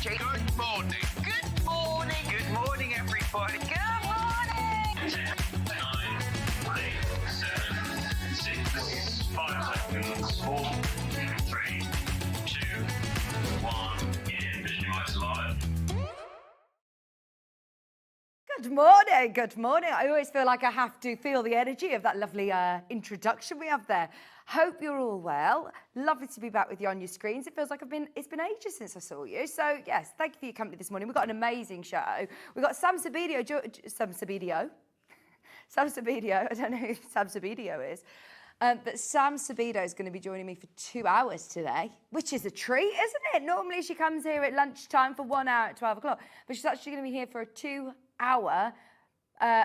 Good morning. Good morning. Good morning, everybody. Good morning. 10, 9, 8, 7, 6, 5 seconds, 4, 3, 2, 1. In Visualize Live. Good morning, good morning. I always feel like I have to feel the energy of that lovely introduction we have there. Hope you're all well. Lovely to be back with you on your screens. It feels like it's been ages since I saw you. So yes, thank you for your company this morning. We've got an amazing show. We've got Sam Sabido. I don't know who Sam Sabido is. But Sam Sabido is going to be joining me for 2 hours today, which is a treat, isn't it? Normally she comes here at lunchtime for 1 hour at 12 o'clock, but she's actually going to be here for a 2-hour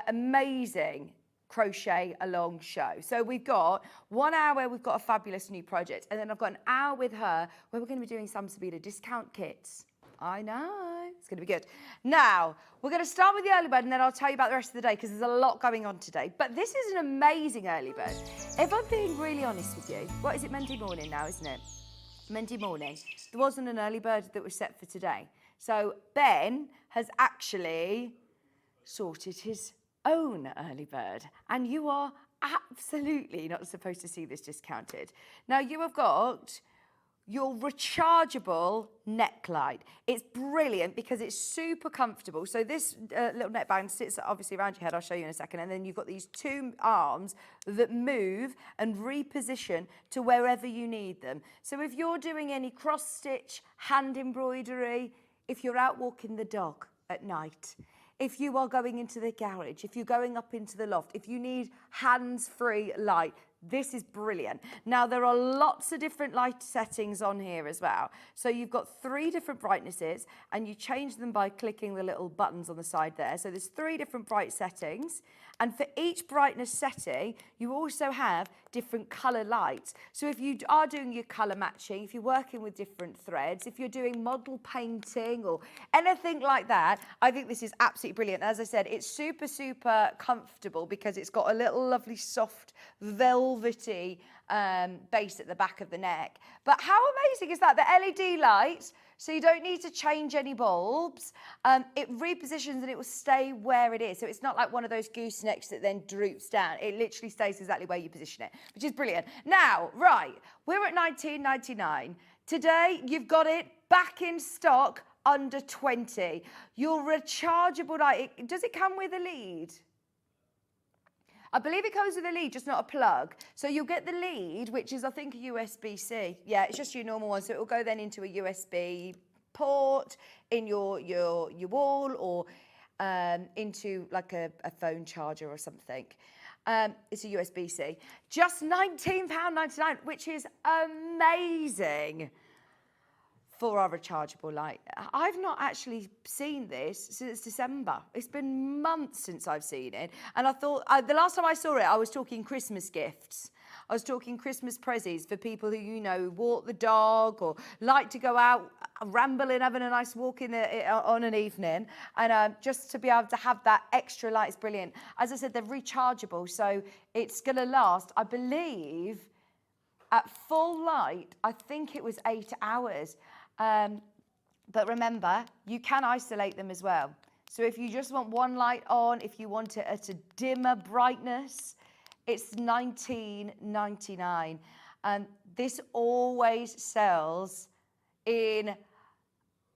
amazing crochet along show. So we've got 1 hour, we've got a fabulous new project, and then I've got an hour with her where we're going to be doing Sam Sabido discount kits. I know, it's going to be good. Now, we're going to start with the early bird and then I'll tell you about the rest of the day because there's a lot going on today. But this is an amazing early bird. If I'm being really honest with you, what is it, Monday morning now, isn't it? Monday morning. There wasn't an early bird that was set for today. So Ben has actually sorted his own early bird. And you are absolutely not supposed to see this discounted. Now, you have got your rechargeable neckline. It's brilliant because it's super comfortable. So this little neckband sits obviously around your head. I'll show you in a second. And then you've got these two arms that move and reposition to wherever you need them. So if you're doing any cross stitch, hand embroidery, if you're out walking the dog at night, if you are going into the garage, if you're going up into the loft, if you need hands-free light, this is brilliant. Now, there are lots of different light settings on here as well. So you've got 3 different brightnesses, and you change them by clicking the little buttons on the side there. So there's 3 different bright settings. And for each brightness setting, you also have different color lights. So if you are doing your color matching, if you're working with different threads, if you're doing model painting or anything like that, I think this is absolutely brilliant. As I said, it's super, super comfortable because it's got a little lovely soft velvety base at the back of the neck. But how amazing is that? The LED lights, so you don't need to change any bulbs. It repositions and it will stay where it is. So it's not like one of those goosenecks that then droops down. It literally stays exactly where you position it, which is brilliant. Now, right, we're at $19.99. Today, you've got it back in stock under 20. Your rechargeable light, does it come with a lead? I believe it comes with a lead, just not a plug. So you'll get the lead, which is, I think, a USB-C. Yeah, it's just your normal one. So it will go then into a USB port in your wall or into like a phone charger or something. It's a USB-C. Just £19.99, which is amazing for our rechargeable light. I've not actually seen this since December. It's been months since I've seen it. And I thought, the last time I saw it, I was talking Christmas gifts. I was talking Christmas prezzies for people who, you know, walk the dog or like to go out rambling, having a nice walk on an evening. And just to be able to have that extra light is brilliant. As I said, they're rechargeable, so it's going to last, I believe, at full light, I think it was 8 hours. But remember, you can isolate them as well. So if you just want one light on, if you want it at a dimmer brightness, it's $19.99. And this always sells in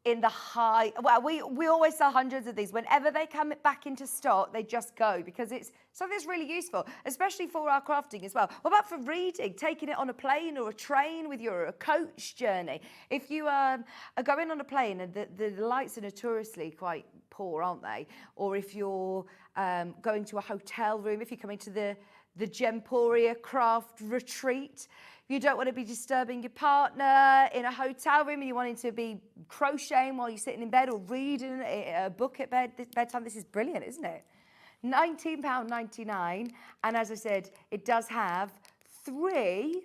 the high, well, we always sell hundreds of these. Whenever they come back into stock, they just go because it's something that's really useful, especially for our crafting as well. What about for reading, taking it on a plane or a train with your coach journey? If you are going on a plane and the lights are notoriously quite poor, aren't they? Or if you're going to a hotel room, if you're coming to the Gemporia craft retreat, you don't want to be disturbing your partner in a hotel room and you want him to be crocheting while you're sitting in bed or reading a book at bedtime. This is brilliant, isn't it? £19.99. And as I said, it does have 3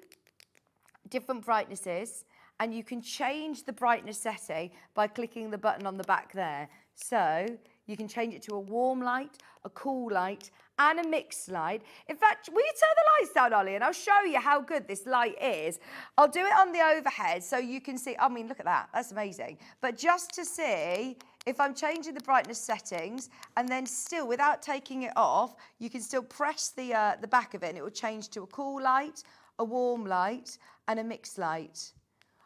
different brightnesses and you can change the brightness setting by clicking the button on the back there. So you can change it to a warm light, a cool light, and a mixed light. In fact, will you turn the lights down, Ollie, and I'll show you how good this light is. I'll do it on the overhead so you can see. I mean, look at that. That's amazing. But just to see, if I'm changing the brightness settings and then still, without taking it off, you can still press the back of it and it will change to a cool light, a warm light, and a mixed light.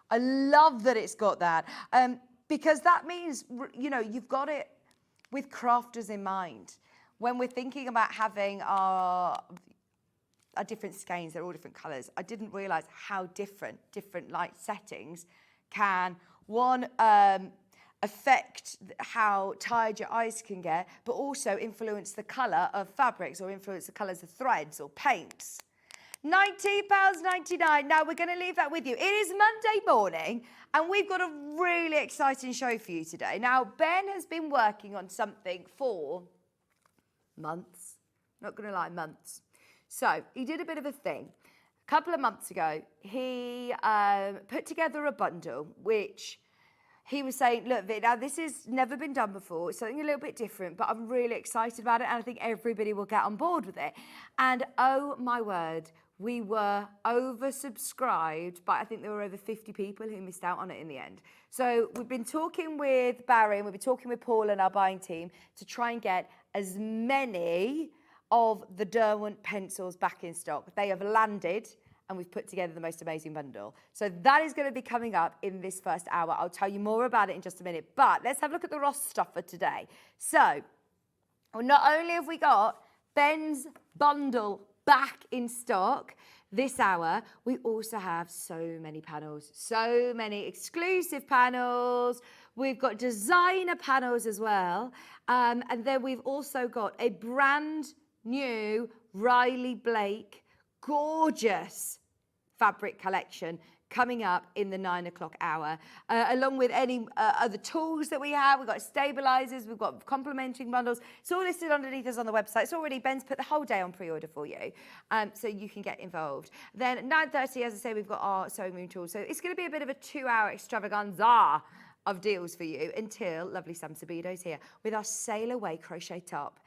I love that it's got that because that means, you know, you've got it with crafters in mind. When we're thinking about having our different skeins, they're all different colours. I didn't realise how different light settings can, one, affect how tired your eyes can get, but also influence the colour of fabrics or influence the colours of threads or paints. £19.99. Now we're going to leave that with you. It is Monday morning and we've got a really exciting show for you today. Now Ben has been working on something for months, not going to lie, months. So he did a bit of a thing. A couple of months ago, he put together a bundle which he was saying, look, Vic, now this has never been done before. It's something a little bit different, but I'm really excited about it and I think everybody will get on board with it. And oh my word, we were oversubscribed, but I think there were over 50 people who missed out on it in the end. So we've been talking with Barry and we've been talking with Paul and our buying team to try and get as many of the Derwent pencils back in stock. They have landed and we've put together the most amazing bundle. So that is going to be coming up in this first hour. I'll tell you more about it in just a minute, but let's have a look at the Ross stuff for today. So not only have we got Ben's bundle back in stock this hour, we also have so many panels, so many exclusive panels. We've got designer panels as well. And then we've also got a brand new Riley Blake gorgeous fabric collection coming up in the 9 o'clock hour, along with any other tools that we have. We've got stabilizers, we've got complementing bundles. It's all listed underneath us on the website. It's already, Ben's put the whole day on pre-order for you, so you can get involved. Then at 9:30, as I say, we've got our sewing room tools. So it's going to be a bit of a 2-hour extravaganza of deals for you until lovely Sam Sabido's here with our Sail Away Crochet top.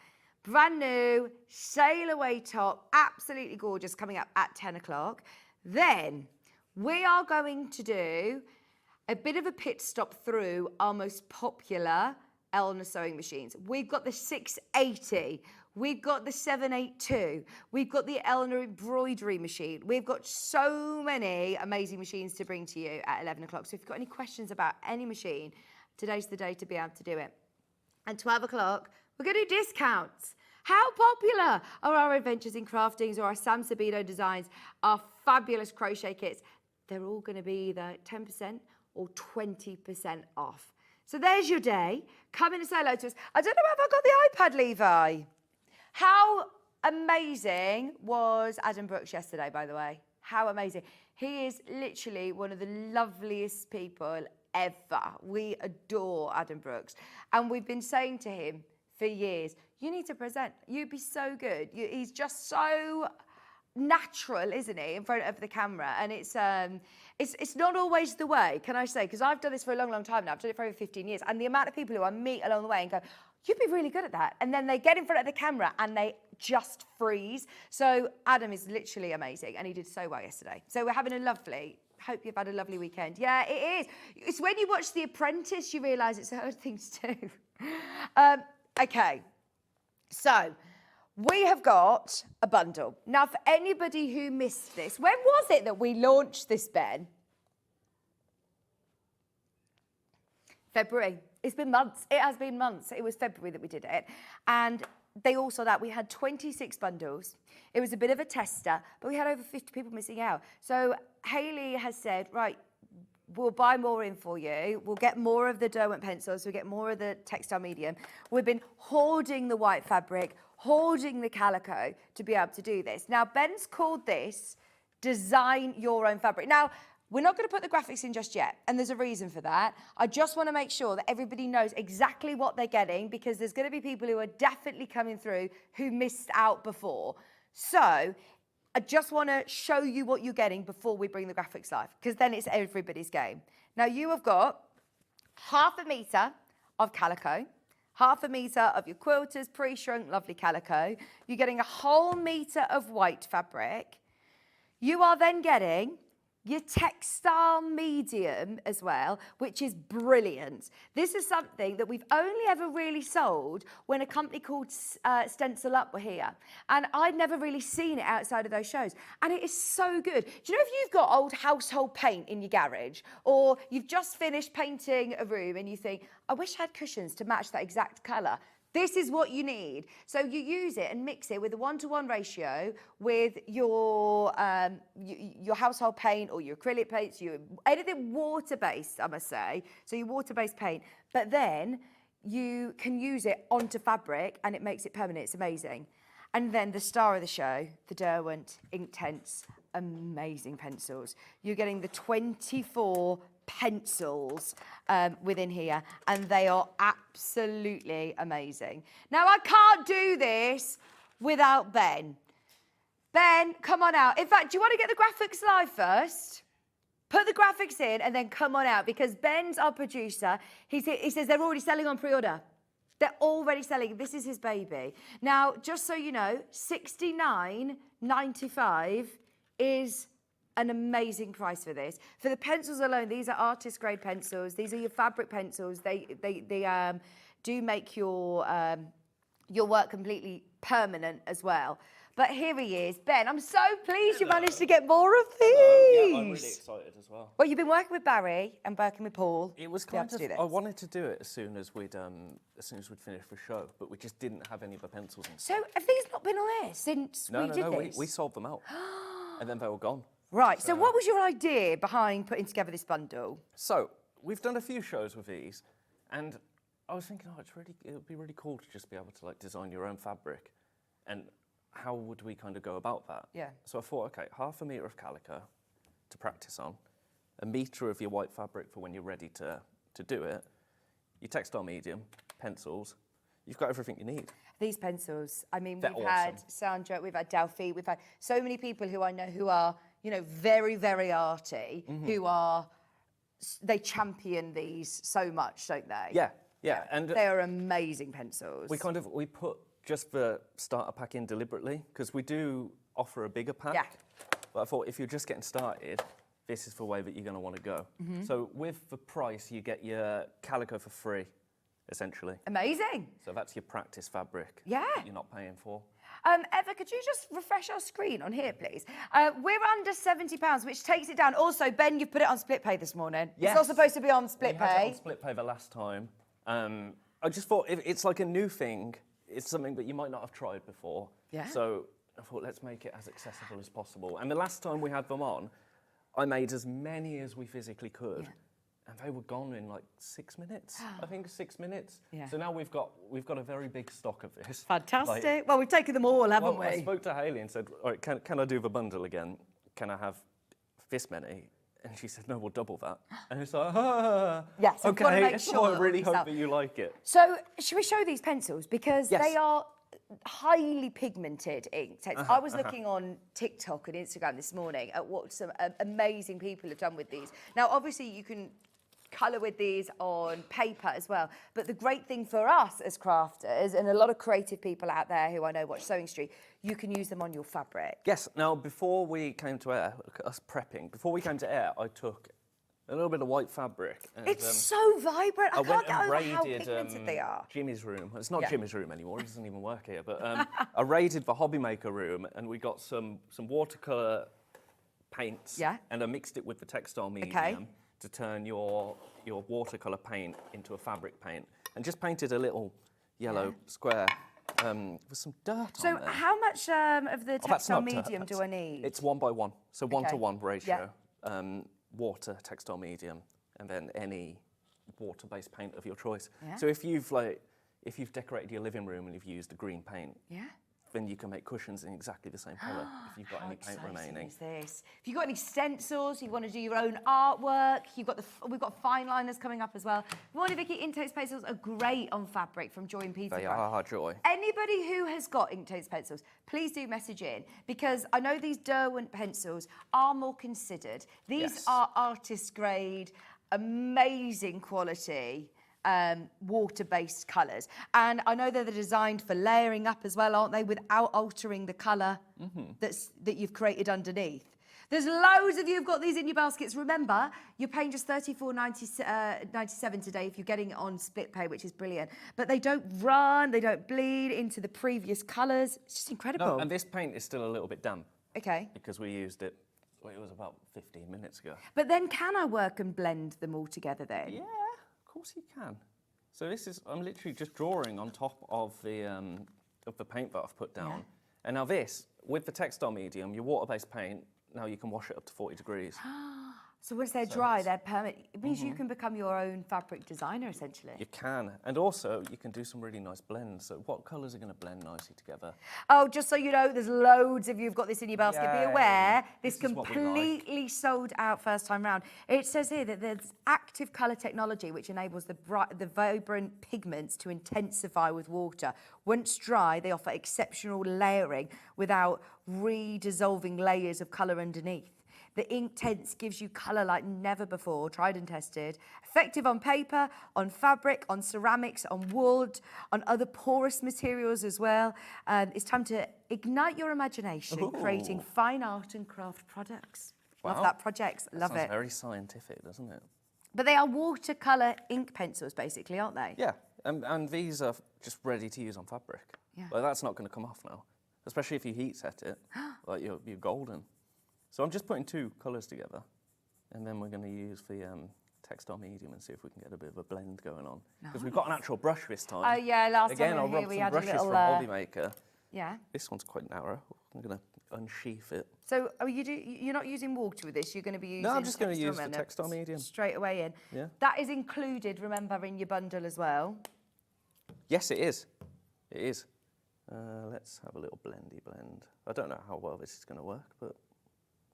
Brand new Sail Away top, absolutely gorgeous, coming up at 10 o'clock. Then we are going to do a bit of a pit stop through our most popular Elna sewing machines. We've got the 680, we've got the 782, we've got the Elna embroidery machine. We've got so many amazing machines to bring to you at 11 o'clock. So if you've got any questions about any machine, today's the day to be able to do it. And 12 o'clock, we're going to do discounts. How popular are our adventures in craftings or our Sam Sabido designs, our fabulous crochet kits? They're all going to be either 10% or 20% off. So there's your day. Come in and say hello to us. I don't know if I've got the iPad, Levi. How amazing was Adam Brooks yesterday, by the way? How amazing. He is literally one of the loveliest people ever. We adore Adam Brooks. And we've been saying to him for years, you need to present. You'd be so good. He's just so natural, isn't he, in front of the camera? And it's not always the way, can I say? Because I've done this for a long, long time now. I've done it for over 15 years. And the amount of people who I meet along the way and go, you'd be really good at that. And then they get in front of the camera and they just freeze. So Adam is literally amazing. And he did so well yesterday. So we're having a lovely, hope you've had a lovely weekend. Yeah, it is. It's when you watch The Apprentice, you realise it's a hard thing to do. Okay. So we have got a bundle. Now, for anybody who missed this, when was it that we launched this, Ben? February. It's been months. It has been months. It was February that we did it. And they all saw that. We had 26 bundles. It was a bit of a tester, but we had over 50 people missing out. So Hayley has said, right, we'll buy more in for you. We'll get more of the Derwent pencils. We'll get more of the textile medium. We've been hoarding the white fabric, hoarding the calico to be able to do this. Now, Ben's called this Design Your Own Fabric. Now, we're not going to put the graphics in just yet, and there's a reason for that. I just want to make sure that everybody knows exactly what they're getting, because there's going to be people who are definitely coming through who missed out before. So I just want to show you what you're getting before we bring the graphics live, because then it's everybody's game. Now, you have got 1/2 metre of calico, half a metre of your quilters, pre-shrunk, lovely calico. You're getting a whole metre of white fabric. You are then getting your textile medium as well, which is brilliant. This is something that we've only ever really sold when a company called Stencil Up were here. And I'd never really seen it outside of those shows. And it is so good. Do you know if you've got old household paint in your garage, or you've just finished painting a room and you think, I wish I had cushions to match that exact colour? This is what you need. So you use it and mix it with a 1-to-1 ratio with your household paint or your acrylic paints, anything water-based, I must say. So your water-based paint, but then you can use it onto fabric and it makes it permanent. It's amazing. And then the star of the show, the Derwent Inktense, amazing pencils. You're getting the 24 pencils within here, and they are absolutely amazing. Now, I can't do this without Ben. Ben, come on out. In fact, do you want to get the graphics live first? Put the graphics in and then come on out, because Ben's our producer. He says they're already selling on pre-order. They're already selling. This is his baby. Now, just so you know, $69.95 is an amazing price for this. For the pencils alone, these are artist grade pencils. These are your fabric pencils. They do make your work completely permanent as well. But here he is, Ben. I'm so pleased you managed to get more of these. Yeah, I'm really excited as well. Well, you've been working with Barry and working with Paul. It was kind of. I wanted to do it as soon as we'd finished the show, but we just didn't have any of the pencils in. So have these not been on air since we did this? We sold them out, and then they were gone. Right. So what was your idea behind putting together this bundle? So we've done a few shows with these, and I was thinking, it would be really cool to just be able to like design your own fabric, and how would we kind of go about that? Yeah. So I thought, okay, half a metre of calico to practice on, a metre of your white fabric for when you're ready to do it, your textile medium, pencils, you've got everything you need. These pencils, I mean, They're we've awesome. had Sandra, we've had Delphi, we've had so many people who I know who are, you know, very, very arty, who are, they champion these so much, don't they? Yeah. And they are amazing pencils. we put just the starter pack in deliberately, because we do offer a bigger pack. Yeah. But I thought if you're just getting started, this is the way that you're going to want to go. So with the price, you get your calico for free, essentially. Amazing. So that's your practice fabric. Yeah. That you're not paying for. Eva, could you just refresh our screen on here, please? We're under £70, which takes it down. Also, Ben, you've put it on split pay this morning. Yes. It's not supposed to be on split We had it pay. on split pay the last time. I just thought if it's like a new thing. It's something that you might not have tried before. Yeah. So I thought, let's make it as accessible as possible. And the last time we had them on, I made as many as we physically could. Yeah. And they were gone in like 6 minutes. I think 6 minutes. Yeah. So now we've got a very big stock of this. Fantastic. Like, well, we've taken them all, haven't we? I spoke to Hayley and said, all right, can I do the bundle again? Can I have this many? And she said, no, we'll double that. And it's like, Yes, we've got to okay. make sure I that really we hope sell. that you like it. So, should we show these pencils? Because Yes. they are highly pigmented ink. I was looking on TikTok and Instagram this morning at what some amazing people have done with these. Now, obviously, you can colour with these on paper as well. But the great thing for us as crafters, and a lot of creative people out there who I know watch Sewing Street, you can use them on your fabric. Yes. Now, before we came to air, look at us prepping. Before we came to air, I took a little bit of white fabric. And, It's so vibrant. I can't went get and over how raided pigmented they are. Jimmy's room. It's not Yeah. Jimmy's room anymore. It doesn't even work here. But I raided the hobby maker room, and we got some watercolor paints. Yeah. And I mixed it with the textile medium to turn your watercolor paint into a fabric paint, and just painted a little yellow square with some dirt on So there. how much of the Oh, that's textile not dirt, medium do I need? It's 1 by 1, so 1-to-1 ratio. Yeah. Water, textile medium, and then any water-based paint of your choice. Yeah. So if you've decorated your living room and you've used a green paint, Yeah. then you can make cushions in exactly the same colour if you've got How any paint exciting remaining. is this? If you've got any stencils, you want to do your own artwork, we've got fine liners coming up as well. Morning, Vicki. Inktense pencils are great on fabric from Joy and Peter. They are joy. Anybody who has got Inktense pencils, please do message in, because I know these Derwent pencils are more considered. These Yes. are artist grade, amazing quality. water-based colours. And I know they're designed for layering up as well, aren't they, without altering the colour that you've created underneath. There's loads of you who've got these in your baskets. Remember, you're paying just $34.97 today if you're getting it on split pay, which is brilliant. But they don't run, they don't bleed into the previous colours. It's just incredible. No, and this paint is still a little bit damp. Okay. Because we used it, well, it was about 15 minutes ago. But then can I work and blend them all together then? Yeah, of course you can. So this is, I'm literally just drawing on top of the paint that I've put down. Yeah. And now this, with the textile medium, your water-based paint, now you can wash it up to 40 degrees. So once they're dry, they're permanent. It means you can become your own fabric designer, essentially. You can. And also, you can do some really nice blends. So what colours are going to blend nicely together? Oh, just so you know, there's loads of you who've got this in your basket. Be Yay. aware, this This is what we like. completely sold out first time round. It says here that there's active colour technology which enables the vibrant pigments to intensify with water. Once dry, they offer exceptional layering without redissolving layers of colour underneath. The ink tense gives you colour like never before, tried and tested. Effective on paper, on fabric, on ceramics, on wood, on other porous materials as well. It's time to ignite your imagination in creating fine art and craft products. Love Wow. that projects, love Sounds it. very scientific, doesn't it? But they are watercolour ink pencils basically, aren't they? Yeah, and these are just ready to use on fabric. Yeah. Like that's not going to come off now, especially if you heat set it. Like you're golden. So I'm just putting two colours together, and then we're going to use the textile medium and see if we can get a bit of a blend going on. Because we've got an actual brush this time. Oh yeah, last Again, time I'll we were here rub we some had a brushes little... from Hobby Maker. Yeah. This one's quite narrow. I'm going to unsheath it. So you're not using water with this, you're going to be using... No, I'm just going to use the medium textile medium. Straight away in. Yeah. That is included, remember, in your bundle as well. Yes, it is. It is. Let's have a little blendy blend. I don't know how well this is going to work, but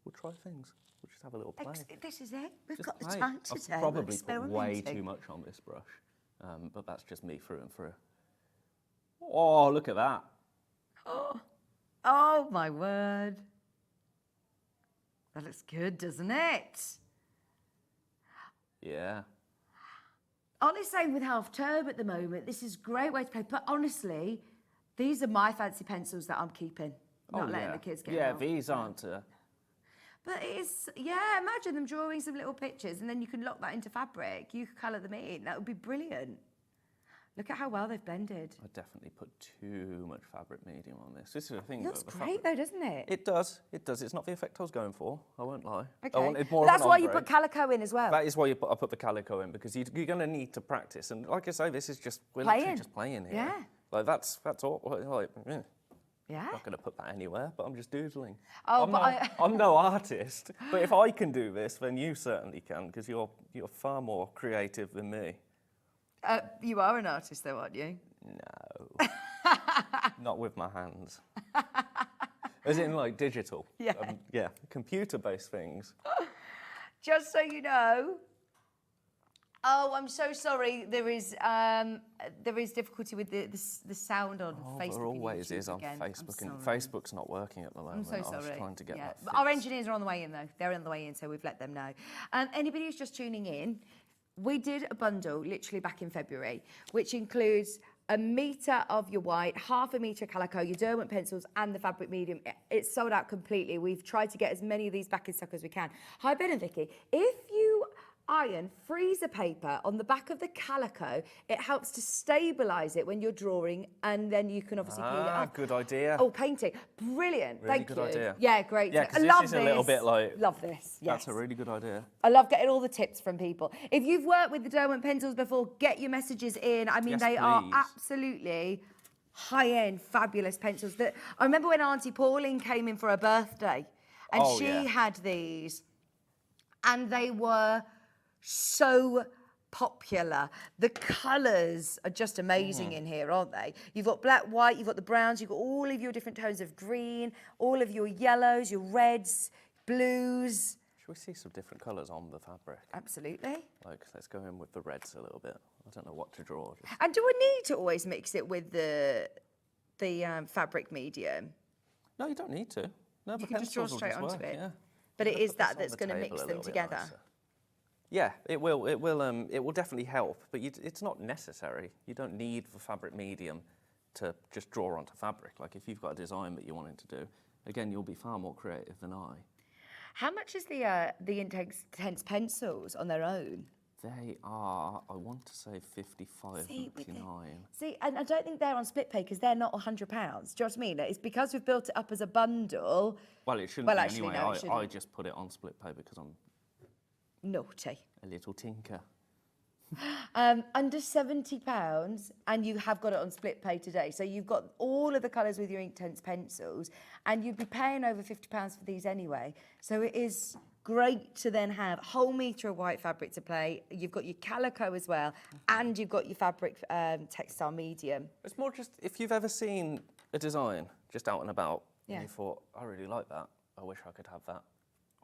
we'll try things. We'll just have a little play. This is it. We've Just got the play. time today. I've We're probably put way experimenting. too much on this brush, but that's just me through and through. Oh, look at that. Oh, my word. That looks good, doesn't it? Yeah. Ollie's saying with half term at the moment, this is a great way to play. But honestly, these are my fancy pencils that I'm keeping. Not letting the kids get Yeah, them out. these aren't. But it's, yeah, imagine them drawing some little pictures and then you can lock that into fabric. You could colour them in. That would be brilliant. Look at how well they've blended. I definitely put too much fabric medium on this. This is the thing. It looks the great fabric- though, doesn't it? It does. It does. It's not the effect I was going for. I won't lie. Okay. I wanted more. That's of an why you ombre. put calico in as well. That is why I put the calico in, because you're going to need to practice. And like I say, this is just we're Playing. literally just playing here. Yeah. Like that's all. Like, yeah. Yeah. I'm not going to put that anywhere, but I'm just doodling. Oh, I'm but not, I'm no artist, but if I can do this, then you certainly can, because you're far more creative than me. You are an artist though, aren't you? No, not with my hands. As in like digital. Yeah. Yeah, computer-based things. Just so you know. Oh, I'm so sorry. There is difficulty with the sound on Facebook. There and always YouTube is on again. I'm Facebook, and sorry. Facebook's not working at the I'm moment. so sorry. I was trying to get that But our fixed. engineers are on the way in though. They're on the way in, so we've let them know. Anybody who's just tuning in, we did a bundle literally back in February, which includes a metre of your white, half a metre calico, your Derwent pencils, and the fabric medium. It's sold out completely. We've tried to get as many of these back in stock as we can. Hi, Ben and Vicki. If you iron freezer paper on the back of the calico, it helps to stabilise it when you're drawing, and then you can obviously peel it off. Good idea. Oh, painting. Brilliant. Really Thank good you. idea. Yeah, great. Yeah, 'cause I this love is a little bit like- Love this. Yes. That's a really good idea. I love getting all the tips from people. If you've worked with the Derwent pencils before, get your messages in. I mean, Yes, they are please. absolutely high-end, fabulous pencils. That I remember when Auntie Pauline came in for her birthday, and Oh, she yeah. had these, and they were so popular. The colours are just amazing in here, aren't they? You've got black, white, you've got the browns, you've got all of your different tones of green, all of your yellows, your reds, blues. Should we see some different colours on the fabric? Absolutely. Like, let's go in with the reds a little bit. I don't know what to draw. Just... And do I need to always mix it with the fabric medium? No, you don't need to. No, You the can just draw pencils will straight just onto work, it. yeah. But it Put is this that on that's the going to table mix a them little bit together. nicer. Yeah, it will. It will definitely help, but it's not necessary. You don't need the fabric medium to just draw onto fabric. Like if you've got a design that you're wanting to do, again, you'll be far more creative than I. How much is the Intense pencils on their own? They are, I want to say, £55.99. See, and I don't think they're on split pay because they're not £100. Do you know what I mean? It's because we've built it up as a bundle. Well, it shouldn't Well, be actually, anyway. no, it shouldn't. I just put it on split pay because I'm Naughty. a little tinker. Under £70, and you have got it on split pay today. So you've got all of the colours with your Intense pencils, and you'd be paying over £50 for these anyway. So it is great to then have a whole metre of white fabric to play. You've got your calico as well, and you've got your fabric textile medium. It's more just if you've ever seen a design just out and about, Yeah. and you thought, I really like that. I wish I could have that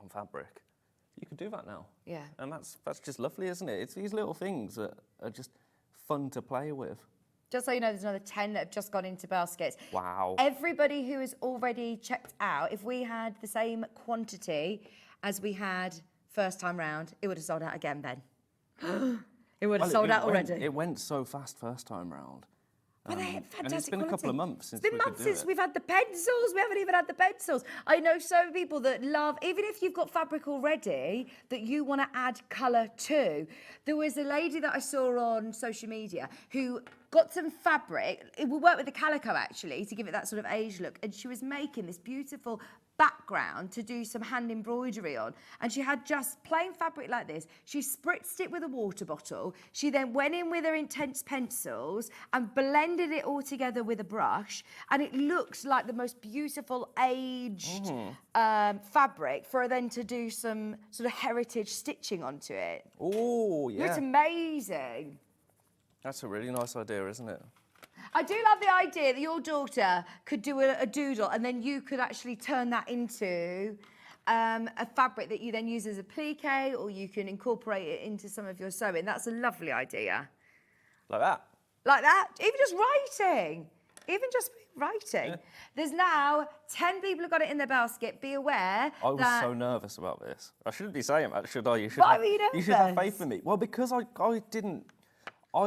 on fabric. You could do that now. Yeah. And that's just lovely, isn't it? It's these little things that are just fun to play with. Just so you know, there's another 10 that have just gone into baskets. Wow. Everybody who has already checked out, if we had the same quantity as we had first time round, it would have sold out again, Ben. It would have sold out already. It went so fast first time round. But they had fantastic and it's been a couple of months since It's been we could months do since it. we've had the pencils. We haven't even had the pencils. I know so many people that love, even if you've got fabric already that you want to add colour to. There was a lady that I saw on social media who got some fabric. We worked with the calico actually to give it that sort of age look, and she was making this beautiful background to do some hand embroidery on, and she had just plain fabric like this. She spritzed it with a water bottle. She then went in with her Intense pencils and blended it all together with a brush, and it looked like the most beautiful aged fabric for her then to do some sort of heritage stitching onto it. Oh, yeah. It's amazing. That's a really nice idea, isn't it? I do love the idea that your daughter could do a doodle and then you could actually turn that into a fabric that you then use as a plique, or you can incorporate it into some of your sewing. That's a lovely idea. Like that. Like that, even just writing. Even just writing. Yeah. There's now 10 people who got it in their basket. Be aware I was that... so nervous about this. I shouldn't be saying that, should I? You should Why have, were you you should have nervous? faith in me. Well, because I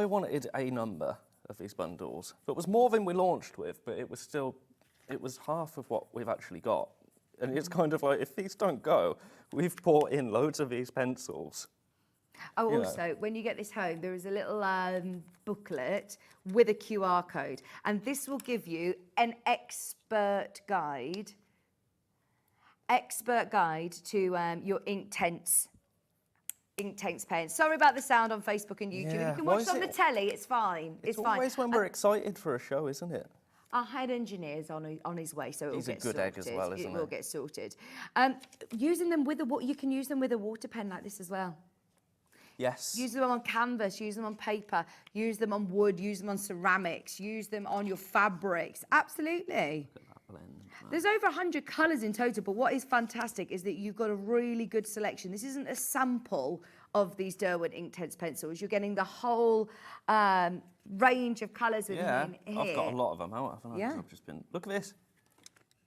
wanted a number of these bundles. It was more than we launched with, but it was half of what we've actually got. And it's kind of like, if these don't go, we've bought in loads of these pencils. Oh, you know. also, when you get this home, there is a little booklet with a QR code, and this will give you an expert guide to your Intense pen. Sorry about the sound on Facebook and YouTube. Yeah. You can Why watch is it on the it- telly. It's fine. It's fine. always when we're excited for a show, isn't it? Our head engineer's on his way, so it will He's a get good sorted. egg as well, isn't It will he? get sorted. Using them with you can use them with a water pen like this as well. Yes. Use them on canvas, use them on paper, use them on wood, use them on ceramics, use them on your fabrics. Absolutely. There's over 100 colours in total, but what is fantastic is that you've got a really good selection. This isn't a sample of these Derwent Intense pencils. You're getting the whole range of colours within here. I've got a lot of them out, haven't I? 'Cause Yeah. I've just been, look at this.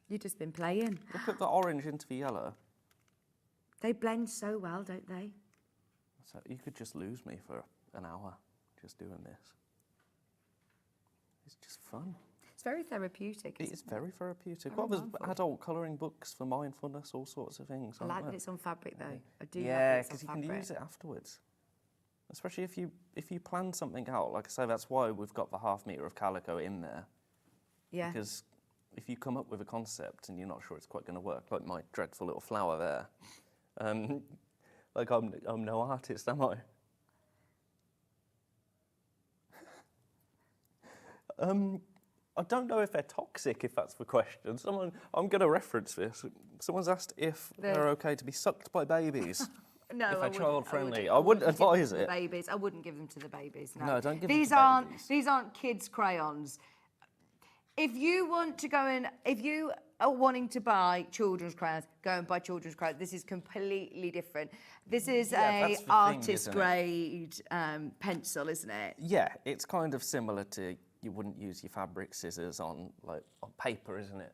You've just been playing. Look at the orange into the yellow. They blend so well, don't they? So you could just lose me for an hour just doing this. It's just fun. It's very therapeutic. It is very therapeutic. Very What was mindful. adult colouring books for mindfulness, all sorts of things. I like aren't that there? it's on fabric though. I do Yeah, like that because it's you on can fabric. use it afterwards. Especially if you plan something out. Like I say, that's why we've got the ½ metre of calico in there. Yeah. Because if you come up with a concept and you're not sure it's quite going to work, like my dreadful little flower there, like I'm no artist, am I? I don't know if they're toxic, if that's the question. I'm going to reference this. Someone's asked if they're okay to be sucked by babies. No, if I they're wouldn't. child-friendly. I wouldn't give them advise to the it. babies. I wouldn't give them to the babies. No, No, don't give them these to aren't. babies. These aren't kids' crayons. If you want to go and if you are wanting to buy children's crayons, go and buy children's crayons. This is completely different. This is Yeah, a that's the thing, artist isn't it? grade pencil, isn't it? Yeah, it's kind of similar to you wouldn't use your fabric scissors on paper, isn't it?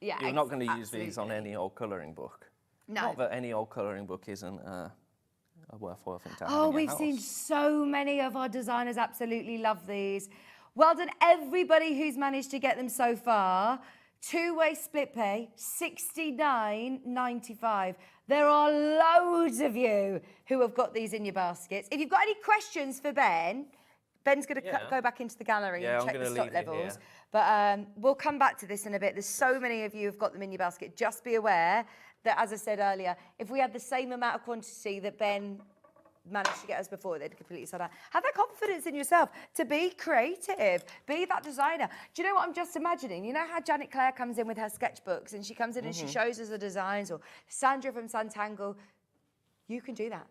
Yeah, You're not going to use these on absolutely. any old colouring book. No. Not that any old colouring book isn't a a worthwhile thing to have in Oh, your we've house. seen so many of our designers absolutely love these. Well done, everybody who's managed to get them so far. Two-way split pay, $69.95. There are loads of you who have got these in your baskets. If you've got any questions for Ben, Ben's going to go back into the gallery and check the stock levels. But we'll come back to this in a bit. There's so many of you who've got them in your basket. Just be aware that, as I said earlier, if we had the same amount of quantity that Ben managed to get us before, they'd completely sold out. Have that confidence in yourself to be creative, be that designer. Do you know what I'm just imagining? You know how Janet Claire comes in with her sketchbooks and she comes in and she shows us the designs, or Sandra from Santangle? You can do that.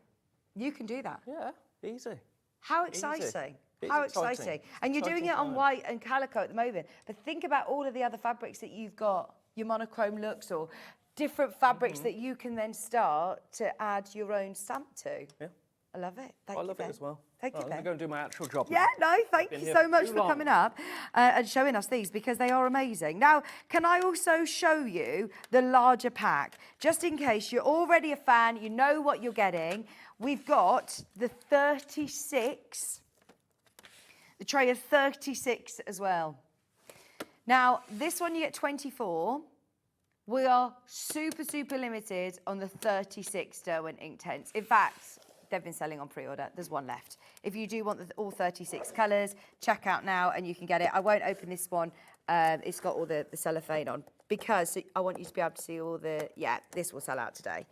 You can do that. Yeah, easy. How exciting. It's How exciting. exciting. And you're doing it on white and calico at the moment. But think about all of the other fabrics that you've got, your monochrome looks or different fabrics that you can then start to add your own stamp to. Yeah. I love it. Thank I you, love Ben. it as well. Thank you, I'm Ben. going to go and do my actual job. Yeah, no, thank Been you here so for much too for long. coming up and showing us these, because they are amazing. Now, can I also show you the larger pack? Just in case you're already a fan, you know what you're getting. We've got the 36, the tray of 36 as well. Now, this one you get 24. We are super, super limited on the 36 Derwent Inktense. In fact, they've been selling on pre-order. There's one left. If you do want all 36 colours, check out now and you can get it. I won't open this one. It's got all the cellophane on, because I want you to be able to see all the, this will sell out today.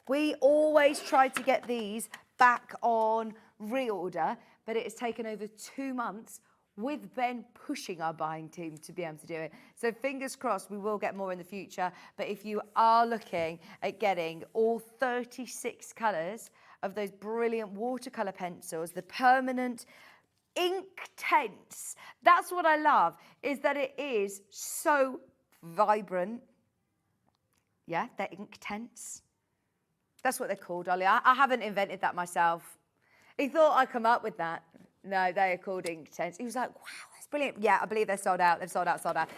We always try to get these back on reorder, but it has taken over 2 months with Ben pushing our buying team to be able to do it. So fingers crossed we will get more in the future. But if you are looking at getting all 36 colours of those brilliant watercolour pencils, the permanent Inktense, that's what I love, is that it is so vibrant. Yeah, they're Inktense. That's what they're called, Ollie. I haven't invented that myself. He thought I'd come up with that. No, they are called Inktense. He was like, wow, that's brilliant. Yeah, I believe they're sold out. They've sold out, sold out.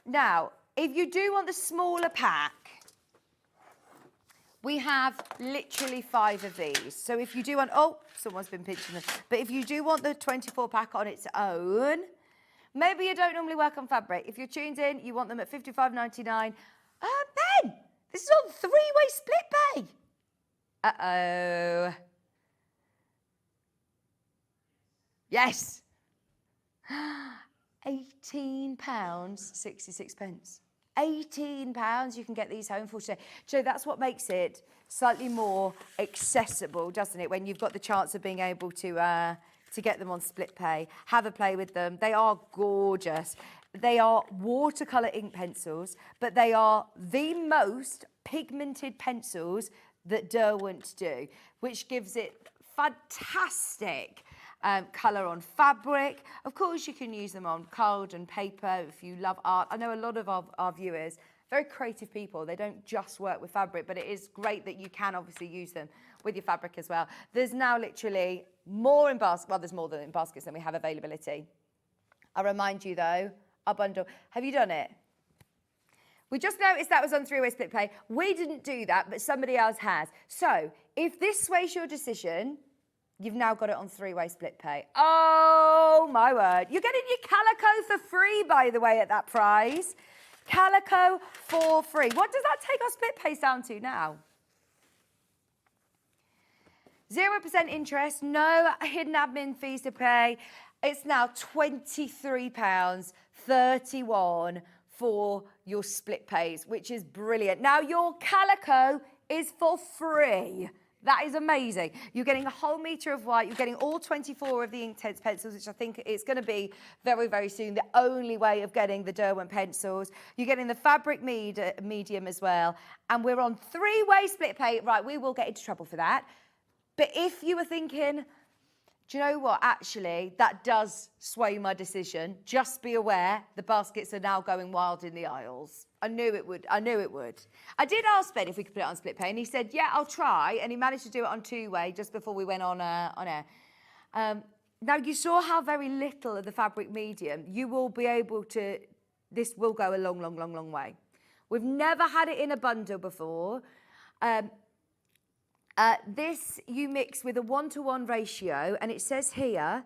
Now, if you do want the smaller pack, we have literally 5 of these. So if you do want, oh, someone's been pinching them. But if you do want the 24 pack on its own, maybe you don't normally work on fabric. If you're tuned in, you want them at $55.99. Ben, this is on 3-way split pay. Uh-oh. Yes. £18.66. £18 you can get these home for today. So that's what makes it slightly more accessible, doesn't it? When you've got the chance of being able to get them on split pay. Have a play with them. They are gorgeous. They are watercolour ink pencils, but they are the most pigmented pencils that Derwent do, which gives it fantastic colour on fabric. Of course, you can use them on card and paper if you love art. I know a lot of our viewers, very creative people. They don't just work with fabric, but it is great that you can obviously use them with your fabric as well. There's now literally more in baskets. Well, there's more than in baskets than we have availability. I remind you though, our bundle. Have you done it? We just noticed that was on 3-way split pay. We didn't do that, but somebody else has. So if this sways your decision, you've now got it on 3-way split pay. Oh, my word. You're getting your calico for free, by the way, at that price. Calico for free. What does that take our split pays down to now? 0% interest, no hidden admin fees to pay. It's now £23.31 for your split pays, which is brilliant. Now, your calico is for free. That is amazing. You're getting a whole metre of white. You're getting all 24 of the Inktense pencils, which I think it's going to be very, very soon the only way of getting the Derwent pencils. You're getting the fabric medium as well. And we're on 3-way split pay. Right, we will get into trouble for that. But if you were thinking, do you know what? Actually, that does sway my decision. Just be aware the baskets are now going wild in the aisles. I knew it would. I knew it would. I did ask Ben if we could put it on split pay, and he said, yeah, I'll try. And he managed to do it on 2-way just before we went on air. Now, you saw how very little of the fabric medium you will be able to, this will go a long, long, long, long way. We've never had it in a bundle before. This you mix with a 1-to-1 ratio, and it says here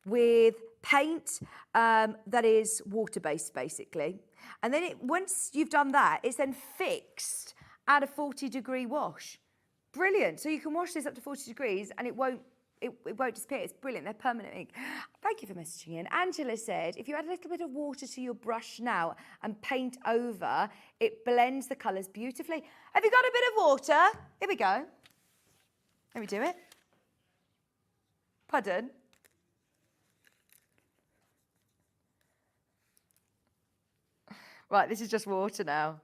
with paint that is water-based, basically. And then once you've done that, it's then fixed at a 40-degree wash. Brilliant. So you can wash this up to 40 degrees, and it won't disappear. It's brilliant. They're permanent ink. Thank you for messaging in. Angela said, if you add a little bit of water to your brush now and paint over, it blends the colours beautifully. Have you got a bit of water? Here we go. Let me do it. Pardon? Right, this is just water now.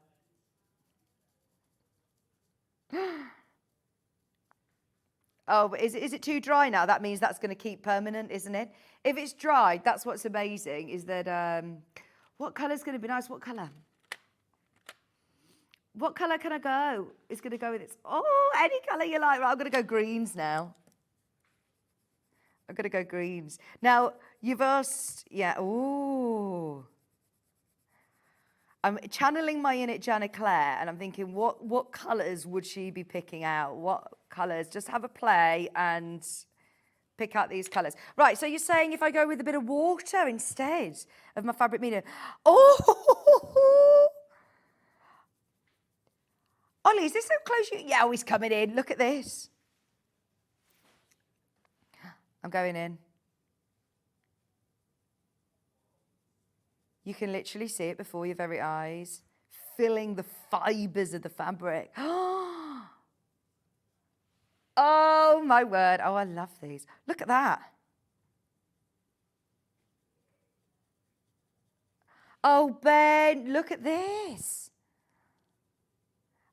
Oh, but is it too dry now? That means that's going to keep permanent, isn't it? If it's dried, that's what's amazing, is that, what colour's going to be nice? What colour? What colour can I go? It's going to go with its, oh, any colour you like. Right, I'm going to go greens now. I'm going to go greens. Now, you've asked, yeah, ooh. I'm channeling my inner Janet Claire, and I'm thinking, what colours would she be picking out? What colours? Just have a play and pick out these colours. Right, so you're saying if I go with a bit of water instead of my fabric medium. Oh! Ollie, is this so close? Yeah, oh, he's coming in. Look at this. I'm going in. You can literally see it before your very eyes, filling the fibres of the fabric. Oh, my word. Oh, I love these. Look at that. Oh, Ben, look at this.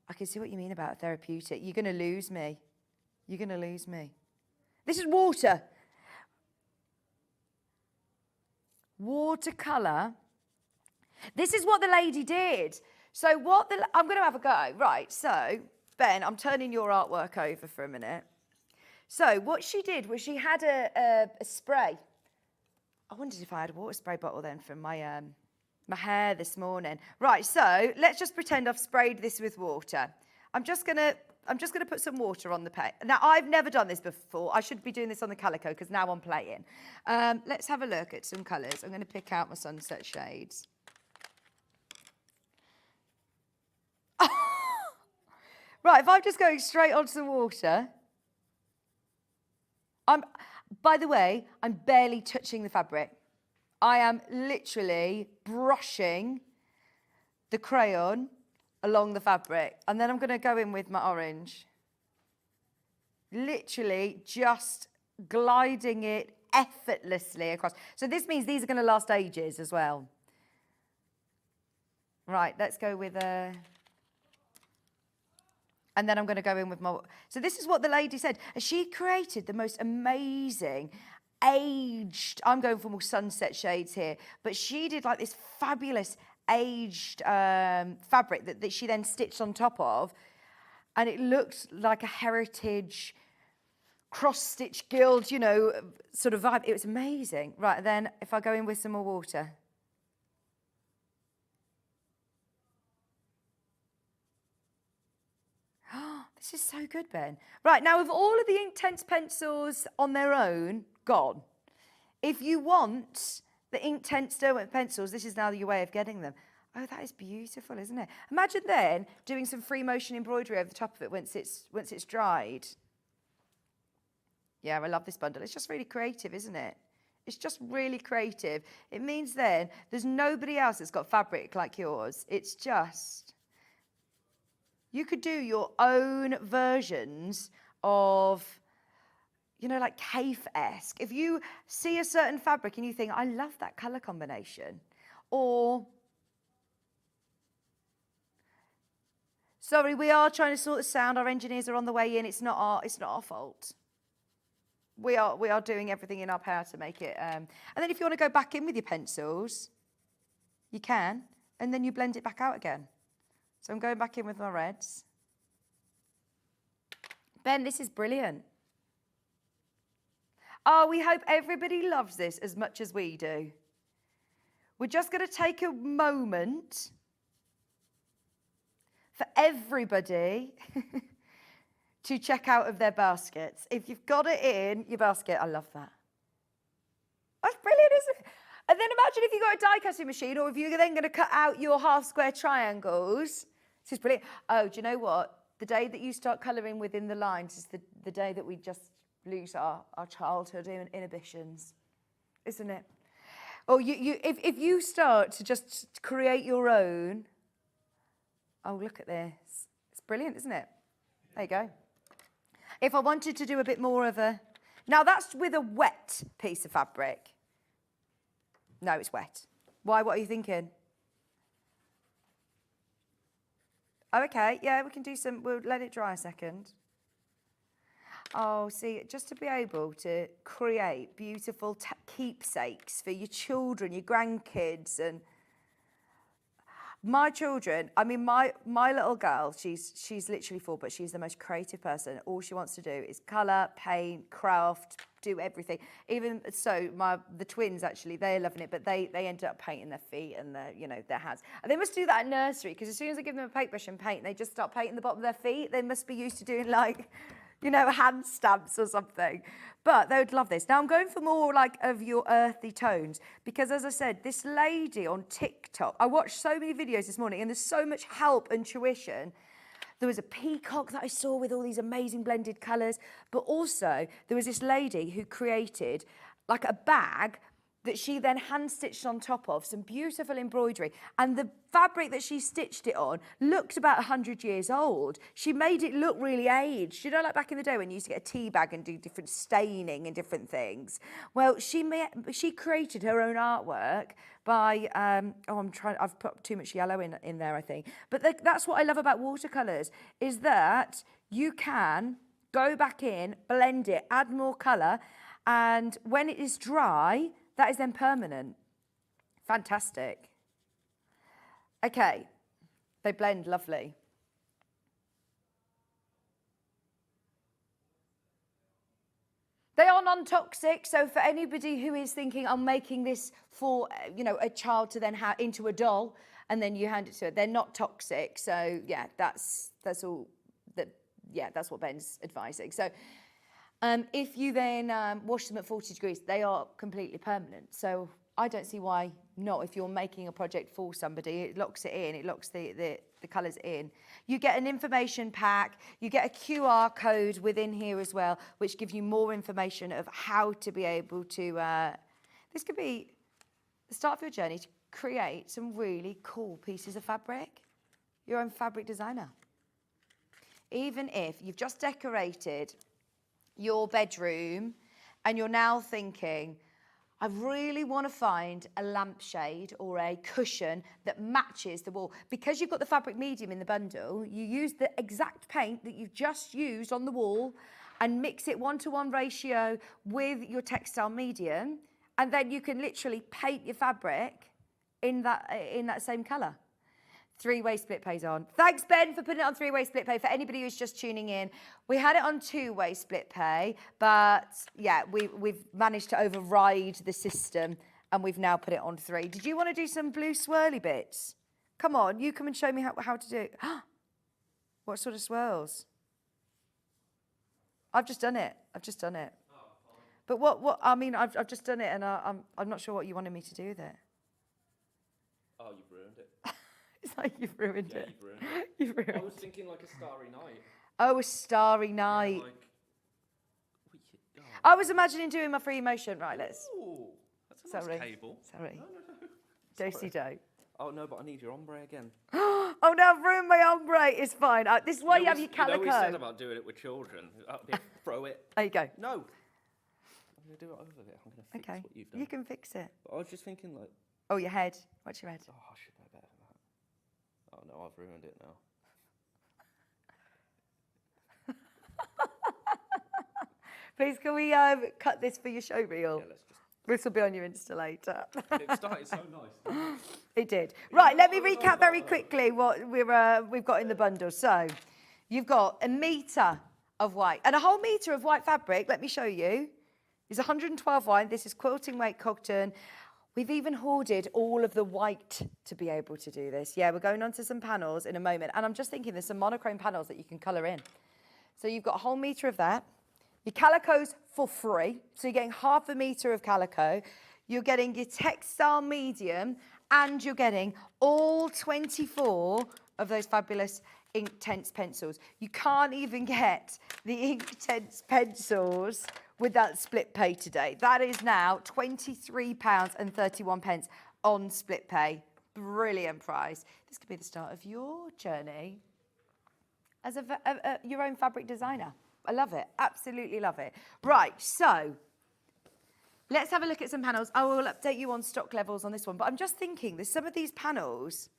I can see what you mean about therapeutic. You're going to lose me. You're going to lose me. This is water. Watercolour. This is what the lady did. So I'm going to have a go. Right, so, Ben, I'm turning your artwork over for a minute. So what she did was she had a spray. I wondered if I had a water spray bottle then from my my hair this morning. Right, so let's just pretend I've sprayed this with water. I'm just gonna put some water on the paint. Now, I've never done this before. I should be doing this on the calico because now I'm playing. Let's have a look at some colours. I'm going to pick out my sunset shades. Right, if I'm just going straight onto the water, by the way, I'm barely touching the fabric. I am literally brushing the crayon along the fabric, and then I'm going to go in with my orange. Literally just gliding it effortlessly across. So this means these are going to last ages as well. Right, let's go with a... And then I'm going to go in with my... So this is what the lady said. She created the most amazing, aged... I'm going for more sunset shades here. But she did like this fabulous aged fabric that she then stitched on top of. And it looked like a heritage cross-stitch guild, you know, sort of vibe. It was amazing. Right, then if I go in with some more water... This is so good, Ben. Right, now with all of the Inktense pencils on their own, gone. If you want the Inktense Derwent pencils, this is now your way of getting them. Oh, that is beautiful, isn't it? Imagine then doing some free motion embroidery over the top of it once it's dried. Yeah, I love this bundle. It's just really creative, isn't it? It's just really creative. It means then there's nobody else that's got fabric like yours. It's just... You could do your own versions of, you know, like Cafe-esque. If you see a certain fabric and you think, I love that colour combination. Or, sorry, we are trying to sort the sound. Our engineers are on the way in. It's not our fault. We are doing everything in our power to make it. And then if you want to go back in with your pencils, you can. And then you blend it back out again. So I'm going back in with my reds. Ben, this is brilliant. Oh, we hope everybody loves this as much as we do. We're just going to take a moment for everybody to check out of their baskets. If you've got it in your basket, I love that. That's brilliant, isn't it? And then imagine if you got a die cutting machine, or if you're then going to cut out your half square triangles. This is brilliant. Oh, do you know what? The day that you start colouring within the lines is the day that we just lose our childhood inhibitions, isn't it? Or if you start to just create your own. Oh, look at this. It's brilliant, isn't it? There you go. If I wanted to do a bit more of a... Now, that's with a wet piece of fabric. No, it's wet. Why? What are you thinking? Oh, okay. Yeah, we can do some... We'll let it dry a second. Oh, see, just to be able to create beautiful keepsakes for your children, your grandkids, and... My children, I mean, my little girl, she's literally 4, but she's the most creative person. All she wants to do is colour, paint, craft, do everything. Even so, the twins, actually, they're loving it, but they ended up painting their feet and their hands. And they must do that in nursery, because as soon as I give them a paintbrush and paint, they just start painting the bottom of their feet. They must be used to doing, like, hand stamps or something. But they would love this. Now, I'm going for more like of your earthy tones, because as I said, this lady on TikTok, I watched so many videos this morning, and there's so much help and tuition. There was a peacock that I saw with all these amazing blended colours, but also there was this lady who created like a bag that she then hand-stitched on top of some beautiful embroidery. And the fabric that she stitched it on looked about 100 years old. She made it look really aged. You know, like back in the day when you used to get a tea bag and do different staining and different things. Well, she created her own artwork by, I've put too much yellow in there, I think. But that's what I love about watercolours, is that you can go back in, blend it, add more colour, and when it is dry, that is then permanent. Fantastic. Okay, they blend lovely. They are non-toxic, so for anybody who is thinking, I'm making this for, a child to then have into a doll, and then you hand it to her, they're not toxic. So yeah, that's all. That's what Ben's advising. So. If you then wash them at 40 degrees, they are completely permanent. So I don't see why not. If you're making a project for somebody, it locks it in, it locks the colours in. You get an information pack, you get a QR code within here as well, which gives you more information of how to be able to, this could be the start of your journey to create some really cool pieces of fabric. Your own fabric designer. Even if you've just decorated your bedroom and you're now thinking, I really want to find a lampshade or a cushion that matches the wall. Because you've got the fabric medium in the bundle, you use the exact paint that you've just used on the wall and mix it 1-to-1 ratio with your textile medium, and then you can literally paint your fabric in that same colour. 3-way split pay's on. Thanks, Ben, for putting it on 3-way split pay. For anybody who's just tuning in, we had it on 2-way split pay, but yeah, we've managed to override the system and we've now put it on 3. Did you want to do some blue swirly bits? Come on, you come and show me how to do it. What sort of swirls? I've just done it. But what? I mean, I've just done it, and I'm not sure what you wanted me to do with it. Oh, you've ruined it. It's like you've ruined it. You've ruined it. I was thinking like a starry night. Oh, a starry night. I was imagining doing my free motion. Right, let's. Ooh, that's a nice cable. Sorry. No. Do-si-do. Oh, no, but I need your ombre again. Oh, no, I've ruined my ombre. It's fine. This is why you have your calico. We said about doing it with children. Throw it. There you go. No. I'm going to do it over there. I'm going to fix what you've done. You can fix it. But I was just thinking like... Oh, your head. What's your head? Oh, I should know better than that. Oh, no, I've ruined it now. Please, can we cut this for your show reel? Yeah, let's just... This will be on your Insta later. It started so nice. It did. Right, let me recap very quickly what we've got in the bundle. So, you've got a metre of white. And a whole metre of white fabric, let me show you, is 112 white. This is quilting weight cotton. We've even hoarded all of the white to be able to do this. Yeah, we're going on to some panels in a moment. And I'm just thinking there's some monochrome panels that you can colour in. So you've got a whole metre of that. Your calico's for free. So you're getting half a metre of calico. You're getting your textile medium, and you're getting all 24 of those fabulous Inktense pencils. You can't even get the Inktense pencils with that split pay today. That is now £23.31 on split pay. Brilliant price. This could be the start of your journey as your own fabric designer. I love it. Absolutely love it. Right, so let's have a look at some panels. I will update you on stock levels on this one, but I'm just thinking there's some of these panels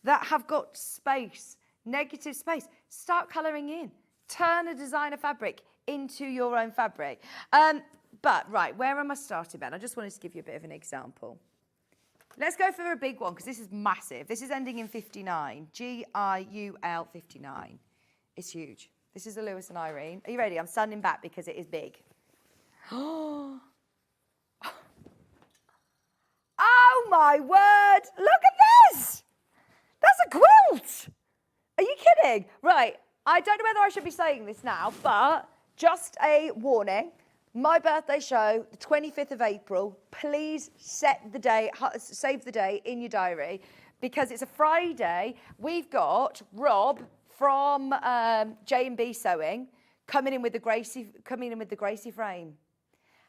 that have got space, negative space. Start colouring in. Turn a designer fabric into your own fabric. But right, where am I starting, Ben? I just wanted to give you a bit of an example. Let's go for a big one, because this is massive. This is ending in 59, Giul 59. It's huge. This is a Lewis and Irene. Are you ready? I'm standing back because it is big. Oh my word! Look at this! That's a quilt! Are you kidding? Right, I don't know whether I should be saying this now, but just a warning. My birthday show, the 25th of April. Please save the day in your diary, because it's a Friday. We've got Rob from J&B Sewing coming in with the Gracie frame.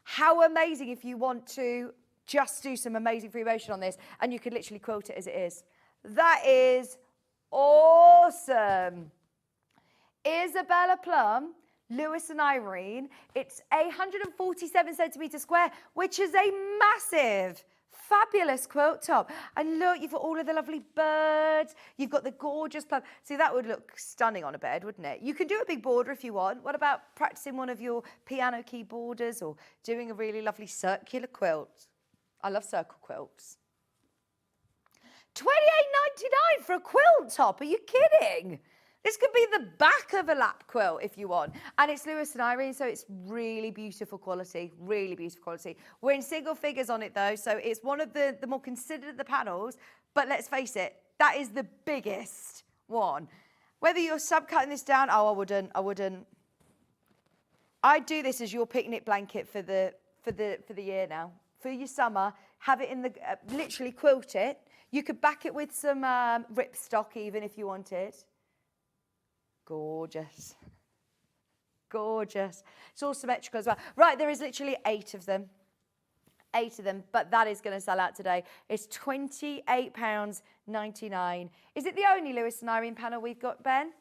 How amazing if you want to just do some amazing free motion on this, and you could literally quilt it as it is. That is awesome. Isabella Plum, Lewis and Irene. It's 147 centimetres square, which is a massive, fabulous quilt top. And look, you've got all of the lovely birds. You've got the gorgeous plum. See, that would look stunning on a bed, wouldn't it? You can do a big border if you want. What about practicing one of your piano key borders, or doing a really lovely circular quilt? I love circle quilts. $28.99 for a quilt top. Are you kidding? This could be the back of a lap quilt if you want. And it's Lewis and Irene, so it's really beautiful quality, really beautiful quality. We're in single figures on it though, so it's one of the more considered of the panels, but let's face it, that is the biggest one. Whether you're subcutting this down, I wouldn't. I'd do this as your picnic blanket for the year now. For your summer, have it in the, literally quilt it. You could back it with some ripstock even if you wanted. Gorgeous. Gorgeous. It's all symmetrical as well. Right, there is literally 8 of them. 8 of them, but that is going to sell out today. It's £28.99. Is it the only Lewis and Irene panel we've got, Ben?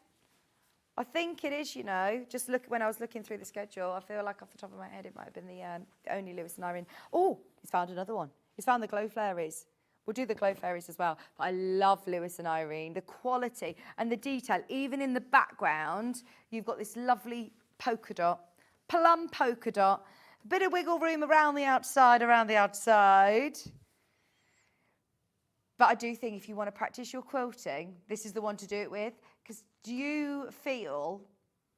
I think it is, you know. Just look, when I was looking through the schedule, I feel like off the top of my head it might have been the only Lewis and Irene. Oh, he's found another one. He's found the Glow Fairies. We'll do the Glow Fairies as well. But I love Lewis and Irene. The quality and the detail, even in the background, you've got this lovely polka dot, plum polka dot, a bit of wiggle room around the outside, But I do think if you want to practice your quilting, this is the one to do it with. Because do you feel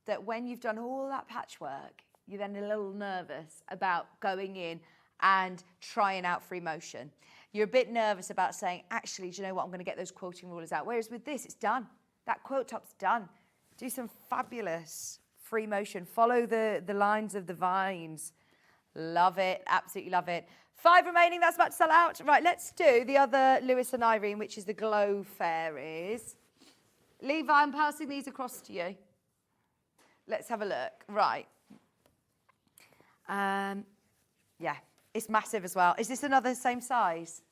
that when you've done all that patchwork, you're then a little nervous about going in and trying out free motion? You're a bit nervous about saying, actually, do you know what? I'm going to get those quilting rulers out. Whereas with this, it's done. That quilt top's done. Do some fabulous free motion. Follow the lines of the vines. Love it. Absolutely love it. 5 remaining. That's about to sell out. Right, let's do the other Lewis and Irene, which is the Glow Fairies. Levi, I'm passing these across to you. Let's have a look. Right. Yeah, it's massive as well. Is this another same size?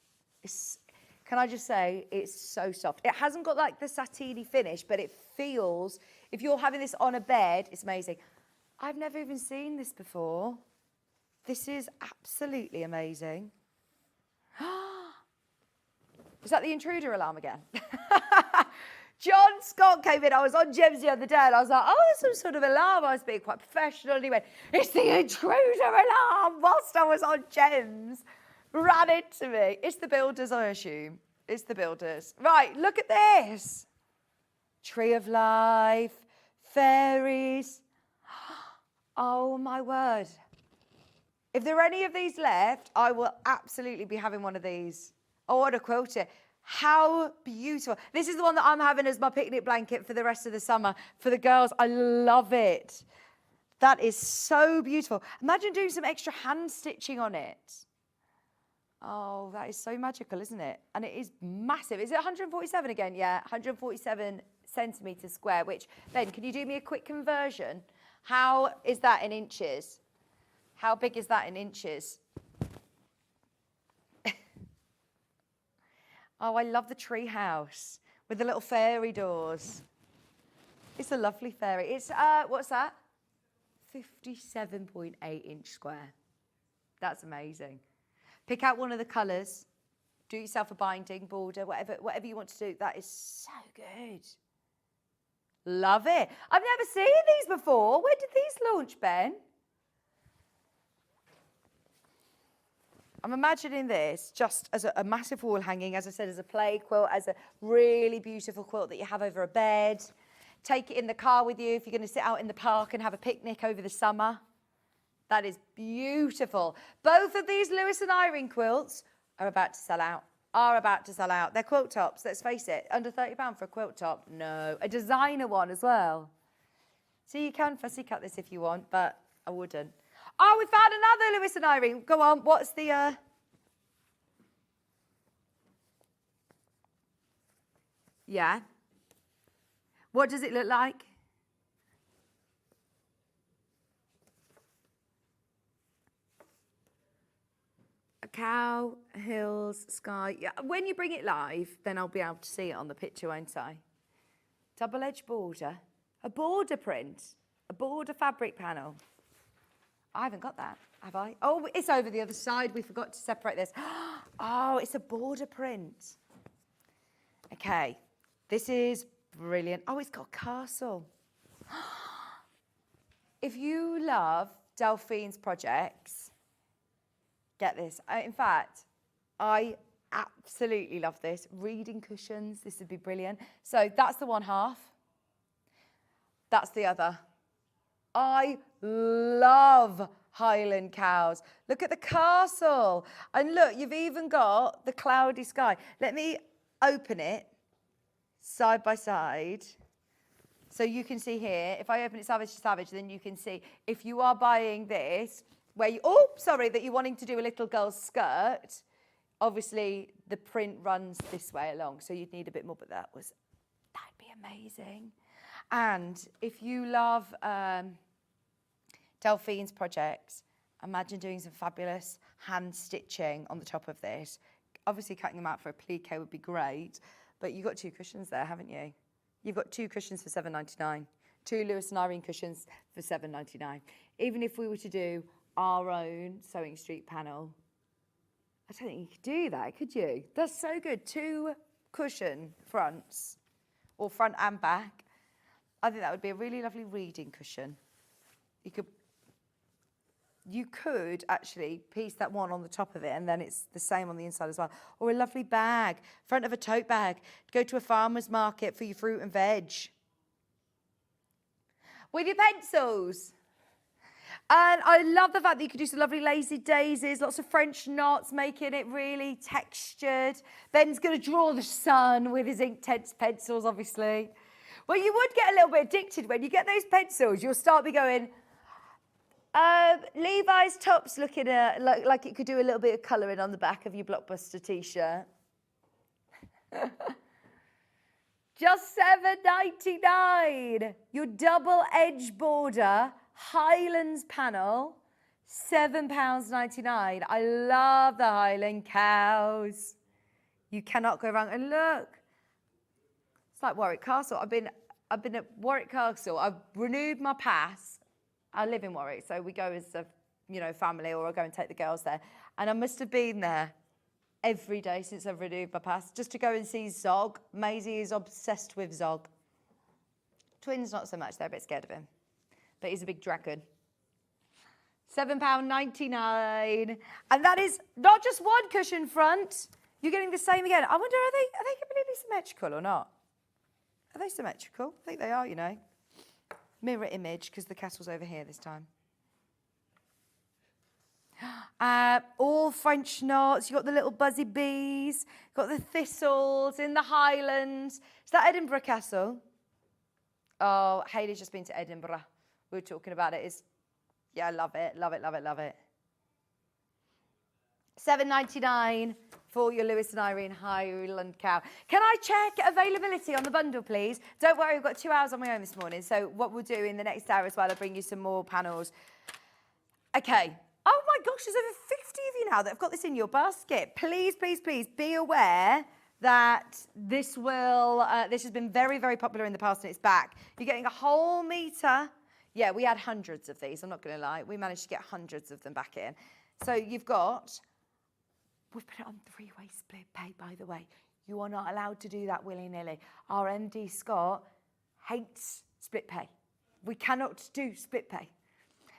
Can I just say, it's so soft. It hasn't got like the satiny finish, but it feels, if you're having this on a bed, it's amazing. I've never even seen this before. This is absolutely amazing. Is that the intruder alarm again? John Scott came in. I was on Gems the other day and I was like, oh, there's some sort of alarm. I was being quite professional. And he went, it's the intruder alarm, whilst I was on Gems. Ran into me. It's the builders, I assume. It's the builders. Right, look at this. Tree of Life, fairies. Oh, my word. If there are any of these left, I will absolutely be having one of these. I want to quote it. How beautiful. This is the one that I'm having as my picnic blanket for the rest of the summer. For the girls, I love it. That is so beautiful. Imagine doing some extra hand stitching on it. Oh, that is so magical, isn't it? And it is massive. Is it 147 again? Yeah, 147 centimetres square, which, Ben, can you do me a quick conversion? How is that in inches? How big is that in inches? Oh, I love the tree house with the little fairy doors. It's a lovely fairy. It's, what's that? 57.8-inch square. That's amazing. Pick out one of the colours. Do yourself a binding, border, whatever you want to do. That is so good. Love it. I've never seen these before. Where did these launch, Ben? I'm imagining this just as a massive wall hanging, as I said, as a play quilt, as a really beautiful quilt that you have over a bed. Take it in the car with you if you're going to sit out in the park and have a picnic over the summer. That is beautiful. Both of these Lewis and Irene quilts are about to sell out. They're quilt tops, let's face it. Under £30 for a quilt top? No. A designer one as well. So you can fussy cut this if you want, but I wouldn't. Oh, we found another Lewis and Irene. Go on, what's the... Yeah. What does it look like? A cow, hills, sky. Yeah. When you bring it live, then I'll be able to see it on the picture, won't I? Double-edged border. A border print. A border fabric panel. I haven't got that, have I? Oh, it's over the other side. We forgot to separate this. Oh, it's a border print. Okay, this is brilliant. Oh, it's got a castle. If you love Delphine's projects, get this. In fact, I absolutely love this. Reading cushions, this would be brilliant. So that's the one half. That's the other. I love Highland cows. Look at the castle. And look, you've even got the cloudy sky. Let me open it side by side. So you can see here, if I open it savage to savage, then you can see if you are buying this, where you, that you're wanting to do a little girl's skirt, obviously the print runs this way along. So you'd need a bit more, but that'd be amazing. And if you love Delphine's projects, imagine doing some fabulous hand stitching on the top of this. Obviously cutting them out for a plique would be great, but you've got two cushions there, haven't you? You've got two cushions for £7.99, two Lewis and Irene cushions for £7.99. Even if we were to do our own Sewing Street panel, I don't think you could do that, could you? That's so good. Two cushion fronts, or front and back. I think that would be a really lovely reading cushion. You could actually piece that one on the top of it and then it's the same on the inside as well. Or a lovely bag, front of a tote bag. Go to a farmer's market for your fruit and veg. With your pencils. And I love the fact that you could do some lovely lazy daisies, lots of French knots, making it really textured. Ben's going to draw the sun with his Inktense pencils, obviously. Well, you would get a little bit addicted when you get those pencils. You'll start be going, Levi's top's looking like it could do a little bit of colouring on the back of your Blockbuster T-shirt. Just £7.99. Your double-edged border Highlands panel, £7.99. I love the Highland cows. You cannot go wrong. And look, it's like Warwick Castle. I've been at Warwick Castle. I've renewed my pass. I live in Warwick, so we go as a family, or I go and take the girls there. And I must have been there every day since I've renewed my pass, just to go and see Zog. Maisie is obsessed with Zog. Twins not so much, they're a bit scared of him. But he's a big dragon. £7.99. And that is not just one cushion front. You're getting the same again. I wonder, are they completely symmetrical or not? Are they symmetrical? I think they are, Mirror image, because the castle's over here this time. All all French knots. You've got the little buzzy bees. Got the thistles in the Highlands. Is that Edinburgh Castle? Oh, Hayley's just been to Edinburgh. We were talking about it. Yeah, I love it, love it, love it, love it. $7.99 for your Lewis and Irene Highland cow. Can I check availability on the bundle, please? Don't worry, we've got 2 hours on my own this morning. So what we'll do in the next hour as well, I'll bring you some more panels. Okay. Oh my gosh, there's over 50 of you now that have got this in your basket. Please, please, please be aware that this has been very, very popular in the past and it's back. You're getting a whole metre. Yeah, we had hundreds of these, I'm not going to lie. We managed to get hundreds of them back in. So you've got, we've put it on 3-way split pay, by the way. You are not allowed to do that willy-nilly. Our MD, Scott, hates split pay. We cannot do split pay.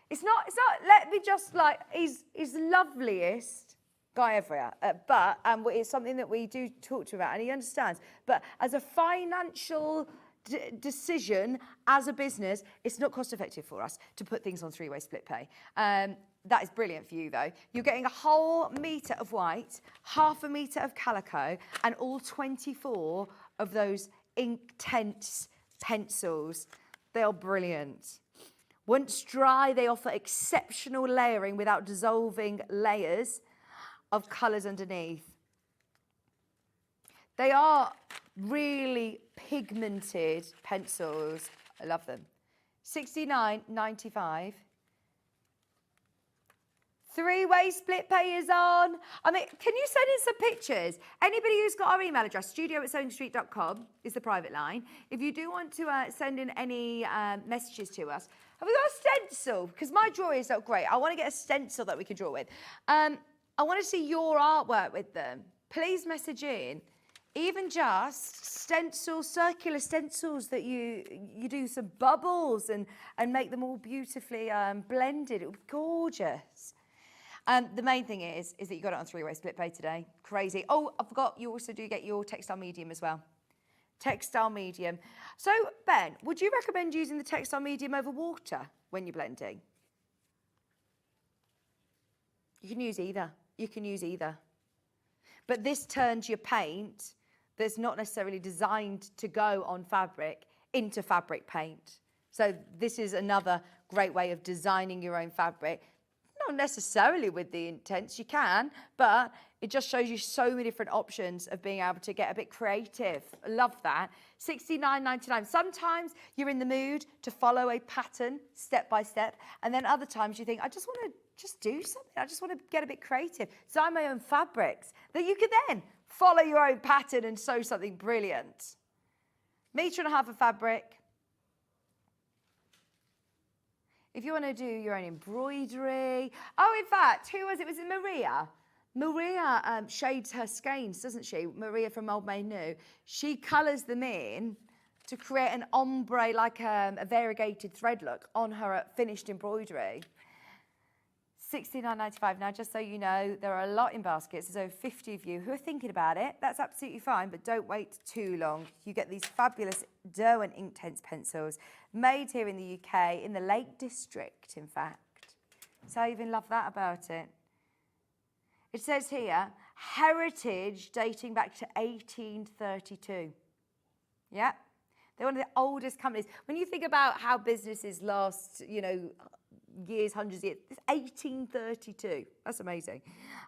It's not, let me just like, he's the loveliest guy ever, but it's something that we do talk to him about and he understands. But as a financial decision, as a business, it's not cost effective for us to put things on 3-way split pay. That is brilliant for you though. You're getting a whole metre of white, half a metre of calico, and all 24 of those Inktense pencils. They are brilliant. Once dry, they offer exceptional layering without dissolving layers of colours underneath. They are really pigmented pencils. I love them. $69.95. 3-way split pay is on. I mean, can you send in some pictures? Anybody who's got our email address, studio@sewingstreet.com is the private line. If you do want to send in any messages to us, have we got a stencil? Because my drawings are great. I want to get a stencil that we can draw with. I want to see your artwork with them. Please message in. Even just stencils, circular stencils that you do some bubbles and make them all beautifully blended. It would be gorgeous. The main thing is that you got it on 3-way split pay today. Crazy. Oh, I forgot, you also do get your textile medium as well. Textile medium. So, Ben, would you recommend using the textile medium over water when you're blending? You can use either. You can use either. But this turns your paint that's not necessarily designed to go on fabric into fabric paint. So this is another great way of designing your own fabric. Not necessarily with the Inktense, you can, but it just shows you so many different options of being able to get a bit creative. I love that. $69.99. Sometimes you're in the mood to follow a pattern step by step, and then other times you think, I just want to just do something. I just want to get a bit creative. Design my own fabrics that you can then follow your own pattern and sew something brilliant. 1.5 meters of fabric. If you want to do your own embroidery. Oh, in fact, who was it? Was it Maria? Maria shades her skeins, doesn't she? Maria from Old Maid New. She colours them in to create an ombre, like a variegated thread look on her finished embroidery. $69.95. Now, just so you know, there are a lot in baskets. There's over 50 of you who are thinking about it. That's absolutely fine, but don't wait too long. You get these fabulous Derwent Inktense pencils made here in the UK, in the Lake District, in fact. So I even love that about it. It says here, heritage dating back to 1832. Yeah, they're one of the oldest companies. When you think about how businesses last, you know, years, hundreds of years, it's 1832. That's amazing.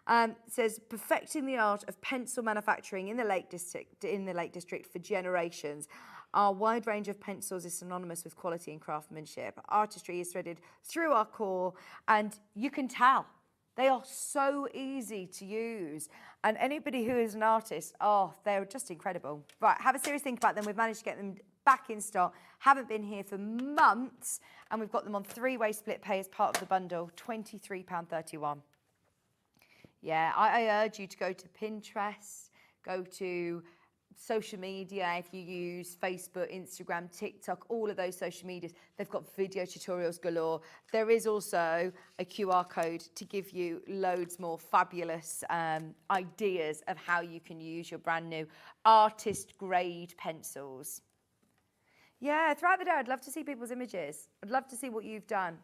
It says, perfecting the art of pencil manufacturing in the Lake District for generations. Our wide range of pencils is synonymous with quality and craftsmanship. Artistry is threaded through our core, and you can tell. They are so easy to use. And anybody who is an artist, oh, they're just incredible. Right, have a serious think about them. We've managed to get them back in stock. Haven't been here for months, and we've got them on 3-way split pay as part of the bundle, £23.31. Yeah, I urge you to go to Pinterest, go to social media, if you use Facebook, Instagram, TikTok, all of those social medias, they've got video tutorials galore. There is also a QR code to give you loads more fabulous ideas of how you can use your brand new artist grade pencils. Yeah, throughout the day, I'd love to see people's images. I'd love to see what you've done.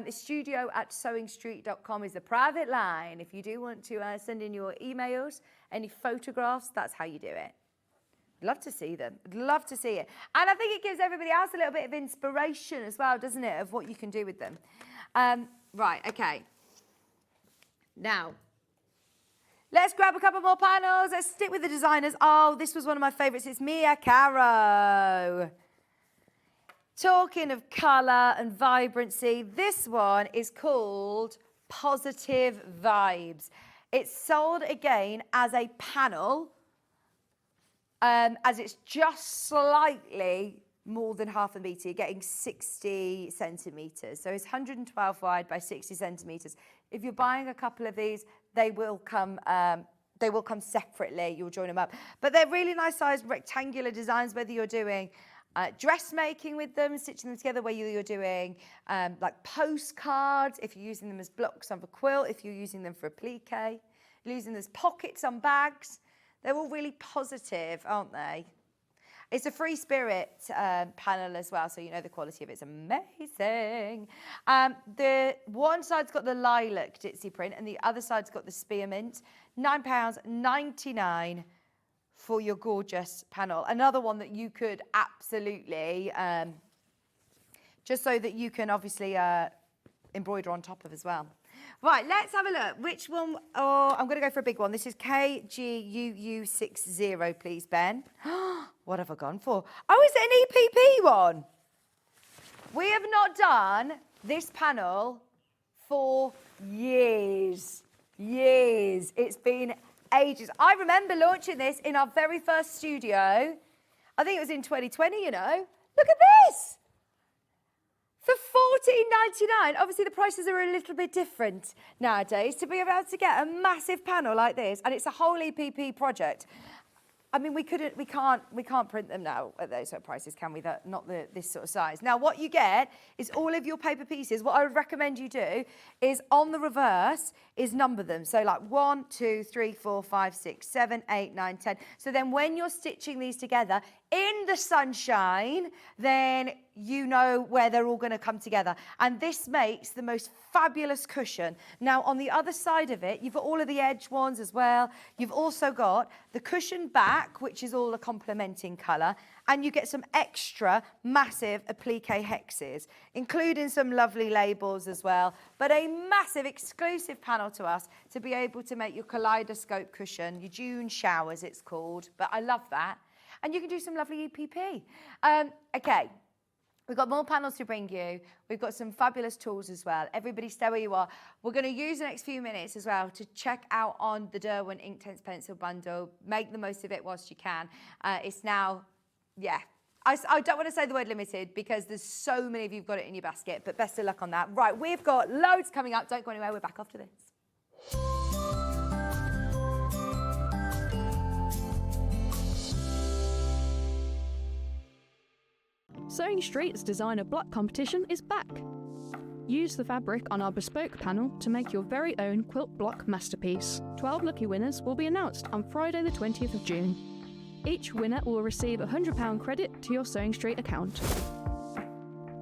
Studio@sewingstreet.com is the private line. If you do want to send in your emails, any photographs, that's how you do it. Love to see them. Love to see it. And I think it gives everybody else a little bit of inspiration as well, doesn't it, of what you can do with them. Right, okay. Now, let's grab a couple more panels. Let's stick with the designers. Oh, this was one of my favourites. It's Mia Caro. Talking of colour and vibrancy, this one is called Positive Vibes. It's sold again as a panel, as it's just slightly more than half a metre. You're getting 60 centimetres. So it's 112 wide by 60 centimetres. If you're buying a couple of these, they will come separately. You'll join them up. But they're really nice sized rectangular designs, whether you're doing dressmaking with them, stitching them together, where you're doing like postcards, if you're using them as blocks on a quilt, if you're using them for a plique, you're using them as pockets on bags. They're all really positive, aren't they? It's a free spirit panel as well, so you know the quality of it's amazing. The one side's got the lilac ditzy print and the other side's got the spearmint. £9.99 for your gorgeous panel. Another one that you could absolutely, just so that you can obviously embroider on top of as well. Right, let's have a look. Which one? Oh, I'm going to go for a big one. This is KGUU60, please, Ben. What have I gone for? Oh, is it an EPP one? We have not done this panel for years. Years. It's been ages. I remember launching this in our very first studio. I think it was in 2020, you know. Look at this. For $14.99, obviously the prices are a little bit different nowadays, to be able to get a massive panel like this, and it's a whole EPP project. I mean, we can't print them now at those sort of prices, can we? Not this sort of size. Now, what you get is all of your paper pieces. What I would recommend you do is on the reverse is number them. So like 1, 2, 3, 4, 5, 6, 7, 8, 9, 10. So then when you're stitching these together in the sunshine, then you know where they're all going to come together. And this makes the most fabulous cushion. Now, on the other side of it, you've got all of the edge ones as well. You've also got the cushion back, which is all a complementing colour. And you get some extra massive applique hexes, including some lovely labels as well. But a massive exclusive panel to us to be able to make your kaleidoscope cushion, your June showers it's called. But I love that. And you can do some lovely EPP. Okay. We've got more panels to bring you. We've got some fabulous tools as well. Everybody stay where you are. We're going to use the next few minutes as well to check out on the Derwent Inktense Pencil Bundle. Make the most of it whilst you can. It's now, yeah. I don't want to say the word limited because there's so many of you who've got it in your basket, but best of luck on that. Right, we've got loads coming up. Don't go anywhere. We're back after this. Sewing Street's designer block competition is back. Use the fabric on our bespoke panel to make your very own quilt block masterpiece. 12 lucky winners will be announced on Friday the 20th of June. Each winner will receive a £100 credit to your Sewing Street account.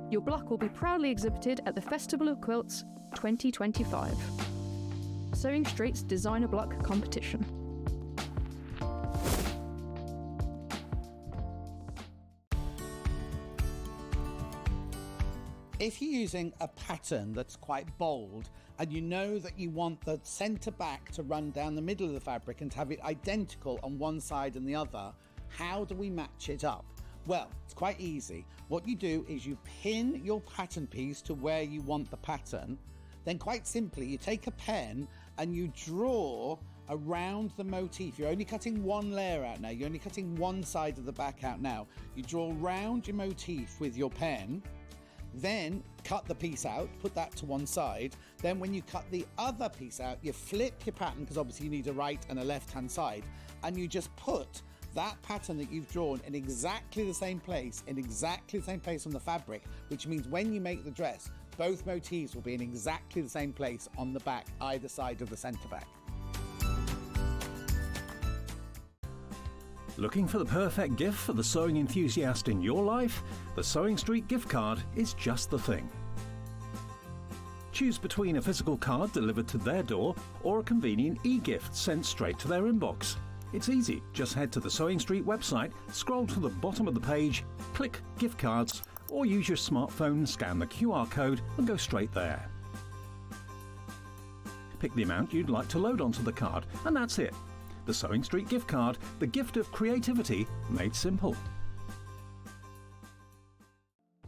Your block will be proudly exhibited at the Festival of Quilts 2025. Sewing Street's designer block competition. If you're using a pattern that's quite bold and you know that you want the centre back to run down the middle of the fabric and to have it identical on one side and the other, how do we match it up? Well, it's quite easy. What you do is you pin your pattern piece to where you want the pattern. Then quite simply, you take a pen and you draw around the motif. You're only cutting one layer out now. You're only cutting one side of the back out now. You draw around your motif with your pen. Then cut the piece out, put that to one side. Then when you cut the other piece out, you flip your pattern, because obviously you need a right and a left hand side, and you just put that pattern that you've drawn in exactly the same place, on the fabric, which means when you make the dress, both motifs will be in exactly the same place on the back, either side of the centre back. Looking for the perfect gift for the sewing enthusiast in your life? The Sewing Street gift card is just the thing. Choose between a physical card delivered to their door or a convenient e-gift sent straight to their inbox. It's easy. Just head to the Sewing Street website, scroll to the bottom of the page, click Gift Cards, or use your smartphone, scan the QR code and go straight there. Pick the amount you'd like to load onto the card, and that's it. The Sewing Street gift card, the gift of creativity made simple.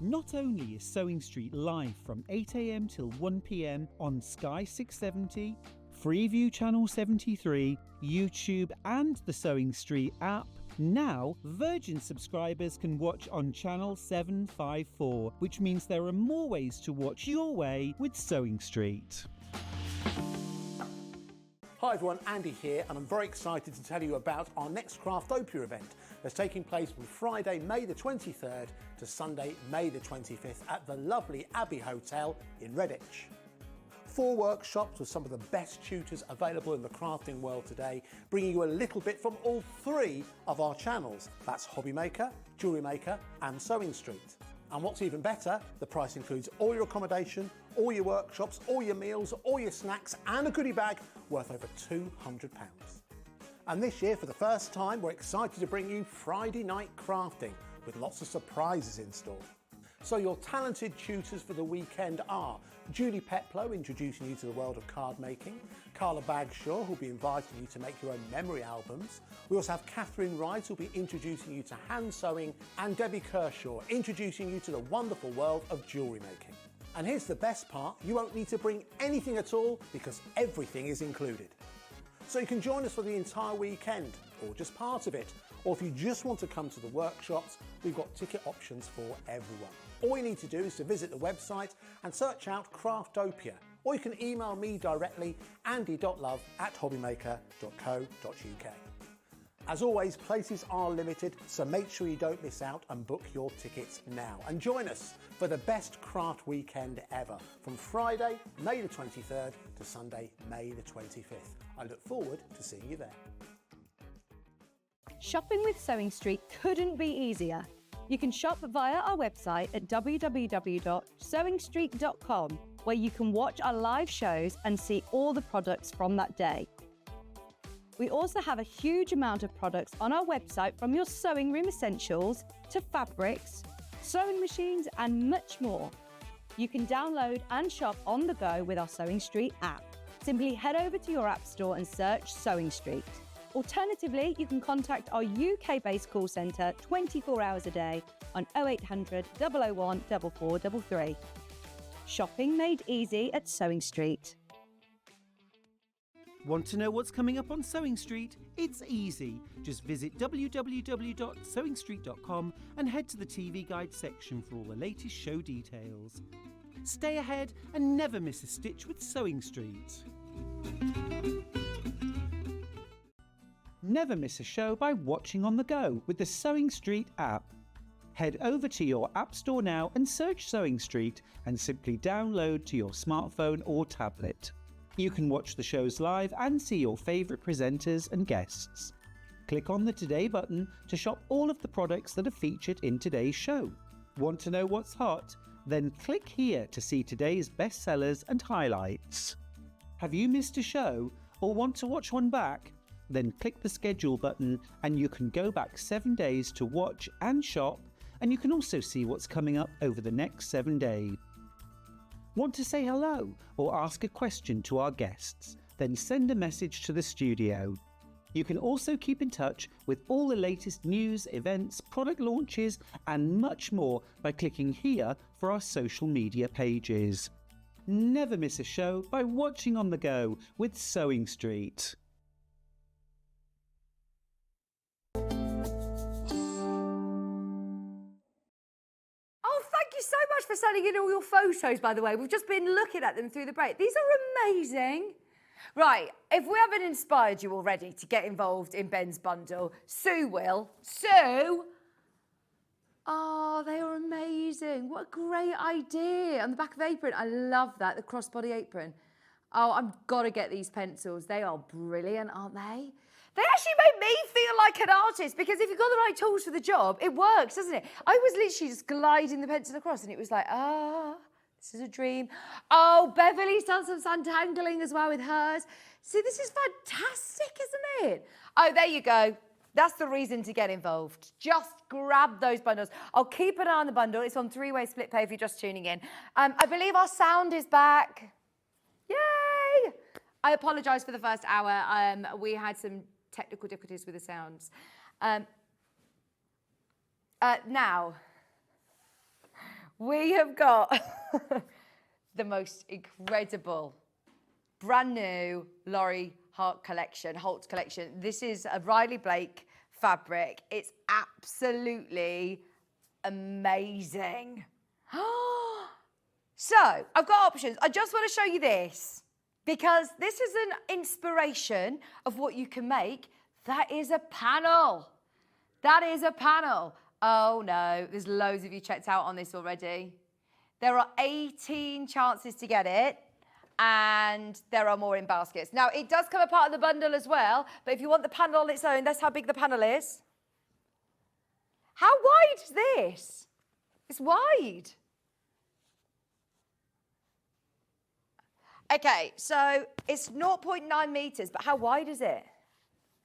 Not only is Sewing Street live from 8 a.m. till 1 p.m. on Sky 670, Freeview Channel 73, YouTube and the Sewing Street app, now Virgin subscribers can watch on Channel 754, which means there are more ways to watch your way with Sewing Street. Hi everyone, Andy here, and I'm very excited to tell you about our next Craftopia event that's taking place from Friday, May the 23rd to Sunday, May the 25th at the lovely Abbey Hotel in Redditch. 4 workshops with some of the best tutors available in the crafting world today, bringing you a little bit from all 3 of our channels. That's Hobby Maker, Jewellery Maker and Sewing Street. And what's even better, the price includes all your accommodation, all your workshops, all your meals, all your snacks and a goodie bag worth over £200. And this year, for the first time, we're excited to bring you Friday night crafting with lots of surprises in store. So your talented tutors for the weekend are Julie Peplow, introducing you to the world of card making, Carla Bagshaw, who'll be inviting you to make your own memory albums. We also have Catherine Wright, who'll be introducing you to hand sewing, and Debbie Kershaw, introducing you to the wonderful world of jewellery making. And here's the best part, you won't need to bring anything at all because everything is included. So you can join us for the entire weekend, or just part of it, or if you just want to come to the workshops, we've got ticket options for everyone. All you need to do is to visit the website and search out Craftopia, or you can email me directly, andy.love@hobbymaker.co.uk. As always, places are limited, so make sure you don't miss out and book your tickets now. And join us for the best craft weekend ever, from Friday, May the 23rd to Sunday, May the 25th. I look forward to seeing you there. Shopping with Sewing Street couldn't be easier. You can shop via our website at www.sewingstreet.com, where you can watch our live shows and see all the products from that day. We also have a huge amount of products on our website, from your sewing room essentials to fabrics, sewing machines and much more. You can download and shop on the go with our Sewing Street app. Simply head over to your app store and search Sewing Street. Alternatively, you can contact our UK-based call centre 24 hours a day on 0800 001 4433. Shopping made easy at Sewing Street. Want to know what's coming up on Sewing Street? It's easy. Just visit www.sewingstreet.com and head to the TV Guide section for all the latest show details. Stay ahead and never miss a stitch with Sewing Street. Never miss a show by watching on the go with the Sewing Street app. Head over to your app store now and search Sewing Street and simply download to your smartphone or tablet. You can watch the shows live and see your favourite presenters and guests. Click on the Today button to shop all of the products that are featured in today's show. Want to know what's hot? Then click here to see today's bestsellers and highlights. Have you missed a show or want to watch one back? Then click the schedule button and you can go back 7 days to watch and shop, and you can also see what's coming up over the next 7 days. Want to say hello or ask a question to our guests? Then send a message to the studio. You can also keep in touch with all the latest news, events, product launches and much more by clicking here for our social media pages. Never miss a show by watching on the go with Sewing Street. So much for sending in all your photos, by the way. We've just been looking at them through the break. These are amazing. Right, if we haven't inspired you already to get involved in Ben's bundle, Sue will. Sue! Oh, they are amazing. What a great idea. On the back of the apron, I love that, the crossbody apron. Oh, I've got to get these pencils. They are brilliant, aren't they? They actually make me feel like an artist, because if you've got the right tools for the job, it works, doesn't it? I was literally just gliding the pencil across and it was like, This is a dream. Oh, Beverly's done some untangling as well with hers. See, this is fantastic, isn't it? Oh, there you go. That's the reason to get involved. Just grab those bundles. I'll keep an eye on the bundle. It's on three-way split pay if you're just tuning in. I believe our sound is back. Yay! I apologise for the first hour. We had some technical difficulties with the sounds. Now, we have got the most incredible, brand new Laurie Holt collection. This is a Riley Blake fabric. It's absolutely amazing. So, I've got options. I just want to show you this because this is an inspiration of what you can make. That is a panel. That is a panel. Oh no, there's loads of you checked out on this already. There are 18 chances to get it. And there are more in baskets. Now, it does come apart of the bundle as well, but if you want the panel on its own, that's how big the panel is. How wide is this? It's wide. Okay, so it's 0.9 meters, but how wide is it?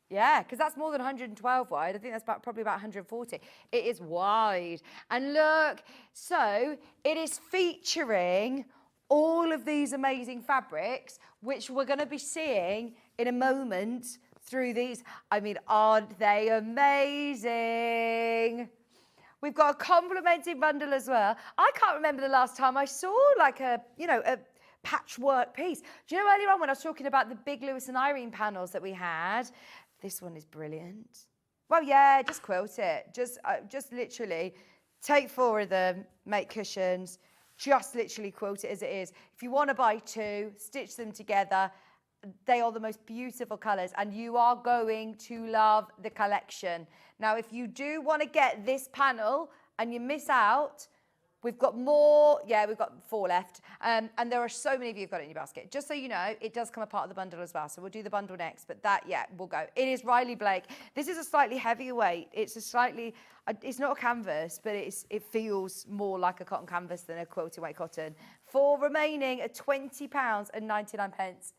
Yeah, because that's more than 112 wide. I think that's probably about 140. It is wide. And look, so it is featuring all of these amazing fabrics, which we're going to be seeing in a moment through these. I mean, aren't they amazing? We've got a complementing bundle as well. I can't remember the last time I saw like a patchwork piece. Do you know earlier on when I was talking about the big Lewis and Irene panels that we had? This one is brilliant. Well, yeah, just quilt it. Just literally take 4 of them, make cushions, just literally quilt it as it is. If you want to buy 2, stitch them together. They are the most beautiful colours and you are going to love the collection. Now, if you do want to get this panel and you miss out, we've got more. Yeah, we've got 4 left. And there are so many of you who've got it in your basket. Just so you know, it does come apart of the bundle as well. So we'll do the bundle next, but that, yeah, we'll go. It is Riley Blake. This is a slightly heavier weight. It's not a canvas, but it feels more like a cotton canvas than a quilted weight cotton. 4 remaining at £20 and 99 pence.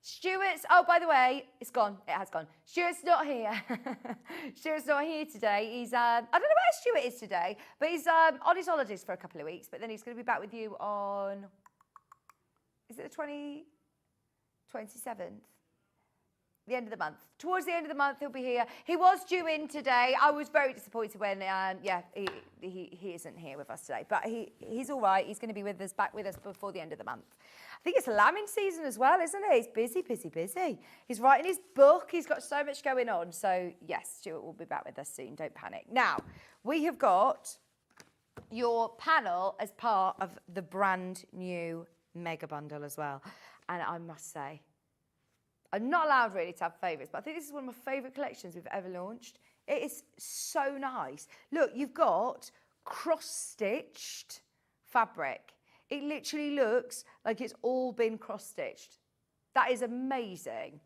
Stuart's, oh, by the way, it's gone. It has gone. Stuart's not here. Stuart's not here today. He's, I don't know where Stuart is today, but he's on his holidays for a couple of weeks, but then he's going to be back with you on, is it the 27th? The end of the month. Towards the end of the month, he'll be here. He was due in today. I was very disappointed when, he isn't here with us today. But he's all right. He's going to be back with us before the end of the month. I think it's lambing season as well, isn't it? He's busy, busy, busy. He's writing his book. He's got so much going on. So, yes, Stuart will be back with us soon. Don't panic. Now, we have got your panel as part of the brand new mega bundle as well. And I must say, I'm not allowed really to have favourites, but I think this is one of my favourite collections we've ever launched. It is so nice. Look, you've got cross-stitched fabric. It literally looks like it's all been cross-stitched. That is amazing.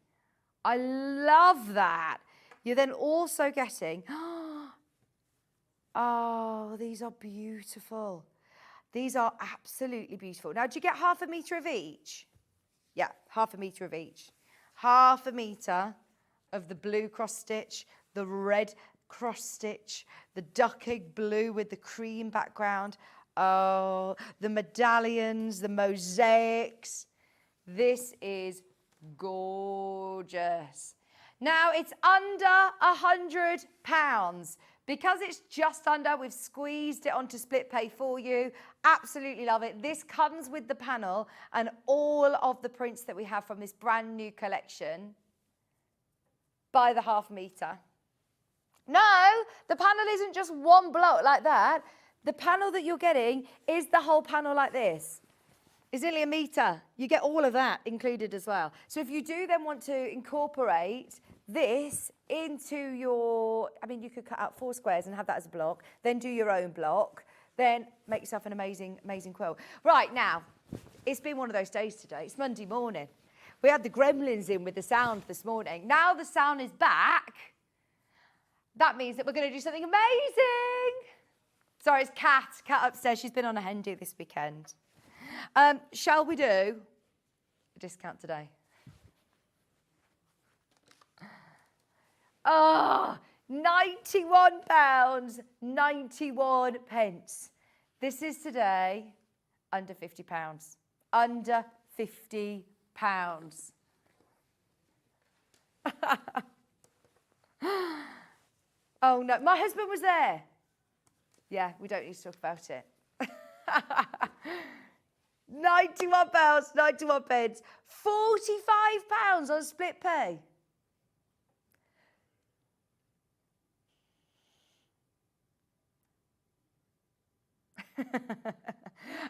I love that. You're then also getting, oh, these are beautiful. These are absolutely beautiful. Now, do you get half a metre of each? Yeah, half a metre of each. Half a metre of the blue cross stitch, the red cross stitch, the duck egg blue with the cream background. Oh, the medallions, the mosaics. This is gorgeous. Now it's under £100. Because it's just under, we've squeezed it onto split pay for you. Absolutely love it. This comes with the panel and all of the prints that we have from this brand new collection by the half metre. No, the panel isn't just one block like that. The panel that you're getting is the whole panel like this. It's nearly a metre. You get all of that included as well. So if you do then want to incorporate this into your, I mean, you could cut out 4 squares and have that as a block, then do your own block, then make yourself an amazing, amazing quilt. Right, now, it's been one of those days today. It's Monday morning. We had the gremlins in with the sound this morning. Now the sound is back. That means that we're going to do something amazing. Sorry, it's Kat. Kat upstairs. She's been on a hen do this weekend. Shall we do a discount today? Oh, £91, 91 pence. This is today under £50. Under £50. Oh no, my husband was there. Yeah, we don't need to talk about it. £91, 91 pence. £45 on split pay.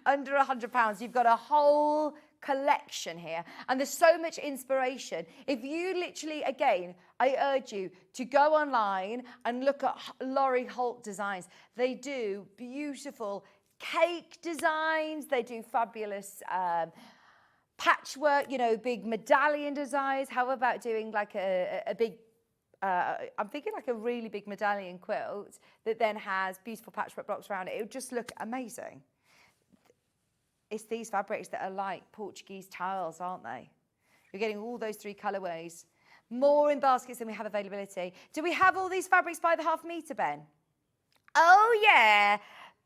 Under £100, you've got a whole collection here, and there's so much inspiration. If you literally, again, I urge you to go online and look at Laurie Holt designs. They do beautiful cake designs. They do fabulous patchwork, you know, big medallion designs. How about doing like a big I'm thinking like a really big medallion quilt that then has beautiful patchwork blocks around it. It would just look amazing. It's these fabrics that are like Portuguese tiles, aren't they? You're getting all those 3 colourways. More in baskets than we have availability. Do we have all these fabrics by the ½ metre, Ben? Oh, yeah.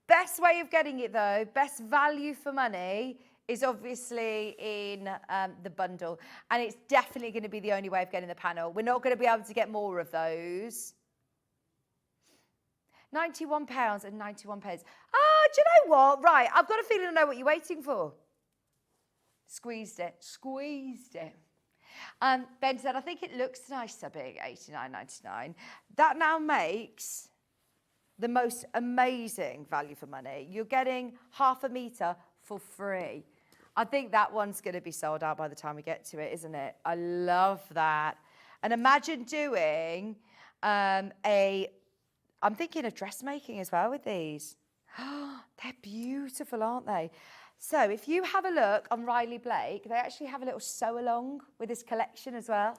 Best way of getting it, though, best value for money is obviously in the bundle. And it's definitely going to be the only way of getting the panel. We're not going to be able to get more of those. £91 and 91 pence. Oh, do you know what? Right, I've got a feeling I know what you're waiting for. Squeezed it. Squeezed it. Ben said, I think it looks nicer being £89.99. That now makes the most amazing value for money. You're getting ½ metre for free. I think that one's going to be sold out by the time we get to it, isn't it? I love that. And imagine doing I'm thinking of dressmaking as well with these. They're beautiful, aren't they? So if you have a look on Riley Blake, they actually have a little sew-along with this collection as well.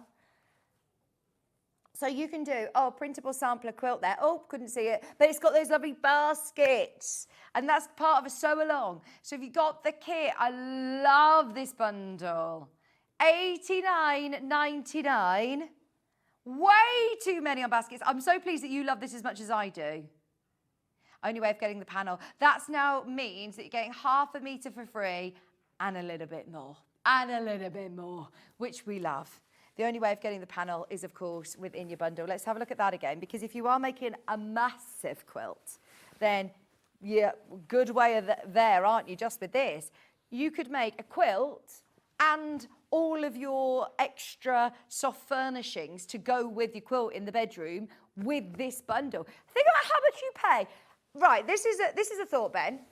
So you can do, printable sampler quilt there. Oh, couldn't see it. But it's got those lovely baskets. And that's part of a sew-along. So if you got the kit, I love this bundle. £89.99. Way too many on baskets. I'm so pleased that you love this as much as I do. Only way of getting the panel. That now means that you're getting ½ metre for free and a little bit more. And a little bit more, which we love. The only way of getting the panel is, of course, within your bundle. Let's have a look at that again, because if you are making a massive quilt, then yeah, good way of there, aren't you, just with this? You could make a quilt and all of your extra soft furnishings to go with your quilt in the bedroom with this bundle. Think about how much you pay. Right, this is a thought, Ben.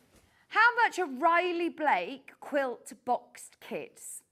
How much are Riley Blake quilt boxed kits?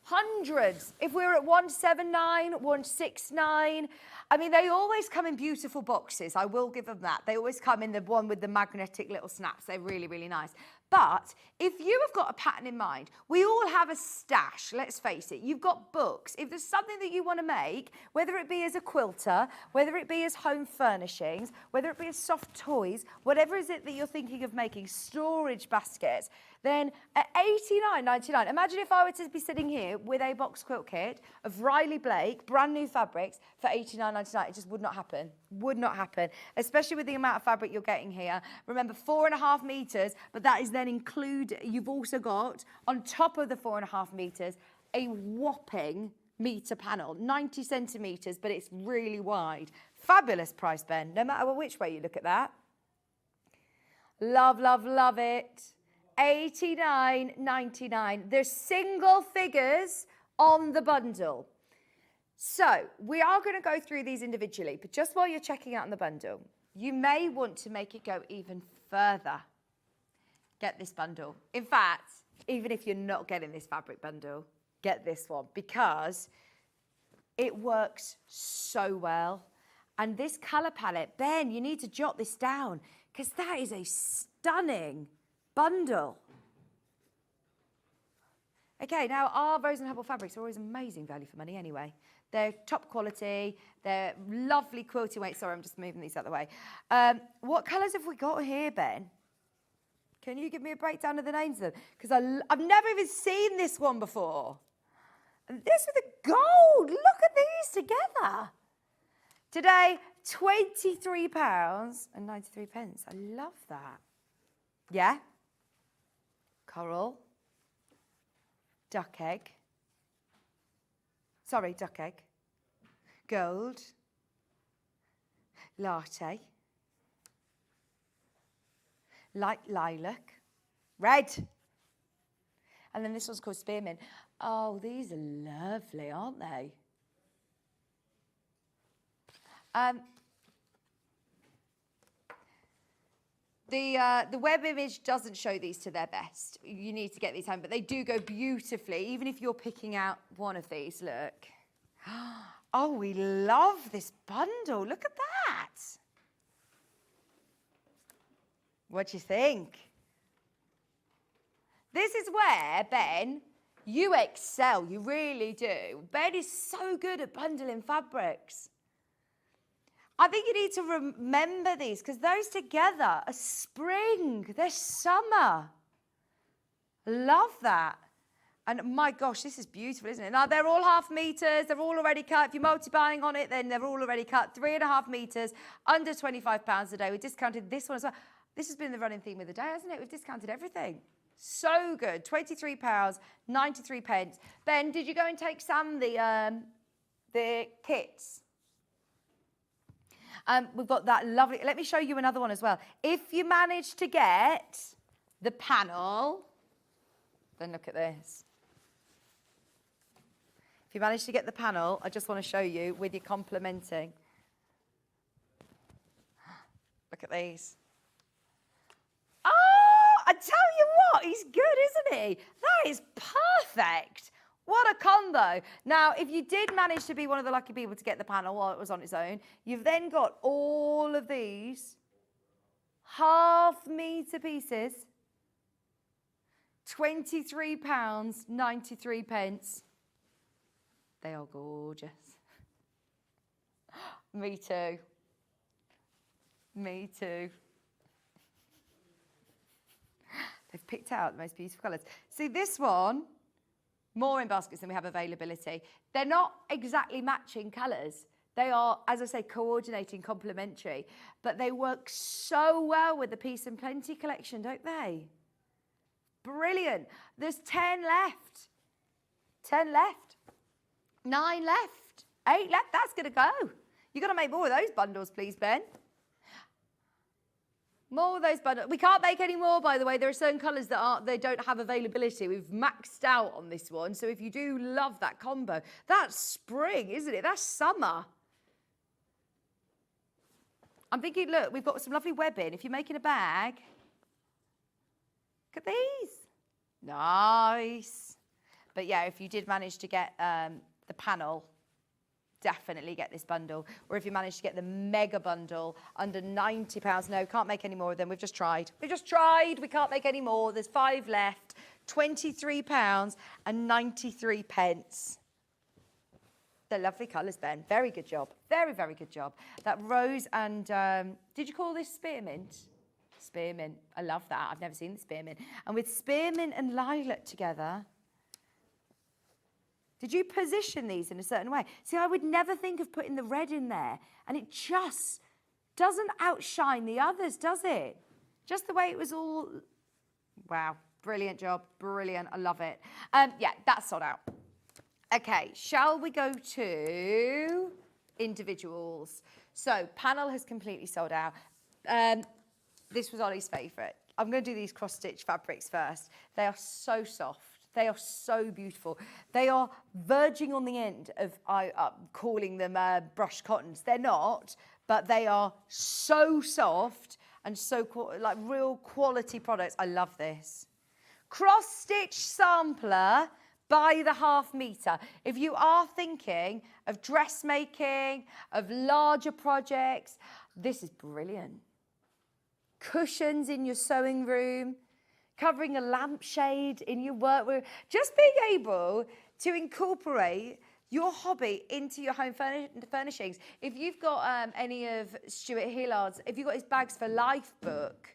Hundreds. If we're at 179, 169, I mean, they always come in beautiful boxes. I will give them that. They always come in the one with the magnetic little snaps. They're really, really nice. But if you have got a pattern in mind, we all have a stash, let's face it. You've got books. If there's something that you want to make, whether it be as a quilter, whether it be as home furnishings, whether it be as soft toys, whatever is it that you're thinking of making, storage baskets, then at £89.99, imagine if I were to be sitting here with a box quilt kit of Riley Blake, brand new fabrics for £89.99. It just would not happen. Would not happen, especially with the amount of fabric you're getting here. Remember, 4.5 metres, but that is then included. You've also got, on top of the 4.5 metres, a whopping metre panel, 90 centimetres, but it's really wide. Fabulous price, Ben, no matter which way you look at that. Love, love, love it. £89.99. There's single figures on the bundle. So we are going to go through these individually, but just while you're checking out on the bundle, you may want to make it go even further. Get this bundle. In fact, even if you're not getting this fabric bundle, get this one, because it works so well. And this colour palette, Ben, you need to jot this down, because that is a stunning bundle. Okay, now our Rose and Hubble fabrics are always amazing value for money anyway. They're top quality, they're lovely quilting weight. Sorry, I'm just moving these out of the way. What colours have we got here, Ben? Can you give me a breakdown of the names of them? Because I've never even seen this one before. And this with the gold, look at these together. Today, £23.93. I love that. Yeah? Coral. Duck egg. Sorry, duck egg. Gold. Latte. Light lilac. Red. And then this one's called spearmint. Oh, these are lovely, aren't they? The web image doesn't show these to their best. You need to get these home, but they do go beautifully, even if you're picking out one of these. Look. Oh, we love this bundle. Look at that. What do you think? This is where, Ben, you excel. You really do. Ben is so good at bundling fabrics. I think you need to remember these because those together are spring. They're summer. Love that. And my gosh, this is beautiful, isn't it? Now, they're all 1/2 meters. They're all already cut. If you're multi-buying on it, then they're all already cut. 3.5 meters, under £25 a day. We discounted this one as well. This has been the running theme of the day, hasn't it? We've discounted everything. So good. £23.93. Ben, did you go and take Sam the kits? We've got that lovely, let me show you another one as well. If you manage to get the panel, then look at this. If you manage to get the panel, I just want to show you with your complementing. Look at these. Oh, I tell you what, he's good, isn't he? That is perfect. What a combo. Now, if you did manage to be one of the lucky people to get the panel while it was on its own, you've then got all of these 1/2 meter pieces, £23.93. They are gorgeous. Me too. Me too. They've picked out the most beautiful colours. See, this one, more in baskets than we have availability. They're not exactly matching colours. They are, as I say, coordinating, complementary, but they work so well with the Peace and Plenty collection, don't they? Brilliant. There's 10 left. 10 left. 9 left. 8 left. That's going to go. You've got to make more of those bundles, please, Ben. More of those bundles. We can't make any more, by the way. There are certain colours that they don't have availability. We've maxed out on this one. So if you do love that combo, that's spring, isn't it? That's summer. I'm thinking, look, we've got some lovely webbing. If you're making a bag, look at these. Nice. But yeah, if you did manage to get the panel, definitely get this bundle. Or if you manage to get the mega bundle under £90, no, can't make any more of them. We've just tried. We've just tried. We can't make any more. There's 5 left. £23.93. They're lovely colours, Ben. Very good job. Very, very good job. That rose and, did you call this spearmint? Spearmint. I love that. I've never seen the spearmint. And with spearmint and lilac together, did you position these in a certain way? See, I would never think of putting the red in there, and it just doesn't outshine the others, does it? Just the way it was all... Wow, brilliant job, brilliant, I love it. Yeah, that's sold out. Okay, shall we go to individuals? So, panel has completely sold out. This was Ollie's favourite. I'm going to do these cross-stitch fabrics first. They are so soft. They are so beautiful. They are verging on the end of calling them brushed cottons. They're not, but they are so soft and so like real quality products. I love this. Cross-stitch sampler by the 1/2 meter. If you are thinking of dressmaking, of larger projects, this is brilliant. Cushions in your sewing room. covering a lampshade in your workroom. Just being able to incorporate your hobby into your home furnishings. If you've got any of Stuart Hillard's, if you've got his Bags for Life book,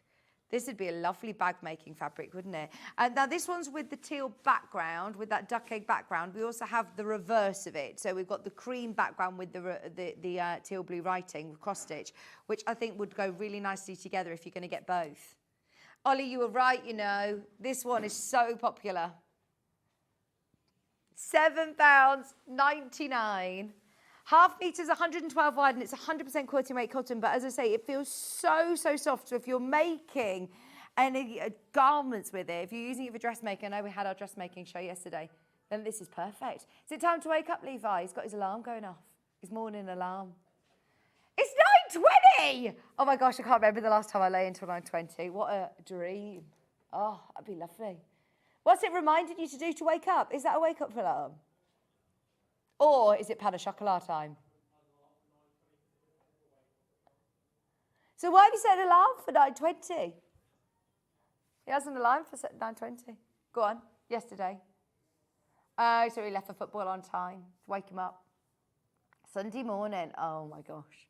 this would be a lovely bag making fabric, wouldn't it? And now this one's with the teal background, with that duck egg background. We also have the reverse of it. So we've got the cream background with the teal blue writing, cross stitch, which I think would go really nicely together if you're going to get both. Ollie, you were right, you know. This one is so popular. £7.99. Half metre is 112 wide and it's 100% quilting weight cotton. But as I say, it feels so, so soft. So if you're making any garments with it, if you're using it for dressmaking, I know we had our dressmaking show yesterday, then this is perfect. Is it time to wake up, Levi? He's got his alarm going off. His morning alarm. It's 9:20! Oh my gosh, I can't remember the last time I lay until 9:20. What a dream. Oh, that'd be lovely. What's it reminding you to do to wake up? Is that a wake-up alarm? Or is it pan au chocolat time? So why have you set an alarm for 9:20? He has an alarm for 9:20. Go on, yesterday. Oh, so he left for football on time to wake him up. Sunday morning, oh my gosh.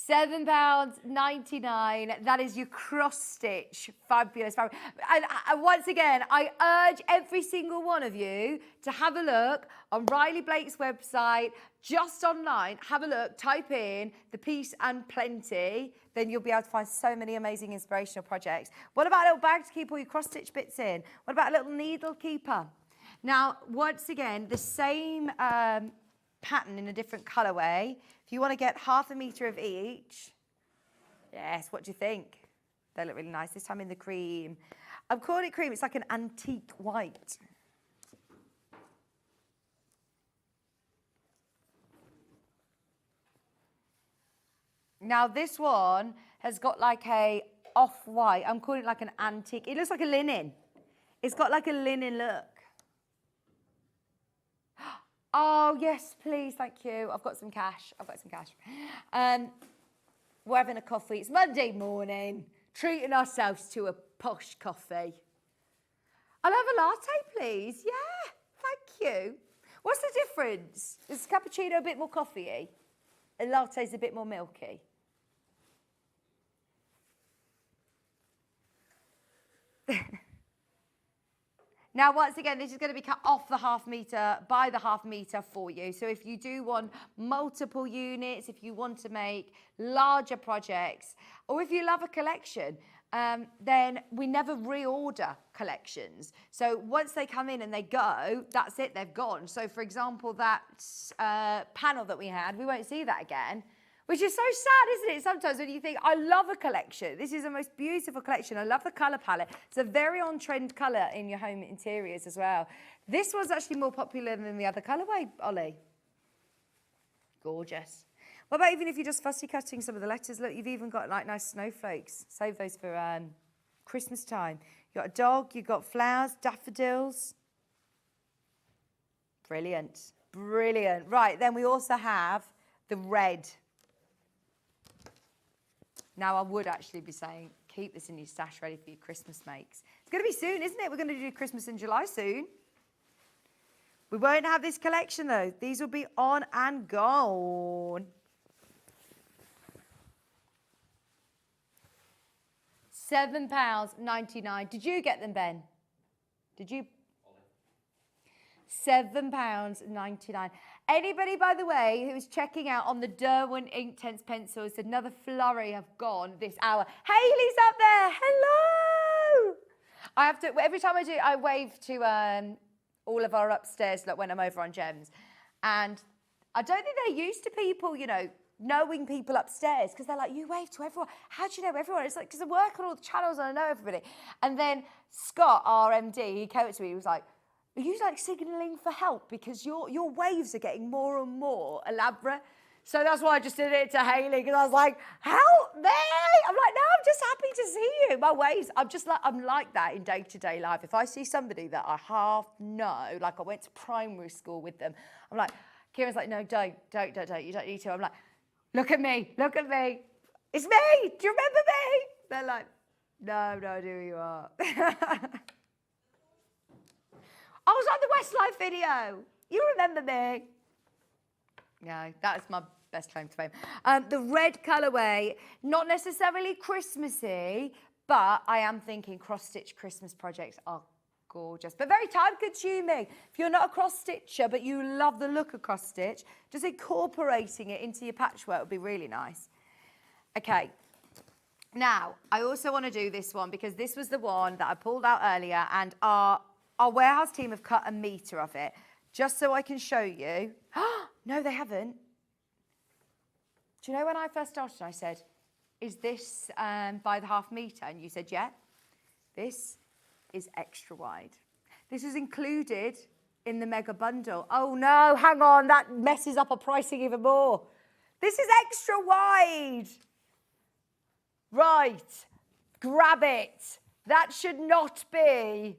£7.99. That is your cross stitch, fabulous fabric. And once again, I urge every single one of you to have a look on Riley Blake's website, just online. Have a look, type in the Peace and Plenty, then you'll be able to find so many amazing inspirational projects. What about a little bag to keep all your cross stitch bits in? What about a little needle keeper? Now, once again, the same pattern in a different colourway. If you want to get half a metre of each, yes, what do you think? They look really nice, this time in the cream. I'm calling it cream, it's like an antique white. Now this one has got like a off-white, I'm calling it like an antique, it looks like a linen. It's got like a linen look. Oh, yes, please, thank you. I've got some cash. We're having a coffee. It's Monday morning, treating ourselves to a posh coffee. I'll have a latte, please. Yeah, thank you. What's the difference? Is cappuccino a bit more coffee-y? A latte's a bit more milky? Now, once again, this is going to be cut off the half metre by the half metre for you. So if you do want multiple units, if you want to make larger projects, or if you love a collection, then we never reorder collections. So once they come in and they go, that's it, they've gone. So for example, that panel that we had, we won't see that again. Which is so sad, isn't it? Sometimes when you think, I love a collection. This is the most beautiful collection. I love the colour palette. It's a very on-trend colour in your home interiors as well. This one's actually more popular than the other colourway, Ollie. Gorgeous. What about even if you're just fussy cutting some of the letters? Look, you've even got like nice snowflakes. Save those for Christmas time. You've got a dog, you've got flowers, daffodils. Brilliant, brilliant. Right, then we also have the red. Now, I would actually be saying, keep this in your stash ready for your Christmas makes. It's going to be soon, isn't it? We're going to do Christmas in July soon. We won't have this collection, though. These will be on and gone. £7.99. Did you get them, Ben? Did you? £7.99. Anybody, by the way, who's checking out on the Derwent Inktense pencils, another flurry have gone this hour. Hayley's up there. Hello. I have to, every time I do, I wave to all of our upstairs like when I'm over on Gems. And I don't think they're used to people, you know, knowing people upstairs, because they're like, you wave to everyone. How do you know everyone? It's like, because I work on all the channels and I know everybody. And then Scott, our MD, he came up to me, he was like, are you like signalling for help? Because your waves are getting more and more elaborate. So that's why I just did it to Hayley, because I was like, help me. I'm like, no, I'm just happy to see you. My waves, I'm like that in day-to-day life. If I see somebody that I half know, like I went to primary school with them, I'm like, Kieran's like, no, don't, you don't need to. I'm like, look at me. It's me. Do you remember me? They're like, No, no idea who you are. I was on the Westlife video. You remember me. No, that's my best claim to fame. The red colourway, not necessarily Christmassy, but I am thinking cross-stitch Christmas projects are gorgeous, but very time-consuming. If you're not a cross-stitcher, but you love the look of cross-stitch, just incorporating it into your patchwork would be really nice. Okay. Now, I also want to do this one because this was the one that I pulled out earlier, and our warehouse team have cut a metre of it, just so I can show you. No, they haven't. Do you know when I first started, I said, is this by the half metre? And you said, yeah. This is extra wide. This is included in the mega bundle. Oh no, hang on, that messes up our pricing even more. This is extra wide. Right, grab it. That should not be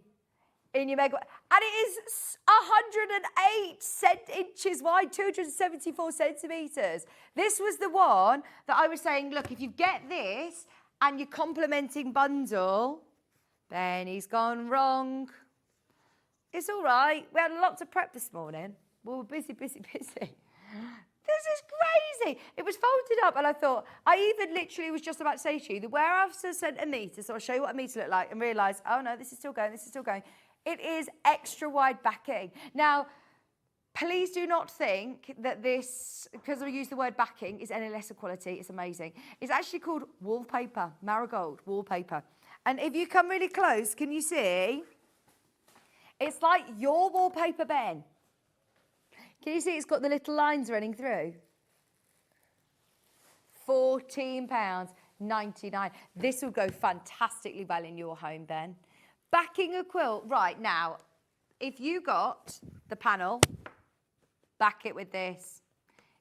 in your mega. And it is 108 inches wide, 274 centimetres. This was the one that I was saying, look, if you get this and you're complementing bundle, then he's gone wrong. It's all right. We had a lot to prep this morning. We were busy. This is crazy. It was folded up, and I thought, I even literally was just about to say to you, the warehouse has sent a metre, so I'll show you what a metre looked like, and realised, oh no, this is still going. It is extra wide backing. Now, please do not think that this, because I use the word backing, is any lesser quality. It's amazing. It's actually called wallpaper, marigold wallpaper. And if you come really close, can you see? It's like your wallpaper, Ben. Can you see it's got the little lines running through? £14.99. This will go fantastically well in your home, Ben. Backing a quilt. Right, now, if you got the panel, back it with this.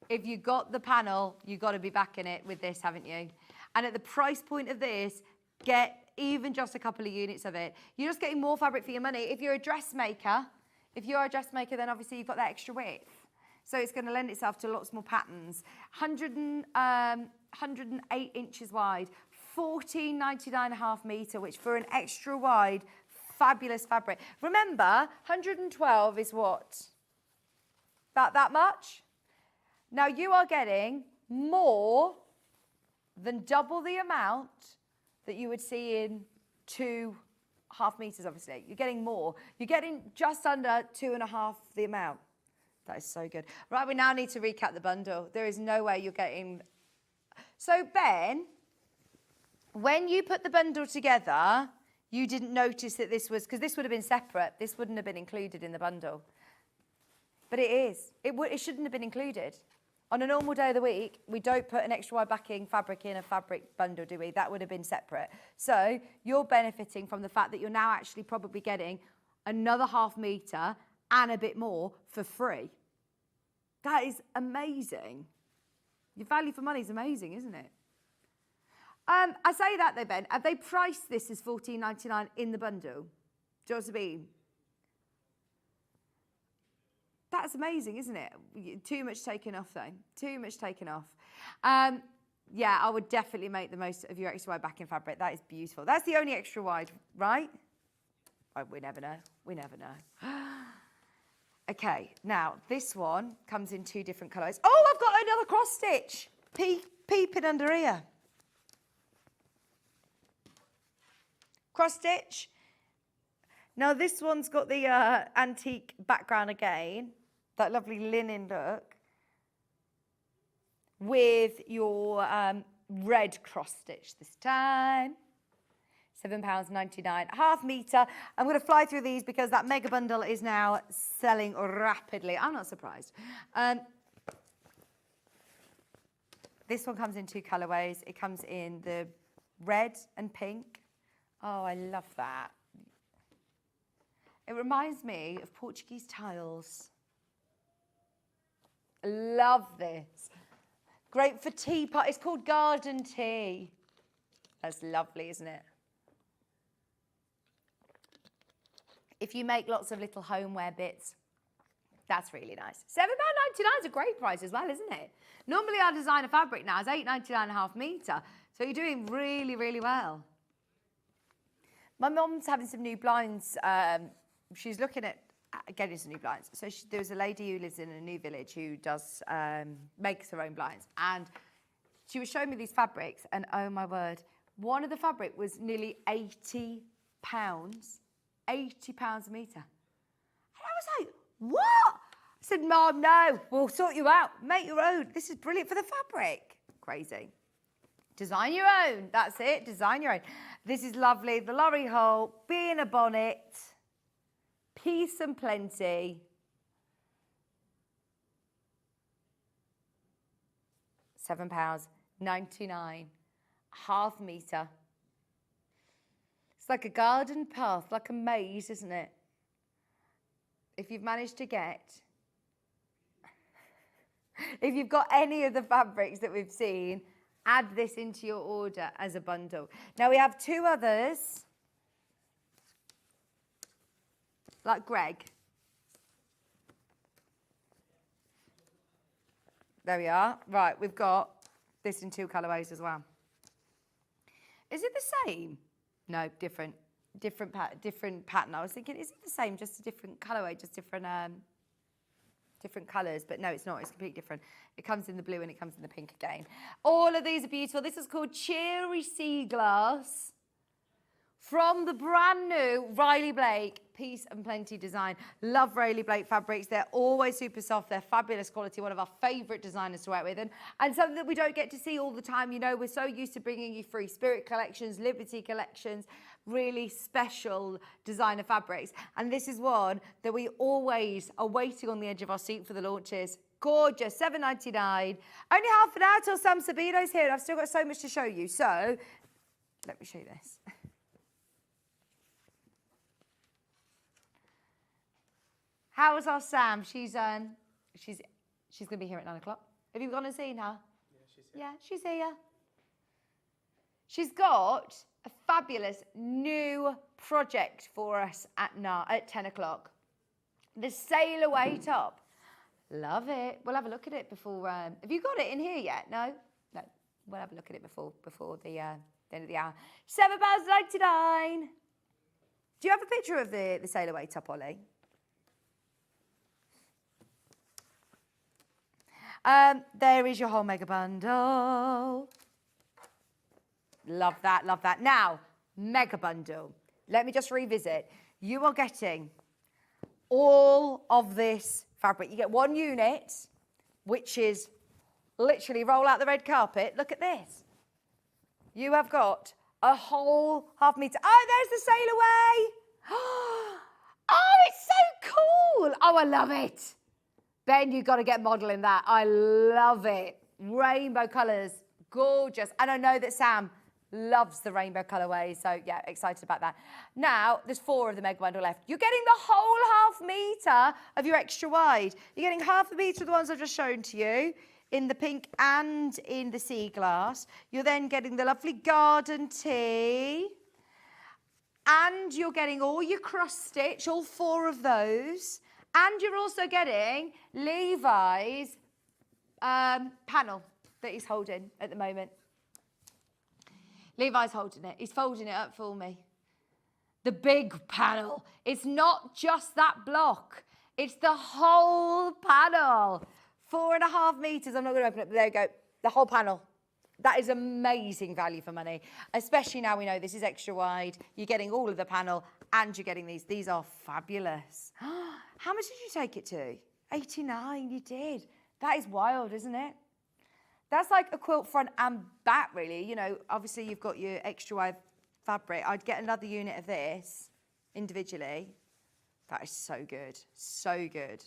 If you got the panel, you've got to be backing it with this, haven't you? And at the price point of this, get even just a couple of units of it. You're just getting more fabric for your money. If you're a dressmaker, then obviously you've got that extra width. So it's going to lend itself to lots more patterns. 108 inches wide, $14.99 a half metre, which for an extra wide, fabulous fabric. Remember, 112 is what? About that much? Now you are getting more than double the amount that you would see in 2.5 metres, obviously. You're getting more. You're getting just under 2.5 the amount. That is so good. Right, we now need to recap the bundle. There is no way you're getting... So, Ben, when you put the bundle together, you didn't notice that this was... Because this would have been separate. This wouldn't have been included in the bundle. But it is. It shouldn't have been included. On a normal day of the week, we don't put an extra wide backing fabric in a fabric bundle, do we? That would have been separate. So you're benefiting from the fact that you're now actually probably getting another half metre and a bit more for free. That is amazing. Your value for money is amazing, isn't it? I say that though, Ben. Have they priced this as $14.99 in the bundle? Do you know what I mean? That's amazing, isn't it? Too much taken off, though. Too much taken off. Yeah, I would definitely make the most of your extra wide backing fabric. That is beautiful. That's the only extra wide, right? We never know. We never know. Okay, now this one comes in 2 different colours. Oh, I've got another cross stitch. Peeping under here. Cross stitch. Now this one's got the antique background again, that lovely linen look, with your red cross stitch this time. £7.99, half metre. I'm going to fly through these because that mega bundle is now selling rapidly. I'm not surprised. This one comes in 2 colourways. It comes in the red and pink. Oh, I love that. It reminds me of Portuguese tiles. I love this. Great for tea party. It's called garden tea. That's lovely, isn't it? If you make lots of little homeware bits, that's really nice. £7.99 is a great price as well, isn't it? Normally our designer fabric now is $8.99 a half metre. So you're doing really, really well. My mum's having some new blinds. She's looking at getting some new blinds. So there was a lady who lives in a new village who does makes her own blinds, and she was showing me these fabrics, and oh my word, one of the fabric was nearly £80. £80 a metre. And I was like, what? I said, Mum, no, we'll sort you out. Make your own. This is brilliant for the fabric. Crazy. Design your own. That's it. Design your own. This is lovely. The Lorry Holt, Bee in a Bonnet, Peace and Plenty. £7.99. Half metre. It's like a garden path, like a maze, isn't it? If you've managed to get, if you've got any of the fabrics that we've seen, add this into your order as a bundle. Now we have two others, like Greg. There we are. Right, we've got this in two colourways as well. Is it the same? No, different pattern. I was thinking, is it the same, just a different colourway, just different colours? But no, it's not. It's completely different. It comes in the blue and it comes in the pink again. All of these are beautiful. This is called Cheery Sea Glass from the brand new Riley Blake Peace and Plenty design. Love Riley Blake fabrics. They're always super soft. They're fabulous quality. One of our favourite designers to work with. And something that we don't get to see all the time. You know, we're so used to bringing you free Spirit collections, Liberty collections, really special designer fabrics. And this is one that we always are waiting on the edge of our seat for the launches. Gorgeous, $7.99. Only half an hour till Sam Sabido's here. And I've still got so much to show you. So let me show you this. How's our Sam? She's going to be here at 9 o'clock. Have you gone and seen her? Yeah, she's here. She's got a fabulous new project for us at 10 o'clock. The Sail Away top. Love it. We'll have a look at it before. Have you got it in here yet? No? No. We'll have a look at it before the end of the hour. £7.99. Do you have a picture of the Sail Away top, Ollie? There is your whole mega bundle. Love that, love that. Now, mega bundle. Let me just revisit. You are getting all of this fabric. You get one unit, which is literally roll out the red carpet. Look at this. You have got a whole half metre. Oh, there's the Sail Away. Oh, it's so cool. Oh, I love it. Ben, you've got to get modelling that. I love it. Rainbow colours, gorgeous. And I know that Sam loves the rainbow colourways, so yeah, excited about that. Now, there's 4 of the mega bundle left. You're getting the whole half metre of your extra wide. You're getting half a metre of the ones I've just shown to you, in the pink and in the sea glass. You're then getting the lovely garden tee. And you're getting all your cross stitch, all 4 of those. And you're also getting Levi's panel that he's holding at the moment. Levi's holding it. He's folding it up for me. The big panel. It's not just that block. It's the whole panel. 4.5 metres. I'm not going to open it, but there you go. The whole panel. That is amazing value for money, especially now we know this is extra wide. You're getting all of the panel and you're getting these. These are fabulous. How much did you take it to? 89, you did. That is wild, isn't it? That's like a quilt front and back, really. You know, obviously you've got your extra wide fabric. I'd get another unit of this individually. That is so good, so good.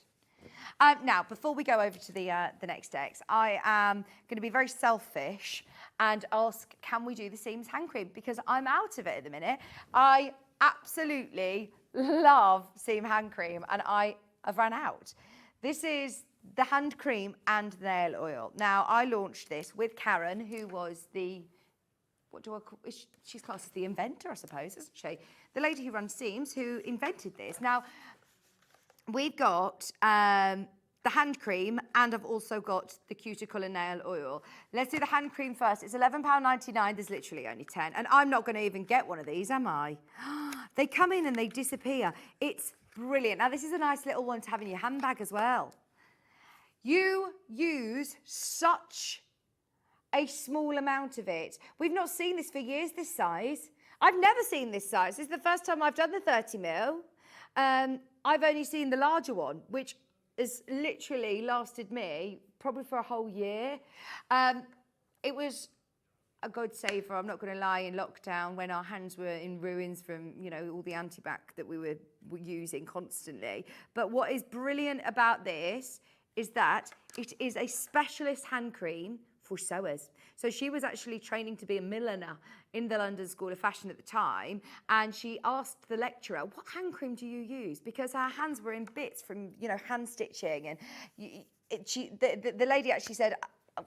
Now, before we go over to the next decks, I am going to be very selfish and ask, can we do the seams hand cream? Because I'm out of it at the minute. I absolutely love seam hand cream and I have run out. This is the hand cream and nail oil. Now, I launched this with Karen, who was the, what do I call, she's classed as the inventor, I suppose, isn't she? The lady who runs Seams, who invented this. Now, we've got the hand cream, and I've also got the cuticle and nail oil. Let's do the hand cream first. It's £11.99. There's literally only 10. And I'm not going to even get one of these, am I? They come in and they disappear. It's brilliant. Now, this is a nice little one to have in your handbag as well. You use such a small amount of it. We've not seen this for years, this size. I've never seen this size. This is the first time I've done the 30 mil. I've only seen the larger one, which has literally lasted me probably for a whole year. It was a God-saver, I'm not going to lie, in lockdown when our hands were in ruins from, you know, all the antibac that we were using constantly. But what is brilliant about this is that it is a specialist hand cream for sewers. So she was actually training to be a milliner in the London School of Fashion at the time, and she asked the lecturer, what hand cream do you use? Because her hands were in bits from, you know, hand stitching, and the lady actually said,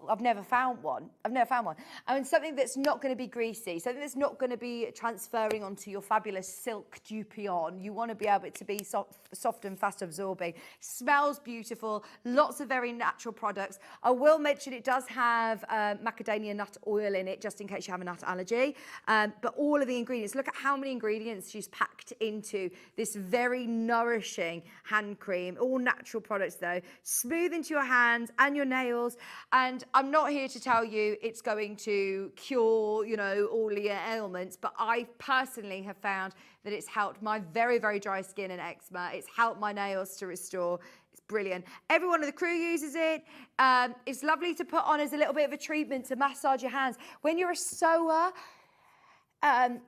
I've never found one. I've never found one. And something that's not going to be greasy, something that's not going to be transferring onto your fabulous silk dupion. You want to be able to be soft and fast absorbing. Smells beautiful. Lots of very natural products. I will mention it does have macadamia nut oil in it, just in case you have a nut allergy. But all of the ingredients, look at how many ingredients she's packed into this very nourishing hand cream. All natural products though. Smooth into your hands and your nails. And I'm not here to tell you it's going to cure, you know, all your ailments, but I personally have found that it's helped my very, very dry skin and eczema. It's helped my nails to restore. It's brilliant. Every one of the crew uses it. It's lovely to put on as a little bit of a treatment to massage your hands. When you're a sewer,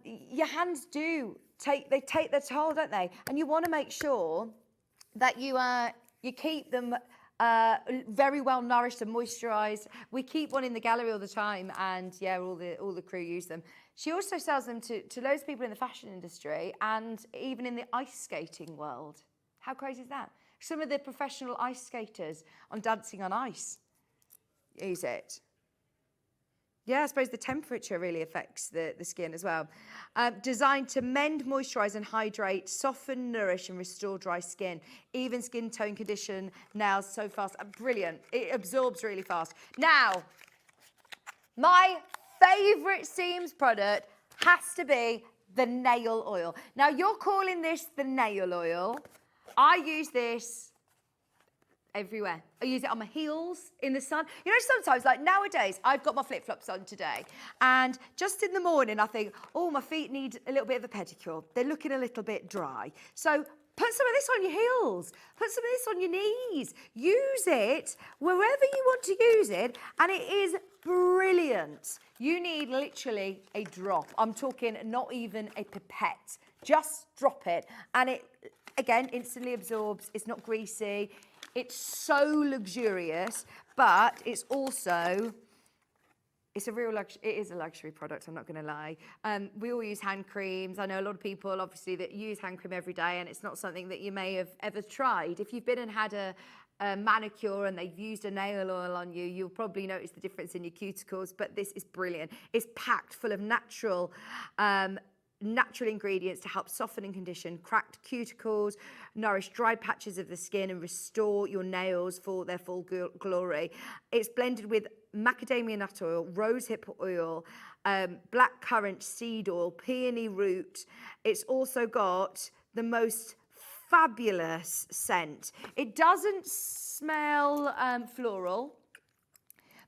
your hands take their toll, don't they? And you want to make sure that you keep them very well nourished and moisturized. We keep one in the gallery all the time, and yeah, all the crew use them. She also sells them to loads of people in the fashion industry and even in the ice skating world. How crazy is that? Some of the professional ice skaters on Dancing on Ice use it. Yeah, I suppose the temperature really affects the skin as well. Designed to mend, moisturize and hydrate, soften, nourish and restore dry skin. Even skin tone, condition, nails so fast. Brilliant. It absorbs really fast. Now, my favorite seams product has to be the nail oil. Now, you're calling this the nail oil. I use this everywhere. I use it on my heels, in the sun. You know, sometimes, like nowadays, I've got my flip-flops on today, and just in the morning, I think, oh, my feet need a little bit of a pedicure. They're looking a little bit dry. So put some of this on your heels. Put some of this on your knees. Use it wherever you want to use it, and it is brilliant. You need literally a drop. I'm talking not even a pipette. Just drop it, and it, again, instantly absorbs. It's not greasy. It's so luxurious, but it's also, it's a real luxury. It is a luxury product, I'm not going to lie. We all use hand creams. I know a lot of people, obviously, that use hand cream every day, and it's not something that you may have ever tried. If you've been and had a manicure and they've used a nail oil on you, you'll probably notice the difference in your cuticles, but this is brilliant. It's packed full of natural ingredients to help soften and condition cracked cuticles, nourish dry patches of the skin and restore your nails for their full glory. It's blended with macadamia nut oil, rosehip oil, black currant seed oil, peony root. It's also got the most fabulous scent. It doesn't smell floral,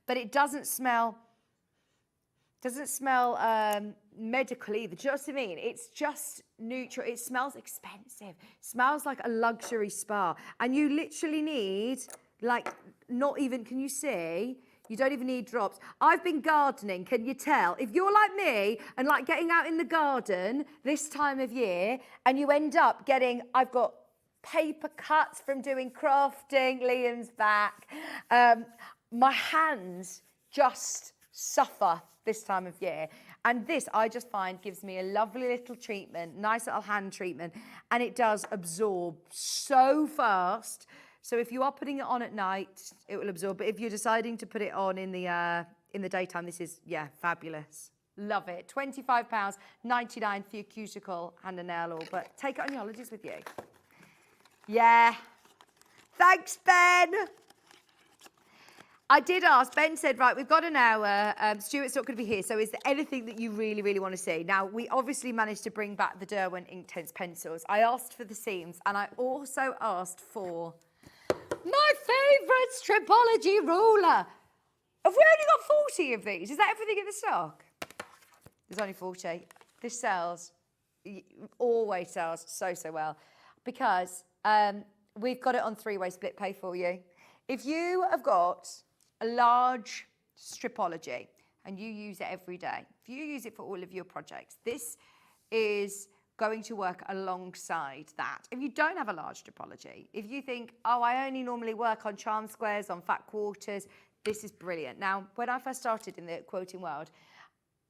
but it doesn't smell medical either. Do you know what I mean? It's just neutral. It smells expensive. Smells like a luxury spa. And you literally need, like, not even, can you see? You don't even need drops. I've been gardening, can you tell? If you're like me and like getting out in the garden this time of year and you end up getting, I've got paper cuts from doing crafting, Liam's back. My hands just suffer this time of year. And this, I just find, gives me a lovely little treatment, nice little hand treatment, and it does absorb so fast. So if you are putting it on at night, it will absorb. But if you're deciding to put it on in the daytime, this is, yeah, fabulous. Love it. £25.99 for your cuticle hand and nail oil. But take it on your holidays with you. Yeah. Thanks, Ben. I did ask, Ben said, right, we've got an hour. Stuart's not going to be here, so is there anything that you really, really want to see? Now, we obviously managed to bring back the Derwent Inktense pencils. I asked for the seams, and I also asked for my favourite Stripology ruler. Have we only got 40 of these? Is that everything in the stock? There's only 40. This sells, always sells so, so well, because we've got it on 3-way split pay for you. If you have got a large Stripology and you use it every day, if you use it for all of your projects, this is going to work alongside that. If you don't have a large Stripology, if you think, oh, I only normally work on charm squares, on fat quarters, this is brilliant. Now, when I first started in the quilting world,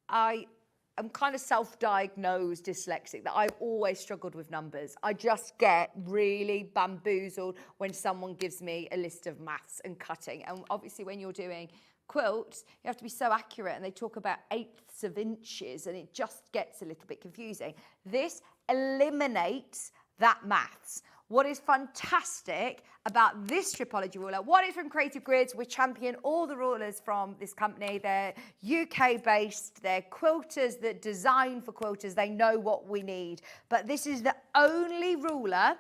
I'm kind of self-diagnosed dyslexic, that I've always struggled with numbers. I just get really bamboozled when someone gives me a list of maths and cutting. And obviously when you're doing quilts, you have to be so accurate, and they talk about 1/8 of inches, and it just gets a little bit confusing. This eliminates that maths. What is fantastic about this Stripology ruler, one is from Creative Grids. We champion all the rulers from this company. They're UK based, they're quilters that design for quilters. They know what we need. But this is the only ruler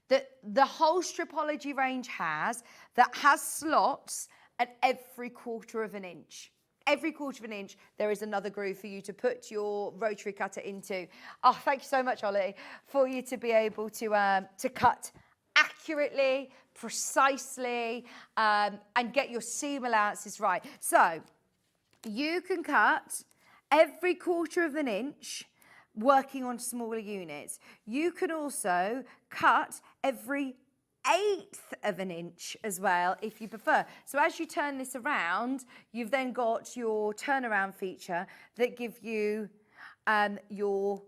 that the whole Stripology range has that has slots at every 1/4 of an inch. Every 1/4 of an inch, there is another groove for you to put your rotary cutter into. Oh, thank you so much, Ollie, for you to be able to cut accurately, precisely, and get your seam allowances right. So you can cut every 1/4 of an inch working on smaller units. You can also cut every 1/8 of an inch as well, if you prefer. So as you turn this around, you've then got your turnaround feature that give you your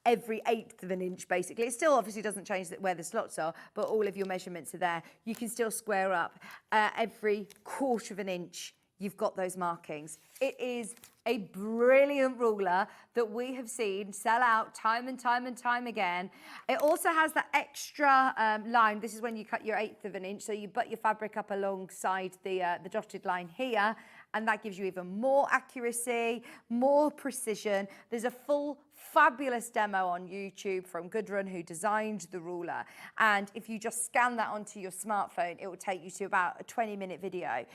every 1/8 of an inch, basically. It still obviously doesn't change where the slots are, but all of your measurements are there. You can still square up every 1/4 of an inch. You've got those markings. It is a brilliant ruler that we have seen sell out time and time and time again. It also has that extra line. This is when you cut your 1/8 of an inch. So you butt your fabric up alongside the dotted line here, and that gives you even more accuracy, more precision. There's a full fabulous demo on YouTube from Gudrun, who designed the ruler. And if you just scan that onto your smartphone, it will take you to about a 20-minute video,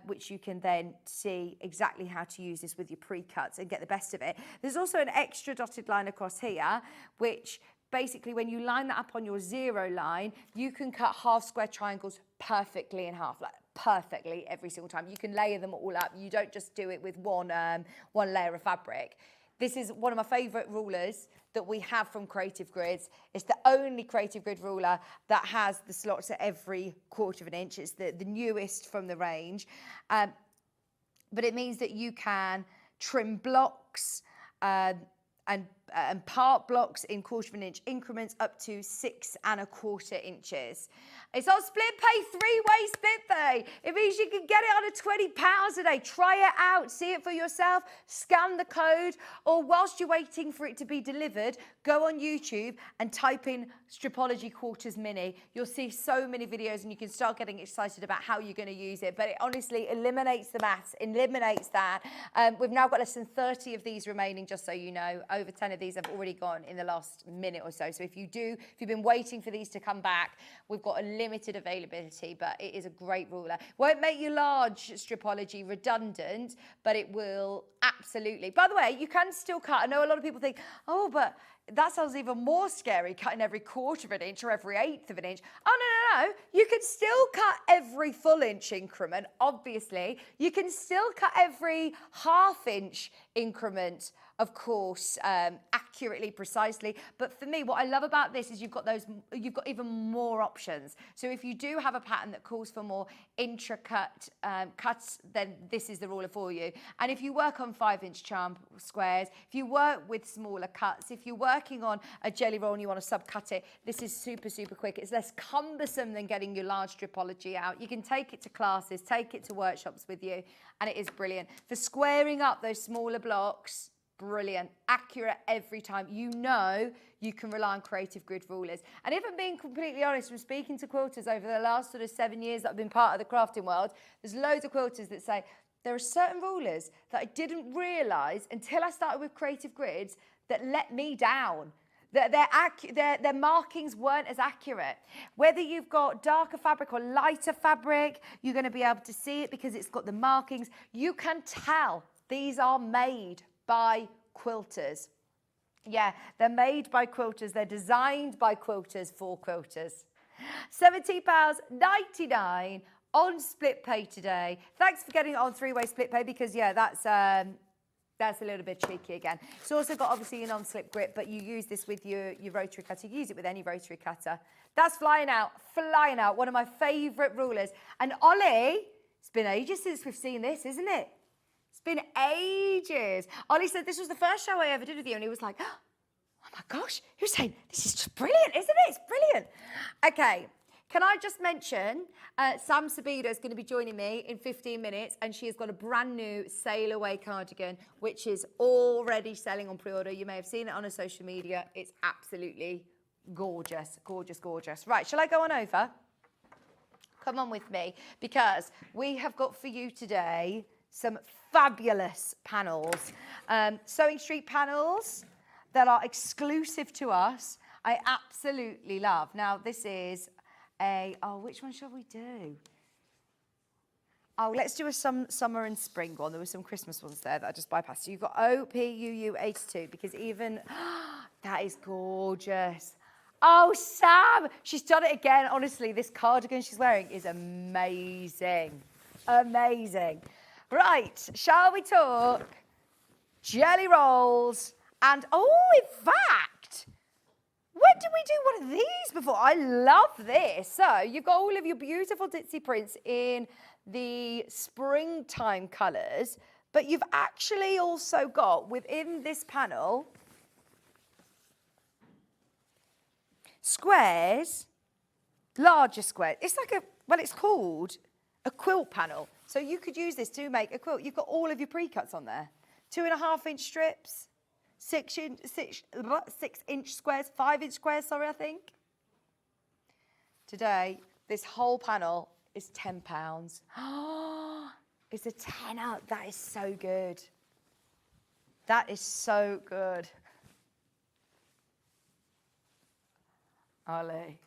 which you can then see exactly how to use this with your pre-cuts and get the best of it. There's also an extra dotted line across here, which basically when you line that up on your 0 line, you can cut half square triangles perfectly in half, like perfectly every single time. You can layer them all up. You don't just do it with one layer of fabric. This is one of my favourite rulers that we have from Creative Grids. It's the only Creative Grid ruler that has the slots at every 1/4 of an inch. It's the newest from the range. But it means that you can trim blocks and part blocks in 1/4 of an inch increments up to 6 1/4 inches. It's on split pay, 3-way split pay. It means you can get it on a £20 a day. Try it out, see it for yourself, scan the code, or whilst you're waiting for it to be delivered, go on YouTube and type in Stripology Quarters Mini. You'll see so many videos and you can start getting excited about how you're going to use it. But it honestly eliminates the maths, eliminates that. We've now got less than 30 of these remaining, just so you know. Over 10 of these have already gone in the last minute or so. So if you've been waiting for these to come back, we've got a limited availability, but it is a great ruler. Won't make your large Stripology redundant, but it will absolutely. By the way, you can still cut. I know a lot of people think, oh, but that sounds even more scary, cutting every 1/4 of an inch or every 1/8 of an inch. Oh, no. You can still cut every full inch increment, obviously. You can still cut every 1/2 inch increment, of course, accurately, precisely. But for me, what I love about this is you've got even more options. So if you do have a pattern that calls for more intricate cuts, then this is the ruler for you. And if you work on 5-inch charm squares, if you work with smaller cuts, if you're working on a jelly roll and you want to subcut it, this is super, super quick. It's less cumbersome than getting your large Stripology out. You can take it to classes, take it to workshops with you, and it is brilliant. For squaring up those smaller blocks, brilliant, accurate every time. You know you can rely on creative grid rulers. And if I'm being completely honest, from speaking to quilters over the last sort of 7 years that I've been part of the crafting world, there's loads of quilters that say, there are certain rulers that I didn't realise until I started with creative grids that let me down. Their markings weren't as accurate. Whether you've got darker fabric or lighter fabric, you're going to be able to see it because it's got the markings. You can tell these are made by quilters. Yeah, they're made by quilters. They're designed by quilters for quilters. £17.99 on split pay today. Thanks for getting it on three-way split pay because, yeah, that's a little bit cheeky again. It's also got obviously a non-slip grip, but you use this with your rotary cutter. You use it with any rotary cutter. That's flying out. One of my favourite rulers. And Ollie, it's been ages since we've seen this, isn't it? It's been ages. Ollie said this was the first show I ever did with you, and he was like, oh my gosh, he was saying, this is just brilliant, isn't it? It's brilliant. Okay. Can I just mention, Sam Sabido is going to be joining me in 15 minutes, and she has got a brand new Sail Away cardigan, which is already selling on pre-order. You may have seen it on her social media. It's absolutely gorgeous, gorgeous, gorgeous. Right, shall I go on over? Come on with me, because we have got for you today some fabulous panels. Sewing Street panels that are exclusive to us. I absolutely love. Now, this is which one shall we do? Oh, let's do a summer and spring one. There were some Christmas ones there that I just bypassed. So you've got OPUU82 because even, that is gorgeous. Oh, Sam, she's done it again. Honestly, this cardigan she's wearing is amazing. Amazing. Right, shall we talk jelly rolls and, in fact, when did we do one of these before? I love this. So you've got all of your beautiful ditzy prints in the springtime colours, but you've actually also got within this panel squares, larger squares. It's like it's called a quilt panel. So you could use this to make a quilt. You've got all of your pre-cuts on there. 2.5-inch strips. 6-inch squares, 5-inch squares, I think. Today, this whole panel is £10. It's a tenner. That is so good. That is so good. Ollie.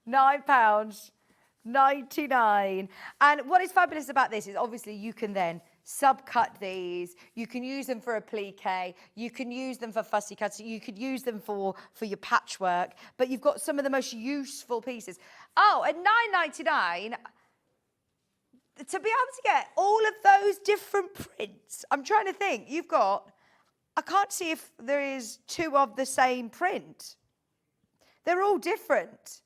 £9.99. And what is fabulous about this is obviously you can then subcut these. You can use them for applique. You can use them for fussy cuts. You could use them for your patchwork. But you've got some of the most useful pieces. Oh, at £9.99, to be able to get all of those different prints, I'm trying to think. You've got, I can't see if there is two of the same print. They're all different.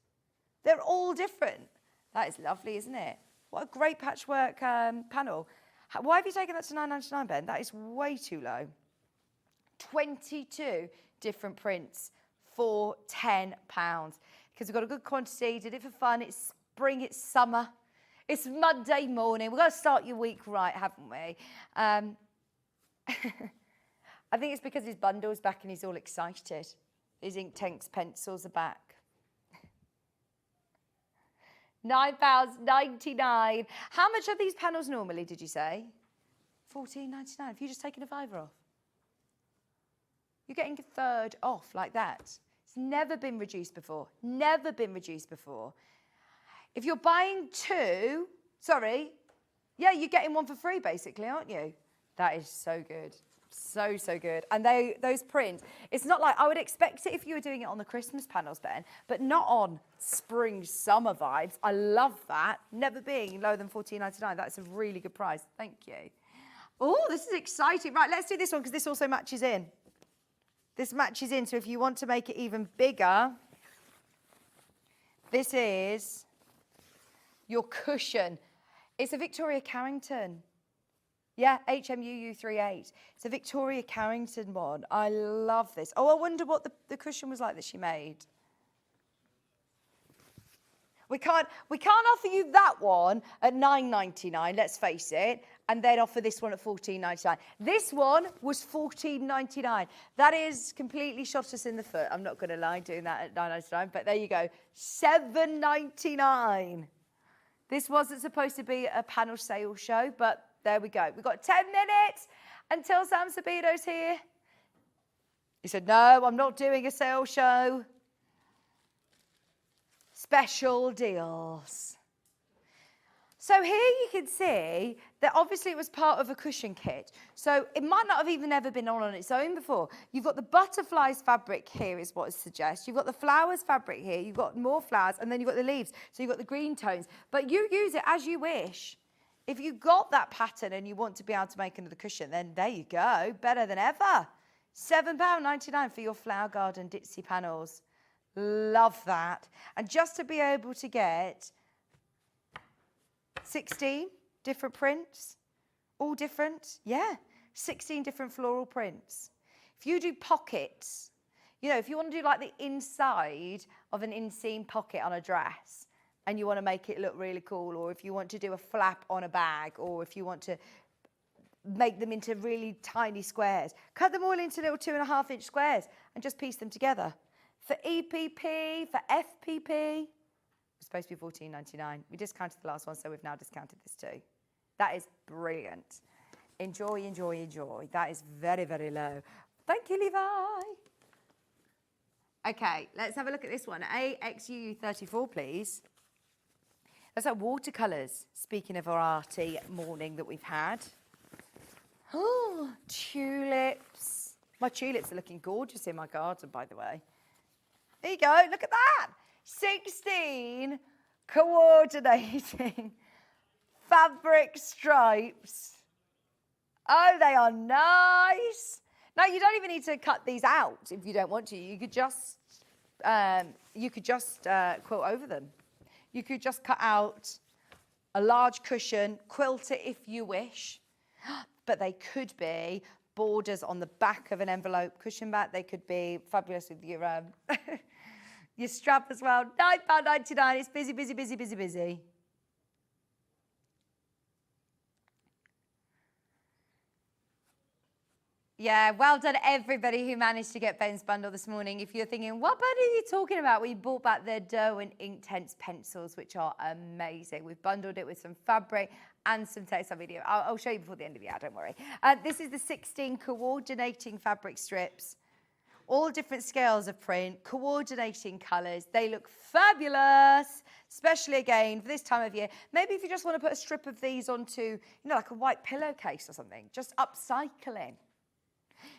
They're all different. That is lovely, isn't it? What a great patchwork panel. Why have you taken that to £9.99, Ben? That is way too low. 22 different prints for £10. Because we've got a good quantity, did it for fun, it's spring, it's summer, it's Monday morning. We've got to start your week right, haven't we? I think it's because his bundle's back and he's all excited. His Inktense pencils are back. £9.99. How much are these panels normally, did you say? £14.99. Have you just taken a £5 off? You're getting a third off like that. It's never been reduced before. Never been reduced before. If you're buying two, you're getting one for free basically, aren't you? That is so good. So, so good. And those prints, it's not like, I would expect it if you were doing it on the Christmas panels, Ben, but not on spring, summer vibes. I love that. Never being lower than £14.99. That's a really good price. Thank you. Oh, this is exciting. Right, let's do this one because this also matches in. This matches in, so if you want to make it even bigger, this is your cushion. It's a Victoria Carrington. Yeah, HMUU38. It's a Victoria Carrington one. I love this. Oh, I wonder what the cushion was like that she made. We can't offer you that one at $9.99, let's face it, and then offer this one at $14.99. This one was $14.99. That is completely shot us in the foot. I'm not going to lie, doing that at $9.99, but there you go, $7.99. This wasn't supposed to be a panel sale show, but there we go. We've got 10 minutes until Sam Sabido's here. He said, no, I'm not doing a sale show. Special deals. So here you can see that obviously it was part of a cushion kit. So it might not have even ever been on its own before. You've got the butterflies fabric here is what it suggests. You've got the flowers fabric here. You've got more flowers and then you've got the leaves. So you've got the green tones. But you use it as you wish. If you got that pattern and you want to be able to make another cushion, then there you go. Better than ever. £7.99 for your flower garden ditzy panels. Love that. And just to be able to get 16 different prints, all different, yeah, 16 different floral prints. If you do pockets, you know, if you want to do like the inside of an inseam pocket on a dress and you want to make it look really cool, or if you want to do a flap on a bag, or if you want to make them into really tiny squares, cut them all into little 2.5-inch squares and just piece them together. For EPP, for FPP, it's supposed to be $14.99. We discounted the last one, so we've now discounted this too. That is brilliant. Enjoy, enjoy, enjoy. That is very, very low. Thank you, Levi. Okay, let's have a look at this one. AXU34, please. That's our watercolours. Speaking of our arty morning that we've had. Oh, tulips. My tulips are looking gorgeous in my garden, by the way. There you go, look at that. 16 coordinating fabric stripes. Oh, they are nice. Now, you don't even need to cut these out if you don't want to. You could just quilt over them. You could just cut out a large cushion, quilt it if you wish, but they could be borders on the back of an envelope cushion back. They could be fabulous with your your strap as well. £9.99. It's busy, busy, busy, busy, busy. Yeah, well done everybody who managed to get Ben's bundle this morning. If you're thinking, what bundle are you talking about? We bought back the Dough and Inktense pencils, which are amazing. We've bundled it with some fabric and some textile video. I'll show you before the end of the hour, don't worry. This is the 16 coordinating fabric strips. All different scales of print, coordinating colours. They look fabulous, especially again for this time of year. Maybe if you just want to put a strip of these onto, you know, like a white pillowcase or something, just upcycling.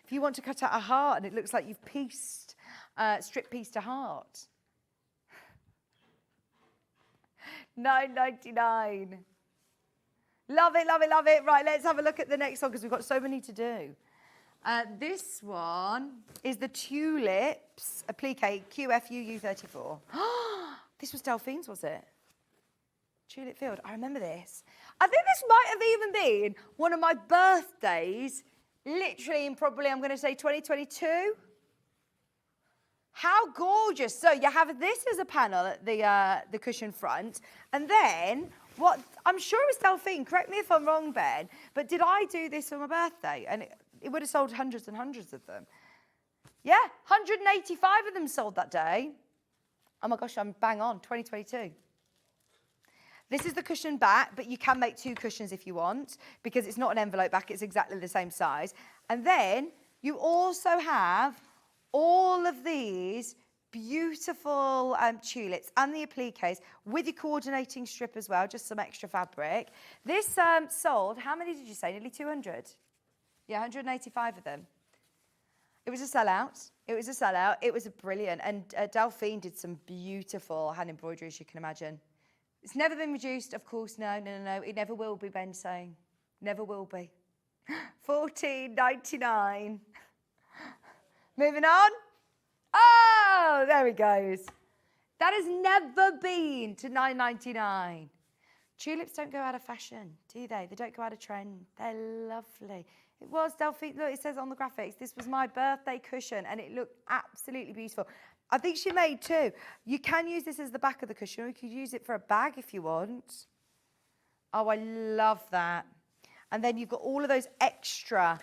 If you want to cut out a heart and it looks like you've pieced, strip-pieced a heart. $9.99. Love it, love it, love it. Right, let's have a look at the next one because we've got so many to do. This one is the Tulips Applique QFUU34. This was Delphine's, was it? Tulip Field. I remember this. I think this might have even been one of my birthdays, literally in probably, I'm going to say 2022. How gorgeous. So you have this as a panel at the cushion front. And then, what I'm sure it was Delphine, correct me if I'm wrong, Ben, but did I do this for my birthday? And it would have sold hundreds and hundreds of them. Yeah, 185 of them sold that day. Oh my gosh, I'm bang on, 2022. This is the cushion back, but you can make two cushions if you want, because it's not an envelope back, it's exactly the same size. And then you also have all of these beautiful tulips and the appliques with your coordinating strip as well, just some extra fabric. This sold, how many did you say? Nearly 200? Yeah, 185 of them. It was a sellout. It was a sellout. It was a brilliant. And Delphine did some beautiful hand embroidery, as you can imagine. It's never been reduced, of course. No. It never will be, Ben's saying. Never will be. $14.99. Moving on. Oh, there he goes. That has never been to $9.99. Tulips don't go out of fashion, do they? They don't go out of trend. They're lovely. It was Delphine. Look, it says on the graphics, this was my birthday cushion and it looked absolutely beautiful. I think she made two. You can use this as the back of the cushion or you could use it for a bag if you want. Oh, I love that. And then you've got all of those extra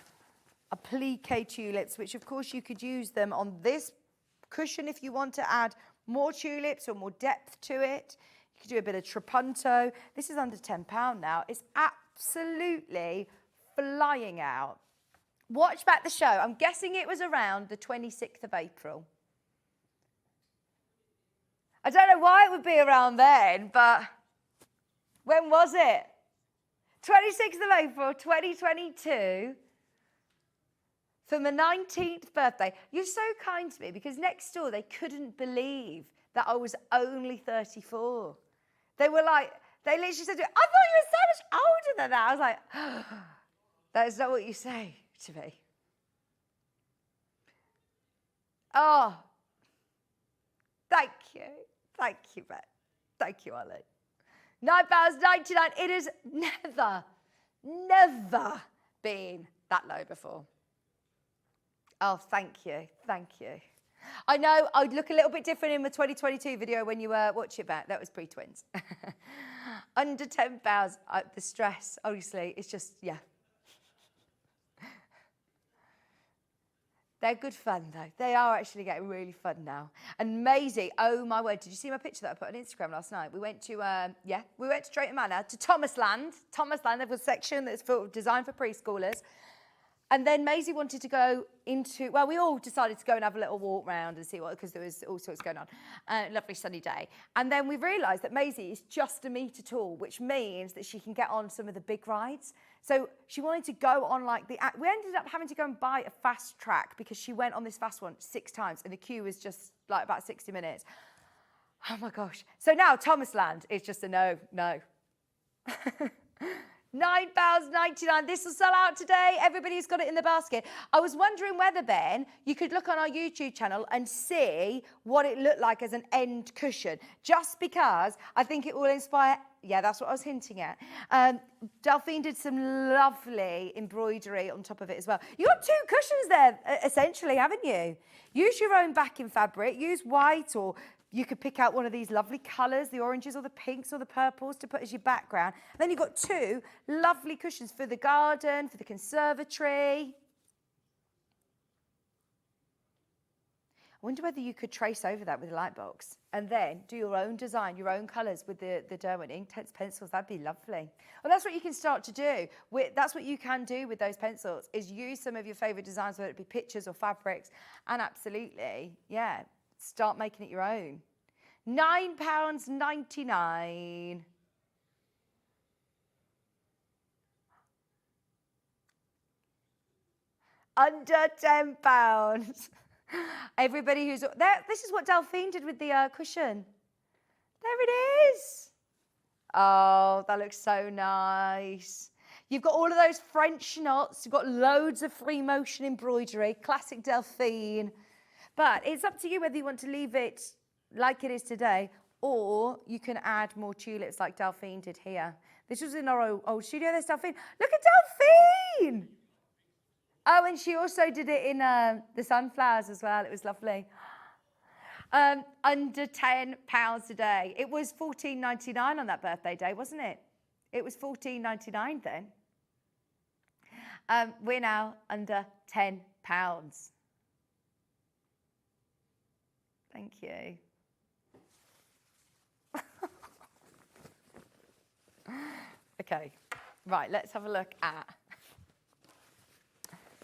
applique tulips, which of course you could use them on this cushion if you want to add more tulips or more depth to it. You could do a bit of trapunto. This is under £10 now. It's absolutely flying out. Watch back the show. I'm guessing it was around the 26th of April. I don't know why it would be around then, but when was it? 26th of April, 2022. For my 19th birthday. You're so kind to me because next door they couldn't believe that I was only 34. They were like, they literally said to me, I thought you were so much older than that. I was like, oh, that is not what you say to me. Oh, thank you. Thank you, Ben. Thank you, Alan. £9.99. It has never been that low before. Oh, thank you. Thank you. I know I'd look a little bit different in the 2022 video when you watch it back. That was pre-twins. Under £10. The stress, honestly, it's just, yeah. They're good fun, though. They are actually getting really fun now. And Maisie, oh my word, did you see my picture that I put on Instagram last night? We went to, we went to Drayton Manor, to Thomasland. Thomasland, there was a section that's designed for preschoolers. And then Maisie wanted to go into, well, we all decided to go and have a little walk around and see what, because there was all sorts going on. Lovely sunny day. And then we realised that Maisie is just a metre tall, which means that she can get on some of the big rides. So she wanted to go on like we ended up having to go and buy a fast track because she went on this fast one 6 times and the queue was just like about 60 minutes. Oh my gosh. So now Thomasland is just a no. £9.99. This will sell out today. Everybody's got it in the basket. I was wondering whether, Ben, you could look on our YouTube channel and see what it looked like as an end cushion, just because I think it will inspire. Yeah, that's what I was hinting at. Delphine did some lovely embroidery on top of it as well. You got 2 cushions there, essentially, haven't you? Use your own backing fabric. Use white, or you could pick out one of these lovely colours, the oranges or the pinks or the purples to put as your background. And then you've got 2 lovely cushions for the garden, for the conservatory. I wonder whether you could trace over that with a light box and then do your own design, your own colours with the Derwent Inktense pencils. That'd be lovely. Well, that's what you can start to do. That's what you can do with those pencils, is use some of your favourite designs, whether it be pictures or fabrics, and absolutely, yeah, start making it your own. £9.99. Under £10. Everybody who's there, this is what Delphine did with the cushion. There it is. Oh, that looks so nice. You've got all of those French knots. You've got loads of free motion embroidery, classic Delphine. But it's up to you whether you want to leave it like it is today, or you can add more tulips like Delphine did here. This was in our old studio. There's Delphine. Look at Delphine. Oh, and she also did it in the sunflowers as well. It was lovely. Under £10 today. It was $14.99 on that birthday day, wasn't it? It was $14.99 then. We're now under £10. Thank you. Okay, right, let's have a look at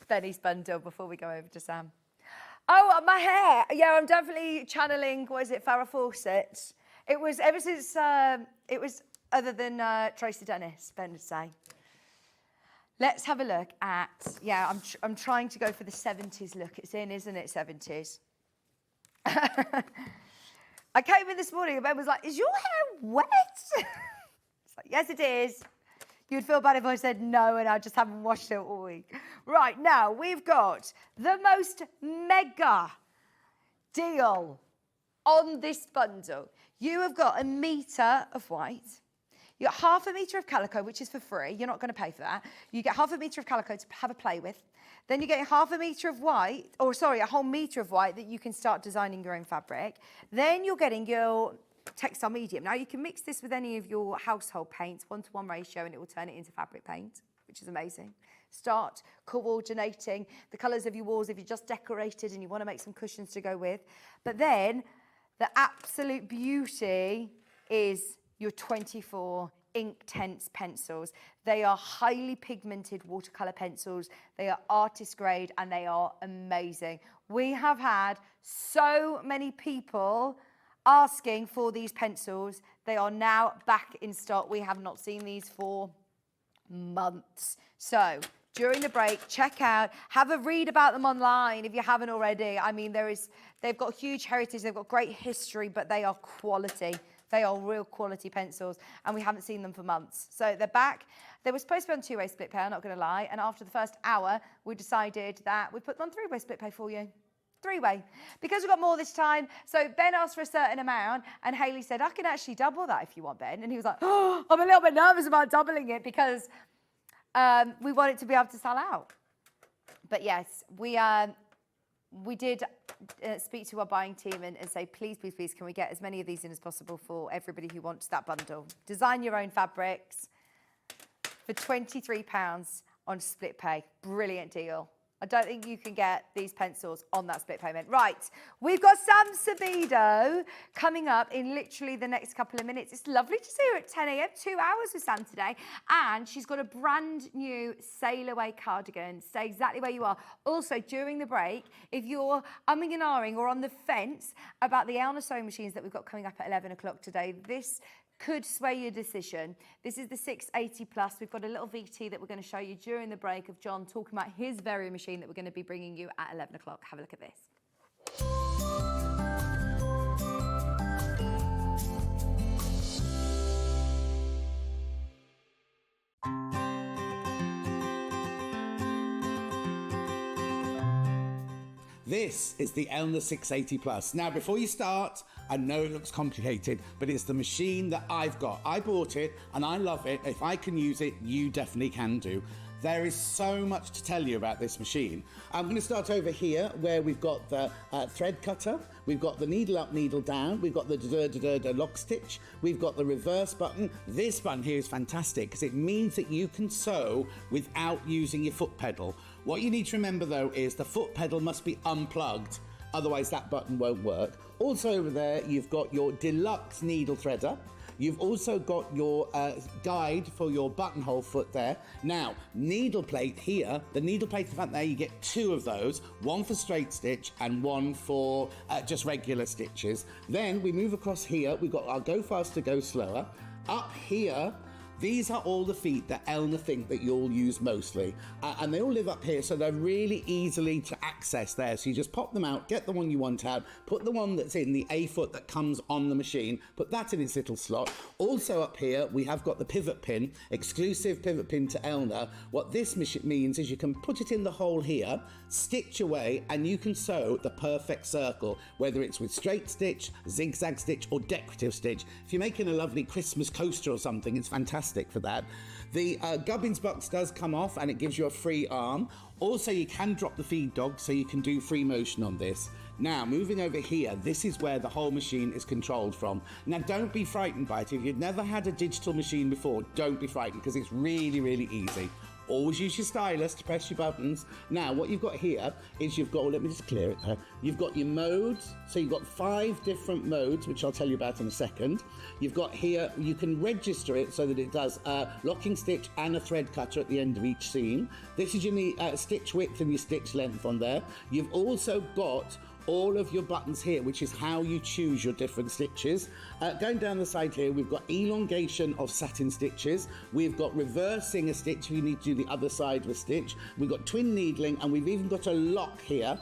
Benny's bundle before we go over to Sam. Oh, my hair. Yeah, I'm definitely channeling, what is it, Farrah Fawcett. It was ever since, it was other than Tracy Dennis, Ben would say. Let's have a look at, yeah, I'm trying to go for the 70s look. It's in, isn't it, 70s? I came in this morning and Ben was like, is your hair wet? It's like, yes, it is. You'd feel bad if I said no and I just haven't washed it all week. Right, now we've got the most mega deal on this bundle. You have got a metre of white. You got half a metre of calico, which is for free. You're not going to pay for that. You get half a metre of calico to have a play with. Then you get half a metre of white, or sorry, a whole metre of white that you can start designing your own fabric. Then you're getting your textile medium. Now you can mix this with any of your household paints, 1-to-1 ratio, and it will turn it into fabric paint, which is amazing. Start coordinating the colours of your walls if you're just decorated and you want to make some cushions to go with. But then the absolute beauty is your 24 Inktense pencils. They are highly pigmented watercolour pencils. They are artist grade and they are amazing. We have had so many people asking for these pencils. They are now back in stock. We have not seen these for months. So during the break, check out, have a read about them online if you haven't already. I mean, they've got huge heritage, they've got great history, but they are quality. They are real quality pencils, and we haven't seen them for months. So they're back. They were supposed to be on two-way split pay, I'm not going to lie. And after the first hour, we decided that we put them on three-way split pay for you. Three-way. Because we've got more this time. So Ben asked for a certain amount, and Hayley said, I can actually double that if you want, Ben. And he was like, oh, I'm a little bit nervous about doubling it because we want it to be able to sell out. But yes, we did speak to our buying team and say, please, please, please, can we get as many of these in as possible for everybody who wants that bundle? Design your own fabrics for £23 on split pay. Brilliant deal. I don't think you can get these pencils on that split payment. Right, we've got Sam Sabido coming up in literally the next couple of minutes. It's lovely to see her at 10 a.m, 2 hours with Sam today. And she's got a brand new Sail Away cardigan. Stay exactly where you are. Also, during the break, if you're umming and ahhing or on the fence about the Elna sewing machines that we've got coming up at 11 o'clock today, this could sway your decision. This is the 680 Plus. We've got a little VT that we're going to show you during the break of John talking about his very machine that we're going to be bringing you at 11 o'clock. Have a look at this. This is the Elna 680 Plus. Now, before you start, I know it looks complicated, but it's the machine that I've got. I bought it and I love it. If I can use it, you definitely can do. There is so much to tell you about this machine. I'm going to start over here where we've got the thread cutter, we've got the needle up, needle down, we've got the lock stitch, we've got the reverse button. This button here is fantastic because it means that you can sew without using your foot pedal. What you need to remember though is the foot pedal must be unplugged, otherwise that button won't work. Also over there you've got your deluxe needle threader. You've also got your guide for your buttonhole foot there. Now, needle plate here, the needle plate in front there, you get two of those, one for straight stitch and one for just regular stitches. Then we move across here, we've got our go faster, go slower. Up here, these are all the feet that Elna think that you'll use mostly. And they all live up here, so they're really easily to access there. So you just pop them out, get the one you want out, put the one that's in the A foot that comes on the machine, put that in its little slot. Also up here, we have got the pivot pin, exclusive pivot pin to Elna. What this means is you can put it in the hole here, stitch away, and you can sew the perfect circle, whether it's with straight stitch, zigzag stitch, or decorative stitch. If you're making a lovely Christmas coaster or something, it's fantastic for that. The gubbins box does come off and it gives you a free arm. Also, you can drop the feed dog so you can do free motion on this. Now, moving over here, this is where the whole machine is controlled from. Now, don't be frightened by it. If you've never had a digital machine before, don't be frightened because it's really, really easy. Always use your stylus to press your buttons. Now, what you've got here is you've got, let me just clear it there. You've got your modes. So you've got 5 different modes, which I'll tell you about in a second. You've got here, you can register it so that it does a locking stitch and a thread cutter at the end of each seam. This is your stitch width and your stitch length on there. You've also got all of your buttons here, which is how you choose your different stitches. Going down the side here, we've got elongation of satin stitches. We've got reversing a stitch if you need to do the other side of a stitch. We've got twin needling, and we've even got a lock here.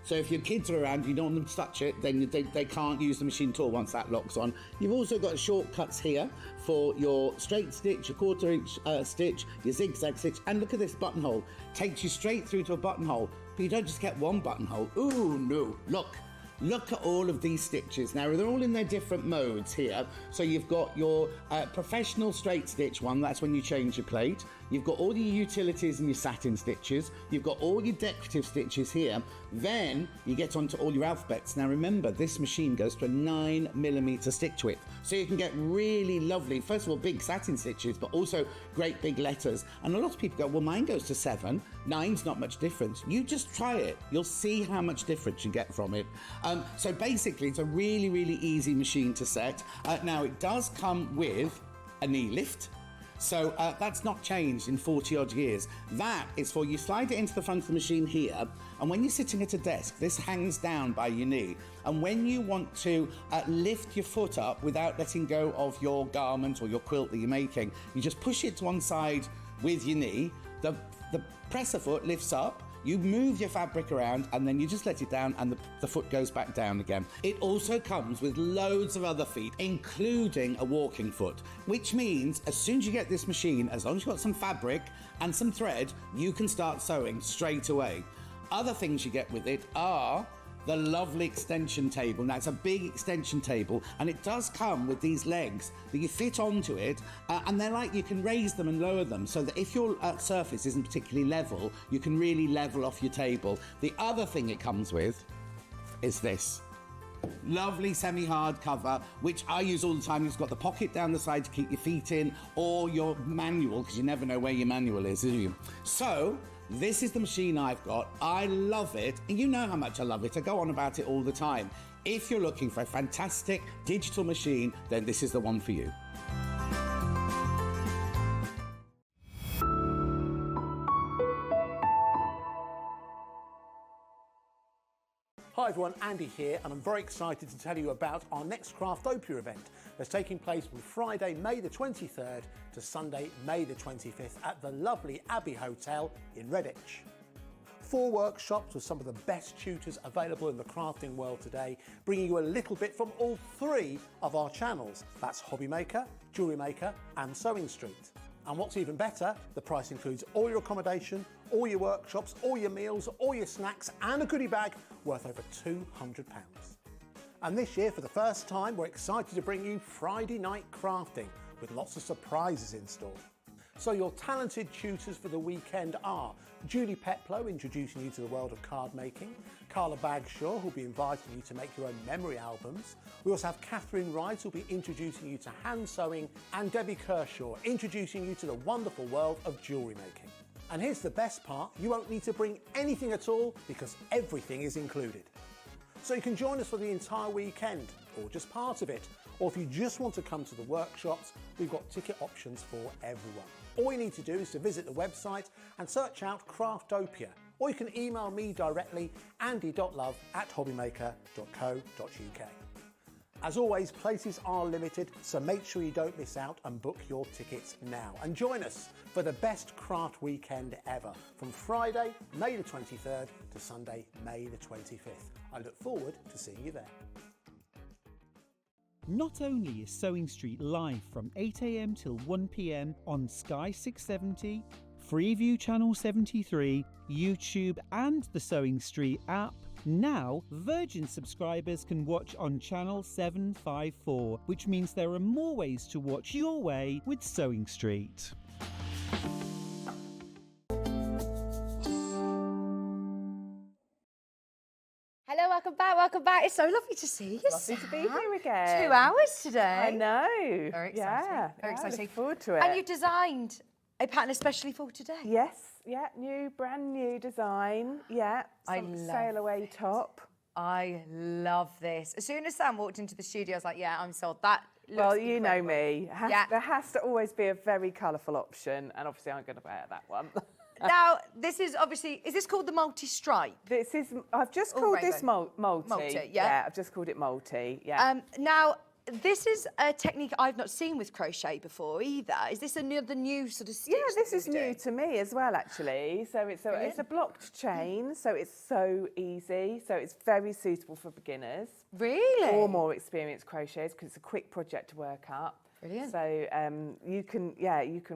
So if your kids are around, you don't want them to touch it, then they can't use the machine at all once that locks on. You've also got shortcuts here for your straight stitch, your 1/4 inch stitch, your zigzag stitch, and look at this buttonhole. Takes you straight through to a buttonhole, but you don't just get one buttonhole. Ooh, no, look. look at all of these stitches. Now, they're all in their different modes here. So you've got your professional straight stitch one, that's when you change your plate. You've got all your utilities and your satin stitches. You've got all your decorative stitches here. Then you get onto all your alphabets. Now remember, this machine goes to a 9mm stitch width. So you can get really lovely, first of all, big satin stitches, but also great big letters. And a lot of people go, well, mine goes to 7. 9's not much difference. You just try it. You'll see how much difference you get from it. So basically, it's a really, really easy machine to set. Now, it does come with a knee lift. So that's not changed in 40 odd years. That is for you slide it into the front of the machine here, and when you're sitting at a desk, this hangs down by your knee. And when you want to lift your foot up without letting go of your garment or your quilt that you're making, you just push it to one side with your knee. The presser foot lifts up. You move your fabric around and then you just let it down and the foot goes back down again. It also comes with loads of other feet, including a walking foot, which means as soon as you get this machine, as long as you've got some fabric and some thread, you can start sewing straight away. Other things you get with it are the lovely extension table. Now, it's a big extension table, and it does come with these legs that you fit onto it, and they're like, you can raise them and lower them so that if your surface isn't particularly level, you can really level off your table. The other thing it comes with is this lovely semi-hard cover, which I use all the time. It's got the pocket down the side to keep your feet in, or your manual, because you never know where your manual is, do you? So this is the machine I've got. I love it, and you know how much I love it. I go on about it all the time. If you're looking for a fantastic digital machine, then this is the one for you. Hi everyone, Andy here, and I'm very excited to tell you about our next Craftopia event that's taking place from Friday, May the 23rd to Sunday, May the 25th at the lovely Abbey Hotel in Redditch. 4 workshops with some of the best tutors available in the crafting world today, bringing you a little bit from all 3 of our channels. That's Hobby Maker, Jewellery Maker and Sewing Street. And what's even better, the price includes all your accommodation, all your workshops, all your meals, all your snacks and a goodie bag worth over £200. And this year, for the first time, we're excited to bring you Friday night crafting with lots of surprises in store. So your talented tutors for the weekend are Julie Peplow, introducing you to the world of card making, Carla Bagshaw, who'll be inviting you to make your own memory albums. We also have Catherine Wright, who'll be introducing you to hand sewing, and Debbie Kershaw, introducing you to the wonderful world of jewellery making. And here's the best part, you won't need to bring anything at all because everything is included. So you can join us for the entire weekend, or just part of it, or if you just want to come to the workshops, we've got ticket options for everyone. All you need to do is to visit the website and search out Craftopia, or you can email me directly, andy.love@hobbymaker.co.uk. As always, places are limited, so make sure you don't miss out and book your tickets now. And join us for the best craft weekend ever, from Friday, May the 23rd to Sunday, May the 25th. I look forward to seeing you there. Not only is Sewing Street live from 8 AM till 1 PM on Sky 670, Freeview Channel 73, YouTube and the Sewing Street app, now Virgin subscribers can watch on Channel 754, which means there are more ways to watch your way with Sewing Street. Hello, welcome back. It's so lovely to see you. Lovely to be Sam. here again. 2 hours today. I know. Very exciting. Yeah, Very exciting. Looking forward to it. And you've designed a pattern especially for today. Yes, yeah, brand new design. Yeah, I some love Sail Away top. I love this. As soon as Sam walked into the studio, I was like, yeah, I'm sold. That looks Well, you know incredible. me. There has to always be a very colourful option, and obviously I'm going to wear that one. Now, this is obviously, is this called the multi-stripe? This is, I've just Oh, called rainbow. this multi. Multi, yeah. I've just called it multi, yeah. Now, this is a technique I've not seen with crochet before either. Is this another new sort of stitch? Yeah, this that is you're new doing? to me as well, actually. So it's a blocked chain, so it's so easy. So it's very suitable for beginners. Really? Or more experienced crocheters, because it's a quick project to work up. Brilliant. So you can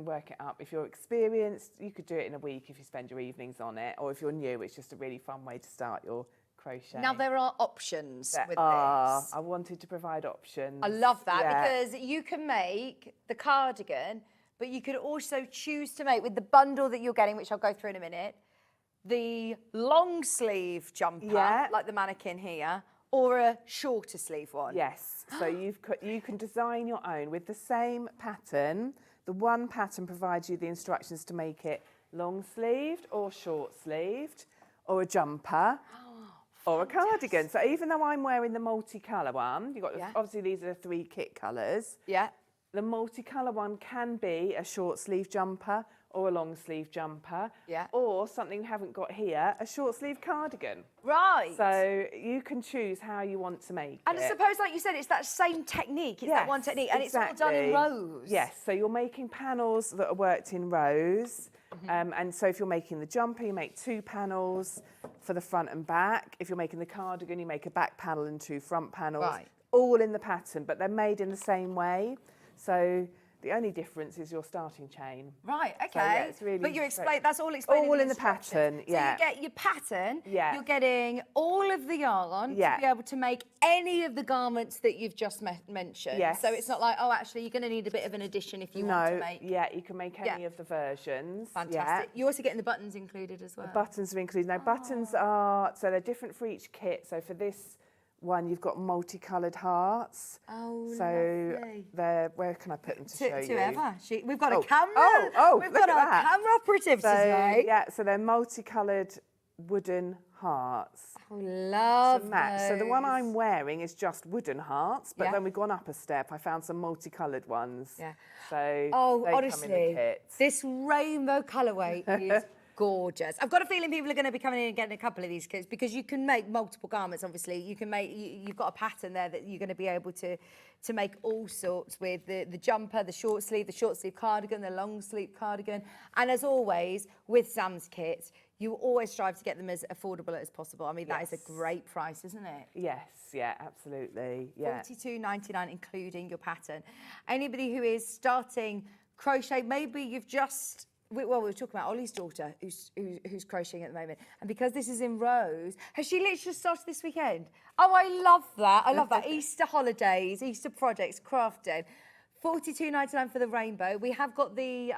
work it up. If you're experienced, you could do it in a week if you spend your evenings on it. Or if you're new, it's just a really fun way to start your crochet. Now there are options with this. I wanted to provide options. I love that Yeah. because you can make the cardigan, but you could also choose to make with the bundle that you're getting, which I'll go through in a minute, the long sleeve jumper, like the mannequin here, or a shorter sleeve one. Yes. So you can design your own with the same pattern. The one pattern provides you the instructions to make it long sleeved or short sleeved, or a jumper. Or a cardigan. So even though I'm wearing the multicolour one, you've got obviously these are the 3 kit colours. Yeah. The multicolour one can be a short sleeve jumper or a long sleeve jumper. Yeah. Or something we haven't got here, a short sleeve cardigan. Right. So you can choose how you want to make it. And I suppose, like you said, it's that same technique. It's that one technique, and it's all done in rows. Yes. So you're making panels that are worked in rows. And so if you're making the jumper, you make 2 panels for the front and back. If you're making the cardigan, you make a back panel and 2 front panels. Right. All in the pattern, but they're made in the same way. So the only difference is your starting chain. Right, okay. So, yeah, it's really but you're explaining, that's all explained all in the instructions. pattern, yeah. So you get your pattern, Yeah. you're getting all of the yarn to be able to make any of the garments that you've just mentioned. Yes. So it's not like, oh, actually, you're going to need a bit of an addition if you want to make... Yeah, you can make any of the versions. Fantastic. You're also getting the buttons included as well. The buttons are included. Now, buttons are, so they're different for each kit. So for this one, you've got multicoloured hearts. Oh, so lovely. They're, where can I put them to show you? Whoever. We've got a camera. We've look got at our that. camera operatives today. Yeah, so they're multicoloured wooden hearts. Oh, love match. So the one those. I'm wearing is just wooden hearts, but then we've gone up a step. I found some multicoloured ones. Yeah. So oh, they come in honestly, the kit. this rainbow colourway is gorgeous. I've got a feeling people are going to be coming in and getting a couple of these kits because you can make multiple garments. Obviously, you can make. You've got a pattern there that you're going to be able to make all sorts with the jumper, the short sleeve cardigan, the long sleeve cardigan, and as always with Sam's kits, you always strive to get them as affordable as possible. I mean, that is a great price, isn't it? Yes, yeah, absolutely. Yeah. $42.99, including your pattern. Anybody who is starting crochet, maybe you've just... Well, we were talking about Ollie's daughter, who's crocheting at the moment, and because this is in rows, has she literally just started this weekend? Oh, I love that! I love that. Easter holidays, Easter projects, crafting. $42.99 for the rainbow. We have got the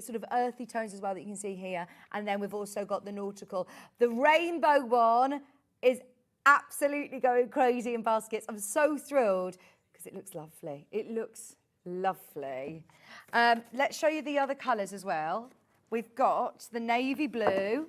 sort of earthy tones as well that you can see here, and then we've also got the nautical. The rainbow one is absolutely going crazy in baskets. I'm so thrilled because it looks lovely. It looks lovely. Let's show you the other colours as well. We've got the navy blue.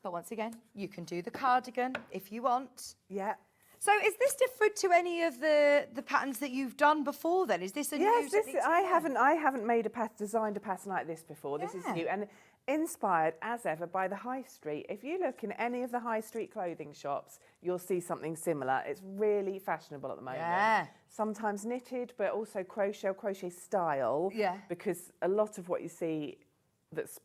But once again, you can do the cardigan if you want. Yeah. So is this different to any of the patterns that you've done before then? Is this a new technique? I haven't made designed a pattern like this before. This is new and inspired as ever by the high street. If you look in any of the high street clothing shops, you'll see something similar. It's really fashionable at the moment. Yeah. Sometimes knitted, but also crochet style. Yeah. Because a lot of what you see that's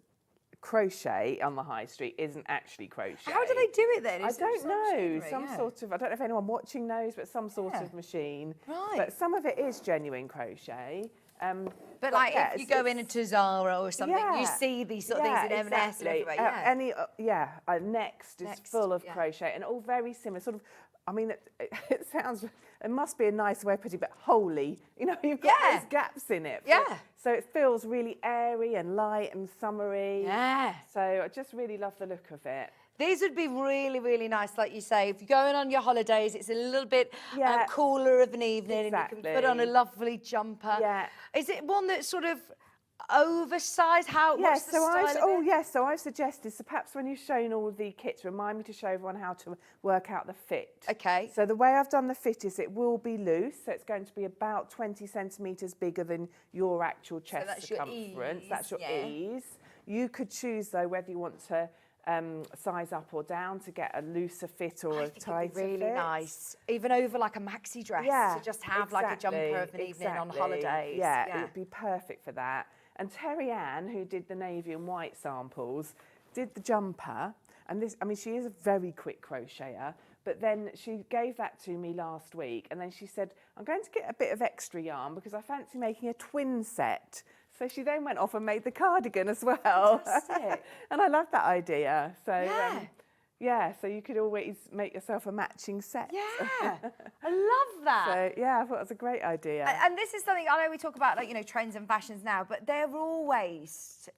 crochet on the high street isn't actually crochet. How do they do it then? I don't know. machinery? Some sort of, I don't know if anyone watching knows, but some sort of machine. Right. But some of it is genuine crochet. But like if you go into Zara or something, you yeah. see these sort of things in M&S and everywhere. Next is full of crochet and all very similar. Sort of, I mean, it sounds, it must be a nice way of putting it, but wholly. You know, you've got those gaps in it. Yeah. So it feels really airy and light and summery. Yeah. So I just really love the look of it. These would be really, really nice, like you say. If you're going on your holidays, it's a little bit Yeah. cooler of an evening and you can put on a lovely jumper. Yeah. Is it one that's sort of oversized? What's the style of it? So I've suggested, so perhaps when you've shown all the kits, remind me to show everyone how to work out the fit. Okay. So the way I've done the fit is it will be loose, so it's going to be about 20 centimetres bigger than your actual chest that's your circumference. ease, That's your yeah. ease. You could choose, though, whether you want to size up or down to get a looser fit or a tighter fit. Really nice. Even over like a maxi dress to just have like a jumper of an evening on holidays. Yeah, it would be perfect for that. And Terry Ann, who did the navy and white samples, did the jumper. And this, I mean, she is a very quick crocheter, but then she gave that to me last week. And then she said, I'm going to get a bit of extra yarn because I fancy making a twin set. So she then went off and made the cardigan as well. Fantastic. And I love that idea. So Yeah. yeah, so you could always make yourself a matching set. Yeah, I love that. So yeah, I thought it was a great idea. And this is something, I know we talk about, like, you know, trends and fashions now, but they're always,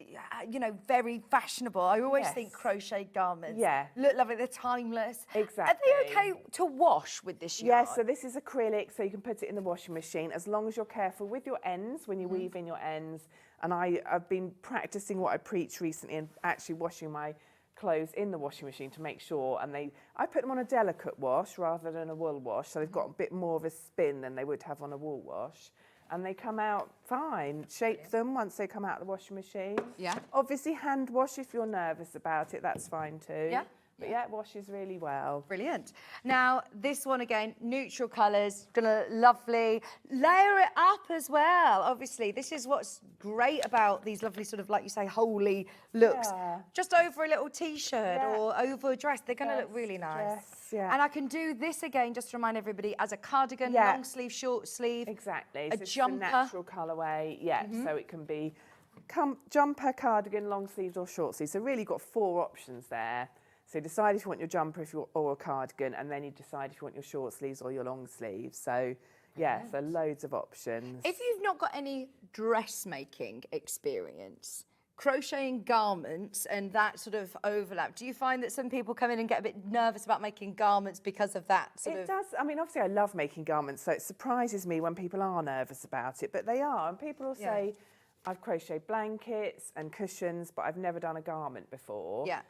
you know, very fashionable. I always Yes. think crochet garments Yeah. look lovely, they're timeless. Exactly. Are they okay to wash with this yarn? Yes, so this is acrylic, so you can put it in the washing machine as long as you're careful with your ends when you weave in your ends. And I've been practicing what I preach recently and actually washing my clothes in the washing machine to make sure, and I put them on a delicate wash rather than a wool wash, so they've got a bit more of a spin than they would have on a wool wash, and they come out fine. Shape them once they come out of the washing machine. Yeah. Obviously hand wash if you're nervous about it, that's fine too. Yeah. But yeah, it washes really well. Brilliant. Now, this one again, neutral colours, gonna lovely. Layer it up as well. Obviously, this is what's great about these lovely sort of, like you say, holy looks. Yeah. Just over a little t-shirt Yeah. or over a dress, they're gonna look Yes, really nice. yes, yeah. And I can do this again, just to remind everybody, as a cardigan, Yeah. long sleeve, short sleeve. Exactly. A So it's jumper. natural colourway, yeah. So it can be jumper, cardigan, long sleeves or short sleeves. So really got 4 options there. So decide if you want your jumper or a cardigan, and then you decide if you want your short sleeves or your long sleeves. So yeah, so loads of options. If you've not got any dressmaking experience, crocheting garments and that sort of overlap, do you find that some people come in and get a bit nervous about making garments because of that sort of? It does. I mean, obviously I love making garments, so it surprises me when people are nervous about it, but they are. And people will say, I've crocheted blankets and cushions, but I've never done a garment before. Yeah.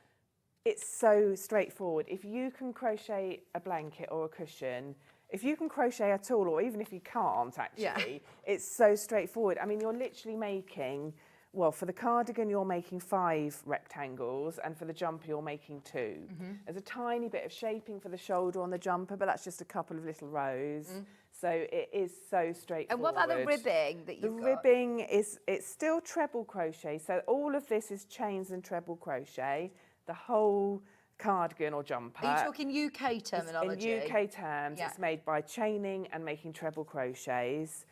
It's so straightforward. If you can crochet a blanket or a cushion, if you can crochet at all, or even if you can't actually, it's so straightforward. I mean, you're literally making, well, for the cardigan, you're making 5 rectangles, and for the jumper, you're making 2. There's a tiny bit of shaping for the shoulder on the jumper, but that's just a couple of little rows. So it is so straightforward. And what about the ribbing that you've got? The ribbing it's still treble crochet. So all of this is chains and treble crochet. The whole cardigan or jumper. Are you talking UK terminology? In UK terms, Yeah. it's made by chaining and making treble crochets.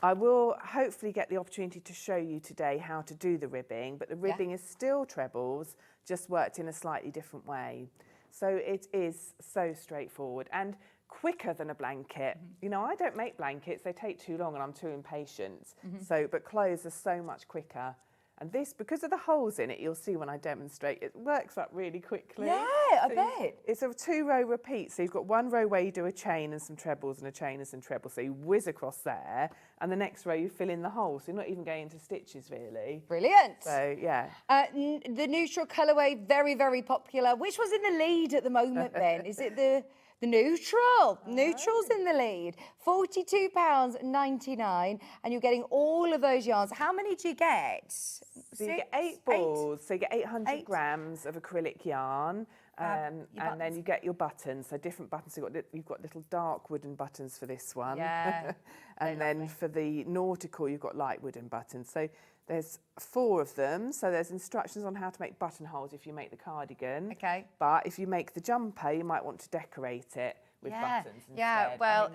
I will hopefully get the opportunity to show you today how to do the ribbing, but the ribbing is still trebles, just worked in a slightly different way. So it is so straightforward and quicker than a blanket. You know, I don't make blankets, they take too long and I'm too impatient. But clothes are so much quicker. And this, because of the holes in it, you'll see when I demonstrate, it works up really quickly. Yeah, I bet. It's a 2-row repeat. So you've got one row where you do a chain and some trebles and a chain and some trebles. So you whiz across there. And the next row you fill in the hole. So you're not even going into stitches, really. Brilliant. So, yeah. The neutral colourway, very, very popular. Which was in the lead at the moment then? Is it the neutral? Neutral's in the lead. £42.99, and you're getting all of those yarns. How many do you get? So you get 8 balls, so you get 800 grams of acrylic yarn, and then you get your buttons, so different buttons. You've got little dark wooden buttons for this one. Yeah. And then for the nautical, you've got light wooden buttons. So there's 4 of them, so there's instructions on how to make buttonholes if you make the cardigan. Okay. But if you make the jumper, you might want to decorate it with buttons instead. Yeah, well,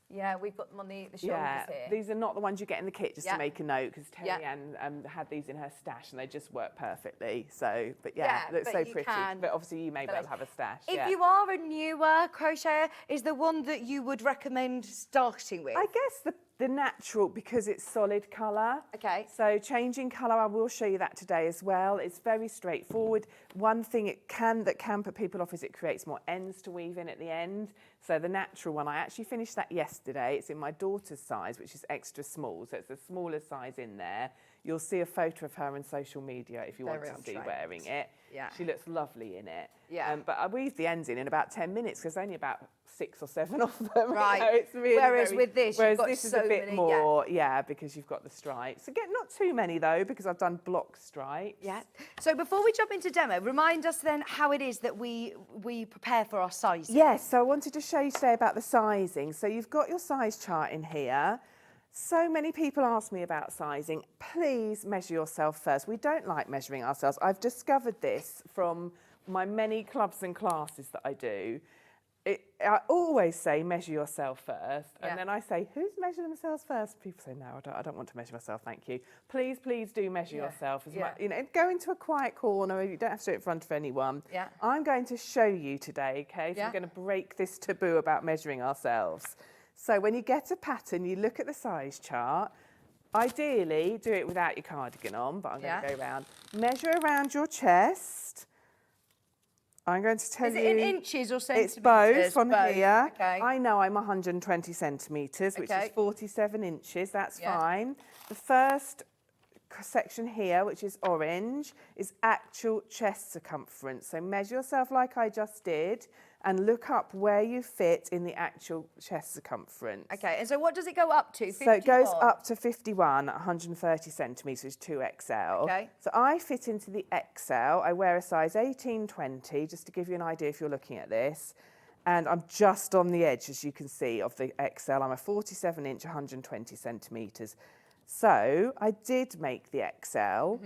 yeah, we've got them on the shoulders here. These are not the ones you get in the kit, just Yeah. to make a note, because Terry Ann had these in her stash and they just work perfectly. So, but yeah, it looks but so you pretty. can- But obviously you may well have a stash. If yeah. you are a newer crocheter, is the one that you would recommend starting with? I guess the natural, because it's solid colour. Okay. So changing colour, I will show you that today as well. It's very straightforward. One thing that can put people off is it creates more ends to weave in at the end. So the natural one, I actually finished that yesterday. It's in my daughter's size, which is extra small. So it's the smaller size in there. You'll see a photo of her on social media if you want to see wearing it. Yeah. She looks lovely in it. Yeah. But I weaved the ends in about 10 minutes because there's only about 6 or 7 of them. Right. So it's really Whereas with this, you've got this is so a bit many, more, because you've got the stripes. So not too many though, because I've done block stripes. Yeah. So before we jump into demo, remind us then how it is that we prepare for our sizing. Yes, so I wanted to show you today about the sizing. So you've got your size chart in here. So many people ask me about sizing. Please measure yourself first. We don't like measuring ourselves. I've discovered this from my many clubs and classes that I do. I always say measure yourself first, Yeah. and then I say, who's measured themselves first? People say, no, I don't want to measure myself, thank you. Please do measure yourself as much. You know, go into a quiet corner. You don't have to do it in front of anyone. Yeah. I'm going to show you today, okay? So we're going to break this taboo about measuring ourselves. So when you get a pattern, you look at the size chart. Ideally, do it without your cardigan on, but I'm going to go around. Measure around your chest. I'm going to tell you... Is it in inches or centimetres? It's both on here. Okay. I know I'm 120 centimetres, which is 47 inches. That's fine. The first section here, which is orange, is actual chest circumference. So measure yourself like I just did and look up where you fit in the actual chest circumference. Okay, and so what does it go up to? 51? So it goes up to 51 at 130 centimetres, 2XL. Okay. So I fit into the XL. I wear a size 18-20, just to give you an idea if you're looking at this. And I'm just on the edge, as you can see, of the XL. I'm a 47-inch, 120 centimetres. So I did make the XL.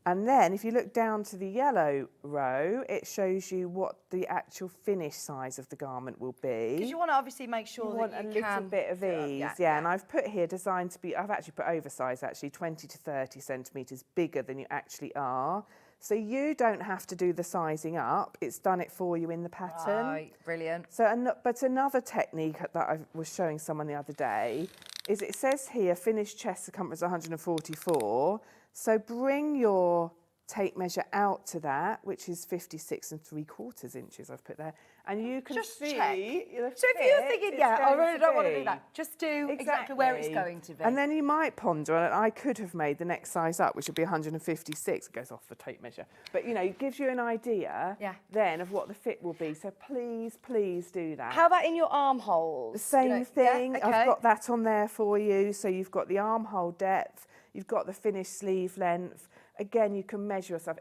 And then if you look down to the yellow row, it shows you what the actual finished size of the garment will be. Because you want to obviously make sure want that you a can... little bit of ease, and I've put here designed to be, I've actually put oversized actually, 20 to 30 centimetres bigger than you actually are. So you don't have to do the sizing up, it's done it for you in the pattern. Right, brilliant. So, but another technique that I was showing someone the other day is it says here, finished chest circumference 144. So bring your tape measure out to that, which is 56.75 inches I've put there. And you can Just see... check. the So if fit you're thinking, it's I going really to don't want to be. do that, just do exactly where it's going to be. And then you might ponder, and I could have made the next size up, which would be 156. It goes off the tape measure. But, you know, it gives you an idea then of what the fit will be. So please do that. How about in your armholes? The same thing. Yeah, okay. I've got that on there for you. So you've got the armhole depth, you've got the finished sleeve length. Again, you can measure yourself.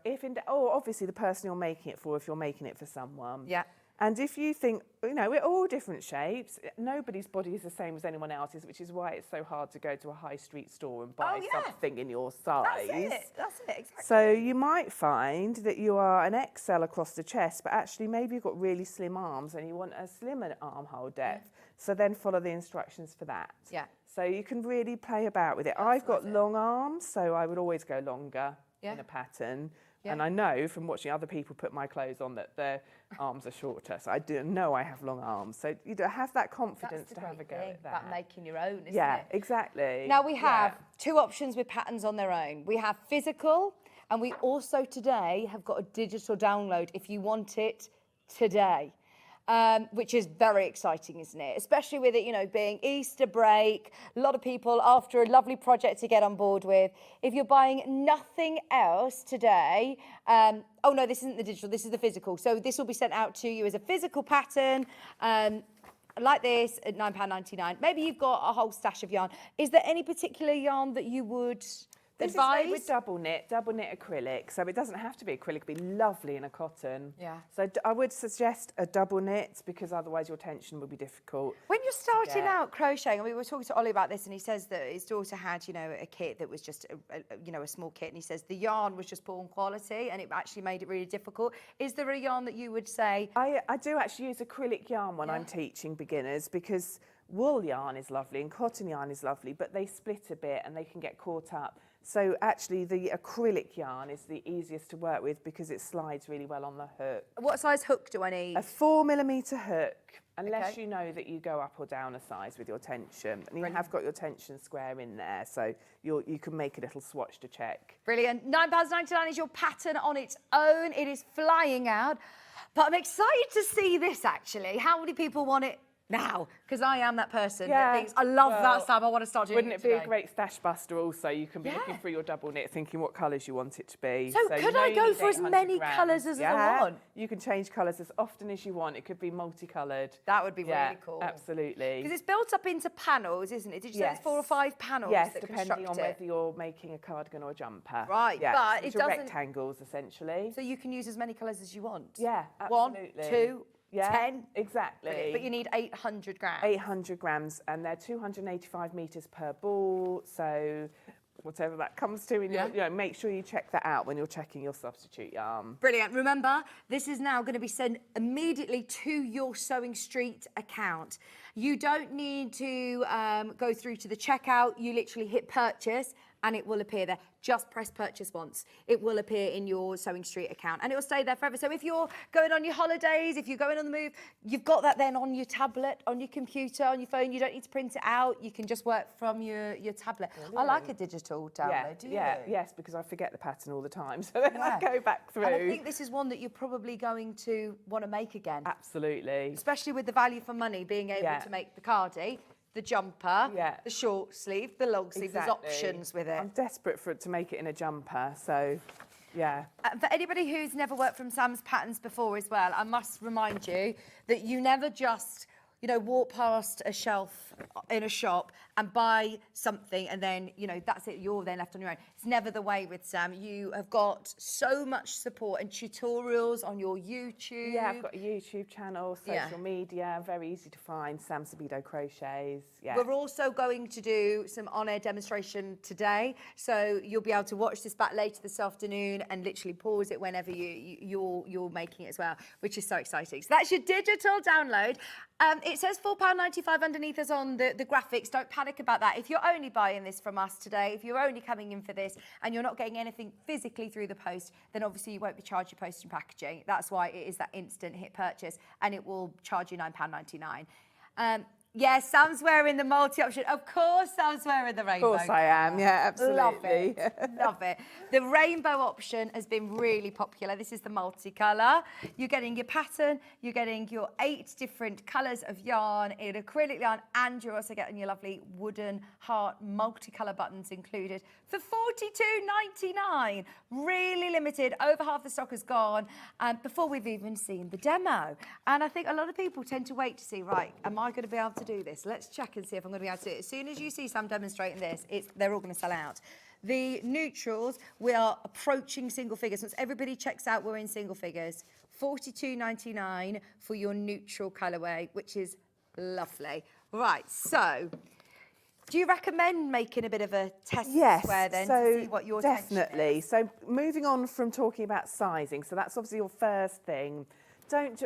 Obviously the person you're making it for, if you're making it for someone. Yeah. And if you think, you know, we're all different shapes. Nobody's body is the same as anyone else's, which is why it's so hard to go to a high street store and buy something in your size. That's it, exactly. So you might find that you are an XL across the chest, but actually maybe you've got really slim arms and you want a slimmer armhole depth. So then follow the instructions for that. Yeah. So you can really play about with it. I've got long arms, so I would always go longer in a pattern. Yeah. And I know from watching other people put my clothes on that their arms are shorter. So I do know I have long arms. So you have that confidence to have a go at that. About making your own, isn't it? Yeah, exactly. Now we have two options with patterns on their own. We have physical, and we also today have got a digital download if you want it today. Which is very exciting, isn't it? Especially with it, you know, being Easter break, a lot of people after a lovely project to get on board with. If you're buying nothing else today, oh no, this isn't the digital, this is the physical. So this will be sent out to you as a physical pattern, like this at £9.99. Maybe you've got a whole stash of yarn. Is there any particular yarn that you would advise? This is made with double knit acrylic, so it doesn't have to be acrylic, it'd be lovely in a cotton. Yeah. So I would suggest a double knit because otherwise your tension would be difficult. When you're starting out crocheting, and we were talking to Ollie about this, and he says that his daughter had, you know, a kit that was just, a small kit, and he says the yarn was just poor quality, and it actually made it really difficult. Is there a yarn that you would say? I do actually use acrylic yarn when I'm teaching beginners because wool yarn is lovely and cotton yarn is lovely, but they split a bit and they can get caught up. So actually the acrylic yarn is the easiest to work with because it slides really well on the hook. What size hook do I need? A 4mm hook, unless you know that you go up or down a size with your tension. And you have got your tension square in there, so you can make a little swatch to check. Brilliant. £9.99 is your pattern on its own. It is flying out. But I'm excited to see this, actually. How many people want it now? Because I am that person that thinks, I love that stuff, I want to start doing Wouldn't it be a great stash buster also? You can be looking through your double knit thinking what colours you want it to be. So could I go for as many colours as I want? You can change colours as often as you want. It could be multicoloured. That would be really cool. Absolutely. Because it's built up into panels, isn't it? Did you say it's 4 or 5 panels Yes, that depending on construct whether you're making a cardigan or a jumper. Right, yeah. but Which it are doesn't... rectangles, essentially. So you can use as many colours as you want? Yeah, 1, absolutely. 2, Yeah, 10? exactly. Brilliant. But you need 800 grams. 800 grams, and they're 285 metres per ball, so whatever that comes to in your, you know, make sure you check that out when you're checking your substitute yarn. Brilliant. Remember, this is now going to be sent immediately to your Sewing Street account. You don't need to go through to the checkout. You literally hit purchase and it will appear there. Just press purchase once. It will appear in your Sewing Street account and it will stay there forever. So if you're going on your holidays, if you're going on the move, you've got that then on your tablet, on your computer, on your phone. You don't need to print it out. You can just work from your tablet. I like a digital download, do you? Yes, because I forget the pattern all the time. So then I go back through. And I think this is one that you're probably going to want to make again. Absolutely. Especially with the value for money, being able to make the cardi, the jumper, the short sleeve, the long sleeve. There's options with it. I'm desperate for it to make it in a jumper, so yeah. For anybody who's never worked from Sam's patterns before as well, I must remind you that you never just, you know, walk past a shelf in a shop and buy something and then, you know, that's it, you're then left on your own. It's never the way with Sam. You have got so much support and tutorials on your YouTube. Yeah, I've got a YouTube channel, social media, very easy to find, Sam Sabido Crochets. Yeah. We're also going to do some on-air demonstration today, so you'll be able to watch this back later this afternoon and literally pause it whenever you're making it as well, which is so exciting. So that's your digital download. It says £4.95 underneath us on the graphics. Don't panic about that. If you're only buying this from us today, if you're only coming in for this and you're not getting anything physically through the post, then obviously you won't be charged your post and packaging. That's why it is that instant hit purchase and it will charge you £9.99. Yes, Sam's wearing the multi-option. Of course Sam's wearing the rainbow. Of course I am, yeah, absolutely. Love it, love it. The rainbow option has been really popular. This is the multicolour. You're getting your pattern, you're getting your 8 different colours of yarn in acrylic yarn, and you're also getting your lovely wooden heart multicolour buttons included for $42.99. Really limited, over half the stock has gone before we've even seen the demo. And I think a lot of people tend to wait to see, right, am I going to be able to do this? Let's check and see if I'm going to be able to do it. As soon as you see Sam demonstrating this, they're all going to sell out. The neutrals, we are approaching single figures. Once everybody checks out, we're in single figures. $42.99 for your neutral colourway, which is lovely. Right, so do you recommend making a bit of a test square then to see what your definitely. So moving on from talking about sizing, so that's obviously your first thing.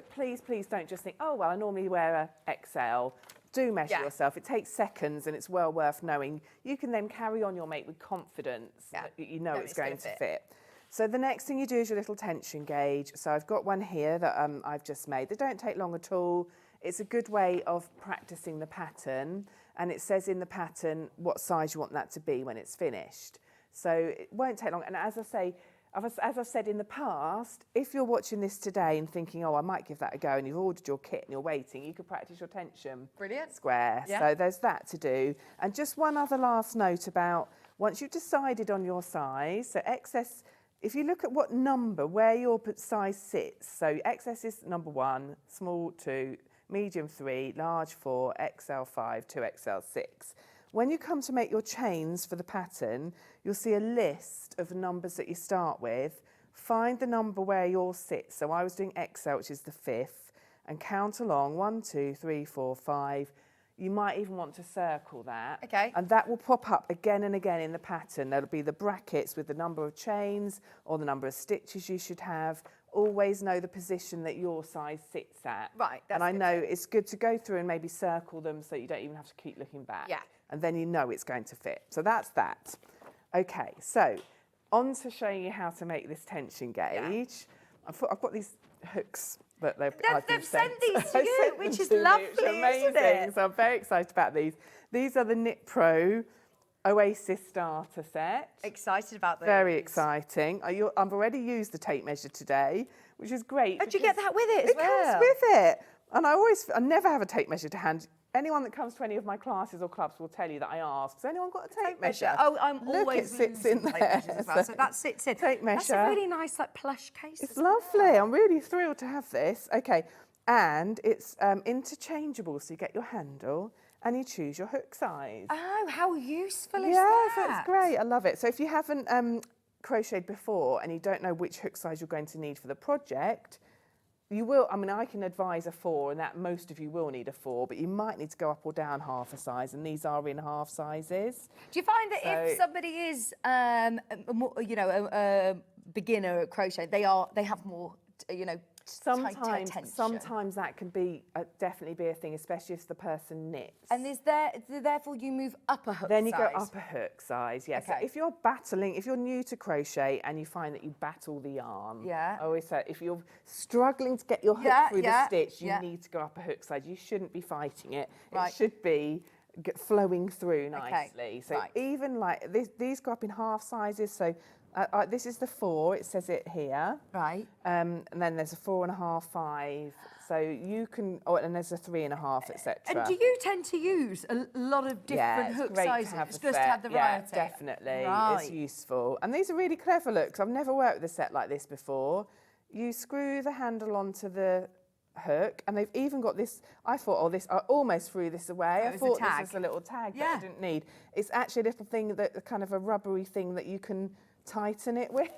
Please don't just think, oh, well, I normally wear a XL. Do measure yourself. It takes seconds and it's well worth knowing. You can then carry on your make with confidence that you know it's going to fit. So the next thing you do is your little tension gauge. So I've got one here that I've just made. They don't take long at all. It's a good way of practicing the pattern, and it says in the pattern what size you want that to be when it's finished. So it won't take long. And as I say, as I've said in the past, if you're watching this today and thinking, oh, I might give that a go, and you've ordered your kit and you're waiting, you could practice your tension square. Yeah. So there's that to do. And just one other last note about once you've decided on your size, so XS, if you look at what number, where your size sits, so XS is number 1, small 2, medium 3, large 4, XL 5, 2XL 6. When you come to make your chains for the pattern, you'll see a list of numbers that you start with. Find the number where yours sits. So I was doing XL, which is the 5th, and count along 1, 2, 3, 4, 5. You might even want to circle that. Okay. And that will pop up again and again in the pattern. There'll be the brackets with the number of chains or the number of stitches you should have. Always know the position that your size sits at. Right. And I know it's good to go through and maybe circle them so you don't even have to keep looking back. Yeah. And then you know it's going to fit. So that's that. Okay, so on to showing you how to make this tension gauge. I've got these hooks that they've sent these to you, which is lovely, amazing. Isn't it? So I'm very excited about these. These are the Knit Pro Oasis Starter Set. Excited about those. Very exciting. I've already used the tape measure today, which is great. Oh, did you get that with it as well? It comes with it. And I never have a tape measure to hand. Anyone that comes to any of my classes or clubs will tell you that I ask, has anyone got a tape measure? Oh, I'm Look, always it sits in there. As well, so that sits in. Tape measure. That's a really nice like plush case. It's lovely. I'm really thrilled to have this. Okay, and it's interchangeable, so you get your handle and you choose your hook size. Oh, how useful is that? Yeah, so it's great. I love it. So if you haven't crocheted before and you don't know which hook size you're going to need for the project, You will, I mean, I can advise a 4, and that most of you will need a 4, but you might need to go up or down half a size, and these are in half sizes. Do you find that if somebody is, a beginner at crochet, they have more, tighter attention? Sometimes that can be definitely be a thing, especially if the person knits. And therefore you move up a hook Then you size? go up a hook size, yes. Okay. So if you're new to crochet and you find that you battle the yarn, Yeah. I always say if you're struggling to get your hook through the stitch, you need to go up a hook size. You shouldn't be fighting it. Right. It should be flowing through nicely. So even like these go up in half sizes. So this is the 4, it says it here. Right. And then there's a 4.5, 5. So you can, and there's a 3.5, etc. And do you tend to use a lot of different hook sizes just to have the variety? Yeah, definitely. Right. It's useful. And these are really clever looks. I've never worked with a set like this before. You screw the handle onto the hook, and they've even got this. I almost threw this away. I thought this was a little tag that I didn't need. It's actually a little thing, kind of a rubbery thing that you can tighten it with.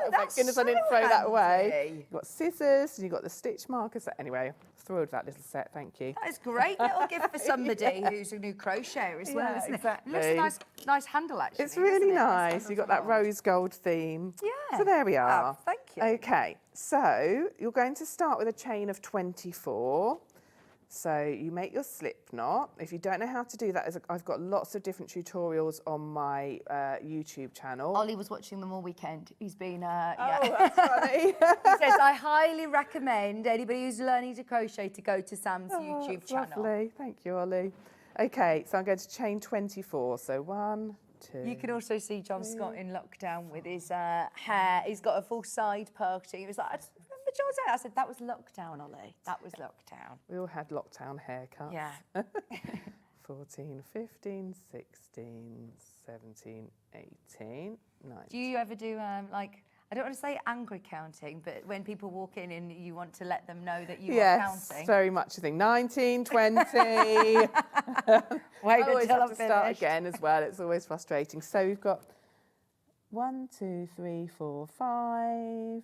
Thank goodness I didn't throw that away. You've got scissors and you've got the stitch markers. Anyway, thrilled with that little set, thank you. That is a great little gift for somebody who's a new crocheter as well, isn't exactly. it? It looks a nice handle, actually. It's really nice. You've got that rose gold theme. Yeah. So there we are. Oh, thank you. Okay, so you're going to start with a chain of 24. So you make your slip knot. If you don't know how to do that, I've got lots of different tutorials on my YouTube channel. Ollie was watching them all weekend. He's been, that's funny. He says, I highly recommend anybody who's learning to crochet to go to Sam's YouTube channel. Lovely, thank you, Ollie. Okay, so I'm going to chain 24. So 1, 2. You can also see John Scott in lockdown with his hair. He's got a full side parting. He was like, I just remember John's hair. I said, that was lockdown, Ollie. That was lockdown. We all had lockdown haircuts. Yeah. 14, 15, 16, 17, 18, 19. Do you ever do, I don't want to say angry counting, but when people walk in and you want to let them know that you are counting? Yes, very much a thing. 19, 20. Wait I always until have I'm to start finished. again as well. It's always frustrating. So we've got 1, 2, 3, 4, 5,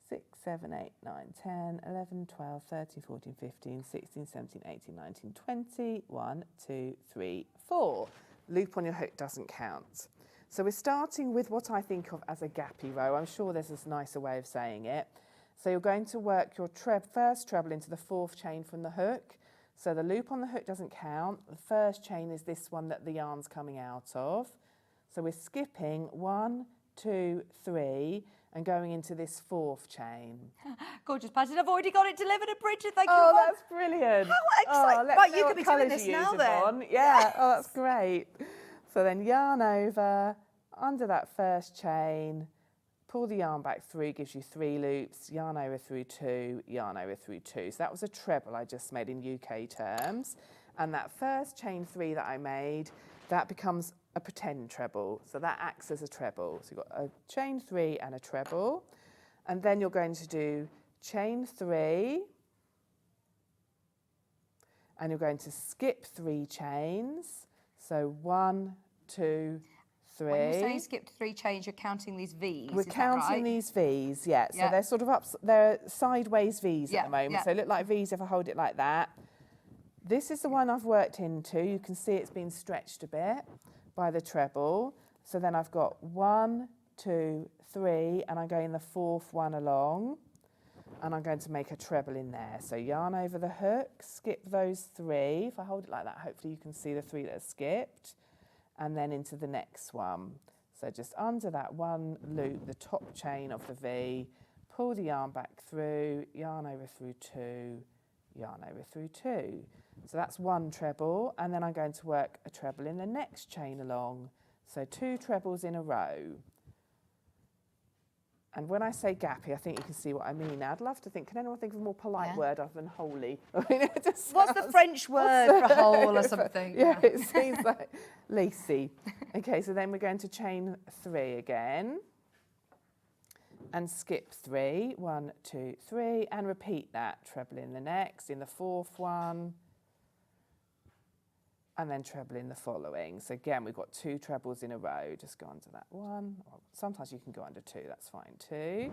6, 7, 8, 9, 10, 11, 12, 13, 14, 15, 16, 17, 18, 19, 20. 1, 2, 3, 4. Loop on your hook doesn't count. So we're starting with what I think of as a gappy row. I'm sure there's a nicer way of saying it. So you're going to work your first treble into the 4th chain from the hook. So the loop on the hook doesn't count. The first chain is this one that the yarn's coming out of. So we're skipping 1, 2, 3 and going into this 4th chain. Gorgeous pattern. I've already got it delivered at Bridget. Thank you. Oh, that's brilliant. How exciting. Let's Right, know you what could be doing colours this you're now using, then. Yvonne. Yeah, oh, that's great. So then yarn over, under that first chain, pull the yarn back through, gives you 3 loops, yarn over through 2, yarn over through 2. So that was a treble I just made in UK terms. And that first chain 3 that I made, that becomes a pretend treble. So that acts as a treble. So you've got a chain 3 and a treble. And then you're going to do chain 3, and you're going to skip 3 chains. So 1, 2, 3. When you say skipped 3 chains, you're counting these V's. We're counting these V's, yeah. So they're sort of they're sideways V's at the moment. So they look like V's if I hold it like that. This is the one I've worked into. You can see it's been stretched a bit by the treble. So then I've got 1, 2, 3, and I'm going the 4th one along. And I'm going to make a treble in there. So yarn over the hook, skip those 3. If I hold it like that, hopefully you can see the 3 that are skipped. And then into the next one. So just under that one loop, the top chain of the V, pull the yarn back through, yarn over through 2, yarn over through 2. So that's 1 treble, and then I'm going to work a treble in the next chain along. So 2 trebles in a row. And when I say gappy, I think you can see what I mean now. I'd love to think, can anyone think of a more polite word other than holy? I mean, it just What's the French word for hole or something? Yeah, it seems like lacy. Okay, so then we're going to chain 3 again. And skip 3, 1, 2, 3, and repeat that. Treble in the next, in the 4th one. and then treble in the following. So again, we've got 2 trebles in a row. Just go under that one. Or sometimes you can go under 2, that's fine too.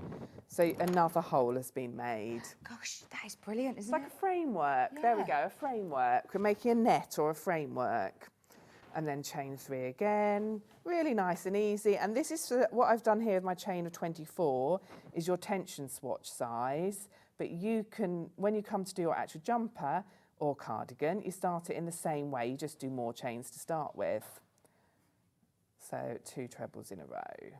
So another hole has been made. Gosh, that is brilliant, isn't It's like it? a framework. There we Yeah. go, a framework. We're making a net or a framework. And then chain 3 again. Really nice and easy. And this is what I've done here with my chain of 24 is your tension swatch size. But you can, when you come to do your actual jumper or cardigan, you start it in the same way. You just do more chains to start with. So 2 trebles in a row.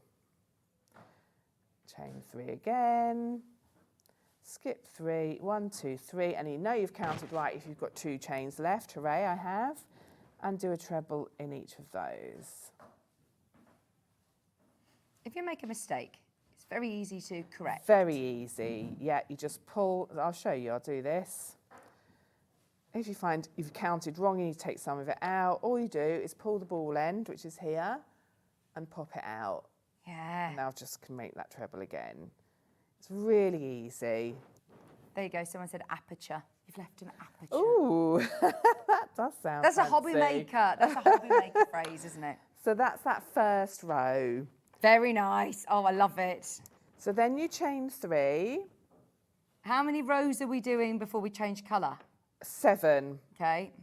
Chain 3 again. Skip 3, 1, 2, 3. And you know you've counted right if you've got 2 chains left. Hooray, I have. And do a treble in each of those. If you make a mistake, it's very easy to correct. Very easy. Yeah, you just pull. I'll show you. I'll do this. If you find you've counted wrong, you need to take some of it out. All you do is pull the ball end, which is here, and pop it out. Yeah. And now just can make that treble again. It's really easy. There you go. Someone said aperture. You've left an aperture. Ooh, that does sound That's a fancy. hobby maker. That's a hobby maker phrase, isn't it? So that's that first row. Very nice. Oh, I love it. So then you chain 3. How many rows are we doing before we change colour? 7. Okay.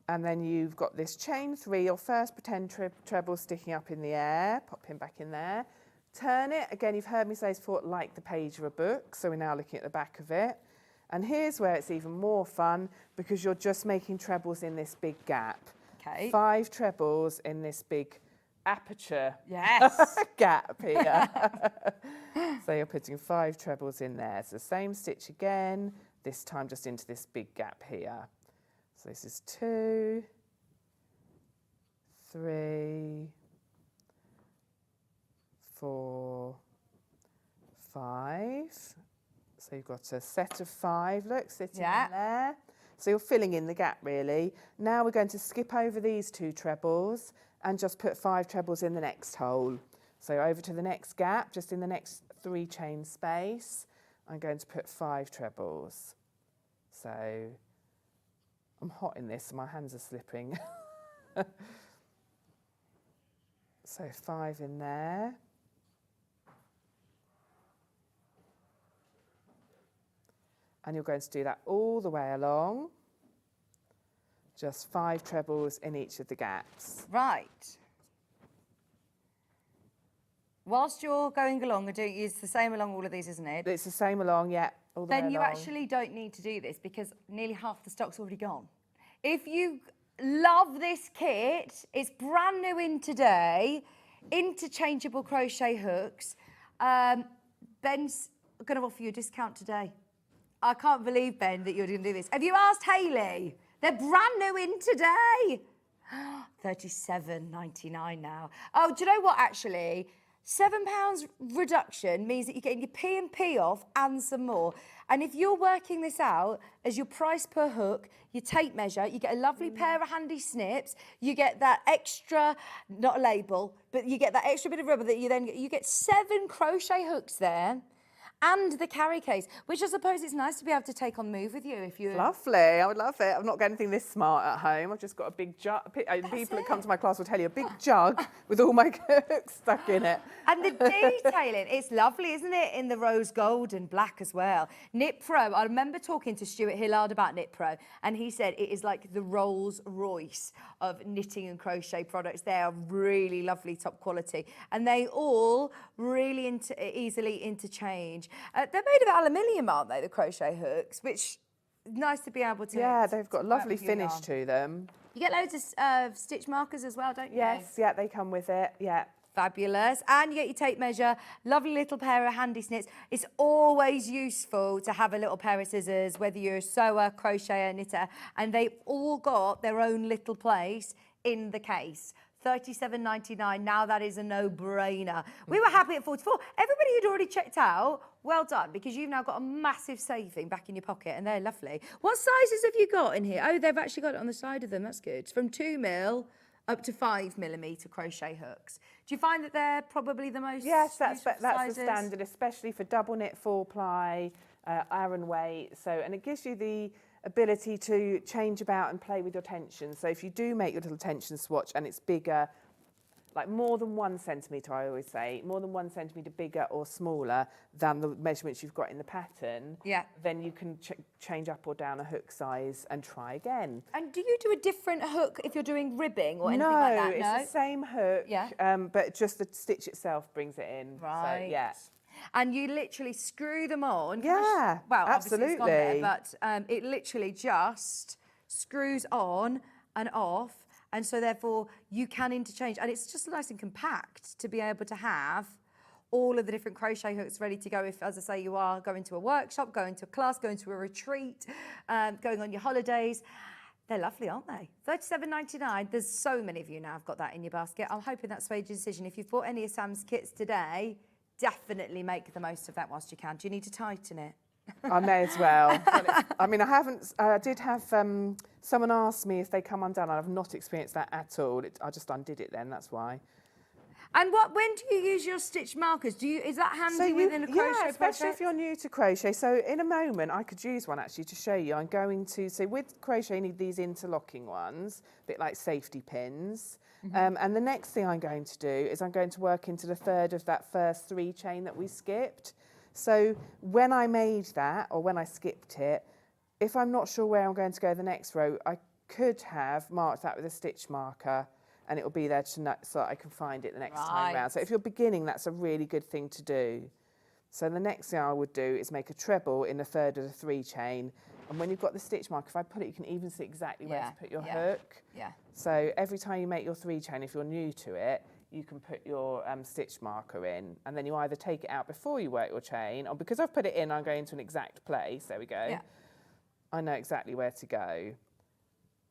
And then you've got this chain 3, your first pretend treble sticking up in the air. Pop him back in there. Turn it. Again, you've heard me say it's for like the page of a book. So we're now looking at the back of it. And here's where it's even more fun because you're just making trebles in this big gap. Okay. 5 trebles in this big aperture Yes. gap here. So you're putting 5 trebles in there. So same stitch again, this time just into this big gap here. So this is 2, 3, 4, 5. So you've got a set of 5, look, sitting in there. So you're filling in the gap, really. Now we're going to skip over these 2 trebles and just put 5 trebles in the next hole. So over to the next gap, just in the next 3 chain space, I'm going to put 5 trebles. So I'm hot in this, my hands are slipping. So 5 in there. And you're going to do that all the way along. Just 5 trebles in each of the gaps. Right. Whilst you're going along and doing, it's the same along all of these, isn't it? It's the same along, yeah, all the way Then you along. actually don't need to do this because nearly half the stock's already gone. If you love this kit, it's brand new in today, interchangeable crochet hooks. Ben's going to offer you a discount today. I can't believe, Ben, that you're going to do this. Have you asked Hayley? They're brand new in today. £37.99 now. Oh, do you know what, actually? £7 reduction means that you're getting your P&P off and some more. And if you're working this out as your price per hook, your tape measure, you get a lovely pair of handy snips, you get that extra, not a label, but you get that extra bit of rubber that you then get. You get 7 crochet hooks there. And the carry case, which I suppose it's nice to be able to take on the move with you if you. Lovely, I would love it. I've not got anything this smart at home. I've just got a big jug. People that come to my class will tell you a big jug with all my hooks stuck in it. And the detailing, it's lovely, isn't it? In the rose gold and black as well. Knit Pro, I remember talking to Stuart Hillard about Knit Pro, and he said it is like the Rolls Royce of knitting and crochet products. They are really lovely, top quality, and they all really easily interchange. They're made of aluminium, aren't they, the crochet hooks, which is nice to be able to. Yeah, they've got a lovely work with your finish yarn. to them. You get loads of stitch markers as well, don't you? Yes, yeah, they come with it, yeah. Fabulous. And you get your tape measure, lovely little pair of handy snips. It's always useful to have a little pair of scissors, whether you're a sewer, crocheter, knitter, and they've all got their own little place in the case. £37.99, now that is a no-brainer. We were happy at 44. Everybody who'd already checked out, well done, because you've now got a massive saving back in your pocket, and they're lovely. What sizes have you got in here? Oh, they've actually got it on the side of them, that's good. It's from 2mm up to 5mm crochet hooks. Do you find that they're probably the most Yes, that's useful the sizes? standard, especially for double knit 4-ply, Aran weight. So, and it gives you the ability to change about and play with your tension. So if you do make your little tension swatch and it's bigger, like more than 1 centimetre, I always say, more than 1 centimetre bigger or smaller than the measurements you've got in the pattern, then you can change up or down a hook size and try again. And do you do a different hook if you're doing ribbing or anything like that? No, it's the same hook, but just the stitch itself brings it in. Right. So, yeah. And you literally screw them on. Yeah, well, obviously it's gone there, absolutely. but it literally just screws on and off. And so therefore you can interchange. And it's just nice and compact to be able to have all of the different crochet hooks ready to go if, as I say, you are going to a workshop, going to a class, going to a retreat, going on your holidays. They're lovely, aren't they? $37.99. There's so many of you now have got that in your basket. I'm hoping that swayed your decision. If you've bought any of Sam's kits today, definitely make the most of that whilst you can. Do you need to tighten it? I may as well. I mean, I did have someone ask me if they come undone. I've not experienced that at all. I just undid it then, that's why. And when do you use your stitch markers? Is that handy within a crochet Yeah, especially project? if you're new to crochet. So in a moment, I could use one actually to show you. I'm going to, so with crochet, you need these interlocking ones, a bit like safety pins. And the next thing I'm going to do is I'm going to work into the third of that first 3 chain that we skipped. So when I made that, or when I skipped it, if I'm not sure where I'm going to go the next row, I could have marked that with a stitch marker and it will be there so that I can find it the next time round. So if you're beginning, that's a really good thing to do. So the next thing I would do is make a treble in the third of the 3 chain. And when you've got the stitch marker, if I put it, you can even see exactly where to put your hook. Yeah. So every time you make your 3 chain, if you're new to it, you can put your stitch marker in, and then you either take it out before you work your chain, or because I've put it in, I'm going to an exact place. There we go. Yeah. I know exactly where to go.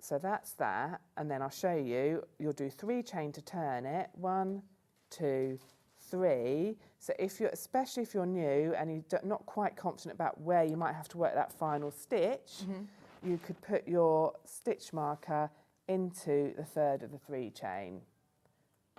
So that's that, and then I'll show you. You'll do 3 chain to turn it. 1, 2, 3. So especially if you're new and you're not quite confident about where you might have to work that final stitch, you could put your stitch marker into the third of the 3 chain.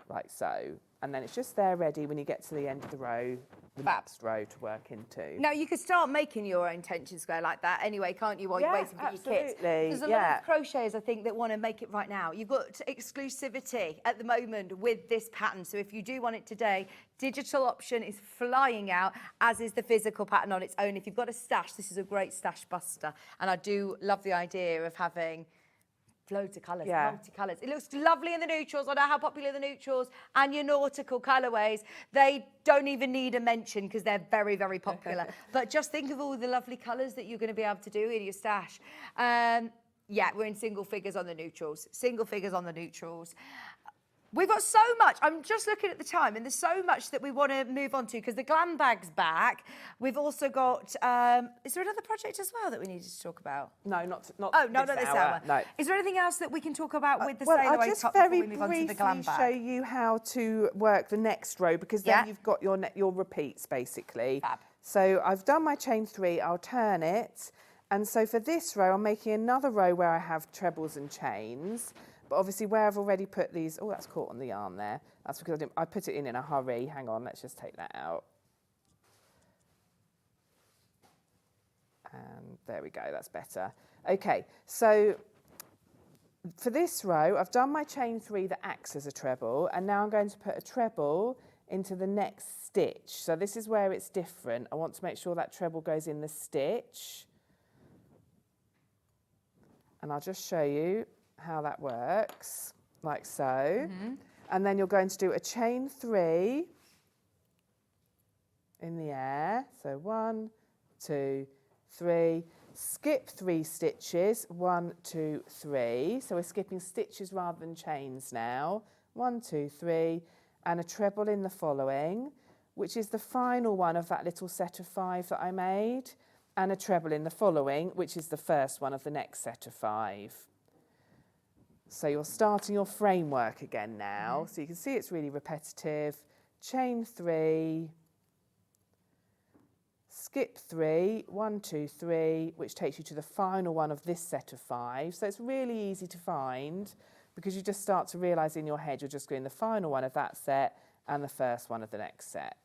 Like so, and then it's just there ready when you get to the end of the row, the next row to work into. Now you could start making your own tension square like that anyway, can't you, while you're waiting for your kits? There's a lot of crocheters, I think, that want to make it right now. You've got exclusivity at the moment with this pattern, so if you do want it today, digital option is flying out, as is the physical pattern on its own. If you've got a stash, this is a great stash buster, and I do love the idea of having loads of colours, multicolours. It looks lovely in the neutrals. I know how popular the neutrals and your nautical colourways. They don't even need a mention because they're very, very popular. But just think of all the lovely colours that you're going to be able to do in your stash. Yeah, we're in single figures on the neutrals. Single figures on the neutrals. We've got so much. I'm just looking at the time, and there's so much that we want to move on to because the glam bag's back. We've also got. Is there another project as well that we needed to talk about? No, not this hour. No. Is there anything else that we can talk about with the Well, Sail Away I'll just top very before we move on to the glam briefly bag? show you how to work the next row because then you've got your repeats basically. Fab. So I've done my chain 3. I'll turn it, and so for this row, I'm making another row where I have trebles and chains. But obviously where I've already put these, that's caught on the yarn there. That's because I put it in a hurry. Hang on, let's just take that out. And there we go, that's better. Okay, so for this row, I've done my chain 3 that acts as a treble, and now I'm going to put a treble into the next stitch. So this is where it's different. I want to make sure that treble goes in the stitch. And I'll just show you how that works, like so. And then you're going to do a chain 3 in the air. So 1, 2, 3. Skip 3 stitches, 1, 2, 3. So we're skipping stitches rather than chains now. 1, 2, 3, and a treble in the following, which is the final one of that little set of 5 that I made, and a treble in the following, which is the first one of the next set of 5. So you're starting your framework again now. So you can see it's really repetitive. Chain 3, skip 3, 1, 2, 3, which takes you to the final one of this set of 5. So it's really easy to find because you just start to realise in your head you're just doing the final one of that set and the first one of the next set.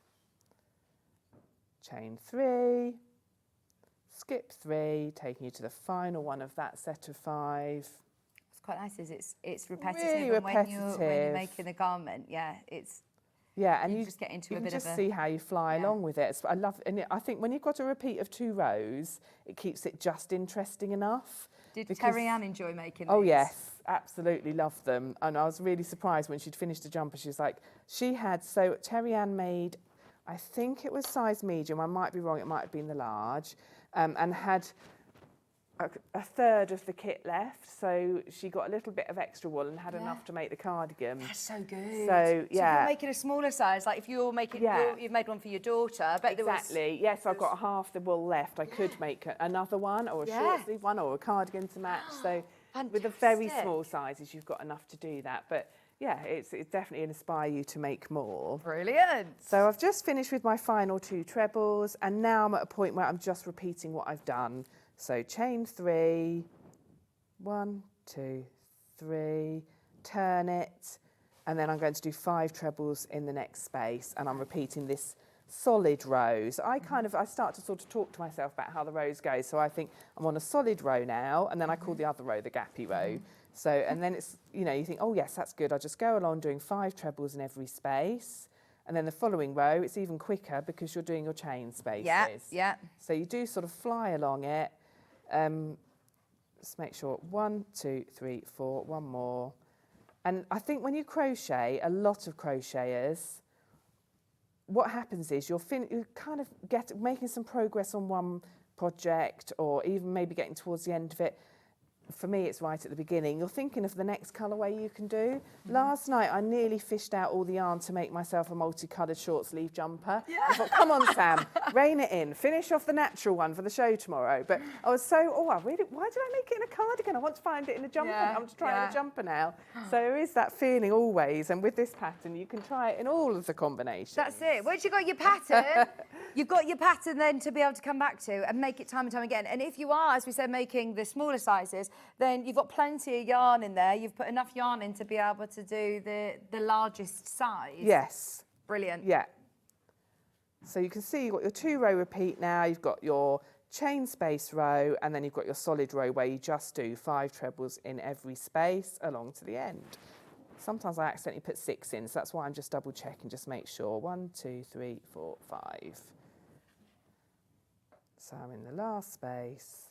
Chain 3, skip 3, taking you to the final one of that set of 5. It's quite nice, is it's repetitive. Really and when you're repetitive. making the garment, yeah, it's Yeah, and you you just get into you a can bit just of a see how you fly yeah. along with it. So I love, and I think when you've got a repeat of 2 rows, it keeps it just interesting enough. Did because- Terry Ann enjoy making Oh these? yes, absolutely loved them. And I was really surprised when she'd finished a jumper. She was like, so Terry Ann made, I think it was size medium, I might be wrong, it might have been the large, and had a third of the kit left. So she got a little bit of extra wool and had enough to make the cardigan. That's so good. So, if yeah. you're making a smaller size, like if you're making, you've made one for your daughter, I bet Exactly. Yes, I've got half the wool left. I could make another one or a short sleeve one or a cardigan to match. So with the very small sizes, you've got enough to do that. But yeah, it's definitely inspire you to make more. Brilliant. So I've just finished with my final 2 trebles, and now I'm at a point where I'm just repeating what I've done. So chain 3, 1, 2, 3, turn it, and then I'm going to do 5 trebles in the next space, and I'm repeating this solid row. So I start to sort of talk to myself about how the rows go. So I think I'm on a solid row now, and then I call the other row the gappy row. So, and then it's, you know, you think, oh yes, that's good. I'll just go along doing 5 trebles in every space. And then the following row, it's even quicker because you're doing your chain spaces. Yeah, yeah. So you do sort of fly along it. Just make sure 1, 2, 3, 4, one more. And I think when you crochet, a lot of crocheters, what happens is you kind of making some progress on one project, or even maybe getting towards the end of it. For me, it's right at the beginning. You're thinking of the next colourway you can do. Last night, I nearly fished out all the yarn to make myself a multicoloured short sleeve jumper. I thought, come on, Sam, rein it in. Finish off the natural one for the show tomorrow. But I was so, why did I make it in a cardigan? I want to find it in a jumper. Yeah, I want to try it in a jumper now. So there is that feeling always. And with this pattern, you can try it in all of the combinations. That's it. Once you've got your pattern, you've got your pattern then to be able to come back to and make it time and time again. And if you are, as we said, making the smaller sizes, then you've got plenty of yarn in there. You've put enough yarn in to be able to do the largest size. Yes. Brilliant. Yeah. So you can see you've got your 2-row repeat now. You've got your chain space row, and then you've got your solid row where you just do 5 trebles in every space along to the end. Sometimes I accidentally put 6 in, so that's why I'm just double checking, just make sure. 1, 2, 3, 4, 5. So I'm in the last space,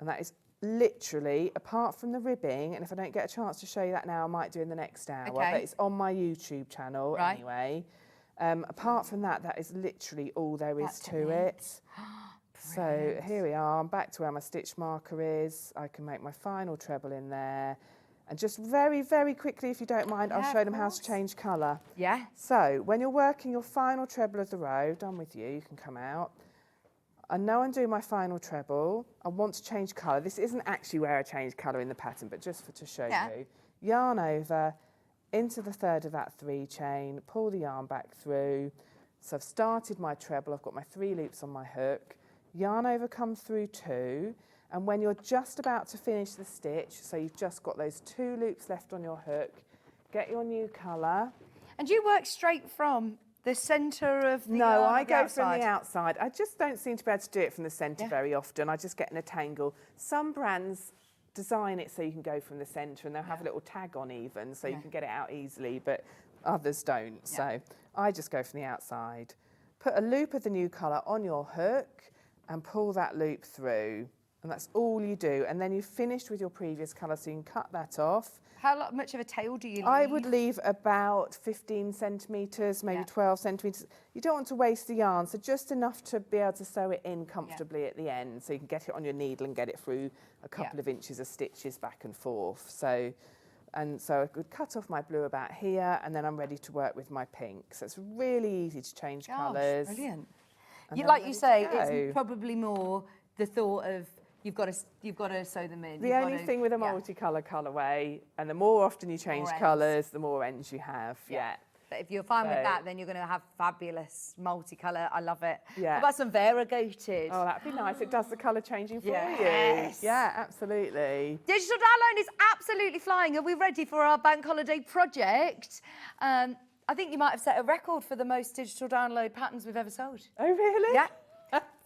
and that is literally, apart from the ribbing, and if I don't get a chance to show you that now, I might do in the next hour, but it's on my YouTube channel anyway. Apart from that, that is literally all there is to it. So here we are, I'm back to where my stitch marker is. I can make my final treble in there. And just very, very quickly, if you don't mind, I'll show them how to change colour. Yeah. So when you're working your final treble of the row, done with you can come out. I know I'm doing my final treble. I want to change colour. This isn't actually where I change colour in the pattern, but just to show you. Yarn over, into the third of that 3 chain, pull the yarn back through. So I've started my treble, I've got my 3 loops on my hook. Yarn over, come through 2. And when you're just about to finish the stitch, so you've just got those 2 loops left on your hook, get your new colour. And you work straight from the centre of the No, yarn I or the go outside? from the outside. I just don't seem to be able to do it from the centre very often. I just get in a tangle. Some brands design it so you can go from the centre, and they'll have a little tag on even, so you can get it out easily, but others don't. So I just go from the outside. Put a loop of the new colour on your hook and pull that loop through. And that's all you do. And then you've finished with your previous colour, so you can cut that off. How much of a tail do you leave? I would leave about 15 centimetres, maybe 12 centimetres. You don't want to waste the yarn, so just enough to be able to sew it in comfortably at the end, so you can get it on your needle and get it through a couple of inches of stitches back and forth. So I could cut off my blue about here, and then I'm ready to work with my pink. So it's really easy to change colours. Brilliant. And then Like you say, ready to go. it's probably more the thought of you've got to sew them in. The only thing with a multicolour colourway, and the more often you change colours, the more ends you have. But if you're fine with that, then you're going to have fabulous multicolour. I love it. Yeah. What about some variegated? Oh, that'd be nice. It does the colour changing for you. Yeah, absolutely. Digital download is absolutely flying. Are we ready for our bank holiday project? I think you might have set a record for the most digital download patterns we've ever sold. Oh, really? Yeah.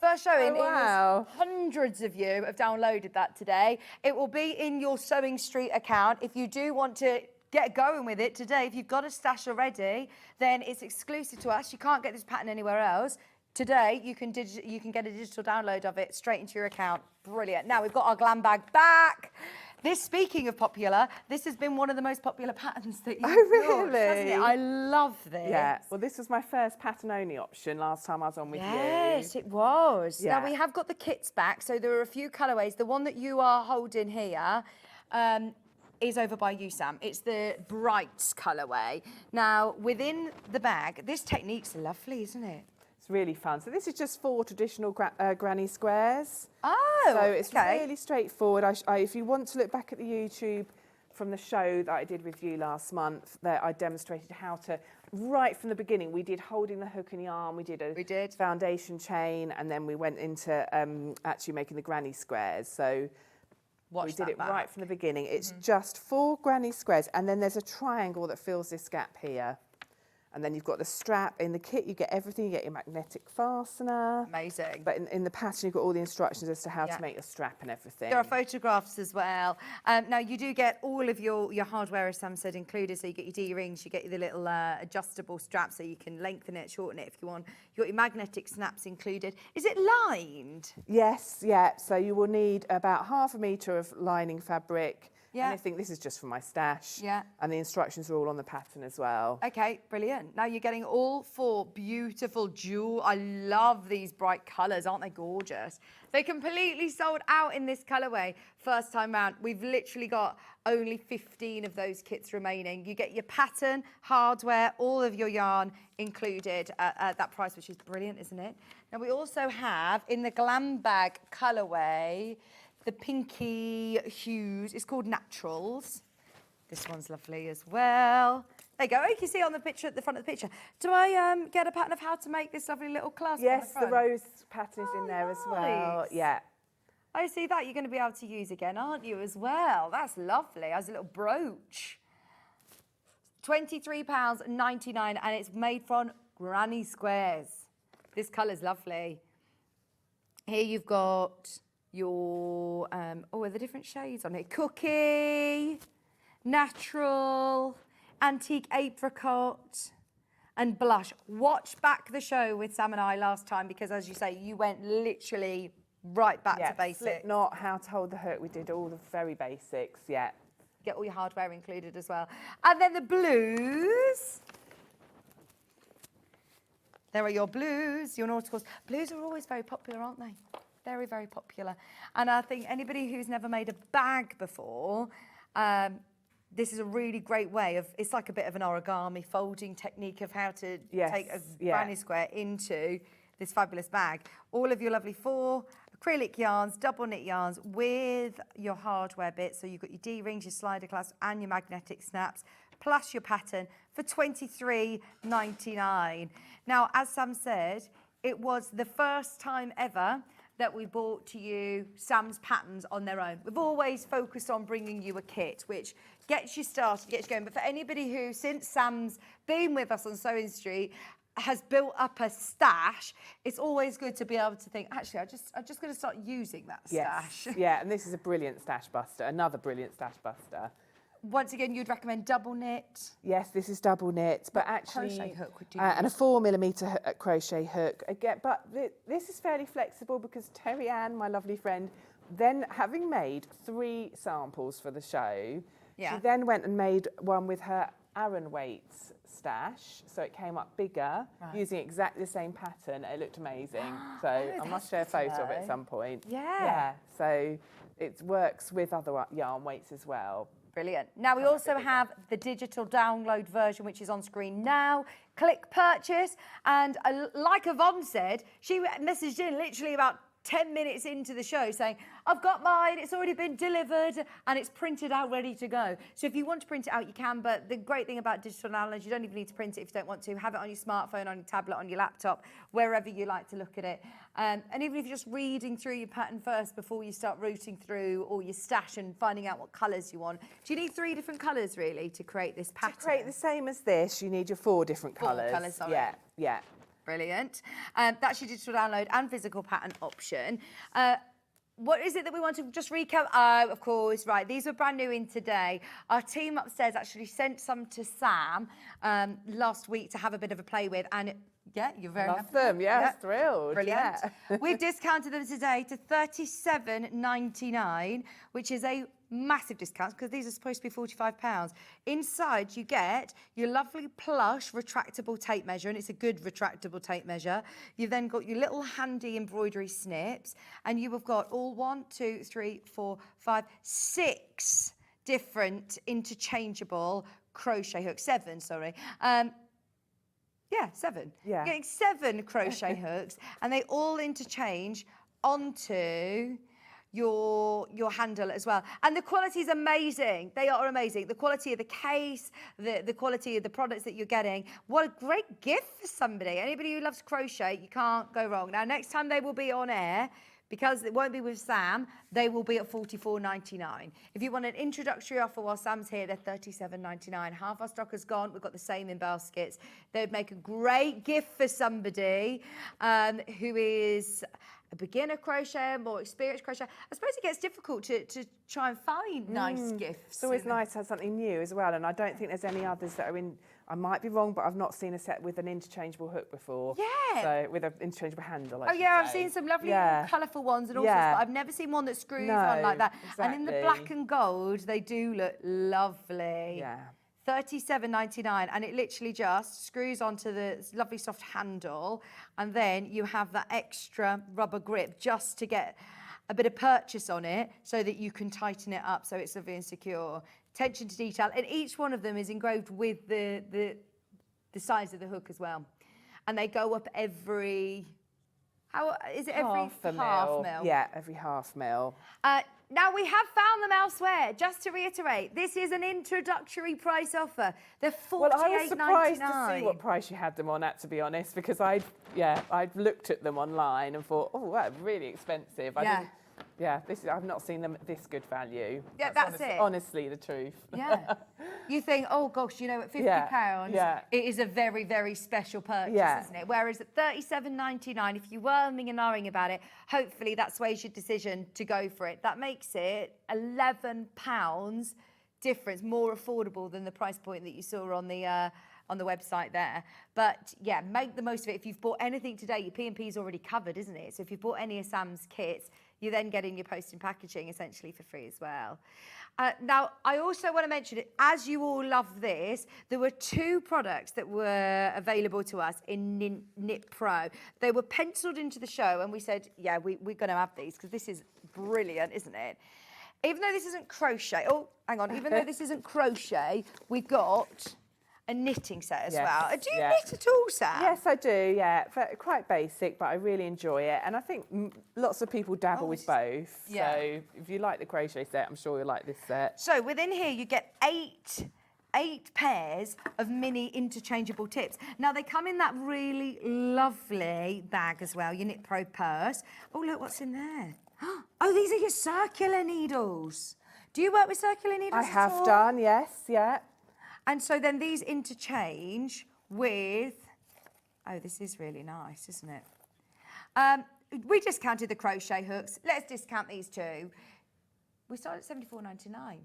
First showing. Oh, wow. Hundreds of you have downloaded that today. It will be in your Sewing Street account. If you do want to get going with it today, if you've got a stash already, then it's exclusive to us. You can't get this pattern anywhere else. Today, you can get a digital download of it straight into your account. Brilliant. Now, we've got our glam bag back. This, speaking of popular, this has been one of the most popular patterns that you've launched, hasn't it? I love this. Yeah, well, this was my first pattern-only option last time I was on with you. Yes, it was. Yeah. Now, we have got the kits back, so there are a few colourways. The one that you are holding here is over by you, Sam. It's the Brights colourway. Now, within the bag, this technique's lovely, isn't it? It's really fun. So this is just 4 traditional granny squares. Oh, so it's okay. really straightforward. If you want to look back at the YouTube from the show that I did with you last month, that I demonstrated how to, right from the beginning, we did holding the hook and yarn, we did a foundation chain, and then we went into actually making the granny squares. So we did it right from the beginning. It's just 4 granny squares, and then there's a triangle that fills this gap here. And then you've got the strap. In the kit, you get everything. You get your magnetic fastener. Amazing. But in the pattern, you've got all the instructions as to how to make your strap and everything. There are photographs as well. Now, you do get all of your hardware, as Sam said, included. So you get your D-rings, you get the little adjustable strap so you can lengthen it, shorten it if you want. You've got your magnetic snaps included. Is it lined? Yes, yeah. So you will need about ½ metre of lining fabric. Yeah. And I think this is just for my stash. Yeah. And the instructions are all on the pattern as well. Okay, brilliant. Now you're getting all 4 beautiful jewel. I love these bright colours, aren't they gorgeous? They completely sold out in this colourway first time round. We've literally got only 15 of those kits remaining. You get your pattern, hardware, all of your yarn included at that price, which is brilliant, isn't it? Now we also have in the glam bag colourway, the pinky hues. It's called Naturals. This one's lovely as well. There you go. You can see on the picture at the front of the picture. Do I get a pattern of how to make this lovely little clasp? Yes, the rose pattern is in there as well. nice. Yeah. I see that you're going to be able to use again, aren't you, as well? That's lovely. As a little brooch. £23.99, and it's made from granny squares. This colour's lovely. Here you've got your, are the different shades on it? Cookie, Natural, Antique Apricot, and Blush. Watch back the show with Sam and I last time because, as you say, you went literally right back to basics. Slipknot, how to hold the hook. We did all the very basics, yeah. Get all your hardware included as well. And then the blues. There are your blues, your nauticals. Blues are always very popular, aren't they? Very, very popular. And I think anybody who's never made a bag before, this is a really great way of, it's like a bit of an origami folding technique of how to take a granny square into this fabulous bag. All of your lovely 4 acrylic yarns, double knit yarns with your hardware bits. So you've got your D-rings, your slider clasp and your magnetic snaps, plus your pattern for £23.99. Now, as Sam said, it was the first time ever that we brought to you Sam's patterns on their own. We've always focused on bringing you a kit, which gets you started, gets you going. But for anybody who, since Sam's been with us on Sewing Street, has built up a stash, it's always good to be able to think, actually, I'm just going to start using that stash. Yes. Yeah, and this is a brilliant stash buster, another brilliant stash buster. Once again, you'd recommend double knit? Yes, this is double knit, but actually... Crochet hook would do. And a 4mm crochet hook. Again, but this is fairly flexible because Terry Ann, my lovely friend, then having made 3 samples for the show, she then went and made one with her Aran weights stash, so it came up bigger, using exactly the same pattern. It looked amazing. So I must share a photo of it at some point. Yeah. So it works with other yarn weights as well. Brilliant. Now, we also have the digital download version, which is on screen now. Click purchase. And like Yvonne said, she messaged in literally about 10 minutes into the show saying, I've got mine, it's already been delivered, and it's printed out, ready to go. So if you want to print it out, you can, but the great thing about digital downloads, you don't even need to print it if you don't want to. Have it on your smartphone, on your tablet, on your laptop, wherever you like to look at it. And even if you're just reading through your pattern first before you start rooting through all your stash and finding out what colours you want. Do you need 3 different colours, really, to create this pattern? To create the same as this, you need your 4 different colours. 4 colours, sorry. Yeah. brilliant. That's your digital download and physical pattern option. What is it that we want to just recap? Oh, of course, right. These were brand new in today. Our team upstairs actually sent some to Sam last week to have a bit of a play with. And yeah, you're very happy. Love them, yes, thrilled. Brilliant. Yeah. We've discounted them today to $37.99, which is a massive discount because these are supposed to be £45. Inside you get your lovely plush retractable tape measure, and it's a good retractable tape measure. You've then got your little handy embroidery snips, and you have got all 6 different interchangeable crochet hooks. 7, sorry. Yeah, 7. Yeah. You're getting 7 crochet hooks, and they all interchange onto your handle as well. And the quality is amazing. They are amazing. The quality of the case, the quality of the products that you're getting. What a great gift for somebody. Anybody who loves crochet, you can't go wrong. Now, next time they will be on air, because it won't be with Sam, they will be at $44.99. If you want an introductory offer while Sam's here, they're $37.99. Half our stock has gone. We've got the same in baskets. They would make a great gift for somebody who is a beginner crocheter, more experienced crocheter. I suppose it gets difficult to try and find nice gifts. It's always nice to have something new as well, and I don't think there's any others that are in. I might be wrong, but I've not seen a set with an interchangeable hook before. Yeah. So with an interchangeable handle. Oh yeah, I've seen some lovely colourful ones and all sorts, but I've never seen one that screws on like that. Exactly. And in the black and gold, they do look lovely. Yeah. $37.99, and it literally just screws onto the lovely soft handle, and then you have that extra rubber grip just to get a bit of purchase on it so that you can tighten it up so it's lovely and secure. Attention to detail, and each one of them is engraved with the size of the hook as well. And they go up every, how is it, every half mil? Yeah, every half mil. Now, we have found them elsewhere. Just to reiterate, this is an introductory price offer. They're $48.99. Well, I was surprised to see what price you had them on at, to be honest, because I'd looked at them online and thought, oh, that's really expensive. I've not seen them at this good value. Yeah, that's it. Honestly, the truth. Yeah. You think, oh gosh, at £50, it is a very, very special purchase, isn't it? Whereas at $37.99, if you were umming and ahhing about it, hopefully that sways your decision to go for it. That makes it £11 difference, more affordable than the price point that you saw on the website there. But yeah, make the most of it. If you've bought anything today, your P&P is already covered, isn't it? So if you've bought any of Sam's kits, you're then getting your post and packaging essentially for free as well. Now, I also want to mention, as you all love this, there were 2 products that were available to us in Knit Pro. They were penciled into the show, and we said, yeah, we're going to have these because this is brilliant, isn't it? Even though this isn't crochet, even though this isn't crochet, we've got a knitting set as well. Do you knit at all, Sam? Yes, I do, yeah. Quite basic, but I really enjoy it. And I think lots of people dabble with both. Yeah. So if you like the crochet set, I'm sure you'll like this set. So within here, you get 8 pairs of mini interchangeable tips. Now, they come in that really lovely bag as well, your Knit Pro purse. Oh, look what's in there. Oh, these are your circular needles. Do you work with circular needles I have done, yes, yeah. And so then these interchange with, oh, this is really nice, isn't it? We discounted the crochet hooks. Let's discount these too. We started at $74.99.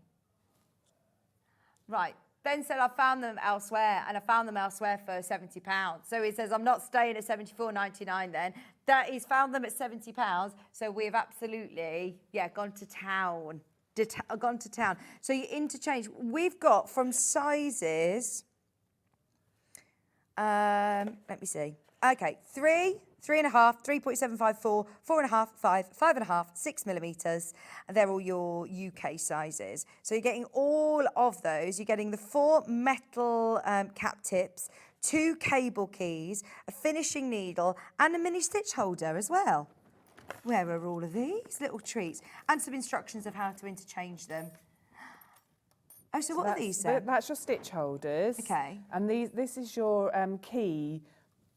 Right. Ben said I found them elsewhere, and I found them elsewhere for £70. So he says I'm not staying at $74.99 then. That he's found them at £70. So we've absolutely, gone to town. Gone to town. So you interchange. We've got from sizes, let me see. Okay, 3, 3.5, 3.754, 4.5, 5, 5.5, 6 millimeters. And they're all your UK sizes. So you're getting all of those. You're getting the 4 metal cap tips, 2 cable keys, a finishing needle, and a mini stitch holder as well. Where are all of these little treats? And some instructions of how to interchange them. Oh, so what are these then? That's your stitch holders. Okay. And this is your key.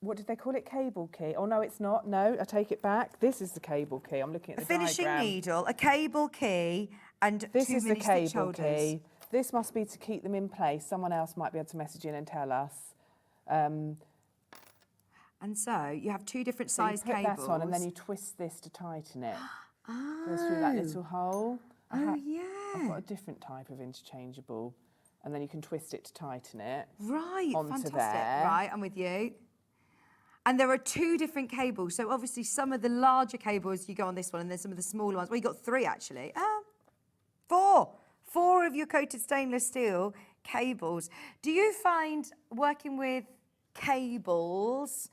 What did they call it? Cable key. Oh, no, it's not. No, I take it back. This is the cable key. I'm looking at the finishing diagram. Needle, a cable key, and this 2 is the mini stitch cable holders. key. This must be to keep them in place. Someone else might be able to message in and tell us. And so you have two different So you size put cables. that on and then you twist this to tighten it. Goes through that little hole. Yeah. I've got a different type of interchangeable. And then you can twist it to tighten it. Right, onto fantastic. there. Right, I'm with you. And there are two different cables. So obviously some of the larger cables you go on this one and then some of the smaller ones. Well, you got three actually. Four. Four of your coated stainless steel cables. Do you find working with cables,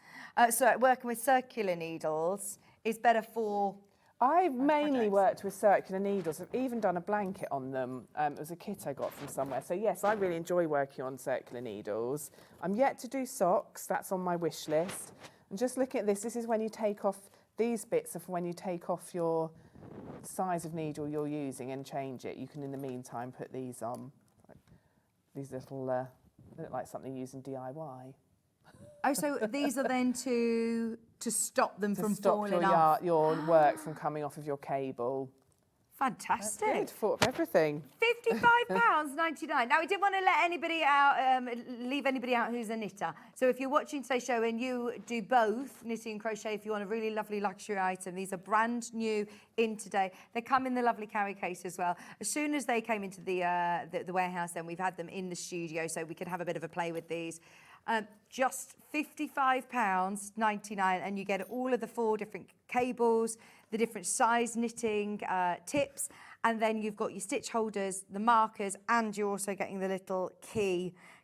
working with circular needles is better for... I've mainly worked with circular needles. I've even done a blanket on them. It was a kit I got from somewhere. So yes, I really enjoy working on circular needles. I'm yet to do socks. That's on my wish list. And just looking at this, this is when you take off, these bits of when you take off your size of needle you're using and change it. You can, in the meantime, put these on. These little, look like something used in DIY. Oh, so these are then to stop them from falling your, off? your work from coming off of your cable. Fantastic. Good, thought of everything. £55.99. Now, we didn't want to let anybody out, leave anybody out who's a knitter. So if you're watching today's show and you do both knitting and crochet, if you want a really lovely luxury item, these are brand new in today. They come in the lovely carry case as well. As soon as they came into the warehouse, then we've had them in the studio so we could have a bit of a play with these. Just £55.99, and you get all of the four different cables, the different size knitting tips, and then you've got your stitch holders, the markers, and you're also getting the little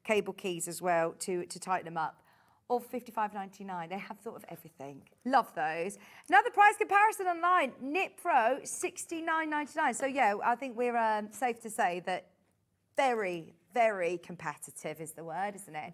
cable keys as well to tighten them up. All £55.99. They have thought of everything. Love those. Now the price comparison online. Knit Pro, £69.99. So yeah, I think we're safe to say that very, very competitive is the word, isn't it?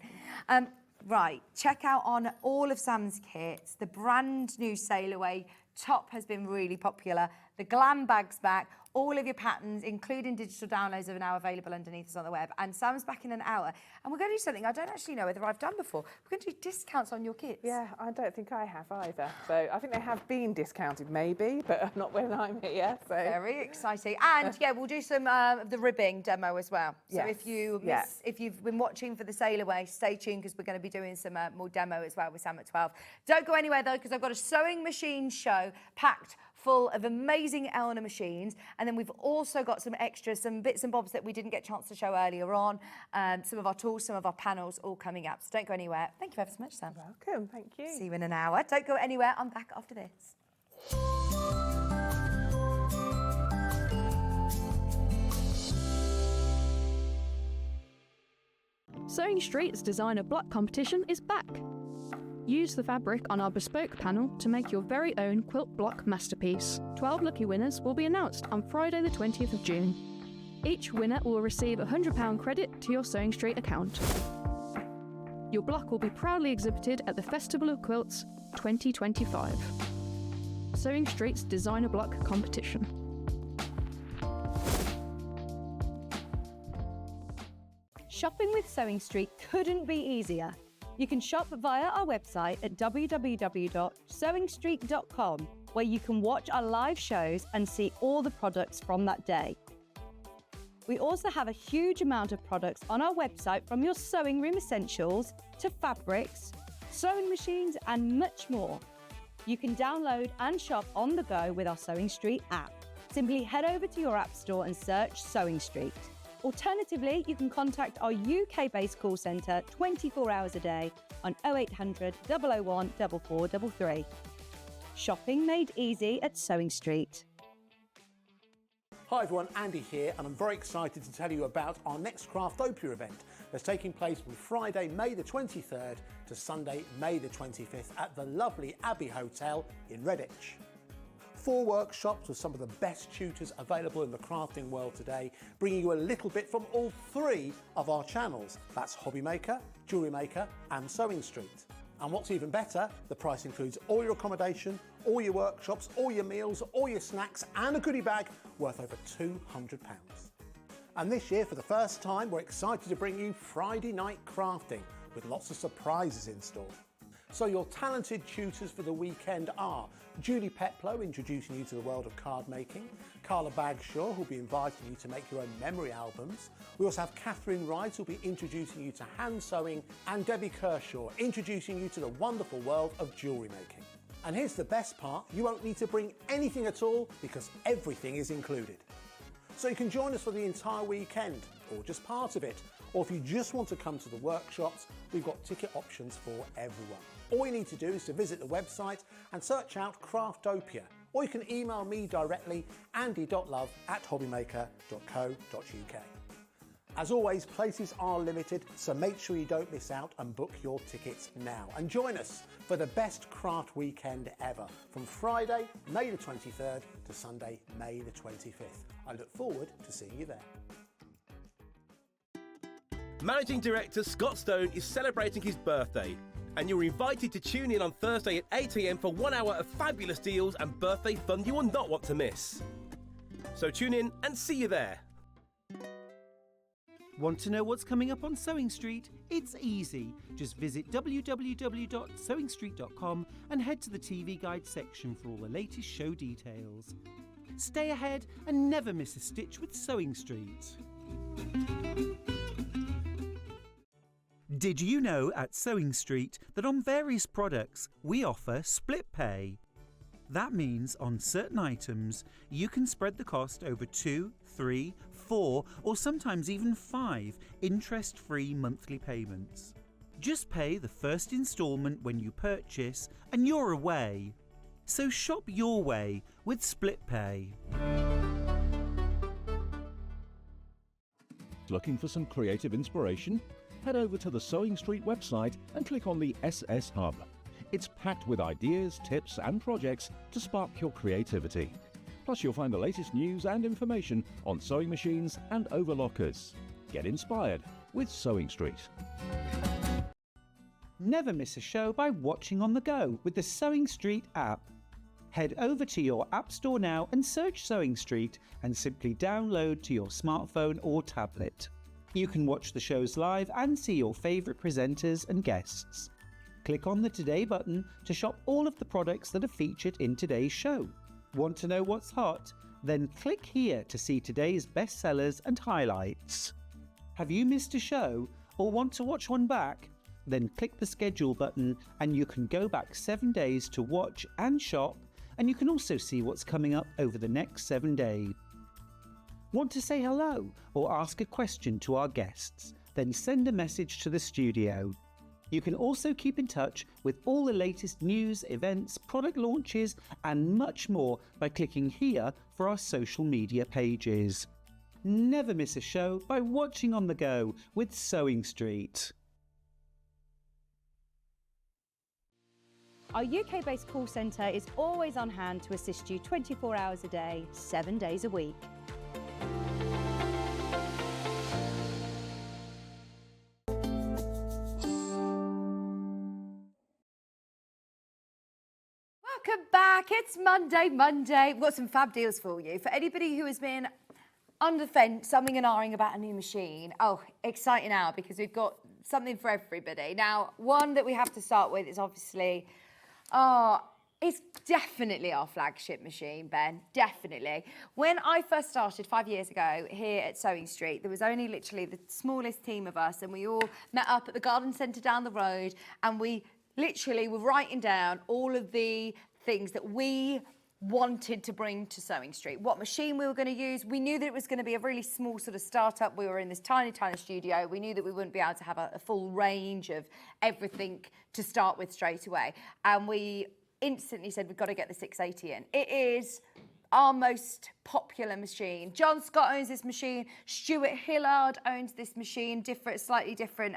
Right, check out on all of Sam's kits. The brand new Sail Away top has been really popular. The glam bag's back. All of your patterns, including digital downloads, are now available underneath us on the web. And Sam's back in an hour. And we're going to do something I don't actually know whether I've done before. We're going to do discounts on your kits. Yeah, I don't think I have either. So I think they have been discounted maybe, but not when I'm here. So very exciting. And yeah, we'll do some of the ribbing demo as well. So Yes. if you've been watching for the Sail Away, stay tuned because we're going to be doing some more demo as well with Sam at 12. Don't go anywhere though, because I've got a sewing machine show packed full of amazing Elna machines, and then we've also got some extras, some bits and bobs that we didn't get a chance to show earlier on, some of our tools, some of our panels all coming up. So don't go anywhere. Thank you ever so much, Sam. welcome, thank you. See you in an hour. Don't go anywhere. I'm back after this. Sewing Street's designer block competition is back. Use the fabric on our bespoke panel to make your very own quilt block masterpiece. 12 lucky winners will be announced on Friday the 20th of June. Each winner will receive a £100 credit to your Sewing Street account. Your block will be proudly exhibited at the Festival of Quilts 2025. Sewing Street's designer block competition. Shopping with Sewing Street couldn't be easier. You can shop via our website at www.sewingstreet.com, where you can watch our live shows and see all the products from that day. We also have a huge amount of products on our website, from your sewing room essentials to fabrics, sewing machines and much more. You can download and shop on the go with our Sewing Street app. Simply head over to your app store and search Sewing Street. Alternatively, you can contact our UK-based call centre 24 hours a day on 0800 001 4433. Shopping made easy at Sewing Street. Hi everyone, Andy here, and I'm very excited to tell you about our next Craftopia event that's taking place from Friday, May the 23rd to Sunday, May the 25th at the lovely Abbey Hotel in Redditch. 4 workshops with some of the best tutors available in the crafting world today, bringing you a little bit from all 3 of our channels. That's Hobby Maker, Jewellery Maker and Sewing Street. And what's even better, the price includes all your accommodation, all your workshops, all your meals, all your snacks and a goodie bag worth over £200. And this year, for the first time, we're excited to bring you Friday night crafting with lots of surprises in store. So your talented tutors for the weekend are Julie Peplow, introducing you to the world of card making, Carla Bagshaw, who'll be inviting you to make your own memory albums. We also have Catherine Wright, who'll be introducing you to hand sewing, and Debbie Kershaw, introducing you to the wonderful world of jewellery making. And here's the best part, you won't need to bring anything at all because everything is included. So you can join us for the entire weekend, or just part of it, or if you just want to come to the workshops, we've got ticket options for everyone. All you need to do is to visit the website and search out Craftopia, or you can email me directly, andy.love@hobbymaker.co.uk. As always, places are limited, so make sure you don't miss out and book your tickets now. And join us for the best craft weekend ever, from Friday, May the 23rd to Sunday, May the 25th. I look forward to seeing you there. Managing Director Scott Stone is celebrating his birthday, and you're invited to tune in on Thursday at 8 AM for 1 hour of fabulous deals and birthday fun you will not want to miss. So tune in and see you there. Want to know what's coming up on Sewing Street? It's easy. Just visit www.sewingstreet.com and head to the TV Guide section for all the latest show details. Stay ahead and never miss a stitch with Sewing Street. Did you know at Sewing Street that on various products we offer split pay? That means on certain items you can spread the cost over 2, 3, 4 or sometimes even 5 interest-free monthly payments. Just pay the first instalment when you purchase and you're away. So shop your way with split pay. Looking for some creative inspiration? Head over to the Sewing Street website and click on the SS Hub. It's packed with ideas, tips and projects to spark your creativity. Plus you'll find the latest news and information on sewing machines and overlockers. Get inspired with Sewing Street. Never miss a show by watching on the go with the Sewing Street app. Head over to your App Store now and search Sewing Street and simply download to your smartphone or tablet. You can watch the shows live and see your favourite presenters and guests. Click on the Today button to shop all of the products that are featured in today's show. Want to know what's hot? Then click here to see today's bestsellers and highlights. Have you missed a show or want to watch one back? Then click the schedule button and you can go back 7 days to watch and shop, and you can also see what's coming up over the next 7 days. Want to say hello or ask a question to our guests? Then send a message to the studio. You can also keep in touch with all the latest news, events, product launches and much more by clicking here for our social media pages. Never miss a show by watching on the go with Sewing Street. Our UK-based call centre is always on hand to assist you 24 hours a day, 7 days a week. Welcome back. It's Monday. We've got some fab deals for you. For anybody who has been on the fence, umming and ahhing about a new machine, oh, exciting hour because we've got something for everybody. Now, one that we have to start with is obviously, it's definitely our flagship machine, Ben, definitely. When I first started 5 years ago here at Sewing Street, there was only literally the smallest team of us and we all met up at the garden centre down the road and we literally were writing down all of the things that we wanted to bring to Sewing Street, what machine we were going to use. We knew that it was going to be a really small sort of startup. We were in this tiny studio. We knew that we wouldn't be able to have a full range of everything to start with straight away. And we instantly said, we've got to get the 680 in. It is our most popular machine. John Scott owns this machine. Stuart Hillard owns this machine, slightly different,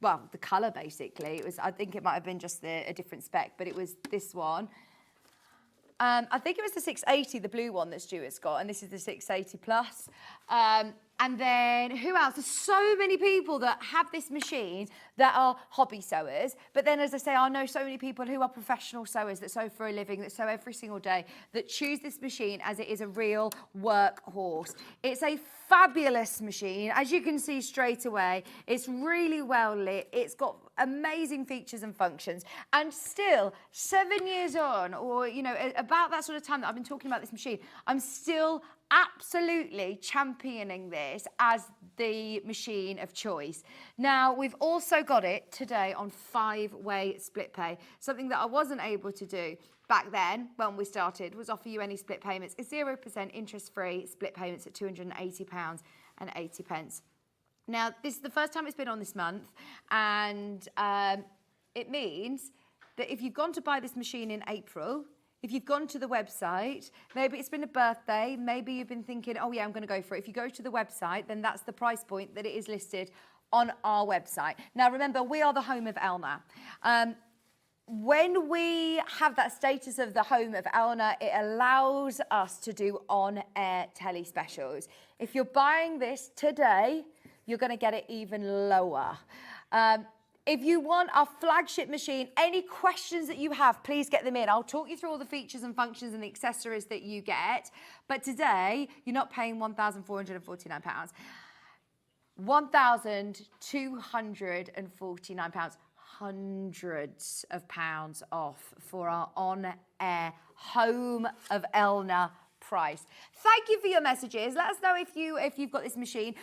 well, the colour basically. It was, I think it might have been just a different spec, but it was this one. I think it was the 680, the blue one that Stuart's got, and this is the 680 Plus. And then who else? There's so many people that have this machine that are hobby sewers. But then, as I say, I know so many people who are professional sewers that sew for a living, that sew every single day, that choose this machine as it is a real workhorse. It's a fabulous machine. As you can see straight away, it's really well lit. It's got amazing features and functions. And still, 7 years on, or, you know, about that sort of time that I've been talking about this machine, I'm still absolutely championing this as the machine of choice. Now, we've also got it today on 5-way split pay, something that I wasn't able to do back then when we started, was offer you any split payments. It's 0% interest-free split payments at £280.80. Now, this is the first time it's been on this month, and it means that if you've gone to buy this machine in April, if you've gone to the website, maybe it's been a birthday, maybe you've been thinking, oh yeah, I'm going to go for it. If you go to the website, then that's the price point that it is listed on our website. Now, remember, we are the home of Elna. When we have that status of the home of Elna, it allows us to do on-air telly specials. If you're buying this today, you're going to get it even lower. If you want our flagship machine, any questions that you have, please get them in. I'll talk you through all the features and functions and the accessories that you get. But today, you're not paying £1,449. £1,249. Hundreds of pounds off for our on-air home of Elna price. Thank you for your messages. Let us know if you've got this machine.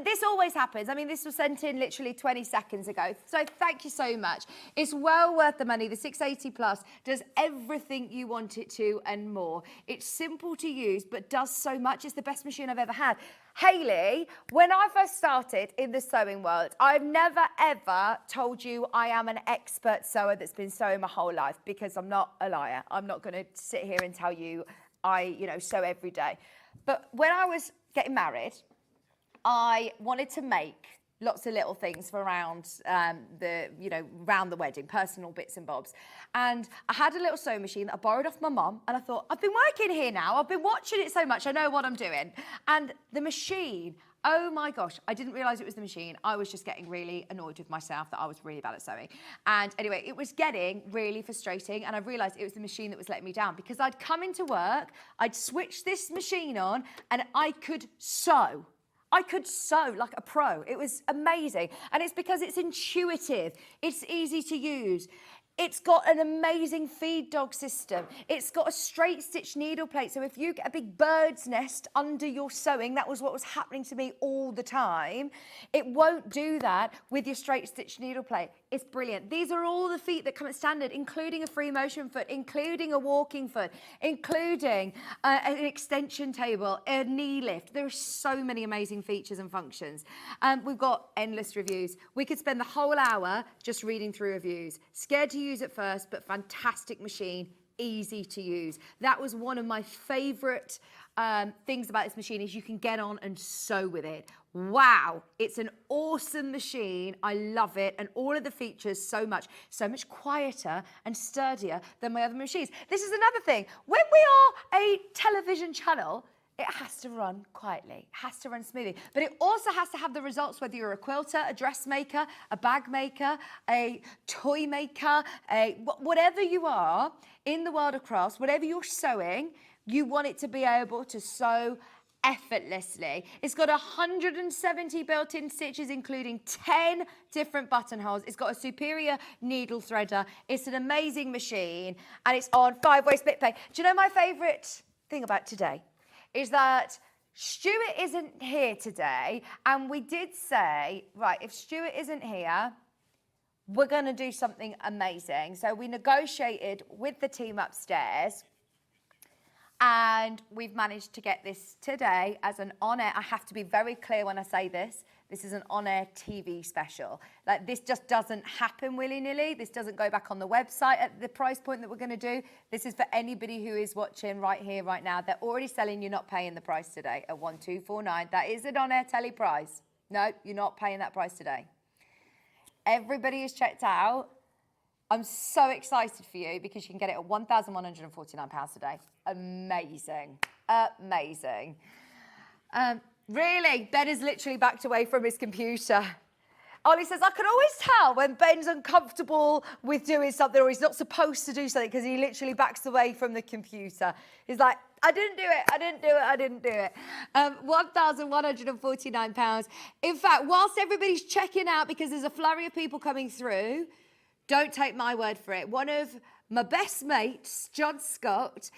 This always happens. I mean, this was sent in literally 20 seconds ago. So thank you so much. It's well worth the money. The 680 Plus does everything you want it to and more. It's simple to use, but does so much. It's the best machine I've ever had. Hayley, when I first started in the sewing world, I've never ever told you I am an expert sewer that's been sewing my whole life, because I'm not a liar. I'm not going to sit here and tell you I, sew every day. But when I was getting married, I wanted to make lots of little things for around around the wedding, personal bits and bobs. And I had a little sewing machine that I borrowed off my mum, and I thought, I've been working here now, I've been watching it so much, I know what I'm doing. And the machine, oh my gosh, I didn't realise it was the machine. I was just getting really annoyed with myself that I was really bad at sewing. And anyway, it was getting really frustrating, and I realised it was the machine that was letting me down, because I'd come into work, I'd switch this machine on, and I could sew. I could sew like a pro. It was amazing. And it's because it's intuitive. It's easy to use. It's got an amazing feed dog system. It's got a straight stitch needle plate. So if you get a big bird's nest under your sewing, that was what was happening to me all the time. It won't do that with your straight stitch needle plate. It's brilliant. These are all the feet that come at standard, including a free motion foot, including a walking foot, including an extension table, a knee lift. There are so many amazing features and functions. We've got endless reviews. We could spend the whole hour just reading through reviews. Scared to use at first, but fantastic machine, easy to use. That was one of my favourite things about this machine, is you can get on and sew with it. Wow, it's an awesome machine. I love it, and all of the features so much quieter and sturdier than my other machines. This is another thing. When we are a television channel, it has to run quietly, it has to run smoothly, but it also has to have the results, whether you're a quilter, a dressmaker, a bag maker, a toy maker, whatever you are in the world of crafts, whatever you're sewing, you want it to be able to sew effortlessly. It's got 170 built-in stitches, including 10 different buttonholes. It's got a superior needle threader. It's an amazing machine, and it's on 5-way split pay. Do you know my favourite thing about today? Is that Stuart isn't here today, and we did say, right, if Stuart isn't here, we're going to do something amazing. So we negotiated with the team upstairs, and we've managed to get this today as an on-air. I have to be very clear when I say this. This is an on-air TV special. Like, this just doesn't happen willy-nilly. This doesn't go back on the website at the price point that we're going to do. This is for anybody who is watching right here, right now. They're already selling, you're not paying the price today at 1,249. That is an on-air telly price. No, you're not paying that price today. Everybody is checked out. I'm so excited for you, because you can get it at £1,149 today. Amazing. Amazing. Really, Ben is literally backed away from his computer. Ollie says, I can always tell when Ben's uncomfortable with doing something, or he's not supposed to do something, because he literally backs away from the computer. He's like, I didn't do it. £1,149. In fact, whilst everybody's checking out because there's a flurry of people coming through, don't take my word for it. One of my best mates, John Scott,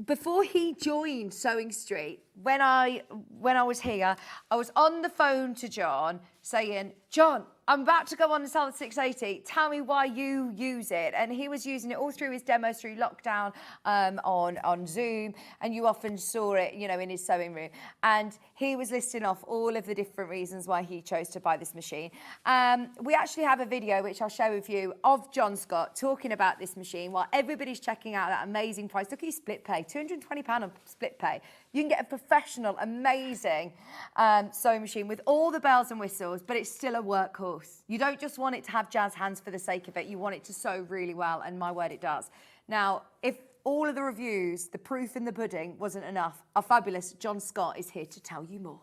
before he joined Sewing Street, when I was here, I was on the phone to John saying, John, I'm about to go on and sell the 680. Tell me why you use it. And he was using it all through his demos through lockdown on Zoom. And you often saw it, you know, in his sewing room. And he was listing off all of the different reasons why he chose to buy this machine. We actually have a video, which I'll share with you, of John Scott talking about this machine while everybody's checking out that amazing price. Look at his split pay, £220 on split pay. You can get a professional, amazing sewing machine with all the bells and whistles, but it's still a workhorse. You don't just want it to have jazz hands for the sake of it. You want it to sew really well, and my word, it does. Now, if all of the reviews, the proof in the pudding wasn't enough, our fabulous John Scott is here to tell you more.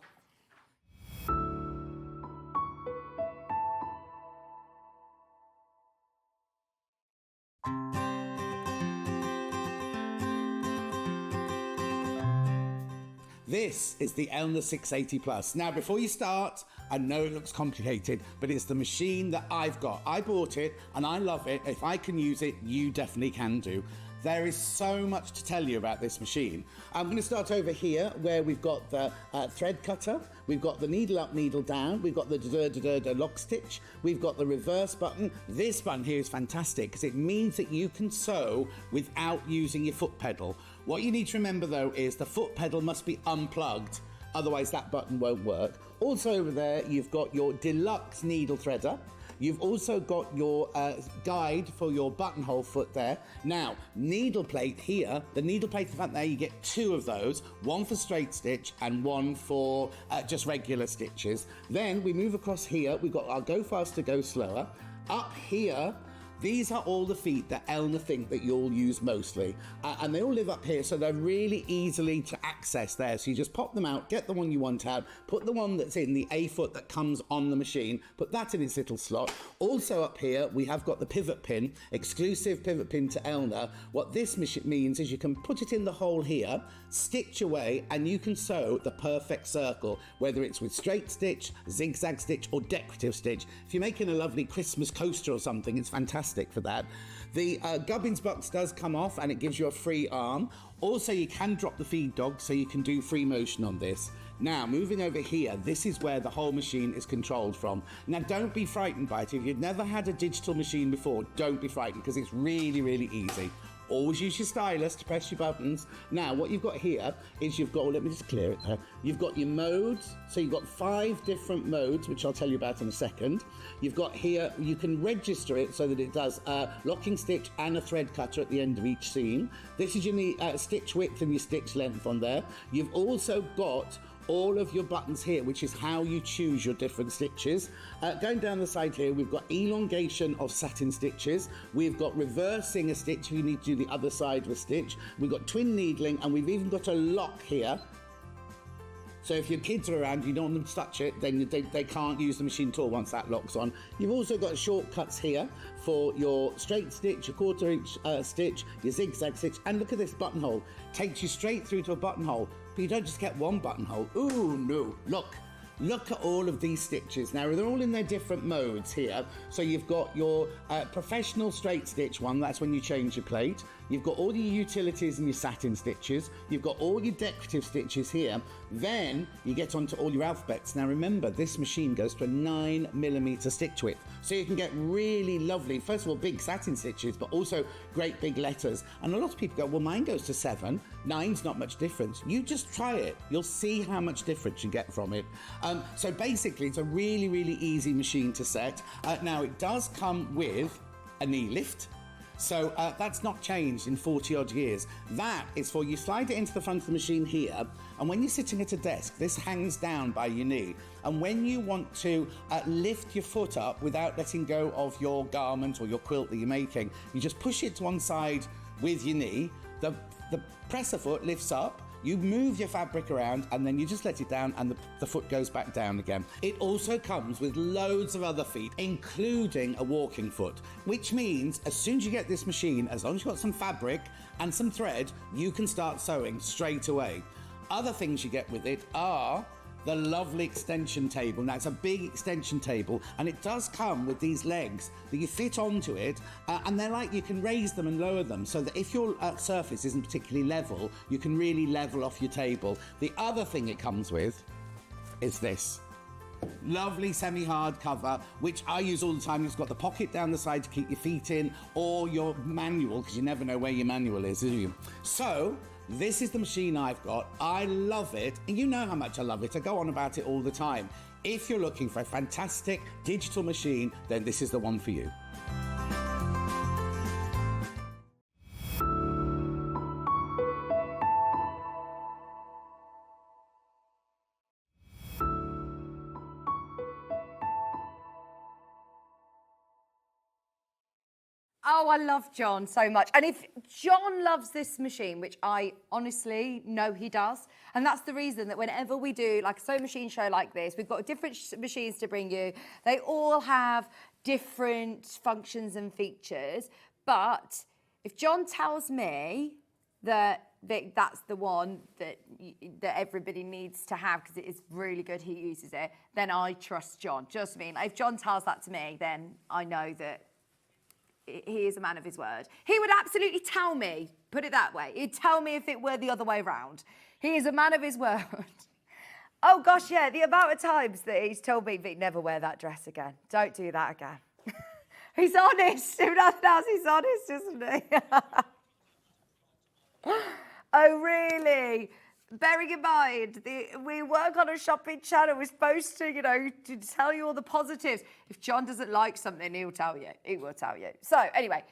This is the Elna 680 Plus. Now, before you start, I know it looks complicated, but it's the machine that I've got. I bought it and I love it. If I can use it, you definitely can do. There is so much to tell you about this machine. I'm going to start over here where we've got the thread cutter, we've got the needle up, needle down, we've got the lock stitch, we've got the reverse button. This button here is fantastic because it means that you can sew without using your foot pedal. What you need to remember though is the foot pedal must be unplugged, otherwise that button won't work. Also over there you've got your deluxe needle threader. You've also got your guide for your buttonhole foot there. Now, needle plate here, the needle plate in front there, you get two of those, one for straight stitch and one for just regular stitches. Then we move across here, we've got our go faster, go slower. Up here, these are all the feet that Elna think that you'll use mostly. And they all live up here, so they're really easily to access there. So you just pop them out, get the one you want out, put the one that's in the A foot that comes on the machine, put that in its little slot. Also up here, we have got the pivot pin, exclusive pivot pin to Elna. What this means is you can put it in the hole here, stitch away, and you can sew the perfect circle, whether it's with straight stitch, zigzag stitch, or decorative stitch. If you're making a lovely Christmas coaster or something, it's fantastic for that. The gubbins box does come off and it gives you a free arm. Also, you can drop the feed dog so you can do free motion on this. Now, moving over here, this is where the whole machine is controlled from. Now, don't be frightened by it. If you've never had a digital machine before, don't be frightened because it's really, really easy. Always use your stylus to press your buttons. Now, what you've got here is you've got, let me just clear it there. You've got your modes. So you've got 5 different modes, which I'll tell you about in a second. You've got here, you can register it so that it does a locking stitch and a thread cutter at the end of each seam. This is your stitch width and your stitch length on there. You've also got all of your buttons here, which is how you choose your different stitches. Going down the side here, we've got elongation of satin stitches. We've got reversing a stitch if you need to do the other side of a stitch. We've got twin needling, and we've even got a lock here. So if your kids are around, you don't want them to touch it, then they can't use the machine at all once that locks on. You've also got shortcuts here for your straight stitch, your 1/4 inch stitch, your zigzag stitch, and look at this buttonhole. Takes you straight through to a buttonhole, but you don't just get one buttonhole. Ooh, no, Look at all of these stitches. Now, they're all in their different modes here. So you've got your professional straight stitch one, that's when you change your plate. You've got all your utilities and your satin stitches. You've got all your decorative stitches here. Then you get onto all your alphabets. Now remember, this machine goes to a 9mm stitch width. So you can get really lovely, first of all, big satin stitches, but also great big letters. And a lot of people go, well, mine goes to 7. 9's not much difference. You just try it. You'll see how much difference you get from it. So basically, it's a really, really easy machine to set. Now, it does come with a knee lift. So that's not changed in 40 odd years. That is for you slide it into the front of the machine here, and when you're sitting at a desk, this hangs down by your knee. And when you want to lift your foot up without letting go of your garment or your quilt that you're making, you just push it to one side with your knee. The presser foot lifts up. You move your fabric around and then you just let it down and the foot goes back down again. It also comes with loads of other feet, including a walking foot, which means as soon as you get this machine, as long as you've got some fabric and some thread, you can start sewing straight away. Other things you get with it are the lovely extension table. Now, it's a big extension table, and it does come with these legs that you fit onto it, and they're like, you can raise them and lower them so that if your surface isn't particularly level, you can really level off your table. The other thing it comes with is this lovely semi-hard cover, which I use all the time. It's got the pocket down the side to keep your feet in, or your manual, because you never know where your manual is, do you? So, this is the machine I've got. I love it, and you know how much I love it. I go on about it all the time. If you're looking for a fantastic digital machine, then this is the one for you. Oh, I love John so much. And if John loves this machine, which I honestly know he does, and that's the reason that whenever we do like a sewing machine show like this, we've got different machines to bring you. They all have different functions and features. But if John tells me that that's the one that everybody needs to have because it is really good, he uses it, then I trust John. Just mean, like, if John tells that to me, then I know that he is a man of his word. He would absolutely tell me, put it that way, he'd tell me if it were the other way around. He is a man of his word. Oh gosh, yeah, the amount of times that he's told me, Vic, never wear that dress again. Don't do that again. He's honest. If nothing else, he's honest, isn't he? Oh, really? Bearing in mind, we work on a shopping channel. We're supposed to, to tell you all the positives. If John doesn't like something, he'll tell you. He will tell you. So anyway,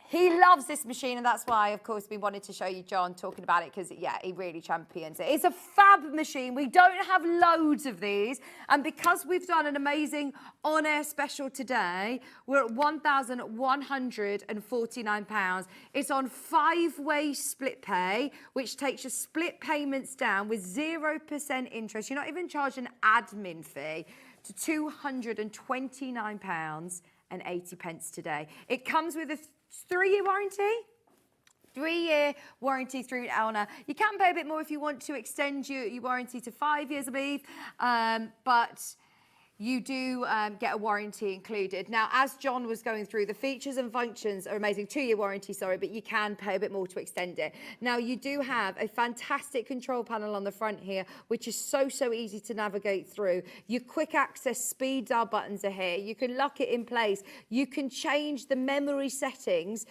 he loves this machine, and that's why, of course, we wanted to show you John talking about it because, yeah, he really champions it. It's a fab machine. We don't have loads of these, and because we've done an amazing on-air special today, we're at £1,149. It's on 5-way split pay, which takes your split payments down with 0% interest. You're not even charged an admin fee to £229.80 today. It comes with a 3-year warranty. 3-year warranty through Elna. You can pay a bit more if you want to extend your warranty to 5 years, I believe, but you do get a warranty included. Now, as John was going through, the features and functions are amazing. 2-year warranty, sorry, but you can pay a bit more to extend it. Now, you do have a fantastic control panel on the front here, which is so easy to navigate through. Your quick access speed dial buttons are here. You can lock it in place. You can change the memory settings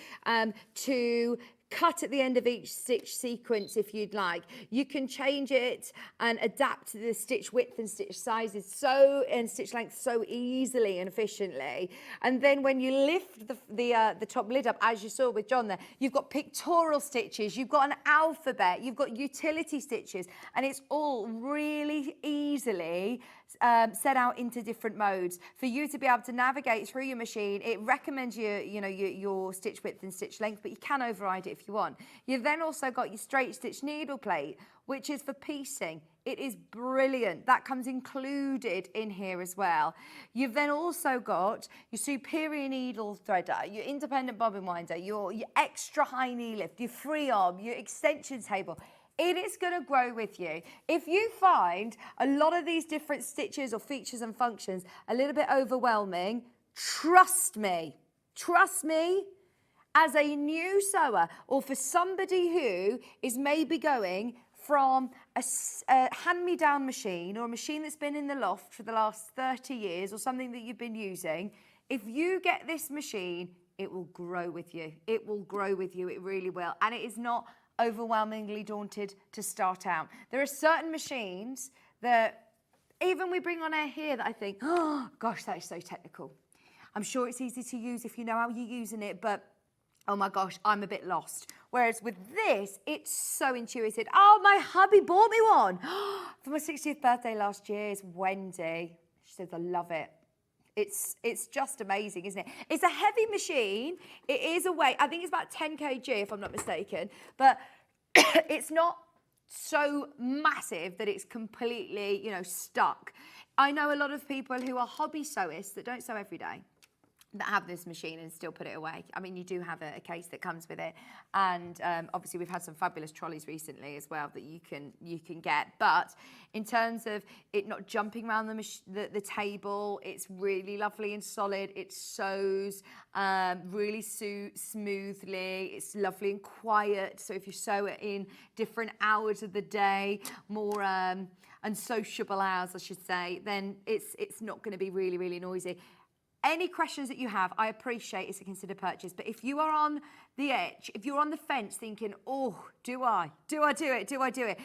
to cut at the end of each stitch sequence if you'd like. You can change it and adapt to the stitch width and stitch sizes and stitch length so easily and efficiently. And then when you lift the top lid up, as you saw with John there, you've got pictorial stitches, you've got an alphabet, you've got utility stitches, and it's all really easily set out into different modes for you to be able to navigate through your machine. It recommends your stitch width and stitch length, but you can override it if you want. You've then also got your straight stitch needle plate, which is for piecing. It is brilliant. That comes included in here as well. You've then also got your superior needle threader, your independent bobbin winder, your extra high knee lift, your free arm, your extension table. It is going to grow with you. If you find a lot of these different stitches or features and functions a little bit overwhelming, trust me, as a new sewer or for somebody who is maybe going from a hand-me-down machine or a machine that's been in the loft for the last 30 years or something that you've been using, if you get this machine, it will grow with you. It will grow with you. It really will. And it is not overwhelmingly daunted to start out. There are certain machines that even we bring on air here that I think, oh gosh, that is so technical. I'm sure it's easy to use if you know how you're using it, but oh my gosh, I'm a bit lost. Whereas with this, it's so intuitive. Oh, my hubby bought me one for my 60th birthday last year. It's Wendy. She says, I love it. It's just amazing, isn't it? It's a heavy machine. It is a weight. I think it's about 10 kg, if I'm not mistaken. But it's not so massive that it's completely, you know, stuck. I know a lot of people who are hobby sewists that don't sew every day, that have this machine and still put it away. I mean, you do have a case that comes with it, and obviously we've had some fabulous trolleys recently as well that you can get. But in terms of it not jumping around the table, it's really lovely and solid. It sews really smoothly. It's lovely and quiet. So if you sew it in different hours of the day, more unsociable hours, I should say, then it's not going to be really, really noisy. Any questions that you have, I appreciate it's a considered purchase. But if you are on the edge, if you're on the fence thinking, oh, do I do it?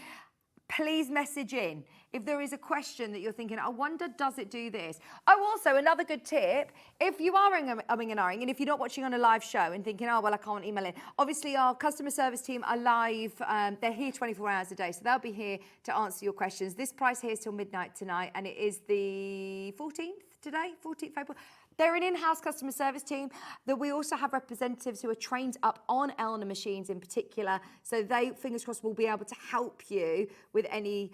Please message in. If there is a question that you're thinking, I wonder, does it do this? Oh, also, another good tip, if you are umming and ahhing, and if you're not watching on a live show and thinking, oh, well, I can't email in, obviously our customer service team are live. They're here 24 hours a day, so they'll be here to answer your questions. This price here is till midnight tonight, and it is the 14th today, 14th February. They're an in-house customer service team that we also have representatives who are trained up on Elna machines in particular. So they, fingers crossed, will be able to help you with any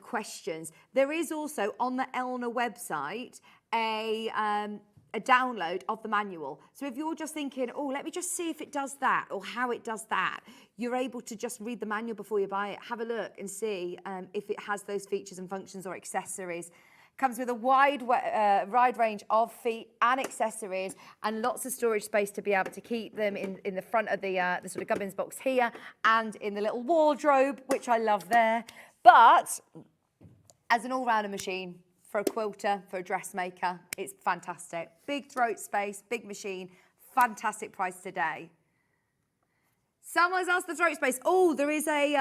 questions. There is also on the Elna website a download of the manual. So if you're just thinking, oh, let me just see if it does that or how it does that, you're able to just read the manual before you buy it. Have a look and see if it has those features and functions or accessories. Comes with a wide range of feet and accessories and lots of storage space to be able to keep them in the front of the sort of gubbins box here and in the little wardrobe, which I love there. But as an all-rounder machine, for a quilter, for a dressmaker, it's fantastic. Big throat space, big machine, fantastic price today. Someone's asked the throat space. Oh, there is a,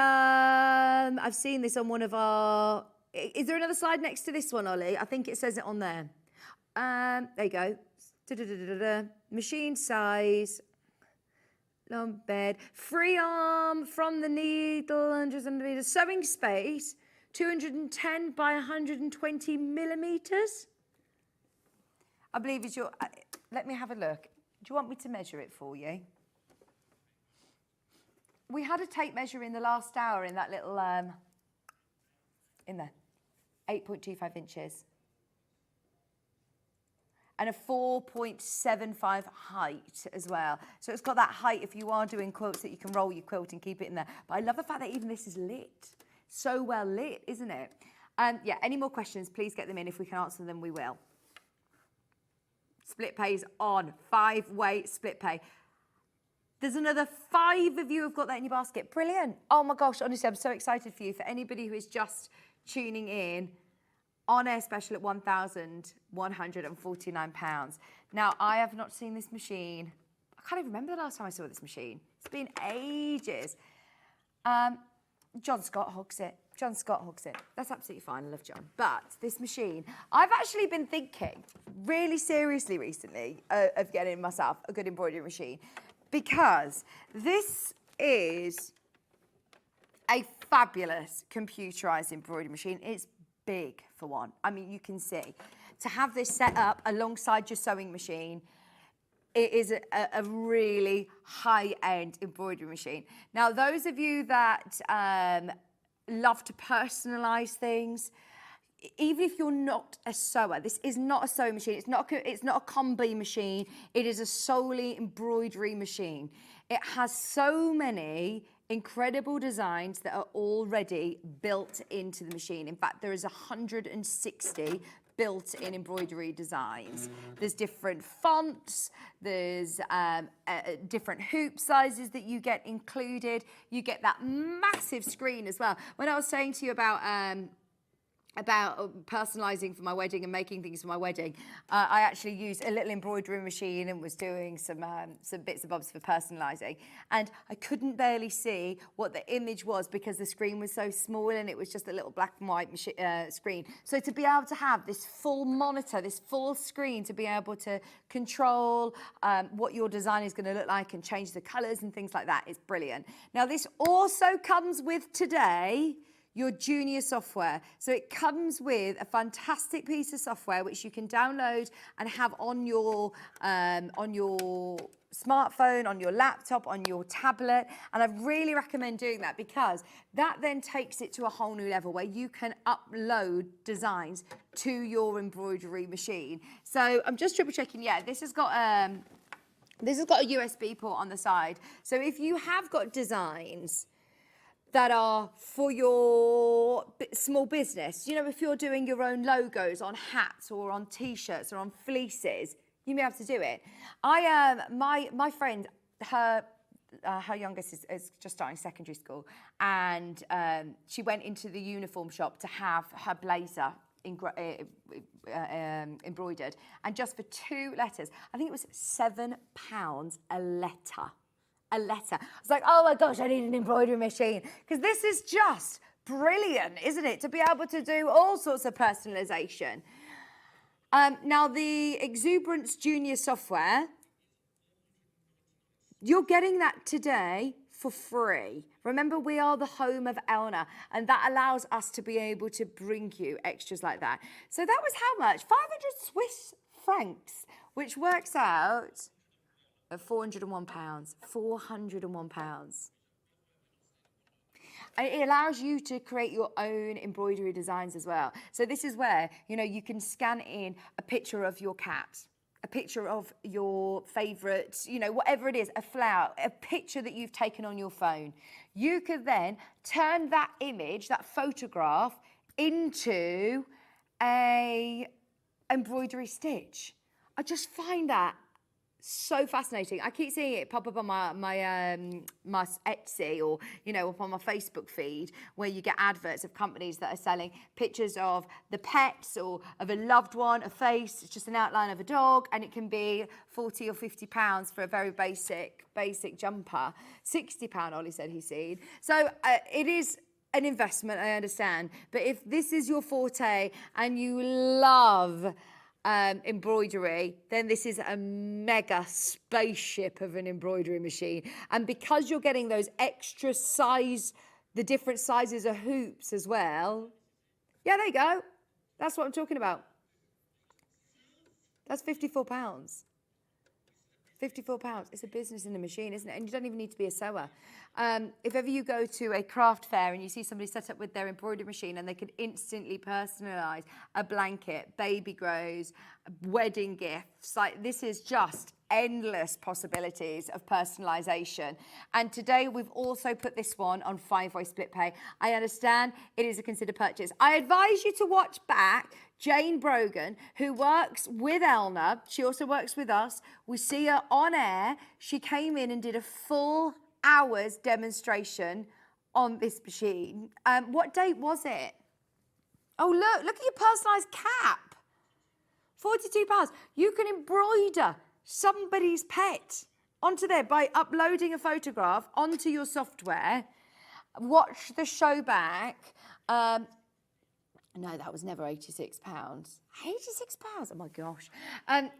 I've seen this on one of our, is there another slide next to this one, Ollie? I think it says it on there. There you go. Machine size, long bed, free arm from the needle, 100 sewing space, 210 by 120 millimeters. I believe it's your, let me have a look. Do you want me to measure it for you? We had a tape measure in the last hour in that little, in there. 8.25 inches. And a 4.75 height as well. So it's got that height if you are doing quilts that you can roll your quilt and keep it in there. But I love the fact that even this is lit. So well lit, isn't it? Yeah, any more questions, please get them in. If we can answer them, we will. Split pay's on. 5-way split pay. There's another 5 of you who've got that in your basket. Brilliant. Oh my gosh, honestly, I'm so excited for you. For anybody who is just tuning in, on air special at £1,149. Now, I have not seen this machine. I can't even remember the last time I saw this machine. It's been ages. John Scott hogs it. John Scott hogs it. That's absolutely fine. I love John. But this machine, I've actually been thinking really seriously recently of getting myself a good embroidery machine, because this is a fabulous computerized embroidery machine. It's big for one. I mean, you can see. To have this set up alongside your sewing machine, it is a really high-end embroidery machine. Now, those of you that love to personalize things, even if you're not a sewer, this is not a sewing machine. It's not a combi machine. It is a solely embroidery machine. It has so many incredible designs that are already built into the machine. In fact, there is 160 built-in embroidery designs. There's different fonts, there's different hoop sizes that you get included. You get that massive screen as well. When I was saying to you about personalising for my wedding and making things for my wedding, I actually used a little embroidery machine and was doing some bits and bobs for personalising. And I couldn't barely see what the image was because the screen was so small and it was just a little black and white screen. So to be able to have this full monitor, this full screen, to be able to control what your design is going to look like and change the colours and things like that is brilliant. Now, this also comes with today your junior software. So it comes with a fantastic piece of software which you can download and have on your smartphone, on your laptop, on your tablet. And I really recommend doing that because that then takes it to a whole new level where you can upload designs to your embroidery machine. So I'm just triple checking. Yeah, this has got a USB port on the side. So if you have got designs that are for your small business, you know, if you're doing your own logos on hats or on t-shirts or on fleeces, you may have to do it. My friend, her youngest is just starting secondary school, and she went into the uniform shop to have her blazer embroidered, and just for 2 letters, I think it was £7 a letter. A letter. I was like, oh my gosh, I need an embroidery machine, because this is just brilliant, isn't it? To be able to do all sorts of personalisation. Now, the Exuberance Junior software, you're getting that today for free. Remember, we are the home of Elna, and that allows us to be able to bring you extras like that. So that was how much? 500 Swiss francs, which works out at £401. £401. And it allows you to create your own embroidery designs as well. So this is where, you know, you can scan in a picture of your cat, a picture of your favourite, you know, whatever it is, a flower, a picture that you've taken on your phone. You could then turn that image, that photograph, into a embroidery stitch. I just find that so fascinating. I keep seeing it pop up on my Etsy, or, you know, up on my Facebook feed, where you get adverts of companies that are selling pictures of the pets or of a loved one, a face. It's just an outline of a dog, and it can be £40 or £50 for a very basic jumper. £60, Ollie said he's seen. So it is an investment, I understand. But if this is your forte and you love embroidery, then this is a mega spaceship of an embroidery machine. And because you're getting those extra size, the different sizes of hoops as well. Yeah, there you go. That's what I'm talking about. That's £54. £54. It's a business in the machine, isn't it? And you don't even need to be a sewer. If ever you go to a craft fair and you see somebody set up with their embroidery machine and they can instantly personalise a blanket, baby grows, wedding gifts, like, this is just endless possibilities of personalisation. And today we've also put this one on 5-way split pay. I understand it is a considered purchase. I advise you to watch back Jane Brogan, who works with Elna. She also works with us. We see her on air. She came in and did a full hour's demonstration on this machine. What date was it? Oh, look at your personalised cap. £42. You can embroider somebody's pet onto there by uploading a photograph onto your software. Watch the show back. No, that was never £86. £86? Oh my gosh.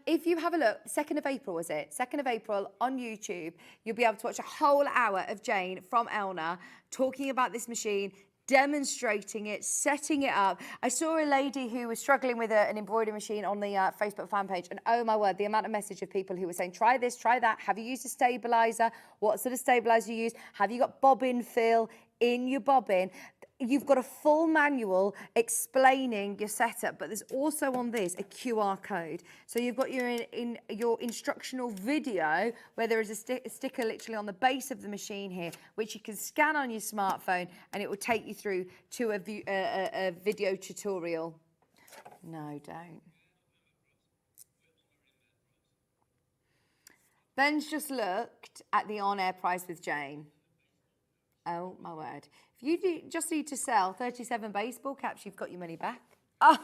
If you have a look, 2nd of April was it? 2nd of April on YouTube, you'll be able to watch a whole hour of Jane from Elna talking about this machine, demonstrating it, setting it up. I saw a lady who was struggling with an embroidery machine on the Facebook fan page, and oh my word, the amount of message of people who were saying, try this, try that. Have you used a stabilizer? What sort of stabilizer you use? Have you got bobbin fill in your bobbin? You've got a full manual explaining your setup, but there's also on this a QR code. So you've got your instructional video where there is a sticker literally on the base of the machine here, which you can scan on your smartphone, and it will take you through to a video tutorial. No, don't. Ben's just looked at the on-air price with Jane. Oh, my word. If you just need to sell 37 baseball caps, you've got your money back. Oh.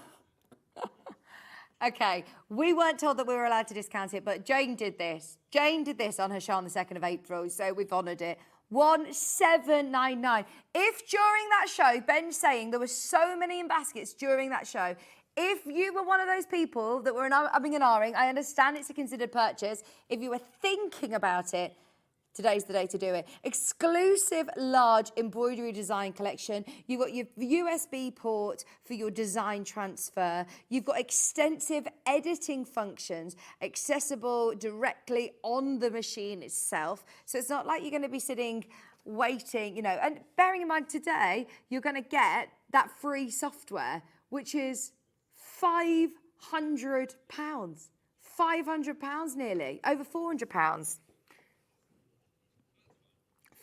Okay, we weren't told that we were allowed to discount it, but Jane did this. Jane did this on her show on the 2nd of April, so we've honoured it. 1799. If during that show, Ben's saying there were so many in baskets during that show, if you were one of those people that were umming and ahhing, I understand it's a considered purchase. If you were thinking about it, today's the day to do it. Exclusive large embroidery design collection. You've got your USB port for your design transfer. You've got extensive editing functions accessible directly on the machine itself. So it's not like you're going to be sitting waiting, you know, and bearing in mind today, you're going to get that free software, which is £500. £500 nearly, over £400.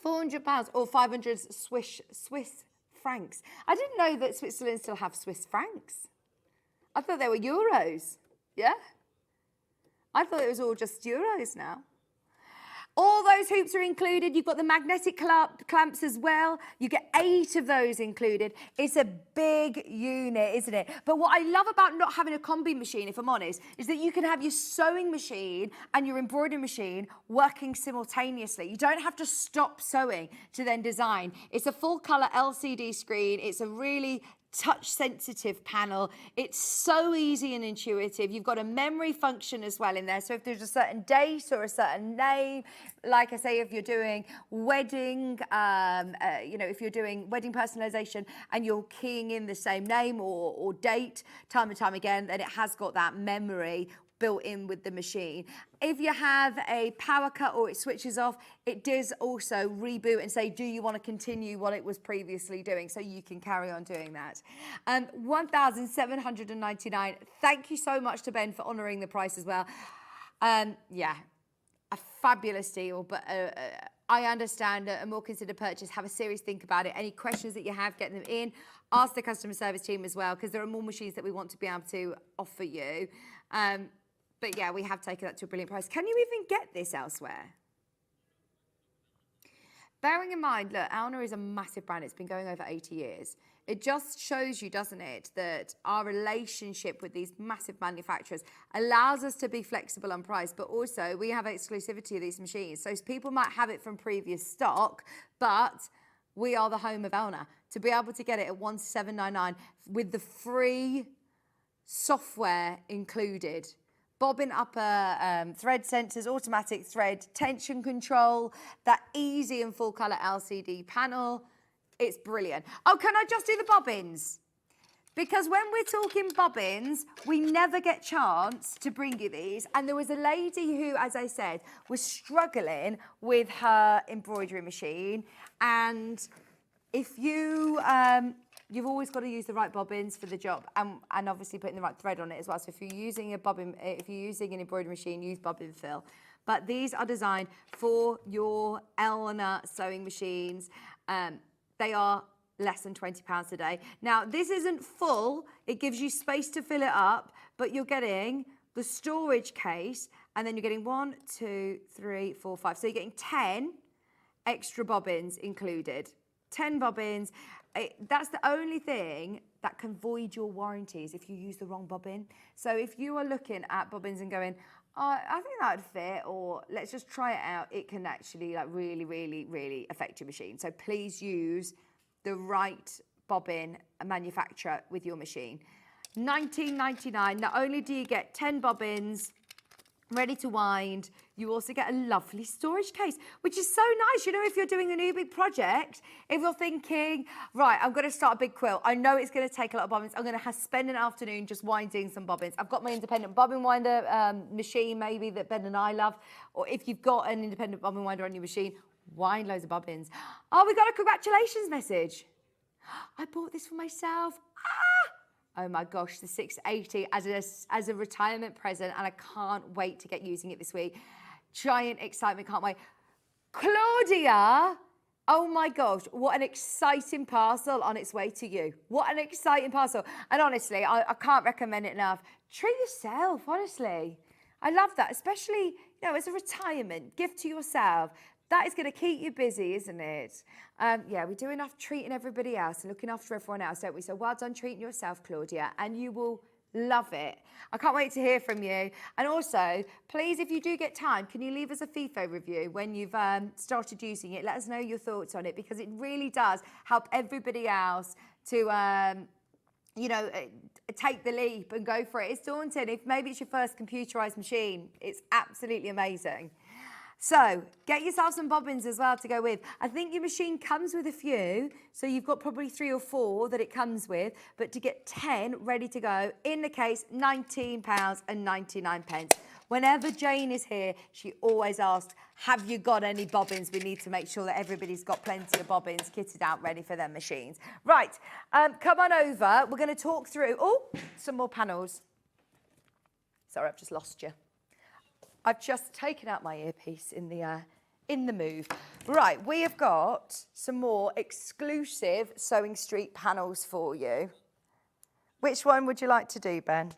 £400 or 500 Swiss francs. I didn't know that Switzerland still have Swiss francs. I thought they were euros. Yeah? I thought it was all just euros now. All those hoops are included. You've got the magnetic clamps as well. You get 8 of those included. It's a big unit, isn't it? But what I love about not having a combi machine, if I'm honest, is that you can have your sewing machine and your embroidery machine working simultaneously. You don't have to stop sewing to then design. It's a full color LCD screen. It's a really touch sensitive panel. It's so easy and intuitive. You've got a memory function as well in there. So if there's a certain date or a certain name, like I say, if you're doing wedding, if you're doing wedding personalization and you're keying in the same name or date time and time again, then it has got that memory built in with the machine. If you have a power cut or it switches off, it does also reboot and say, do you want to continue what it was previously doing? So you can carry on doing that. 1,799. Thank you so much to Ben for honouring the price as well. Yeah, a fabulous deal, but I understand a more considered purchase. Have a serious think about it. Any questions that you have, get them in. Ask the customer service team as well, because there are more machines that we want to be able to offer you. But yeah, we have taken that to a brilliant price. Can you even get this elsewhere? Bearing in mind, look, Elna is a massive brand. It's been going over 80 years. It just shows you, doesn't it, that our relationship with these massive manufacturers allows us to be flexible on price, but also we have exclusivity of these machines. So people might have it from previous stock, but we are the home of Elna. To be able to get it at 1,799 with the free software included. Bobbin upper thread sensors, automatic thread, tension control, that easy and full color LCD panel. It's brilliant. Oh, can I just do the bobbins? Because when we're talking bobbins, we never get chance to bring you these. And there was a lady who, as I said, was struggling with her embroidery machine. And if you, you've always got to use the right bobbins for the job, and obviously putting the right thread on it as well. So if you're using a bobbin, if you're using an embroidery machine, use bobbin fill. But these are designed for your Elna sewing machines. They are less than £20 a day. Now, this isn't full. It gives you space to fill it up, but you're getting the storage case, and then you're getting 1, 2, 3, 4, 5. So you're getting 10 extra bobbins included. 10 bobbins. That's the only thing that can void your warranties if you use the wrong bobbin. So if you are looking at bobbins and going, oh, I think that would fit, or let's just try it out, it can actually like really, really, really affect your machine. So please use the right bobbin manufacturer with your machine. $19.99. Not only do you get 10 bobbins ready to wind, you also get a lovely storage case, which is so nice. You know, if you're doing a new big project, if you're thinking, right, I'm going to start a big quilt, I know it's going to take a lot of bobbins, I'm going to spend an afternoon just winding some bobbins. I've got my independent bobbin winder machine, maybe, that Ben and I love, or if you've got an independent bobbin winder on your machine, wind loads of bobbins. Oh, we got a congratulations message. I bought this for myself. Oh my gosh, the 680 as a retirement present, and I can't wait to get using it this week. Giant excitement, can't wait. Claudia, oh my gosh, what an exciting parcel on its way to you. What an exciting parcel. And honestly, I can't recommend it enough. Treat yourself, honestly. I love that, especially, you know, as a retirement gift to yourself. That is going to keep you busy, isn't it? Yeah, we do enough treating everybody else and looking after everyone else, don't we? So well done treating yourself, Claudia, and you will love it. I can't wait to hear from you. And also, please, if you do get time, can you leave us a FIFO review when you've started using it? Let us know your thoughts on it, because it really does help everybody else to, you know, take the leap and go for it. It's daunting. If maybe it's your first computerized machine, it's absolutely amazing. So get yourself some bobbins as well to go with. I think your machine comes with a few, so you've got probably 3 or 4 that it comes with, but to get 10 ready to go in the case, £19.99. Whenever Jane is here, she always asks, have you got any bobbins? We need to make sure that everybody's got plenty of bobbins kitted out ready for their machines. Right, come on over. We're going to talk through, some more panels. Sorry, I've just lost you. I've just taken out my earpiece in the move. Right, we have got some more exclusive Sewing Street panels for you. Which one would you like to do, Ben?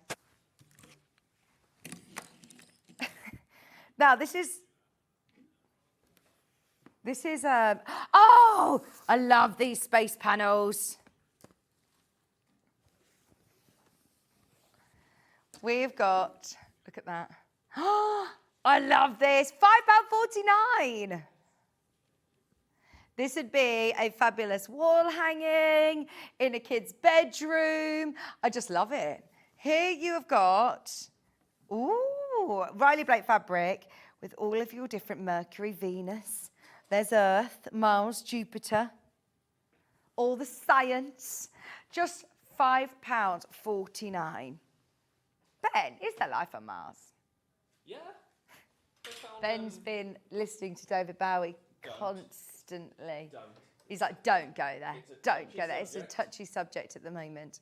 Now, this is, oh, I love these space panels. We've got, look at that. Oh, I love this, £5.49. This would be a fabulous wall hanging in a kid's bedroom. I just love it. Here you have got, Riley Blake fabric with all of your different Mercury, Venus. There's Earth, Mars, Jupiter. All the science. Just £5.49. Ben, is there life on Mars? Yeah. Ben's been listening to David Bowie constantly. He's like, don't go there. Don't go there. It's a touchy subject at the moment.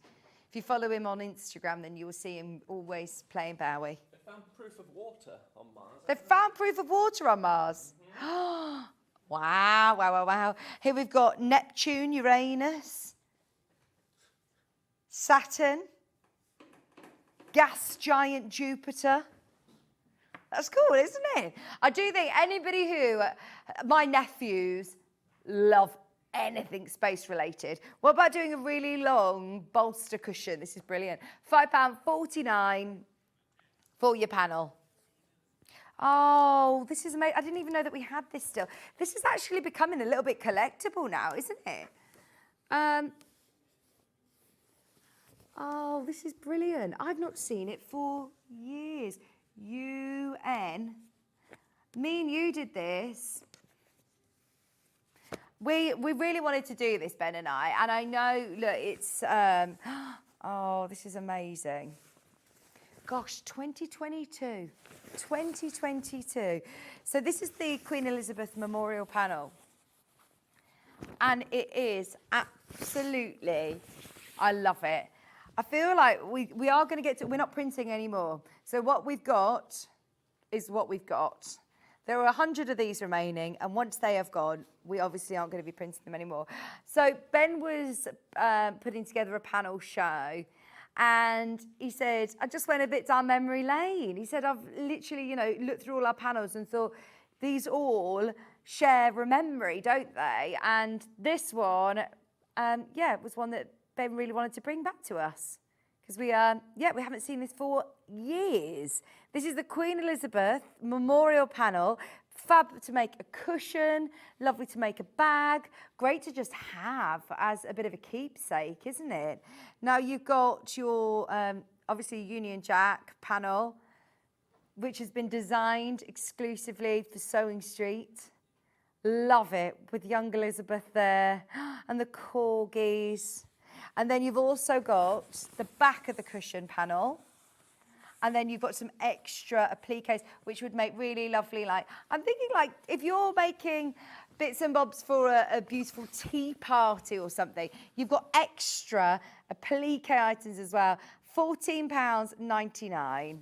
If you follow him on Instagram, then you will see him always playing Bowie. They found proof of water on Mars. They found proof of water on Mars. Wow, wow, wow, wow. Here we've got Neptune, Uranus, Saturn, gas giant Jupiter. That's cool, isn't it? I do think anybody who, my nephews love anything space related. What about doing a really long bolster cushion? This is brilliant. £5.49 for your panel. Oh, this is amazing. I didn't even know that we had this still. This is actually becoming a little bit collectible now, isn't it? Oh, this is brilliant. I've not seen it for years. UN. Me and you did this. We really wanted to do this, Ben and I know, look, it's, oh, this is amazing. Gosh, 2022. 2022. So this is the Queen Elizabeth Memorial panel. And it is absolutely, I love it. I feel like we are going to get to, we're not printing anymore. So what we've got is what we've got. There are 100 of these remaining, and once they have gone, we obviously aren't going to be printing them anymore. So Ben was putting together a panel show, and he said, I just went a bit down memory lane. He said, I've literally, looked through all our panels and thought, these all share a memory, don't they? And this one, was one that Ben really wanted to bring back to us. Because we haven't seen this for years. This is the Queen Elizabeth Memorial panel. Fab to make a cushion, lovely to make a bag, great to just have as a bit of a keepsake, isn't it? Now you've got your, obviously, Union Jack panel, which has been designed exclusively for Sewing Street. Love it, with young Elizabeth there, and the corgis. And then you've also got the back of the cushion panel. And then you've got some extra appliques, which would make really lovely, I'm thinking if you're making bits and bobs for a beautiful tea party or something, you've got extra applique items as well. £14.99.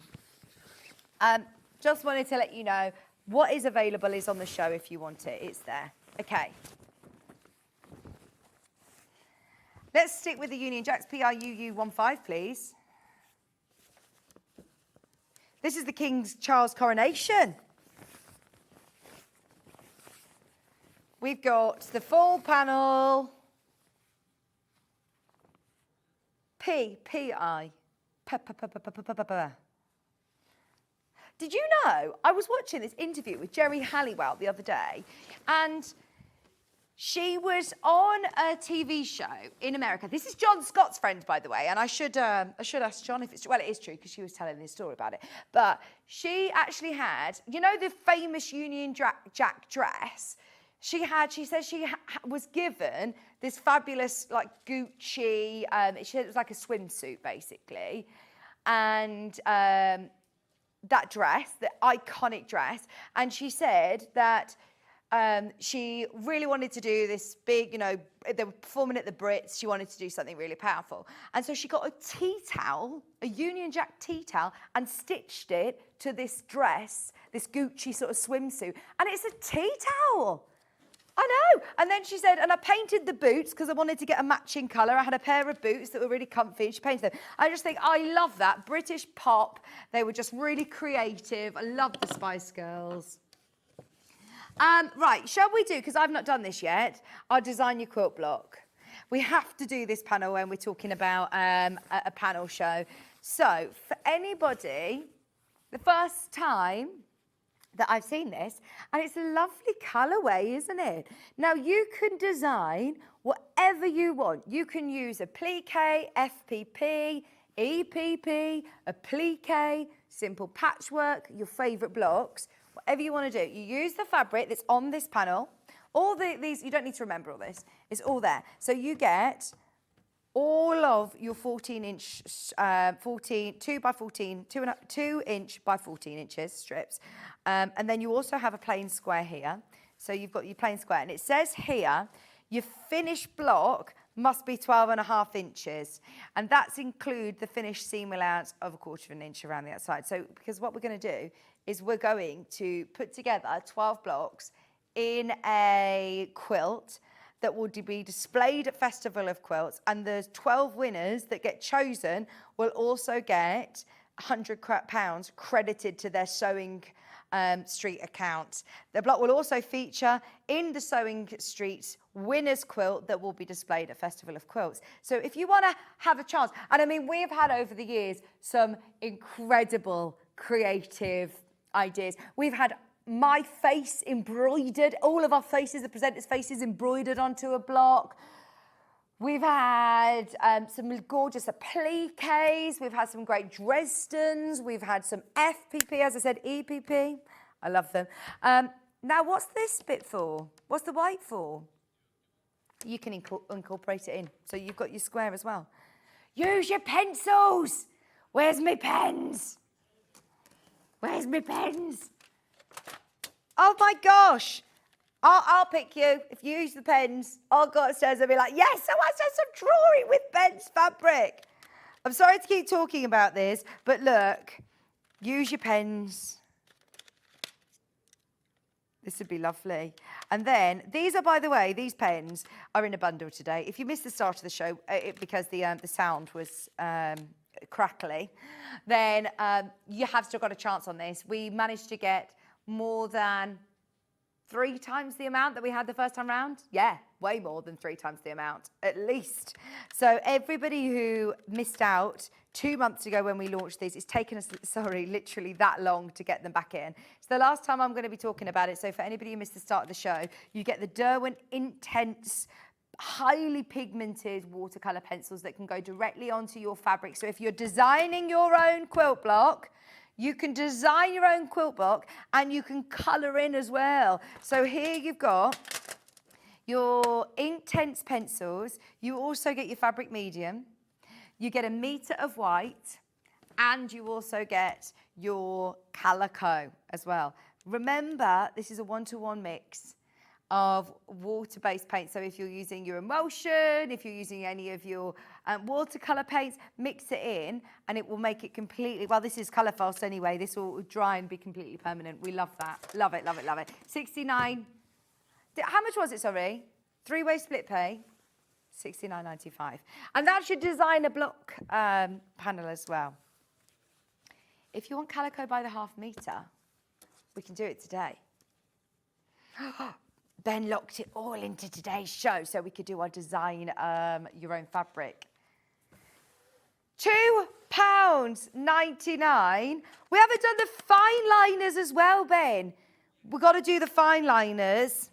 Just wanted to let you know what is available is on the show if you want it. It's there. Okay. Let's stick with the Union Jacks, PRUU15, please. This is the King Charles coronation. We've got the full panel. P-I. Did you know, I was watching this interview with Jerry Halliwell the other day, and She was on a TV show in America. This is John Scott's friend, by the way, and I should ask John if it's true. Well, it is true because she was telling this story about it. But she actually had, you know, the famous Union Jack dress. She said she was given this fabulous, like, Gucci. It was like a swimsuit, basically, and that dress, the iconic dress, and she said that. She really wanted to do this big, you know, they were performing at the Brits. She wanted to do something really powerful. And so she got a tea towel, a Union Jack tea towel, and stitched it to this dress, this Gucci sort of swimsuit. And it's a tea towel. I know. And then she said, and I painted the boots because I wanted to get a matching colour. I had a pair of boots that were really comfy and she painted them. I just think, I love that. British pop. They were just really creative. I love the Spice Girls. Right, shall we do, because I've not done this yet, our Design Your Quilt block. We have to do this panel when we're talking about a panel show. So, for anybody, the first time that I've seen this, and it's a lovely colourway, isn't it? Now, you can design whatever you want. You can use a plique, FPP, EPP, a plique, simple patchwork, your favourite blocks. Whatever you want to do, you use the fabric that's on this panel. All these, you don't need to remember all this. It's all there. So you get all of your 2 by 14, 2 inch by 14 inches strips. And then you also have a plain square here. So you've got your plain square. And it says here, your finished block must be 12.5 inches. And that's include the finished seam allowance of 1/4 inch around the outside. So, because what we're going to do is we're going to put together 12 blocks in a quilt that will be displayed at Festival of Quilts, and the 12 winners that get chosen will also get £100 credited to their Sewing Street account. The block will also feature in the Sewing Street winners quilt that will be displayed at Festival of Quilts. So if you want to have a chance, and I mean, we've had over the years some incredible creative ideas. We've had my face embroidered, all of our faces, the presenters' faces embroidered onto a block. We've had some gorgeous appliques. We've had some great Dresdens. We've had some FPP, as I said, EPP. I love them. Now, what's this bit for? What's the white for? You can incorporate it in. So you've got your square as well. Use your pencils. Where's my pens? Where's my pens? Oh my gosh. I'll pick you. If you use the pens, I'll go upstairs and be like, yes, so I said some drawing with Ben's fabric. I'm sorry to keep talking about this, but look, use your pens. This would be lovely. And then, these are, by the way, these pens are in a bundle today. If you missed the start of the show, because the sound was crackly, then you have still got a chance on this. We managed to get more than 3 times the amount that we had the first time round. Yeah, way more than 3 times the amount, at least. So everybody who missed out 2 months ago when we launched these, it's taken us, literally that long to get them back in. It's the last time I'm going to be talking about it. So for anybody who missed the start of the show, you get the Derwent Intense highly pigmented watercolour pencils that can go directly onto your fabric. So if you're designing your own quilt block, you can design your own quilt block and you can colour in as well. So here you've got your Intense pencils. You also get your fabric medium. You get a metre of white and you also get your calico as well. Remember, this is a 1-to-1 mix of water-based paint. So if you're using your emulsion, if you're using any of your watercolour paints, mix it in and it will make it completely, well, this is colour fast anyway, this will dry and be completely permanent. We love that. Love it, love it, love it. 69, how much was it, sorry? 3-way split pay, 69.95. And that's your designer block panel as well. If you want calico by the ½ metre, we can do it today. Ben locked it all into today's show so we could do our design your own fabric. £2.99. We haven't done the fine liners as well, Ben. We've got to do the fine liners.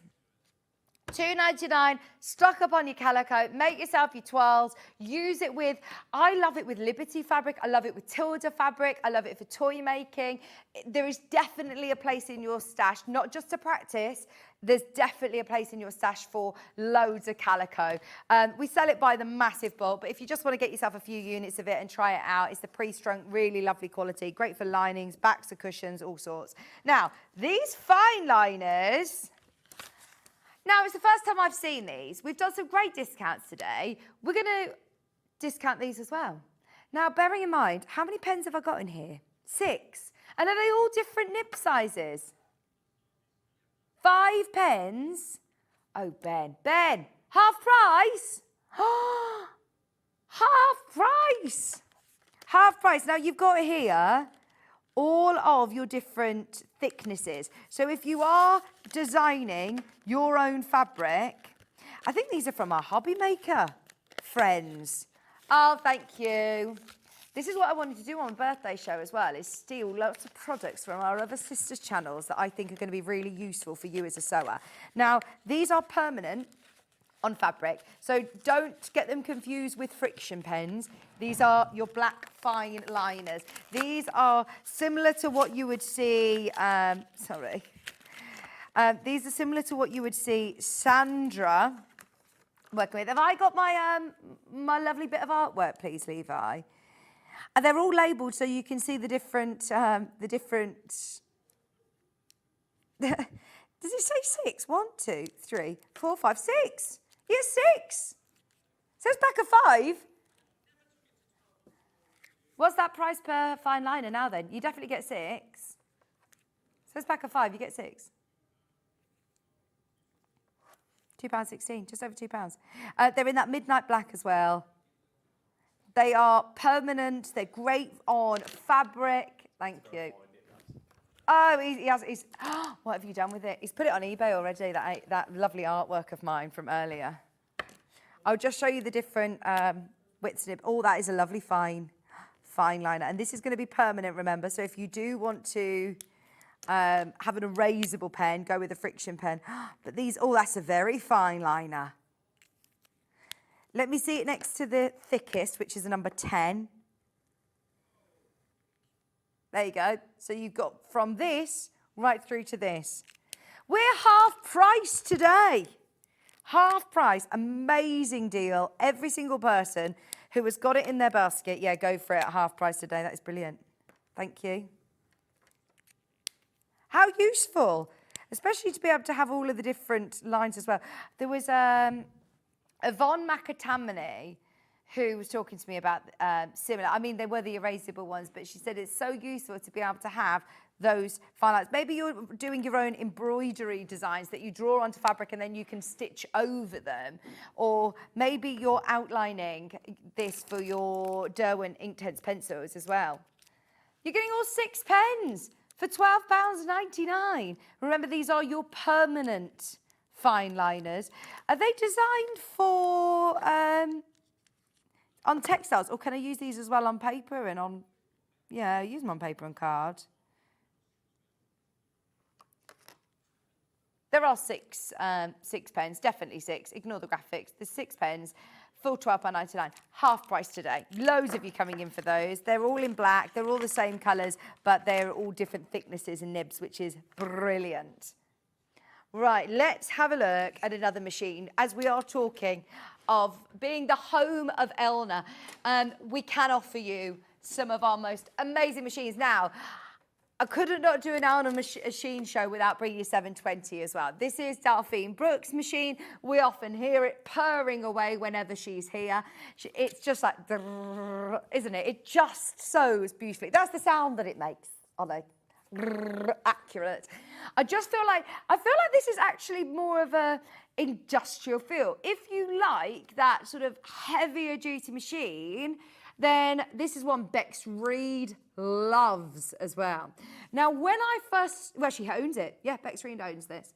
$2.99, stock up on your calico, make yourself your twirls, use it with, I love it with Liberty fabric, I love it with Tilda fabric, I love it for toy making. There is definitely a place in your stash, not just to practice, there's definitely a place in your stash for loads of calico. We sell it by the massive bulk, but if you just want to get yourself a few units of it and try it out, it's the pre-strung, really lovely quality, great for linings, backs of cushions, all sorts. Now, these fine liners, now, it's the first time I've seen these. We've done some great discounts today. We're going to discount these as well. Now, bearing in mind, how many pens have I got in here? 6. And are they all different nib sizes? 5 pens? Oh, Ben, half price? Half price! Half price. Now, you've got here all of your different thicknesses. So if you are designing your own fabric, I think these are from our hobby maker friends. Oh, thank you. This is what I wanted to do on my birthday show as well, is steal lots of products from our other sisters' channels that I think are going to be really useful for you as a sewer. Now, these are permanent on fabric, so don't get them confused with friction pens. These are your black fine liners. These are similar to what you would see, these are similar to what you would see Sandra working with. Have I got my my lovely bit of artwork, please, Levi? And they're all labelled so you can see the different, Does it say 6? 1, 2, 3, 4, 5, 6. Yes, 6. Says back of 5. What's that price per fine liner now then? You definitely get 6. Says back of 5, you get 6. £2.16, just over £2. They're in that midnight black as well. They are permanent. They're great on fabric. Thank you. Oh, he's what have you done with it? He's put it on eBay already, that lovely artwork of mine from earlier. I'll just show you the different widths. Oh, that is a lovely fine liner. And this is going to be permanent, remember. So if you do want to have an erasable pen, go with a friction pen. But these, oh, that's a very fine liner. Let me see it next to the thickest, which is a number 10. There you go. So you've got from this right through to this. We're half price today. Half price. Amazing deal. Every single person who has got it in their basket, yeah, go for it at half price today. That is brilliant. Thank you. How useful, especially to be able to have all of the different lines as well. There was Yvonne McAtamney, who was talking to me about similar. I mean, they were the erasable ones, but she said it's so useful to be able to have those fine lines. Maybe you're doing your own embroidery designs that you draw onto fabric and then you can stitch over them. Or maybe you're outlining this for your Derwent Inktense pencils as well. You're getting all 6 pens for £12.99. Remember, these are your permanent fine liners. Are they designed for on textiles, or can I use these as well on paper and on? Yeah, use them on paper and card. There are 6 pens, definitely 6. Ignore the graphics. There's 6 pens. Full £12.99, half price today. Loads of you coming in for those. They're all in black. They're all the same colours, but they're all different thicknesses and nibs, which is brilliant. Right, let's have a look at another machine. As we are talking of being the home of Elna, we can offer you some of our most amazing machines. Now, I couldn't not do an Elna machine show without bringing you 720 as well. This is Delphine Brooks' machine. We often hear it purring away whenever she's here. It's just like, isn't it? It just sews beautifully. That's the sound that it makes, are they? Accurate. I feel like this is actually more of a industrial feel. If you like that sort of heavier duty machine, then this is one Bex Reed loves as well. Now, when I first, well, she owns it. Yeah, Bex Reed owns this.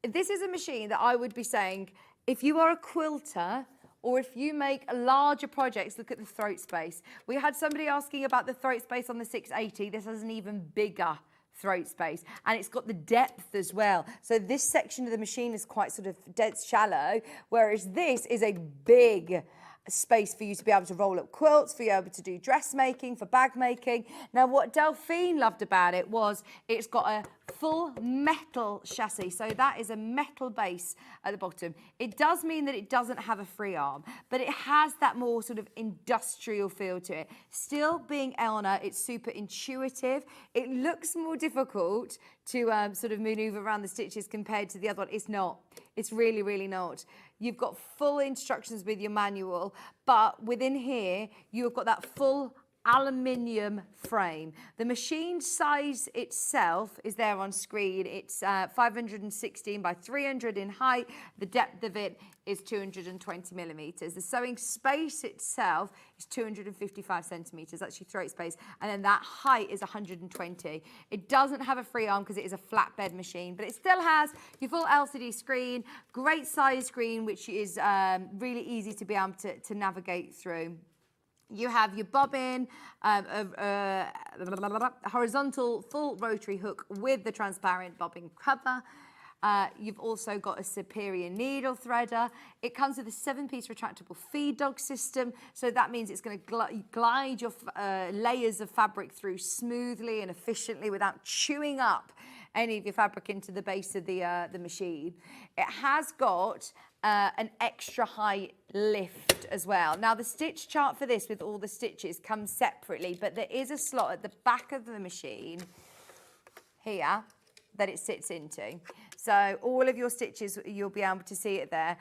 This is a machine that I would be saying, if you are a quilter, or if you make larger projects, look at the throat space. We had somebody asking about the throat space on the 680. This has an even bigger throat space, and it's got the depth as well. So this section of the machine is quite sort of dead shallow, whereas this is a big space for you to be able to roll up quilts, for you able to do dressmaking, for bag making. Now, what Delphine loved about it was it's got a full metal chassis. So that is a metal base at the bottom. It does mean that it doesn't have a free arm, but it has that more sort of industrial feel to it. Still being Elna, it's super intuitive. It looks more difficult to sort of maneuver around the stitches compared to the other one. It's not. It's really, really not. You've got full instructions with your manual, but within here, you've got that full aluminium frame. The machine size itself is there on screen. It's 516 by 300 in height. The depth of it is 220 millimeters. The sewing space itself is 255 centimeters. That's your throat space. And then that height is 120. It doesn't have a free arm because it is a flatbed machine, but it still has your full LCD screen, great size screen, which is really easy to be able to navigate through. You have your bobbin, horizontal full rotary hook with the transparent bobbin cover. You've also got a superior needle threader. It comes with a 7-piece retractable feed dog system. So that means it's going to glide your layers of fabric through smoothly and efficiently without chewing up any of your fabric into the base of the machine. It has got an extra high lift as well. Now the stitch chart for this with all the stitches comes separately, but there is a slot at the back of the machine here that it sits into. So all of your stitches, you'll be able to see it there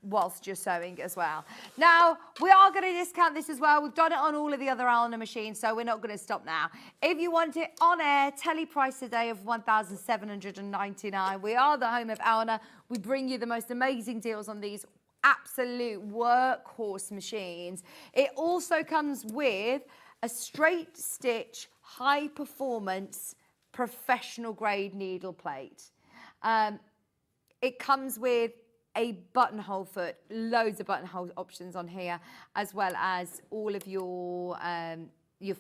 whilst you're sewing as well. Now, we are going to discount this as well. We've done it on all of the other Elna machines, so we're not going to stop now. If you want it on air, telly price today of $1,799. We are the home of Elna. We bring you the most amazing deals on these absolute workhorse machines. It also comes with a straight stitch, high performance, professional grade needle plate. It comes with a buttonhole foot, loads of buttonhole options on here, as well as all of your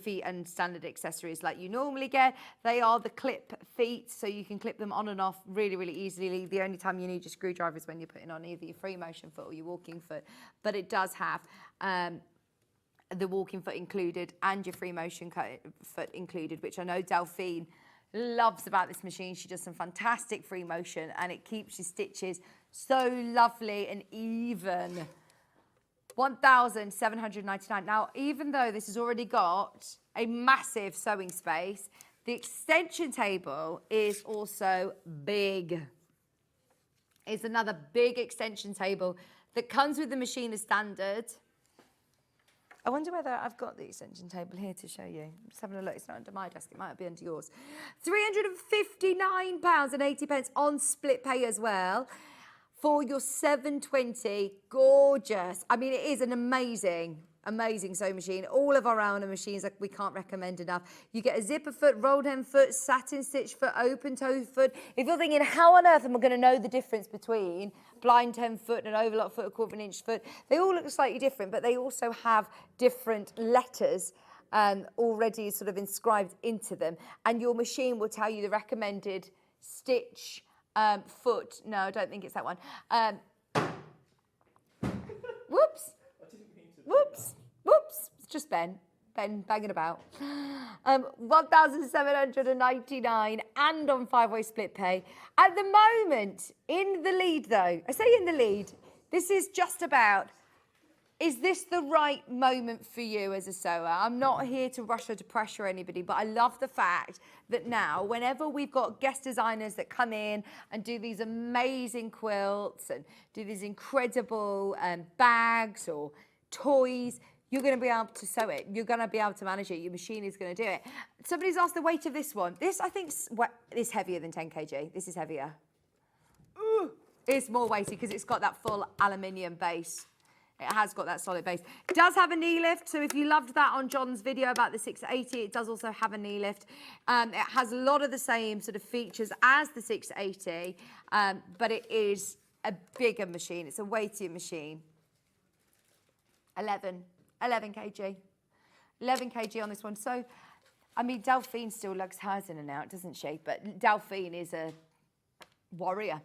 feet and standard accessories like you normally get. They are the clip feet, so you can clip them on and off really, really easily. The only time you need your screwdriver is when you're putting on either your free motion foot or your walking foot. But it does have the walking foot included and your free motion foot included, which I know Delphine loves about this machine. She does some fantastic free motion and it keeps your stitches so lovely and even. $1,799. Now, even though this has already got a massive sewing space, the extension table is also big. It's another big extension table that comes with the machine as standard. I wonder whether I've got the extension table here to show you. I'm just having a look. It's not under my desk. It might be under yours. £359.80 on split pay as well for your 720. Gorgeous. I mean, it is an amazing sewing machine. All of our Elna machines, like, we can't recommend enough. You get a zipper foot, rolled hem foot, satin stitch foot, open toe foot. If you're thinking, how on earth am I going to know the difference between blind hem foot and an overlock foot, a 1/4 inch foot? They all look slightly different, but they also have different letters already sort of inscribed into them. And your machine will tell you the recommended stitch foot. No, I don't think it's that one. Whoops. Whoops. It's just Ben banging about. $1,799 and on 5-way split pay. At the moment, in the lead though, I say in the lead, this is just about, is this the right moment for you as a sewer? I'm not here to rush or to pressure anybody, but I love the fact that now, whenever we've got guest designers that come in and do these amazing quilts and do these incredible bags or toys, you're going to be able to sew it. You're going to be able to manage it. Your machine is going to do it. Somebody's asked the weight of this one. This, I think, is heavier than 10 kg. This is heavier. Ooh, it's more weighty because it's got that full aluminium base. It has got that solid base. It does have a knee lift, so if you loved that on John's video about the 680, it does also have a knee lift. It has a lot of the same sort of features as the 680, but it is a bigger machine. It's a weightier machine. 11 kg. 11 kg on this one. So I mean, Delphine still lugs hers in and out, doesn't she? But Delphine is a warrior.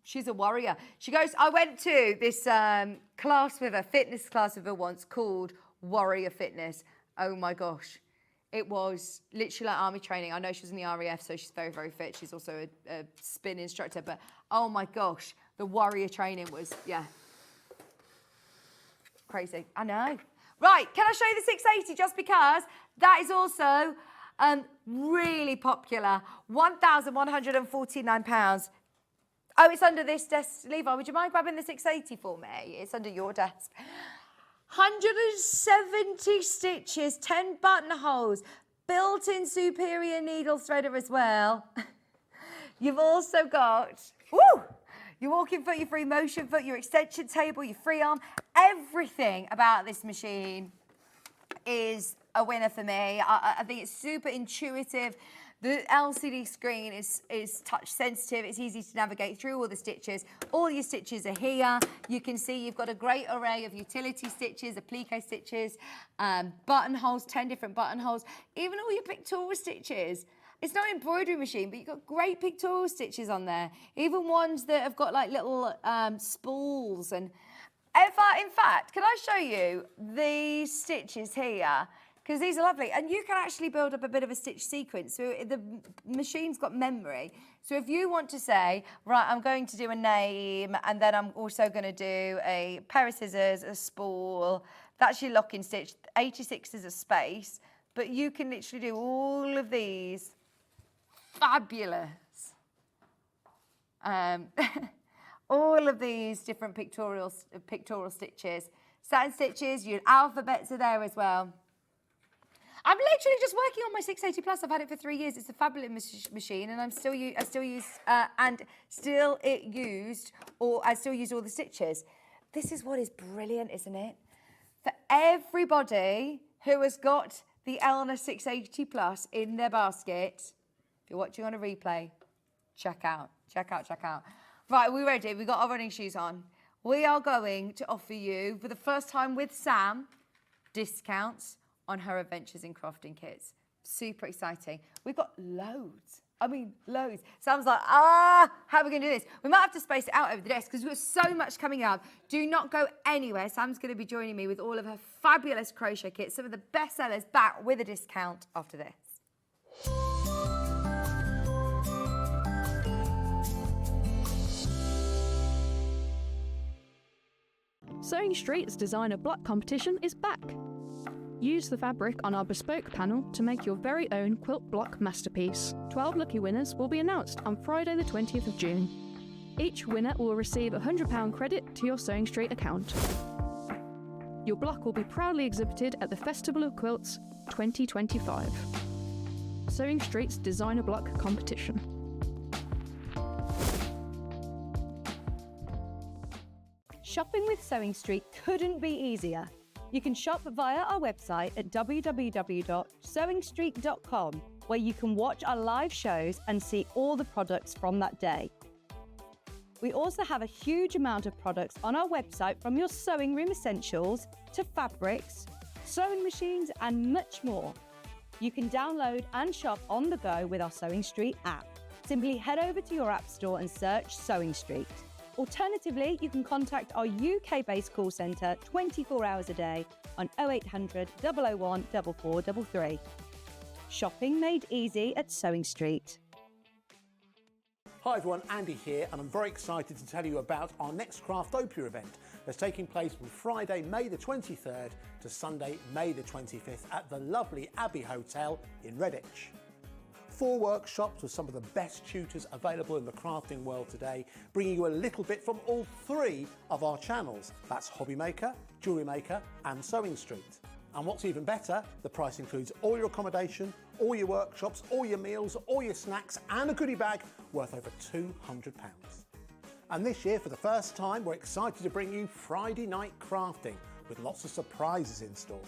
She's a warrior. She goes, I went to this class with her, fitness class with her once called Warrior Fitness. Oh my gosh. It was literally like army training. I know she was in the RAF, so she's very, very fit. She's also a spin instructor. But oh my gosh, the warrior training was, yeah, crazy. I know. Right, can I show you the 680 just because that is also really popular. £1,149. Oh, it's under this desk. Levi, would you mind grabbing the 680 for me? It's under your desk. 170 stitches, 10 buttonholes, built-in superior needle threader as well. You've also got, your walking foot, your free motion foot, your extension table, your free arm. Everything about this machine is a winner for me. I think it's super intuitive. The LCD screen is touch sensitive. It's easy to navigate through all the stitches. All your stitches are here. You can see you've got a great array of utility stitches, applique stitches, buttonholes, 10 different buttonholes, even all your pictorial stitches. It's not an embroidery machine, but you've got great pictorial stitches on there. Even ones that have got like little spools. And in fact, can I show you these stitches here? Because these are lovely. And you can actually build up a bit of a stitch sequence. So the machine's got memory. So if you want to say, right, I'm going to do a name, and then I'm also going to do a pair of scissors, a spool. That's your locking stitch. 86 is a space. But you can literally do all of these fabulous, all of these different pictorial stitches. Satin stitches, your alphabets are there as well. I'm literally just working on my 680 Plus. I've had it for 3 years. It's a fabulous machine, and I still use all the stitches. This is what is brilliant, isn't it? For everybody who has got the Elna 680 Plus in their basket, if you're watching on a replay, check out. Right, are we ready? We've got our running shoes on. We are going to offer you, for the first time with Sam, discounts on her adventures in crafting kits. Super exciting. We've got loads. I mean, loads. Sam's like, how are we going to do this? We might have to space it out over the desk because we've got so much coming up. Do not go anywhere. Sam's going to be joining me with all of her fabulous crochet kits, some of the best sellers, back with a discount after this. Sewing Street's designer block competition is back. Use the fabric on our bespoke panel to make your very own quilt block masterpiece. 12 lucky winners will be announced on Friday the 20th of June. Each winner will receive a £100 credit to your Sewing Street account. Your block will be proudly exhibited at the Festival of Quilts 2025. Sewing Street's designer block competition. Shopping with Sewing Street couldn't be easier. You can shop via our website at www.sewingstreet.com, where you can watch our live shows and see all the products from that day. We also have a huge amount of products on our website, from your sewing room essentials to fabrics, sewing machines and much more. You can download and shop on the go with our Sewing Street app. Simply head over to your app store and search Sewing Street. Alternatively, you can contact our UK-based call centre 24 hours a day on 0800 001 4433. Shopping made easy at Sewing Street. Hi everyone, Andy here, and I'm very excited to tell you about our next Craftopia event that's taking place from Friday, May the 23rd to Sunday, May the 25th at the lovely Abbey Hotel in Redditch. 4 workshops with some of the best tutors available in the crafting world today, bringing you a little bit from all 3 of our channels. That's Hobby Maker, Jewellery Maker and Sewing Street. And what's even better, the price includes all your accommodation, all your workshops, all your meals, all your snacks and a goodie bag worth over £200. And this year, for the first time, we're excited to bring you Friday night crafting with lots of surprises in store.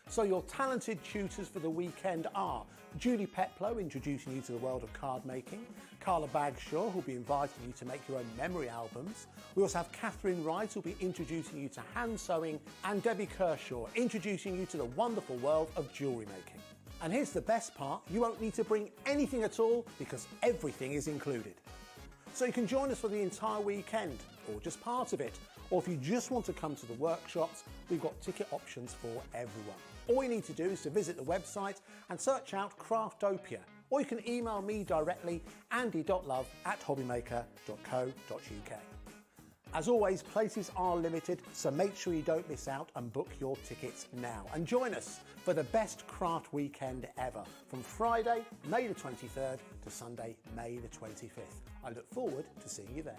So your talented tutors for the weekend are Julie Peplow, introducing you to the world of card making, Carla Bagshaw, who'll be inviting you to make your own memory albums. We also have Catherine Wright, who'll be introducing you to hand sewing, and Debbie Kershaw, introducing you to the wonderful world of jewellery making. And here's the best part, you won't need to bring anything at all because everything is included. So you can join us for the entire weekend or just part of it. Or if you just want to come to the workshops, we've got ticket options for everyone. All you need to do is to visit the website and search out Craftopia. Or you can email me directly, andy.love@hobbymaker.co.uk. As always, places are limited, so make sure you don't miss out and book your tickets now. And join us for the best craft weekend ever, from Friday, May the 23rd to Sunday, May the 25th. I look forward to seeing you there.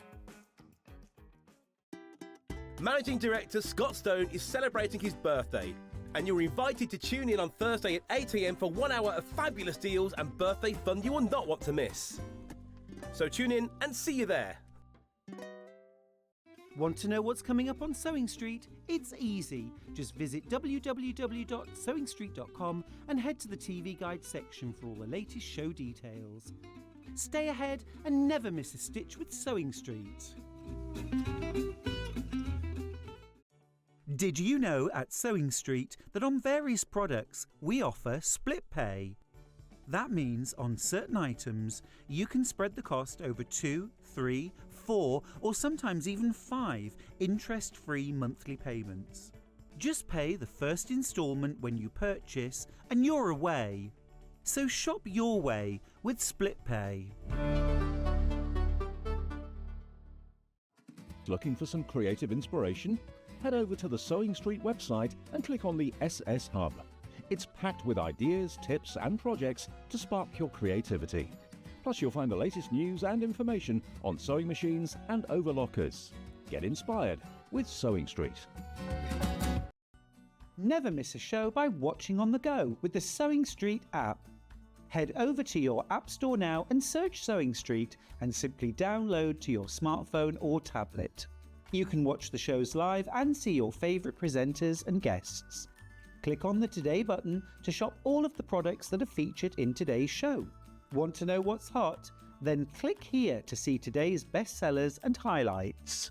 Managing Director Scott Stone is celebrating his birthday, and you're invited to tune in on Thursday at 8 AM for 1 hour of fabulous deals and birthday fun you will not want to miss. So tune in and see you there. Want to know what's coming up on Sewing Street? It's easy. Just visit www.sewingstreet.com and head to the TV Guide section for all the latest show details. Stay ahead and never miss a stitch with Sewing Street. Did you know at Sewing Street that on various products we offer split pay? That means on certain items you can spread the cost over 2, 3, 4 or sometimes even 5 interest-free monthly payments. Just pay the first instalment when you purchase and you're away. So shop your way with split pay. Looking for some creative inspiration? Head over to the Sewing Street website and click on the SS Hub. It's packed with ideas, tips and projects to spark your creativity. Plus you'll find the latest news and information on sewing machines and overlockers. Get inspired with Sewing Street. Never miss a show by watching on the go with the Sewing Street app. Head over to your App Store now and search Sewing Street and simply download to your smartphone or tablet. You can watch the shows live and see your favourite presenters and guests. Click on the Today button to shop all of the products that are featured in today's show. Want to know what's hot? Then click here to see today's bestsellers and highlights.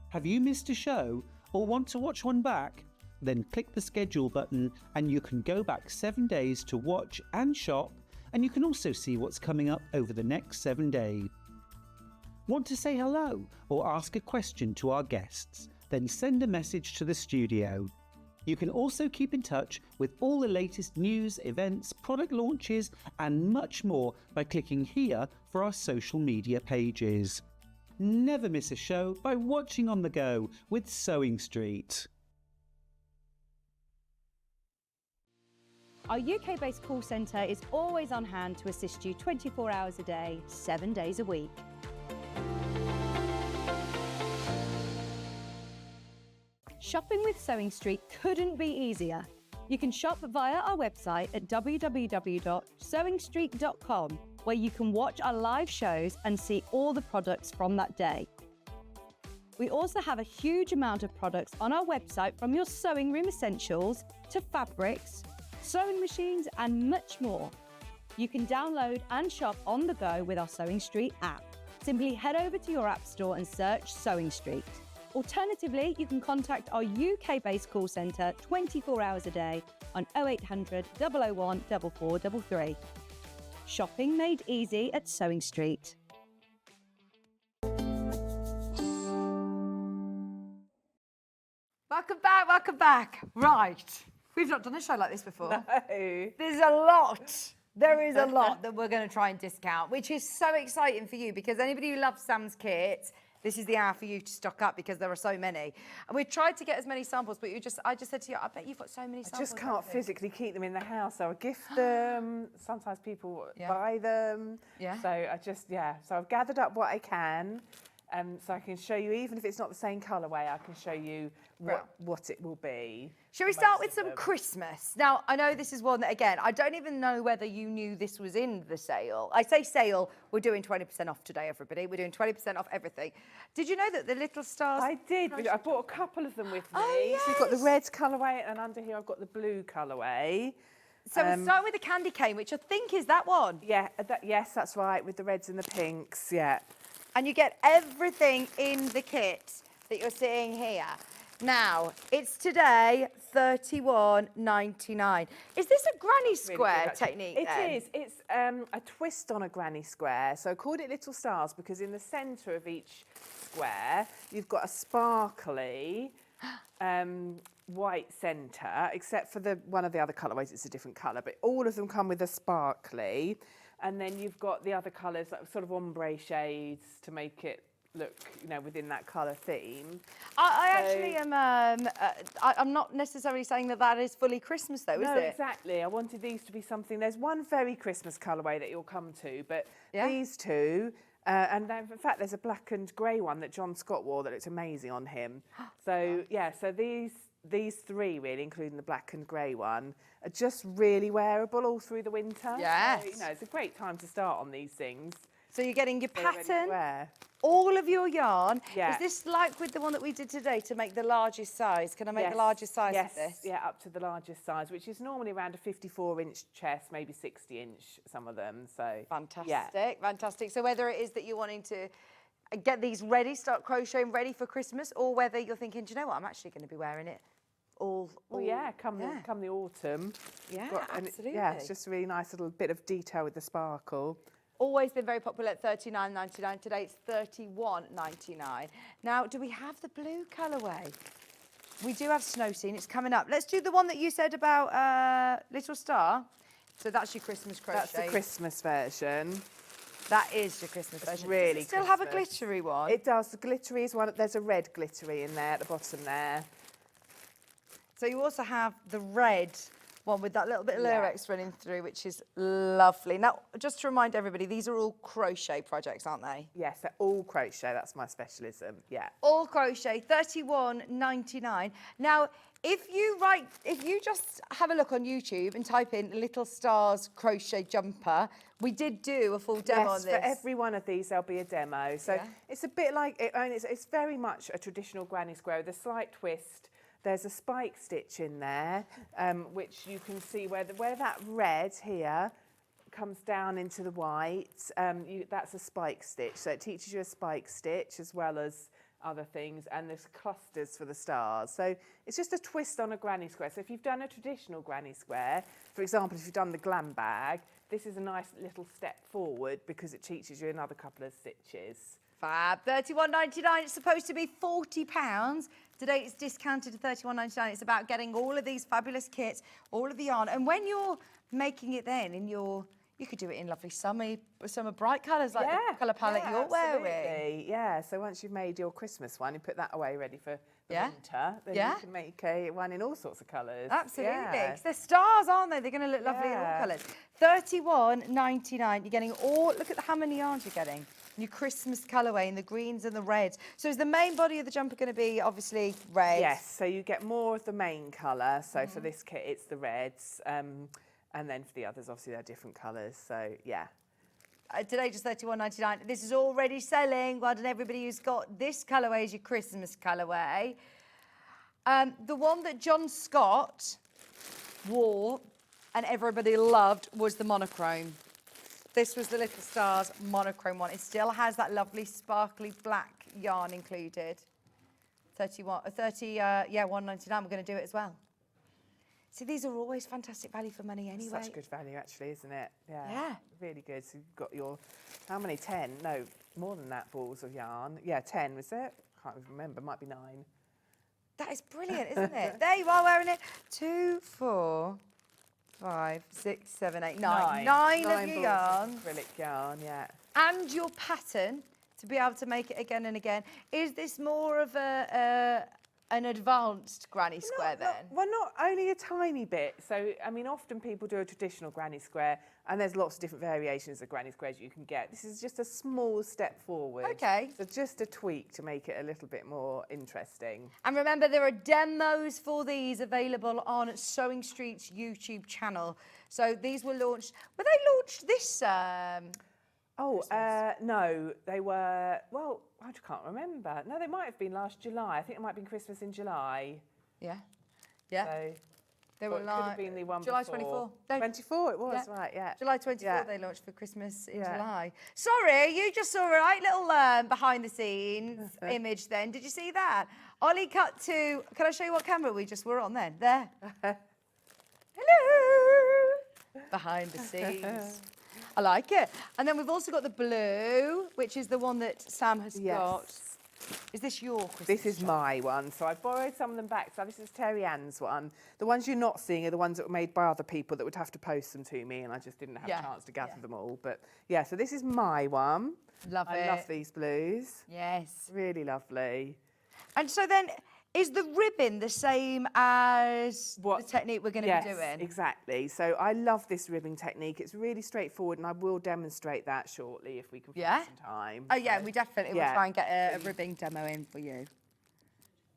Have you missed a show or want to watch one back? Then click the schedule button and you can go back 7 days to watch and shop, and you can also see what's coming up over the next 7 days. Want to say hello or ask a question to our guests? Then send a message to the studio. You can also keep in touch with all the latest news, events, product launches and much more by clicking here for our social media pages. Never miss a show by watching on the go with Sewing Street. Our UK-based call centre is always on hand to assist you 24 hours a day, 7 days a week. Shopping with Sewing Street couldn't be easier. You can shop via our website at www.sewingstreet.com, where you can watch our live shows and see all the products from that day. We also have a huge amount of products on our website, from your sewing room essentials to fabrics, sewing machines and much more. You can download and shop on the go with our Sewing Street app. Simply head over to your app store and search Sewing Street. Alternatively, you can contact our UK-based call centre 24 hours a day on 0800 001 4433. Shopping made easy at Sewing Street. Welcome back. Right. We've not done a show like this before. No. There's a lot. There is a lot that we're going to try and discount, which is so exciting for you, because anybody who loves Sam's kit, this is the hour for you to stock up because there are so many. And we tried to get as many samples, but I just said to you, I bet you've got so many samples. I just can't physically keep them in the house, so I gift them. Sometimes people buy them. Yeah. So so I've gathered up what I can. So I can show you, even if it's not the same colourway, I can show you what it will be. Shall we start with some Christmas? Now, I know this is one that, again, I don't even know whether you knew this was in the sale. I say sale, we're doing 20% off today, everybody. We're doing 20% off everything. Did you know that the little stars... I did. I bought a couple of them with me. Oh, yes. So you've got the red colourway, and under here I've got the blue colourway. So we'll start with the candy cane, which I think is that one. Yeah, yes, that's right, with the reds and the pinks, yeah. And you get everything in the kit that you're seeing here. Now, it's today $31.99. Is this a granny square technique then? It is. It's a twist on a granny square. So I called it Little Stars because in the centre of each square, you've got a sparkly white centre, except for one of the other colourways, it's a different colour, but all of them come with a sparkly. And then you've got the other colours, like sort of ombre shades to make it look, within that colour theme. I actually am, I'm not necessarily saying that is fully Christmas though, is it? No, exactly. I wanted these to be something, there's one very Christmas colourway that you'll come to, but these two, and then, in fact, there's a black and grey one that John Scott wore that looks amazing on him. So, yeah, so these three really, including the black and grey one, are just really wearable all through the winter. Yes. So, it's a great time to start on these things. So you're getting your They're ready to pattern, wear. all of your yarn. Yeah. Is this like with the one that we did today to make the largest size? Can I make the largest size of this? Yeah, up to the largest size, which is normally around a 54-inch chest, maybe 60-inch, some of them. So Fantastic, fantastic. So whether it is that you're wanting to get these ready, start crocheting ready for Christmas, or whether you're thinking, do you know what, I'm actually going to be wearing it all come the autumn. Yeah, absolutely. It's just a really nice little bit of detail with the sparkle. Always been very popular at $39.99. Today it's $31.99. Now, do we have the blue colourway? We do have Snow Scene. It's coming up. Let's do the one that you said about Little Star. So that's your Christmas crochet. That's the Christmas version. That is your Christmas version. Really Does it still have a glittery one? It does. The glittery is one. There's a red glittery in there at the bottom there. So you also have the red one with that little bit of lyrics running through, which is lovely. Now, just to remind everybody, these are all crochet projects, aren't they? Yes, they're all crochet. That's my specialism. Yeah. All crochet, $31.99. Now, if you just have a look on YouTube and type in Little Stars crochet jumper, we did do a full demo on this. For every one of these there'll be a demo. So it's a bit like, it's very much a traditional granny square with a slight twist. There's a spike stitch in there, which you can see where that red here comes down into the white. That's a spike stitch. So it teaches you a spike stitch as well as other things, and there's clusters for the stars. So it's just a twist on a granny square. So if you've done a traditional granny square, for example, if you've done the glam bag, this is a nice little step forward because it teaches you another couple of stitches. Fab, $31.99. It's supposed to be £40. Today it's discounted to $31.99. It's about getting all of these fabulous kits, all of the yarn. And when you're making it then you could do it in lovely summer bright colours like the colour palette you're wearing. Yeah, so once you've made your Christmas one, you put that away ready for the winter, then you can make one in all sorts of colours. Absolutely. Because they're stars, aren't they? They're going to look lovely in all colours. $31.99. You're getting look at how many yarns you're getting. Your Christmas colourway in the greens and the reds. So is the main body of the jumper going to be obviously red? Yes, so you get more of the main colour. So for this kit, it's the reds. And then for the others, obviously, they're different colours. So, yeah. Today, just $31.99. This is already selling. Well done, everybody who's got this colourway as your Christmas colourway. The one that John Scott wore and everybody loved was the monochrome. This was the Little Stars monochrome one. It still has that lovely sparkly black yarn included. $1.99. We're going to do it as well. See, these are always fantastic value for money anyway. Such good value, actually, isn't it? Yeah. Really good. So you've got your, how many? 10? No, more than that, balls of yarn. Yeah, 10, was it? Can't even remember. Might be 9. That is brilliant, isn't it? There you are wearing it. 2, 4, 5, 6, 7, 8, 9. 9 of your yarn. Acrylic yarn, yeah. And your pattern to be able to make it again and again. Is this more of an advanced granny square then? Well, not only a tiny bit. So, I mean, often people do a traditional granny square and there's lots of different variations of granny squares you can get. This is just a small step forward. Okay. So just a tweak to make it a little bit more interesting. And remember, there are demos for these available on Sewing Street's YouTube channel. So these were launched. Were they launched this no, they were, well, I can't remember. No, they might have been last July. I think it might have been Christmas in July. Yeah. Yeah. So, They Well, were it could have like been the one July before. 24. No, 24 it was, Yeah. right, yeah. July 24 Yeah. they launched for Christmas in Yeah. July. Sorry, you just saw a right little behind the scenes image then. Did you see that? Ollie cut to, can I show you what camera we just were on then? There. Hello. Behind the scenes. I like it. And then we've also got the blue, which is the one that Sam has got. Is this your Christmas This is jumper? my one. So I borrowed some of them back. So this is Terry Ann's one. The ones you're not seeing are the ones that were made by other people that would have to post them to me, and I just didn't have a chance to gather them all. But yeah, so this is my one. Love I it. love these blues. Yes. Really lovely. And so then, is the ribbon the same as the technique we're going to be doing? Exactly. So I love this ribbing technique. It's really straightforward, and I will demonstrate that shortly if we can find some time. Oh yeah, we definitely will yeah. try and get a ribbing demo in for you.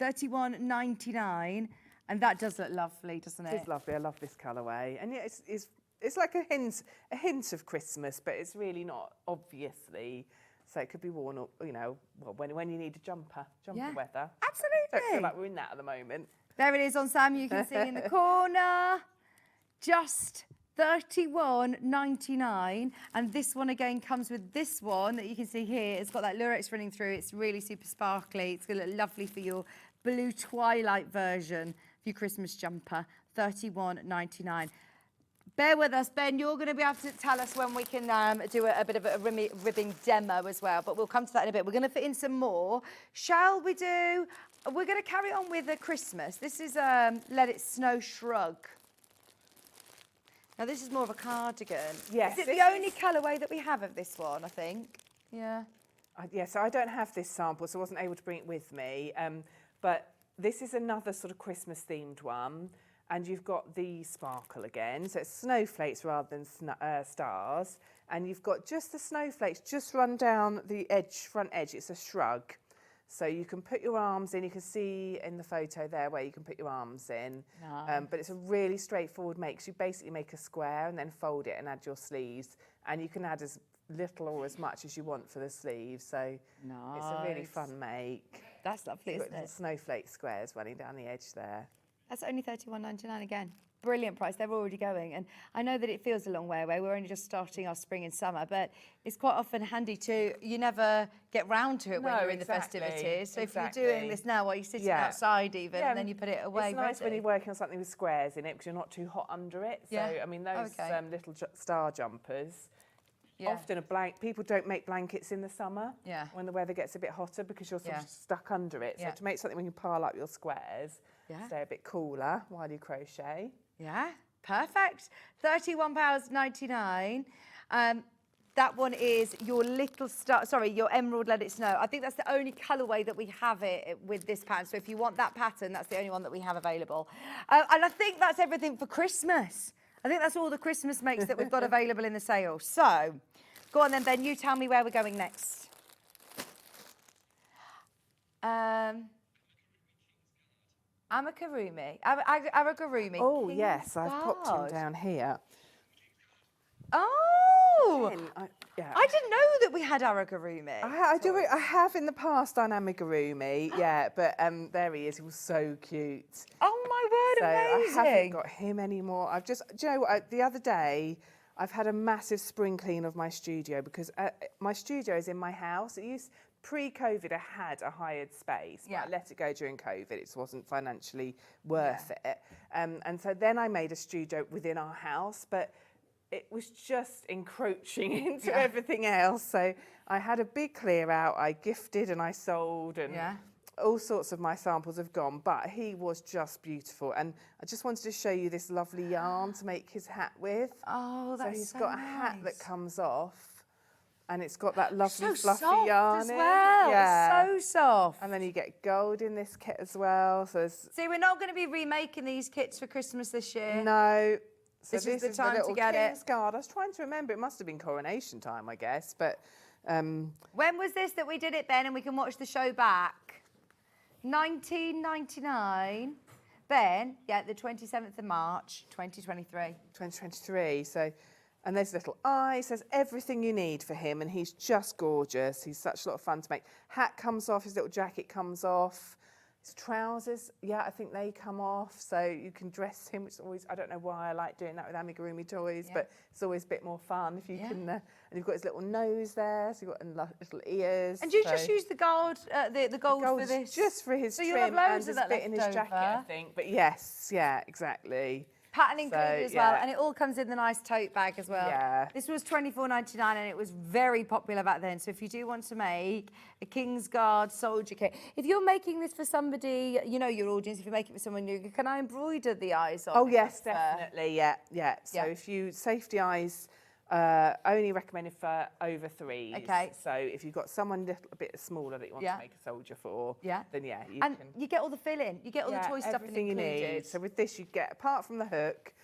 $31.99, and that does look lovely, doesn't it? It is lovely. I love this colourway, and yeah, it's like a hint of Christmas, but it's really not, obviously. So it could be worn, you know, well, when you need a jumper weather. Absolutely. Don't feel like we're in that at the moment. There it is on Sam. You can see in the corner. Just $31.99, and this one again comes with this one that you can see here. It's got that lurex running through. It's really super sparkly. It's going to look lovely for your blue twilight version of your Christmas jumper. $31.99. Bear with us, Ben. You're going to be able to tell us when we can do a bit of a ribbing demo as well, but we'll come to that in a bit. We're going to fit in some more. Shall we do... We're going to carry on with a Christmas. This is Let It Snow Shrug. Now, this is more of a cardigan. Yes. Is it the only colourway that we have of this one, I think? Yeah. Yeah, so I don't have this sample, so I wasn't able to bring it with me. But this is another sort of Christmas-themed one. And you've got the sparkle again. So it's snowflakes rather than stars. And you've got just the snowflakes just run down the front edge. It's a shrug. So you can put your arms in. You can see in the photo there where you can put your arms in. Nice. But it's a really straightforward make. So you basically make a square and then fold it and add your sleeves. And you can add as little or as much as you want for the sleeves. So it's a really fun make. That's lovely, You've isn't got little it? snowflake squares running down the edge there. That's only $31.99 again. Brilliant price. They're already going. And I know that it feels a long way away. We're only just starting our spring and summer, but it's quite often handy to, you never get round to it when you're in the festivities. So if you're doing this now while you're sitting outside even, and then you put it away. It's nice when you're working on something with squares in it because you're not too hot under it. So, I mean, those little star jumpers, often people don't make blankets in the summer when the weather gets a bit hotter because you're sort of stuck under it. So to make something when you pile up your squares, stay a bit cooler while you crochet. Yeah, perfect. £31.99. That one is your little star, your emerald Let It Snow. I think that's the only colourway that we have it with this pattern. So if you want that pattern, that's the only one that we have available. And I think that's everything for Christmas. I think that's all the Christmas makes that we've got available in the sale. So go on then, Ben, you tell me where we're going next. Amigurumi. Amigurumi. Oh, King's yes, I've popped him Guard. down here. Oh! Yeah. I didn't know that we had amigurumi. I have in the past done amigurumi, but there he is. He was so cute. Oh my word, So amazing! I haven't got him anymore. I've just, do you know what? The other day, I've had a massive spring clean of my studio because my studio is in my house. Pre-COVID, I had a hired space, but I let it go during COVID. It wasn't financially worth it. And so then I made a studio within our house, but it was just encroaching into everything else. So I had a big clear out. I gifted and I sold, and all sorts of my samples have gone, but he was just beautiful. And I just wanted to show you this lovely yarn to make his hat with. Oh, that's so he's got a hat that comes off. And it's got that so lovely fluffy soft yarn as in. well. Yeah. It's so soft. And then you get gold in this kit as well. So see, we're not going to be remaking these kits for Christmas this year. No. So this is the time to get King's Guard. I was trying to remember. It must have been coronation time, I guess. But when was this that we did it, Ben? And we can watch the show back. 1999. Ben, the 27th of March, 2023. 2023. So. And there's little eyes, there's everything you need for him, and he's just gorgeous. He's such a lot of fun to make. Hat comes off, his little jacket comes off. His trousers, yeah, I think they come off, so you can dress him, which is always, I don't know why I like doing that with amigurumi toys, but it's always a bit more fun if you can, and you've got his little nose there, so you've got little ears. And do you just use the gold, the gold for this? Just for his so trim you'll have loads and of his that bit in his left jacket, over. I think, but yes, yeah, exactly. Pattern included as well, yeah. and it all comes in the nice tote bag as well. Yeah. This was $24.99 and it was very popular back then. So if you do want to make a Kingsguard soldier kit, if you're making this for somebody, you know your audience, if you make it for someone new, can I embroider the eyes on? Oh yes, definitely, yeah. So if you, safety eyes, only recommended for over 3s. Okay. So if you've got someone a bit smaller that you want to make a soldier for, then you and you get all the filling, you get all the toy stuff everything included. you need. So with this, you get, apart from the hook,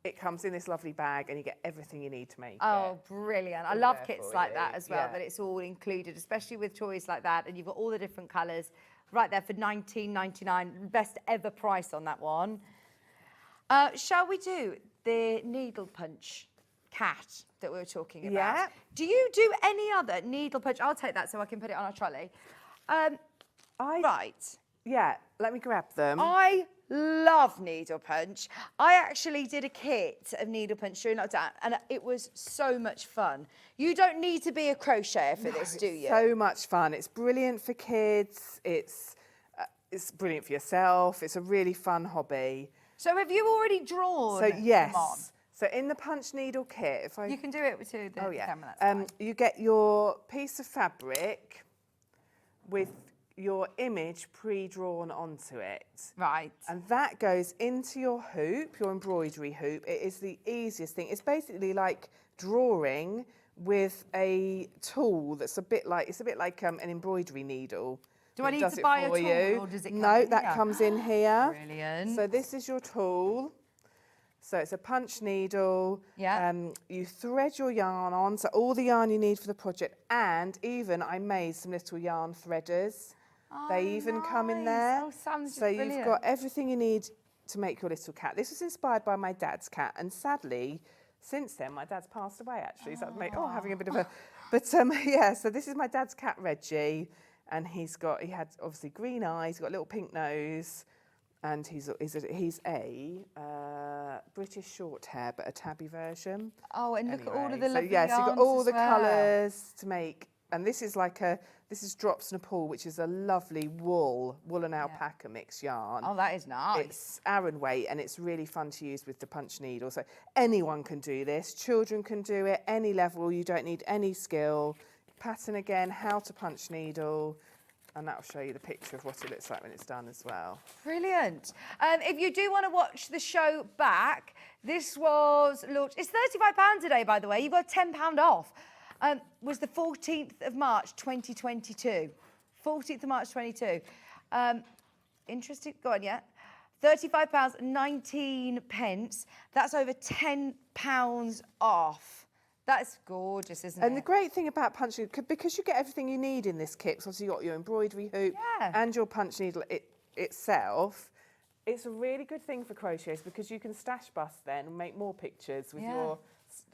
it comes in this lovely bag and you get everything you need to make Oh, it. brilliant. I All love there kits for like you. that as well, that it's all included, especially with toys like that. And you've got all the different colours right there for $19.99. Best ever price on that one. Shall we do the needle punch cat that we were talking about? Yeah. Do you do any other needle punch? I'll take that so I can put it on our trolley. Right. Yeah, let me grab them. I love needle punch. I actually did a kit of needle punch during lockdown and it was so much fun. You don't need to be a crocheter for this, do you? So much fun. It's brilliant for kids. It's brilliant for yourself. It's a really fun hobby. So have you already drawn So yes. them on? So in the punch needle kit, if I... You can do it with the camera, that's fine. you get your piece of fabric with your image pre-drawn onto it. Right. And that goes into your hoop, your embroidery hoop. It is the easiest thing. It's basically like drawing with a tool that's a bit like an embroidery needle. Do I It need does to it buy a for tool you. or does it come No, in that here? comes in here. Brilliant. So this is your tool. So it's a punch needle. Yeah. You thread your yarn on, so all the yarn you need for the project, and even I made some little yarn threaders. They even come in there. Oh, Sam's so brilliant. you've got everything you need to make your little cat. This was inspired by my dad's cat, and sadly, since then, my dad's passed away actually. So I'm having a bit of a, but yeah. So this is my dad's cat, Reggie, and he had obviously green eyes, he's got a little pink nose, and he's a British short hair, but a tabby version. Oh, and look at all of the so lovely yes, you've got yarns all as the well. colours to make, and this is Drops Nepal, which is a lovely wool and alpaca mix yarn. Oh, that is nice. It's Aran weight, and it's really fun to use with the punch needle. So anyone can do this. Children can do it, any level. You don't need any skill. Pattern again, how to punch needle. And that will show you the picture of what it looks like when it's done as well. Brilliant. If you do want to watch the show back, this was launched. It's £35 today, by the way. You've got £10 off. Was the 14th of March 2022. 14th of March 22. Interesting. Go on, yeah. £35, 19 pence. That's over £10 off. That's gorgeous, isn't it? And the great thing about punch needle, because you get everything you need in this kit, so you've got your embroidery hoop and your punch needle itself, it's a really good thing for crocheters because you can stash bust then and make more pictures with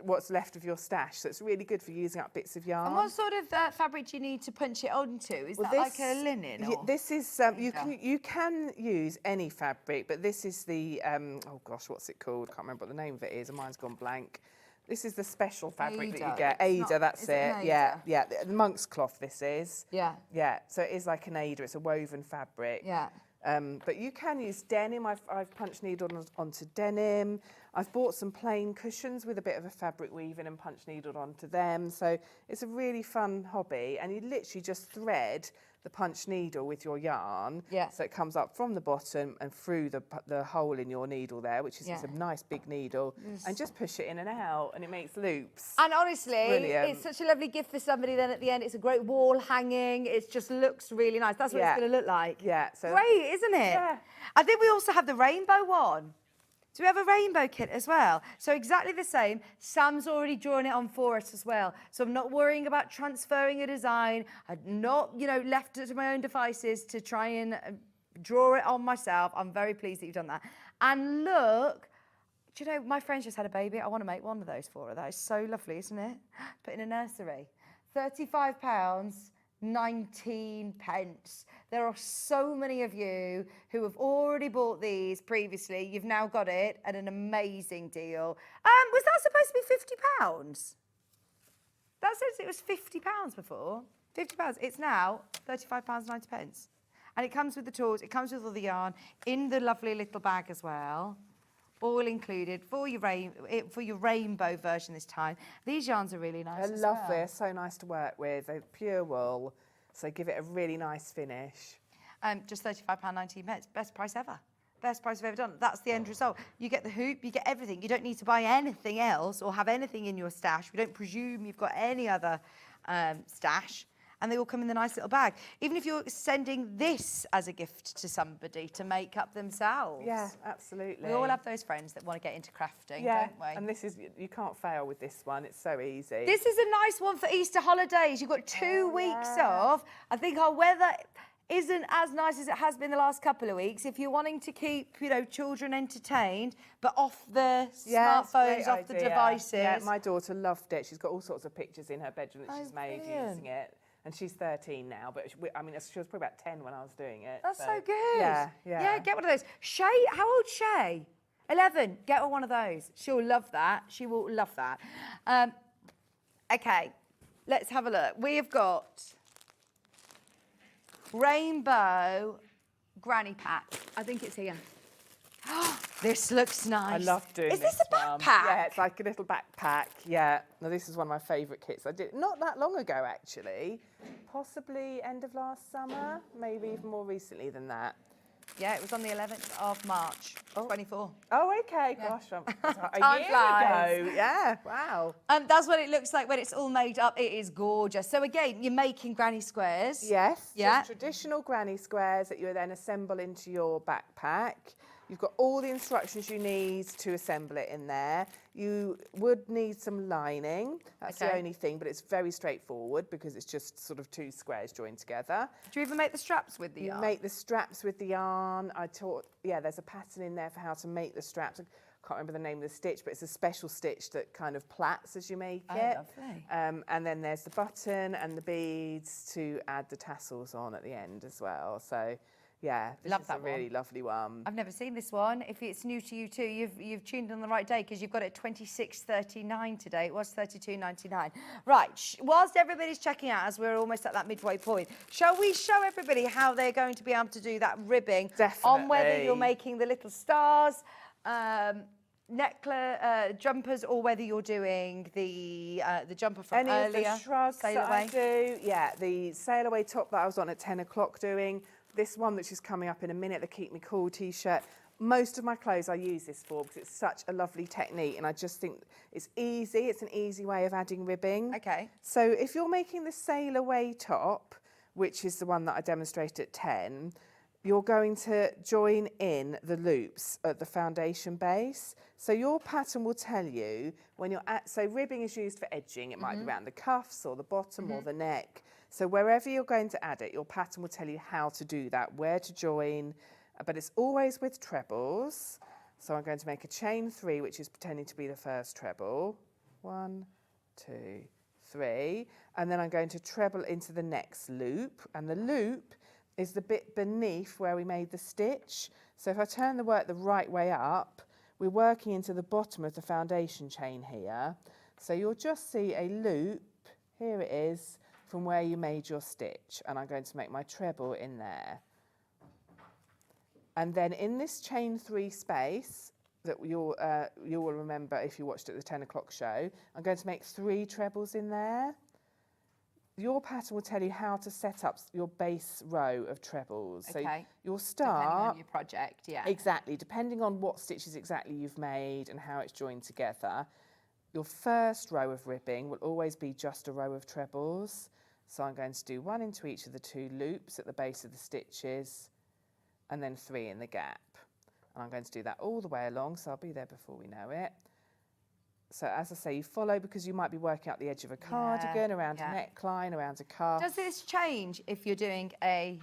what's left of your stash. So it's really good for using up bits of yarn. And what sort of fabric do you need to punch it onto? Is that like a linen? Or? This is, you can use any fabric, but this is the, oh gosh, what's it called? I can't remember what the name of it is, and mine's gone blank. This is the special fabric that you get. Ada, that's it. Yeah. The monk's cloth, this is. Yeah. Yeah, so it is like an Ada, it's a woven fabric. Yeah. But you can use denim. I've punch needled onto denim. I've bought some plain cushions with a bit of a fabric weaving and punch needled onto them. So it's a really fun hobby. And you literally just thread the punch needle with your yarn. Yeah. So it comes up from the bottom and through the hole in your needle there, which is it's a nice big needle. And just push it in and out and it makes loops. And honestly, Brilliant. it's such a lovely gift for somebody then at the end. It's a great wall hanging. It just looks really nice. That's what it's going to look like. Yeah. So great, isn't it? Yeah. I think we also have the rainbow one. Do we have a rainbow kit as well? So exactly the same. Sam's already drawn it on for us as well. So I'm not worrying about transferring a design. I'm not, left it to my own devices to try and draw it on myself. I'm very pleased that you've done that. And look, do you know, my friend's just had a baby. I want to make one of those for her. That is so lovely, isn't it? Put in a nursery. £35, 19 pence. There are so many of you who have already bought these previously. You've now got it at an amazing deal. Was that supposed to be £50? That says it was £50 before. £50. It's now £35.90 pence. And it comes with the tools, it comes with all the yarn, in the lovely little bag as well. All included for your rainbow version this time. These yarns are really nice. They're lovely. They're so nice to work with. They're pure wool, so give it a really nice finish. Just £35.19. Best price ever. Best price I've ever done. That's the end result. You get the hoop, you get everything. You don't need to buy anything else or have anything in your stash. We don't presume you've got any other stash. And they all come in the nice little bag. Even if you're sending this as a gift to somebody to make up themselves. Yeah, absolutely. We all have those friends that want to get into crafting, don't we? And this is, you can't fail with this one. It's so easy. This is a nice one for Easter holidays. You've got 2 weeks off. I think our weather isn't as nice as it has been the last couple of weeks. If you're wanting to keep, children entertained, but off the smartphones, off the devices. Yeah, my daughter loved it. She's got all sorts of pictures in her bedroom that she's made using it. And she's 13 now, but she was probably about 10 when I was doing it. That's so good. Yeah. Yeah, get one of those. Shay, how old's Shay? 11. Get her one of those. She'll love that. She will love that. Okay, let's have a look. We have got Rainbow Granny Pack. I think it's here. This looks nice. I love doing this. Is this a backpack? Yeah, it's like a little backpack. Yeah. Now, this is one of my favourite kits. I did not that long ago, actually. Possibly end of last summer, maybe even more recently than that. Yeah, it was on the 11th of March, 24. Oh, okay. Yeah. Gosh, a Time year flies. ago. Yeah, wow. That's what it looks like when it's all made up. It is gorgeous. So again, you're making granny squares. Yes. Yeah. Just traditional granny squares that you then assemble into your backpack. You've got all the instructions you need to assemble it in there. You would need some lining. That's the only thing, but it's very straightforward because it's just sort of 2 squares joined together. Do you even make the straps with the yarn? You make the straps with the yarn. I taught, there's a pattern in there for how to make the straps. I can't remember the name of the stitch, but it's a special stitch that kind of plaits as you make it. Lovely. And then there's the button and the beads to add the tassels on at the end as well. So, yeah, this is a really lovely one. I've never seen this one. If it's new to you too, you've tuned on the right day because you've got it $26.39 today. It was $32.99. Right, whilst everybody's checking out, as we're almost at that midway point, shall we show everybody how they're going to be able to do that ribbing? Definitely. On whether you're making the little stars, jumpers, or whether you're doing the jumper from earlier. Any of the shrugs Sail that Away. I do. Yeah, the Sail Away top that I was on at 10 o'clock doing. This one, which is coming up in a minute, the Keep Me Cool t-shirt. Most of my clothes I use this for because it's such a lovely technique and I just think it's easy. It's an easy way of adding ribbing. Okay. So if you're making the Sail Away top, which is the one that I demonstrated at 10, you're going to join in the loops at the foundation base. So your pattern will tell you when you're so ribbing is used for edging. It might be around the cuffs or the bottom or the neck. So wherever you're going to add it, your pattern will tell you how to do that, where to join, but it's always with trebles. So I'm going to make a chain 3, which is pretending to be the first treble. 1, 2, 3. And then I'm going to treble into the next loop. And the loop is the bit beneath where we made the stitch. So if I turn the work the right way up, we're working into the bottom of the foundation chain here. So you'll just see a loop, here it is, from where you made your stitch. And I'm going to make my treble in there. And then in this chain 3 space that you will remember if you watched it at the 10 o'clock show, I'm going to make 3 trebles in there. Your pattern will tell you how to set up your base row of trebles. Okay. So you'll start... Depending on your project, yeah. Exactly, depending on what stitches exactly you've made and how it's joined together. Your first row of ribbing will always be just a row of trebles. So I'm going to do 1 into each of the 2 loops at the base of the stitches and then 3 in the gap. And I'm going to do that all the way along, so I'll be there before we know it. So as I say, you follow because you might be working out the edge of a cardigan, around a neckline, around a cuff. Does this change if you're doing a,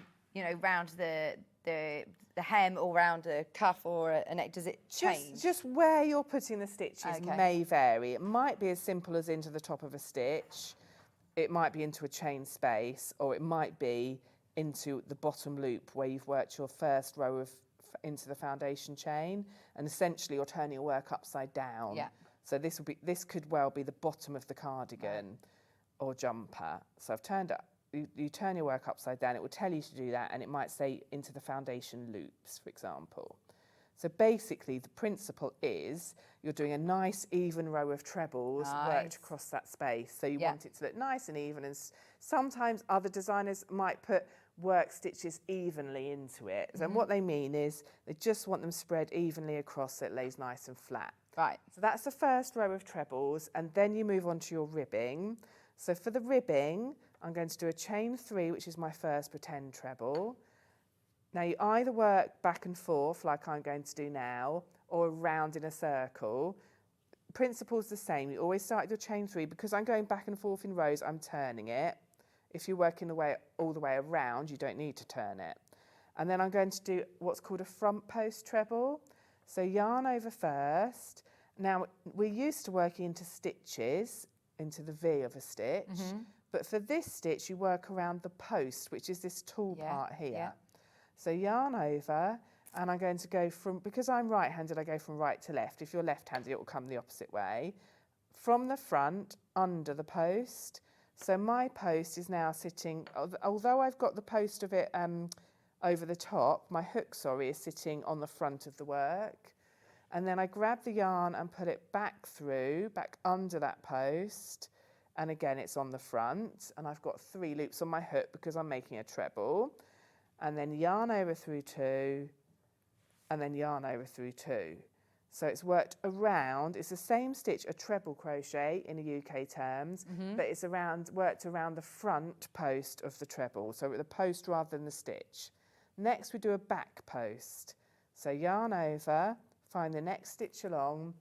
round the hem or round a cuff or a neck? Does it change? Just where you're putting the stitches may vary. It might be as simple as into the top of a stitch. it might be into a chain space, or it might be into the bottom loop where you've worked your first row of into the foundation chain, and essentially you're turning your work upside down. Yeah. So this could well be the bottom of the cardigan or jumper. So I've turned it. You turn your work upside down. It will tell you to do that, and it might say into the foundation loops, for example. So basically, the principle is you're doing a nice even row of trebles worked across that space. So you want it to look nice and even. And sometimes other designers might put work stitches evenly into it. So what they mean is they just want them spread evenly across so it lays nice and flat. Right. So that's the first row of trebles, and then you move on to your ribbing. So for the ribbing, I'm going to do a chain 3, which is my first pretend treble. Now you either work back and forth like I'm going to do now, or around in a circle. Principle's the same. You always start with your chain 3. Because I'm going back and forth in rows, I'm turning it. If you're working all the way around, you don't need to turn it. And then I'm going to do what's called a front post treble. So yarn over first. Now, we're used to working into stitches, into the V of a stitch. But for this stitch, you work around the post, which is this tall part here. Yeah. So yarn over, and I'm going to go from, because I'm right-handed, I go from right to left. If you're left-handed, it will come the opposite way. From the front, under the post. So my post is now sitting, although I've got the post of it over the top, my hook, is sitting on the front of the work. And then I grab the yarn and put it back through, back under that post. And again, it's on the front. And I've got 3 loops on my hook because I'm making a treble. And then yarn over through 2, and then yarn over through 2. So it's worked around, it's the same stitch, a treble crochet in the UK terms, but it's worked around the front post of the treble, so the post rather than the stitch. Next we do a back post. So yarn over, find the next stitch along,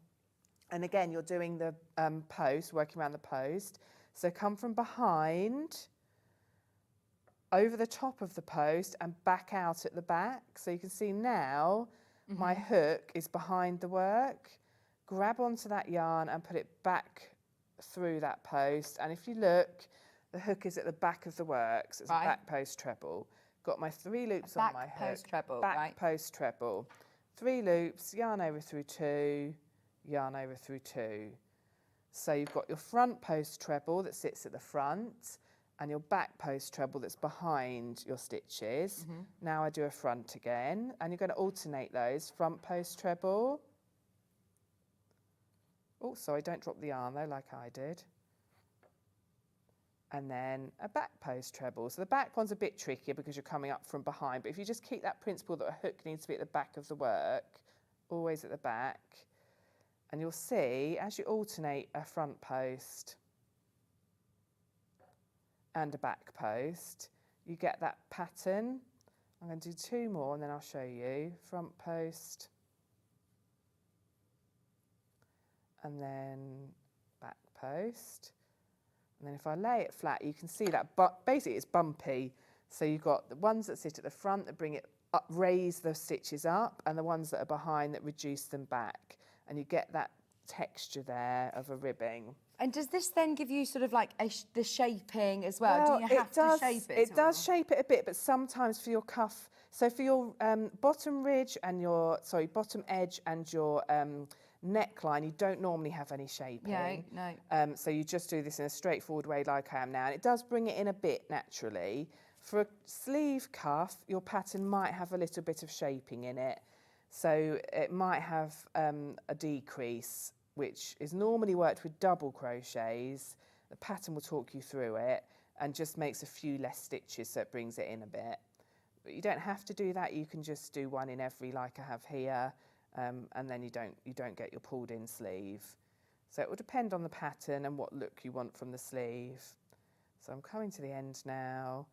and again you're doing the post, working around the post. So come from behind, over the top of the post and back out at the back. So you can see now my hook is behind the work. Grab onto that yarn and put it back through that post. And if you look, the hook is at the back of the work. So it's a back post treble. Got my 3 loops on my hook. Back post treble, back post treble. 3 loops, yarn over through 2, yarn over through 2. So you've got your front post treble that sits at the front, and your back post treble that's behind your stitches. Now I do a front again, and you're going to alternate those. Front post treble. Oh, sorry, don't drop the yarn though, like I did. And then a back post treble. So the back one's a bit trickier because you're coming up from behind, but if you just keep that principle that a hook needs to be at the back of the work, always at the back, and you'll see as you alternate a front post and a back post, you get that pattern. I'm going to do 2 more and then I'll show you. Front post, and then back post. And then if I lay it flat, you can see that, but basically it's bumpy. So you've got the ones that sit at the front that bring it up, raise the stitches up, and the ones that are behind that reduce them back. And you get that texture there of a ribbing. And does this then give you sort of like the shaping as well? Do you have to shape it? It does shape it a bit, but sometimes for your cuff, so for your bottom ridge and your, bottom edge and your neckline, you don't normally have any shaping. No. So you just do this in a straightforward way like I am now. And it does bring it in a bit naturally. For a sleeve cuff, your pattern might have a little bit of shaping in it. So it might have a decrease, which is normally worked with double crochets. The pattern will talk you through it and just makes a few less stitches, so it brings it in a bit. But you don't have to do that. You can just do 1 in every like I have here, and then you don't get your pulled in sleeve. So it will depend on the pattern and what look you want from the sleeve. So I'm coming to the end now,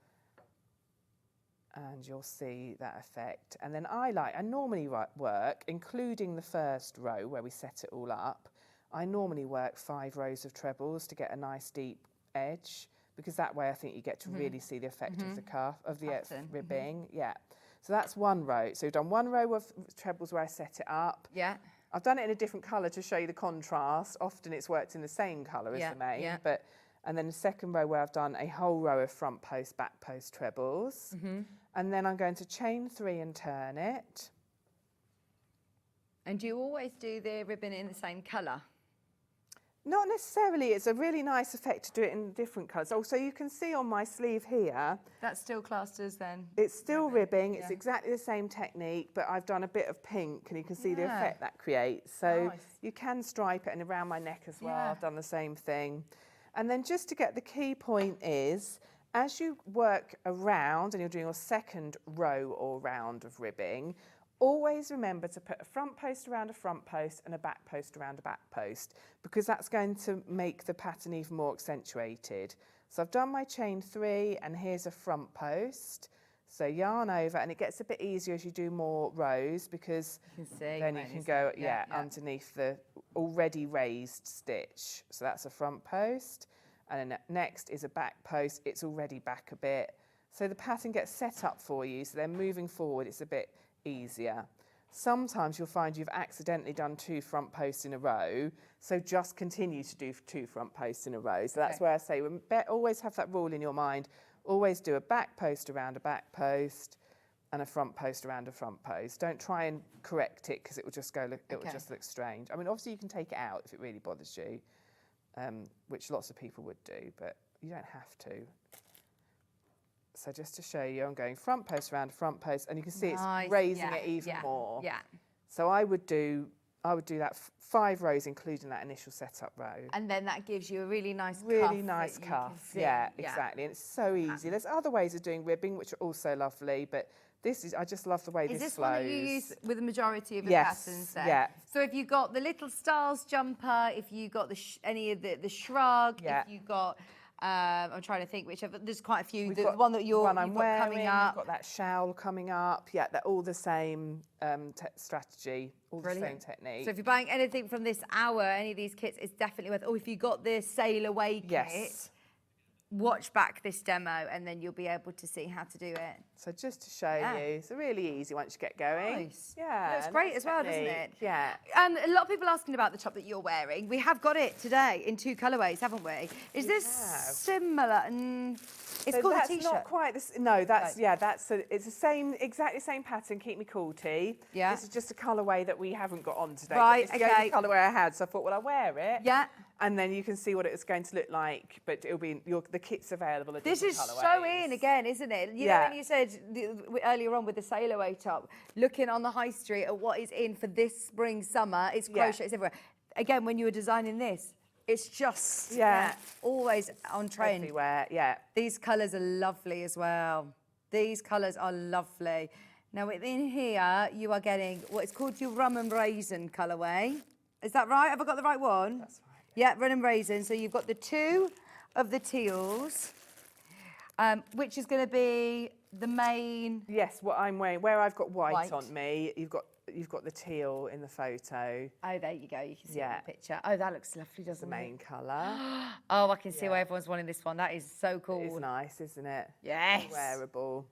and you'll see that effect. And then I normally work, including the first row where we set it all up, I normally work 5 rows of trebles to get a nice deep edge, because that way I think you get to really see the effect of the cuff, of the ribbing. Yeah. So that's 1 row. So we've done 1 row of trebles where I set it up. Yeah. I've done it in a different colour to show you the contrast. Often it's worked in the same colour as the main, but and then a second row where I've done a whole row of front post, back post trebles. And then I'm going to chain 3 and turn it. And do you always do the ribbon in the same colour? Not necessarily. It's a really nice effect to do it in different colours. Also, you can see on my sleeve here. That's still classed as then? It's still ribbing. It's exactly the same technique, but I've done a bit of pink, and you can see the effect that creates. So you can stripe it, and around my neck as well. I've done the same thing. And then just to get the key point is, as you work around and you're doing your second row or round of ribbing, always remember to put a front post around a front post and a back post around a back post, because that's going to make the pattern even more accentuated. So I've done my chain 3, and here's a front post. So yarn over, and it gets a bit easier as you do more rows, because then you can go underneath the already raised stitch. So that's a front post, and then next is a back post. It's already back a bit. So the pattern gets set up for you, so then moving forward it's a bit easier. Sometimes you'll find you've accidentally done 2 front posts in a row, so just continue to do 2 front posts in a row. So that's where I say, always have that rule in your mind. Always do a back post around a back post and a front post around a front post. Don't try and correct it, because it will just go. It will just look strange. I mean, obviously you can take it out if it really bothers you, which lots of people would do, but you don't have to. So just to show you, I'm going front post around a front post, and you can see it's raising it even more. Yeah. So I would do that 5 rows, including that initial setup row. And then that gives you a really nice cuff. Yeah, exactly. And it's so easy. There's other ways of doing ribbing which are also lovely, but this is, I just love the way this flows. Is this one that you use with the majority of your patterns then? Yeah. So if you got the little stars jumper, if you got any of the shrug, if you got I'm trying to think which of, there's quite a few. The one that you've got coming up. We've got that shawl coming up. Yeah, they're all the same strategy, all the same technique. So if you're buying anything from this hour, any of these kits, it's definitely worth. Or if you got the Sail Away kit, watch back this demo, and then you'll be able to see how to do it. So just to show you, it's really easy once you get going. Nice. Yeah, it looks great as well, doesn't it? Yeah. A lot of people asking about the top that you're wearing. We have got it today in 2 colourways, haven't we? Is this similar? It's so called that's a t-shirt. Not quite this. No, that's it's the same, exactly same pattern. Keep me cool tee. Yeah. This is just a colourway that we haven't got on today. Right. It's the only colourway I had, so I thought, well, I'll wear it. Yeah. And then you can see what it's going to look like, but it'll be the kit's available at This is colourways. so in again, isn't it? You know when you said earlier on with the Sail Away top, looking on the high street at what is in for this spring, summer, it's crochet, it's everywhere. Again, when you were designing this, it's just always on trend. Everywhere, These colours are lovely as well. These colours are lovely. Now within here, you are getting what is called your rum and raisin colourway. Is that right? Have I got the right one? That's right. Yeah, rum and raisin. So you've got the 2 of the teals, which is going to be the main. Yes, what I'm wearing, where I've got white on me, you've got the teal in the photo. Oh, there you go. You can see it in the picture. Oh, that looks lovely, doesn't it? The main colour. Oh, I can see why everyone's wanting this one. That is so cool. It's nice, isn't it? Yes. Wearable.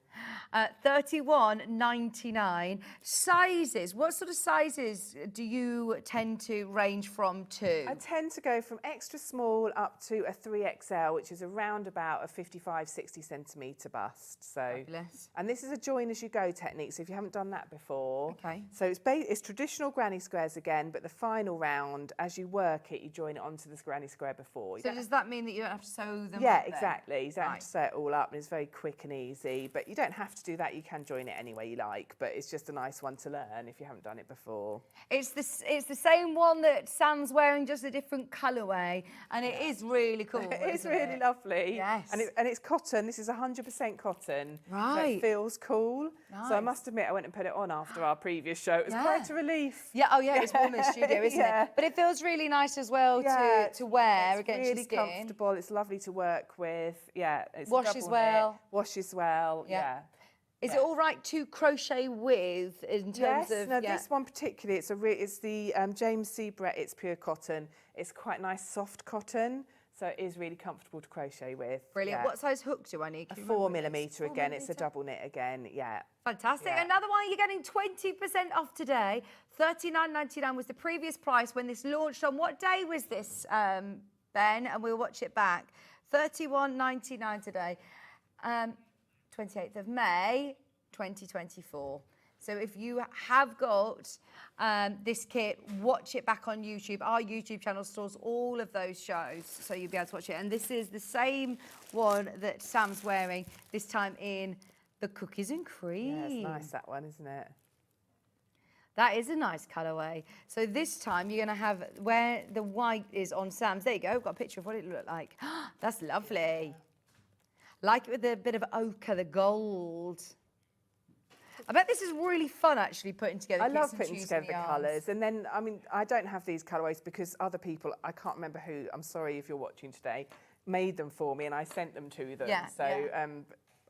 $31.99. Sizes. What sort of sizes do you tend to range from to? I tend to go from extra small up to a 3XL, which is around about a 55, 60 centimetre bust. So, fabulous. And this is a join as you go technique. So if you haven't done that before, so it's traditional granny squares again, but the final round, as you work it, you join it onto the granny square before. So does that mean that you don't have to sew them? Yeah, up then? exactly. You don't have to sew it all up, and it's very quick and easy. But you don't have to do that. You can join it any way you like, but it's just a nice one to learn if you haven't done it before. It's the same one that Sam's wearing, just a different colourway, and it is really cool. It's really lovely. Yes. And it's cotton. This is 100% cotton. Right. So it feels cool. Nice. So I must admit, I went and put it on after our previous show. It was quite a relief. Yeah. Oh, yeah. It's warm in the studio, isn't it? But it feels really nice as well to wear against really your skin. Comfortable. It's lovely to work with. Yeah. It's Washes well. Washes well. Yeah. Is it all right to crochet with in terms of? No, this one particularly, it's the James C. Brett, it's pure cotton. It's quite nice soft cotton, so it is really comfortable to crochet with. Brilliant. What size hook do I need? A 4mm again. It's a double knit again. Yeah. Fantastic. Another one, you're getting 20% off today. $39.99 was the previous price when this launched on. What day was this, Ben? And we'll watch it back. $31.99 today. 28th of May, 2024. So if you have got this kit, watch it back on YouTube. Our YouTube channel stores all of those shows, so you'll be able to watch it. And this is the same one that Sam's wearing, this time in the cookies and cream. Yeah, it's nice, that one, isn't it? That is a nice colourway. So this time you're going to have where the white is on Sam's. There you go. Got a picture of what it looked like. That's lovely. Like it with a bit of ochre, the gold. I bet this is really fun, actually, putting together. I love putting together the colours. And then, I mean, I don't have these colourways because other people, I can't remember who, I'm sorry if you're watching today, made them for me and I sent them to them. Yeah, so yeah.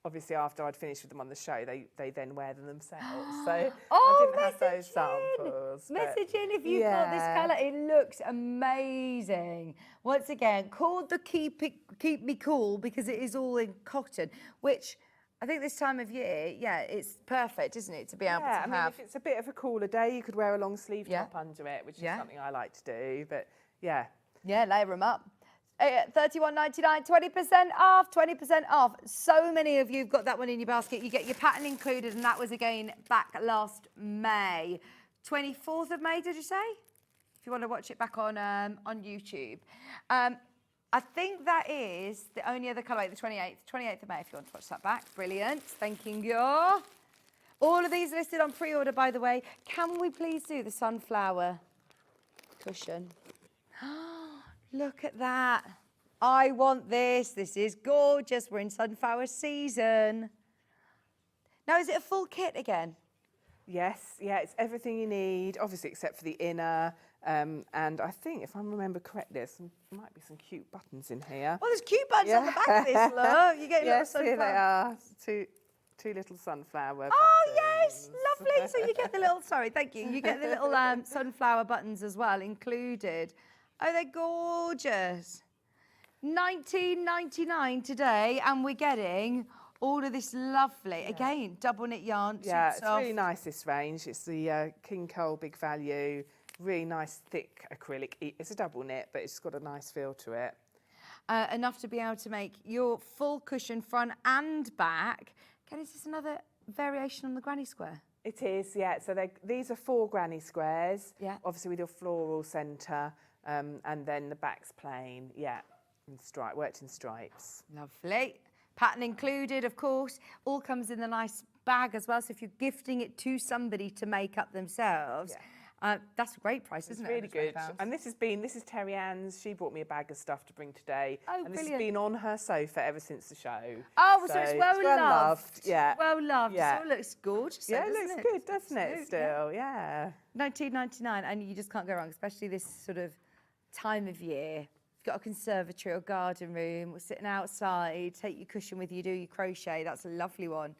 Obviously after I'd finished with them on the show, they then wear them themselves. So Oh, I didn't have those samples. Message in if you've got this colour. It looks amazing. Once again, called the Keep Me Cool because it is all in cotton, which I think this time of year, yeah, it's perfect, isn't it, to be able to have. I mean, if it's a bit of a cooler day, you could wear a long sleeve top under it, which is something I like to do. But yeah. Yeah, layer them up. $31.99, 20% off, 20% off. So many of you have got that one in your basket. You get your pattern included, and that was again back last May. 24th of May, did you say? If you want to watch it back on YouTube. I think that is the only other colour, the 28th of May, if you want to watch that back. Brilliant. Thank you. All of these are listed on pre-order, by the way. Can we please do the sunflower cushion? Look at that. I want this. This is gorgeous. We're in sunflower season. Now, is it a full kit again? Yes, yeah, it's everything you need, obviously except for the inner. And I think, if I remember correctly, there might be some cute buttons in here. Oh, there's cute buttons on the back of this, look. You get your little sunflower. Here they are. Two little sunflower Oh, buttons. yes, lovely. So you get the little, sorry, thank you. You get the little sunflower buttons as well included. Oh, they're gorgeous. $19.99 today, and we're getting all of this lovely, again, double knit yarn. Yeah, it's really nice, this range. It's the King Cole Big Value, really nice thick acrylic. It's a double knit, but it's got a nice feel to it. Enough to be able to make your full cushion front and back. Again, is this another variation on the granny square? It is, yeah. So these are 4 granny squares. Yeah. Obviously with your floral centre, and then the back's plain, worked in stripes. Lovely. Pattern included, of course. All comes in the nice bag as well. So if you're gifting it to somebody to make up themselves, that's a great price, isn't it? It's really good. And this is Terry Ann's. She brought me a bag of stuff to bring today. Oh, and this brilliant. has been on her sofa ever since the show. Oh, so it's well loved. Yeah. Well loved. Yeah. So it looks gorgeous. Yeah, it looks good, doesn't it, still? Yeah. $19.99, and you just can't go wrong, especially this sort of time of year. You've got a conservatory or garden room, or sitting outside, take your cushion with you, do your crochet. That's a lovely one.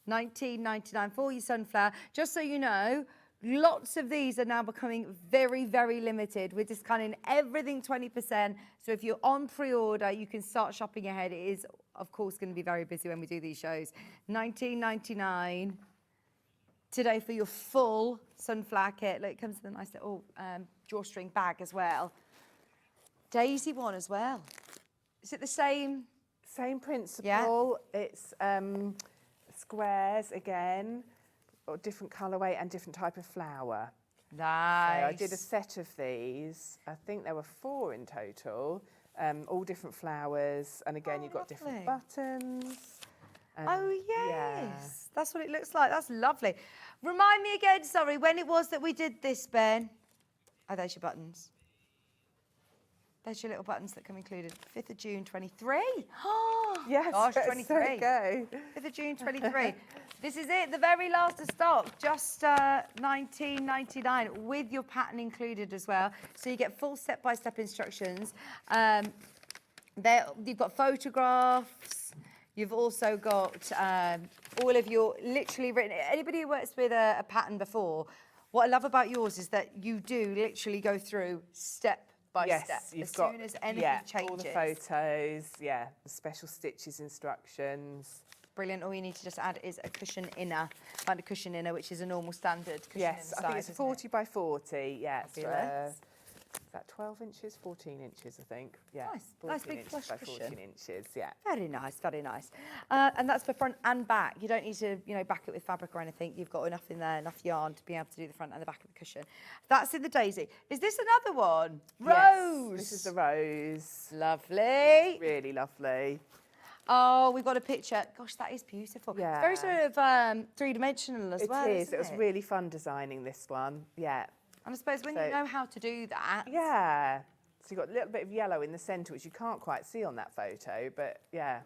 $19.99 for your sunflower. Just so you know, lots of these are now becoming very, very limited. We're discounting everything 20%. So if you're on pre-order, you can start shopping ahead. It is, of course, going to be very busy when we do these shows. $19.99 today for your full sunflower kit. Look, it comes with a nice little drawstring bag as well. Daisy one as well. Is it the same? Same principle. Yeah. It's squares again, or different colourway and different type of flower. Nice. So I did a set of these. I think there were 4 in total, all different flowers. And again, you've got different buttons. Oh, yes. That's what it looks like. That's lovely. Remind me again, sorry, when it was that we did this, Ben. Oh, there's your buttons. There's your little buttons that come included. 5th of June, 23. Oh, yes, gosh, 23. There you go. 5th of June, 23. This is it, the very last of stock. Just $19.99 with your pattern included as well. So you get full step-by-step instructions. You've got photographs. You've also got all of your literally written. Anybody who works with a pattern before, what I love about yours is that you do literally go through step by step. You've as got, soon as anything changes. all the photos, the special stitches instructions. Brilliant. All you need to just add is a cushion inner. Find a cushion inner, which is a normal standard cushion Yes, inner I think size, it's 40 by 40. Yeah, that 12 inches? 14 inches, I think. Yeah. Nice. Nice 14 big inches flush by cushion. 14 inches, yeah. Very nice, very nice. And that's for front and back. You don't need to, back it with fabric or anything. You've got enough in there, enough yarn to be able to do the front and the back of the cushion. That's in the daisy. Is this another one? Rose. Yes, this is the rose. Lovely. Really lovely. Oh, we've got a picture. Gosh, that is beautiful. Yeah. It's very sort of three-dimensional as well, It is. isn't It was really fun designing this one. Yeah. And I suppose when you know how to do that. Yeah. So you've got a little bit of yellow in the centre, which you can't quite see on that photo, but yeah.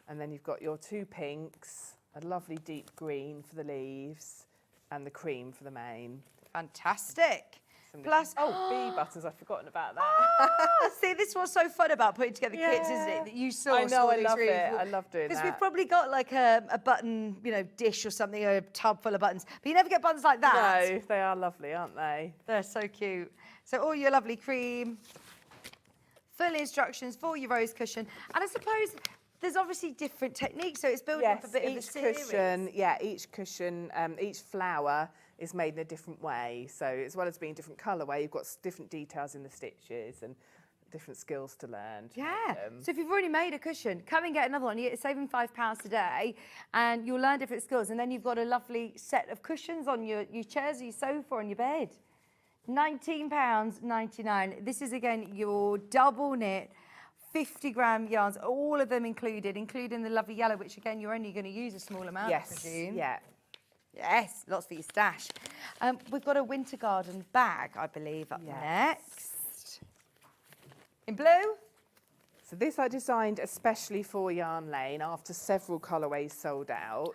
And then you've got your 2 pinks, a lovely deep green for the leaves, and the cream for the mane. Fantastic. Plus, bee buttons, I've forgotten about that. See, this was so fun about putting together kits, isn't it? That you saw. I know, I love really it. cool. I love doing that. Because we've probably got like a button, dish or something, a tub full of buttons. But you never get buttons like that. No, they are lovely, aren't they? They're so cute. So all your lovely cream, full instructions for your rose cushion. And I suppose there's obviously different techniques, so it's building up a bit of the series. Each cushion, each flower is made in a different way. So as well as being different colourway, you've got different details in the stitches and different skills to learn. So if you've already made a cushion, come and get another one. You're saving £5 today, and you'll learn different skills. And then you've got a lovely set of cushions on your chairs, your sofa, on your bed. £19.99. This is again your double knit. 50-gram yarns, all of them included, including the lovely yellow, which again you're only going to use a small amount, I presume. Yeah. Yes, lots for your stash. We've got a winter garden bag, I believe, up next. In blue? So this I designed especially for Yarn Lane after several colourways sold out.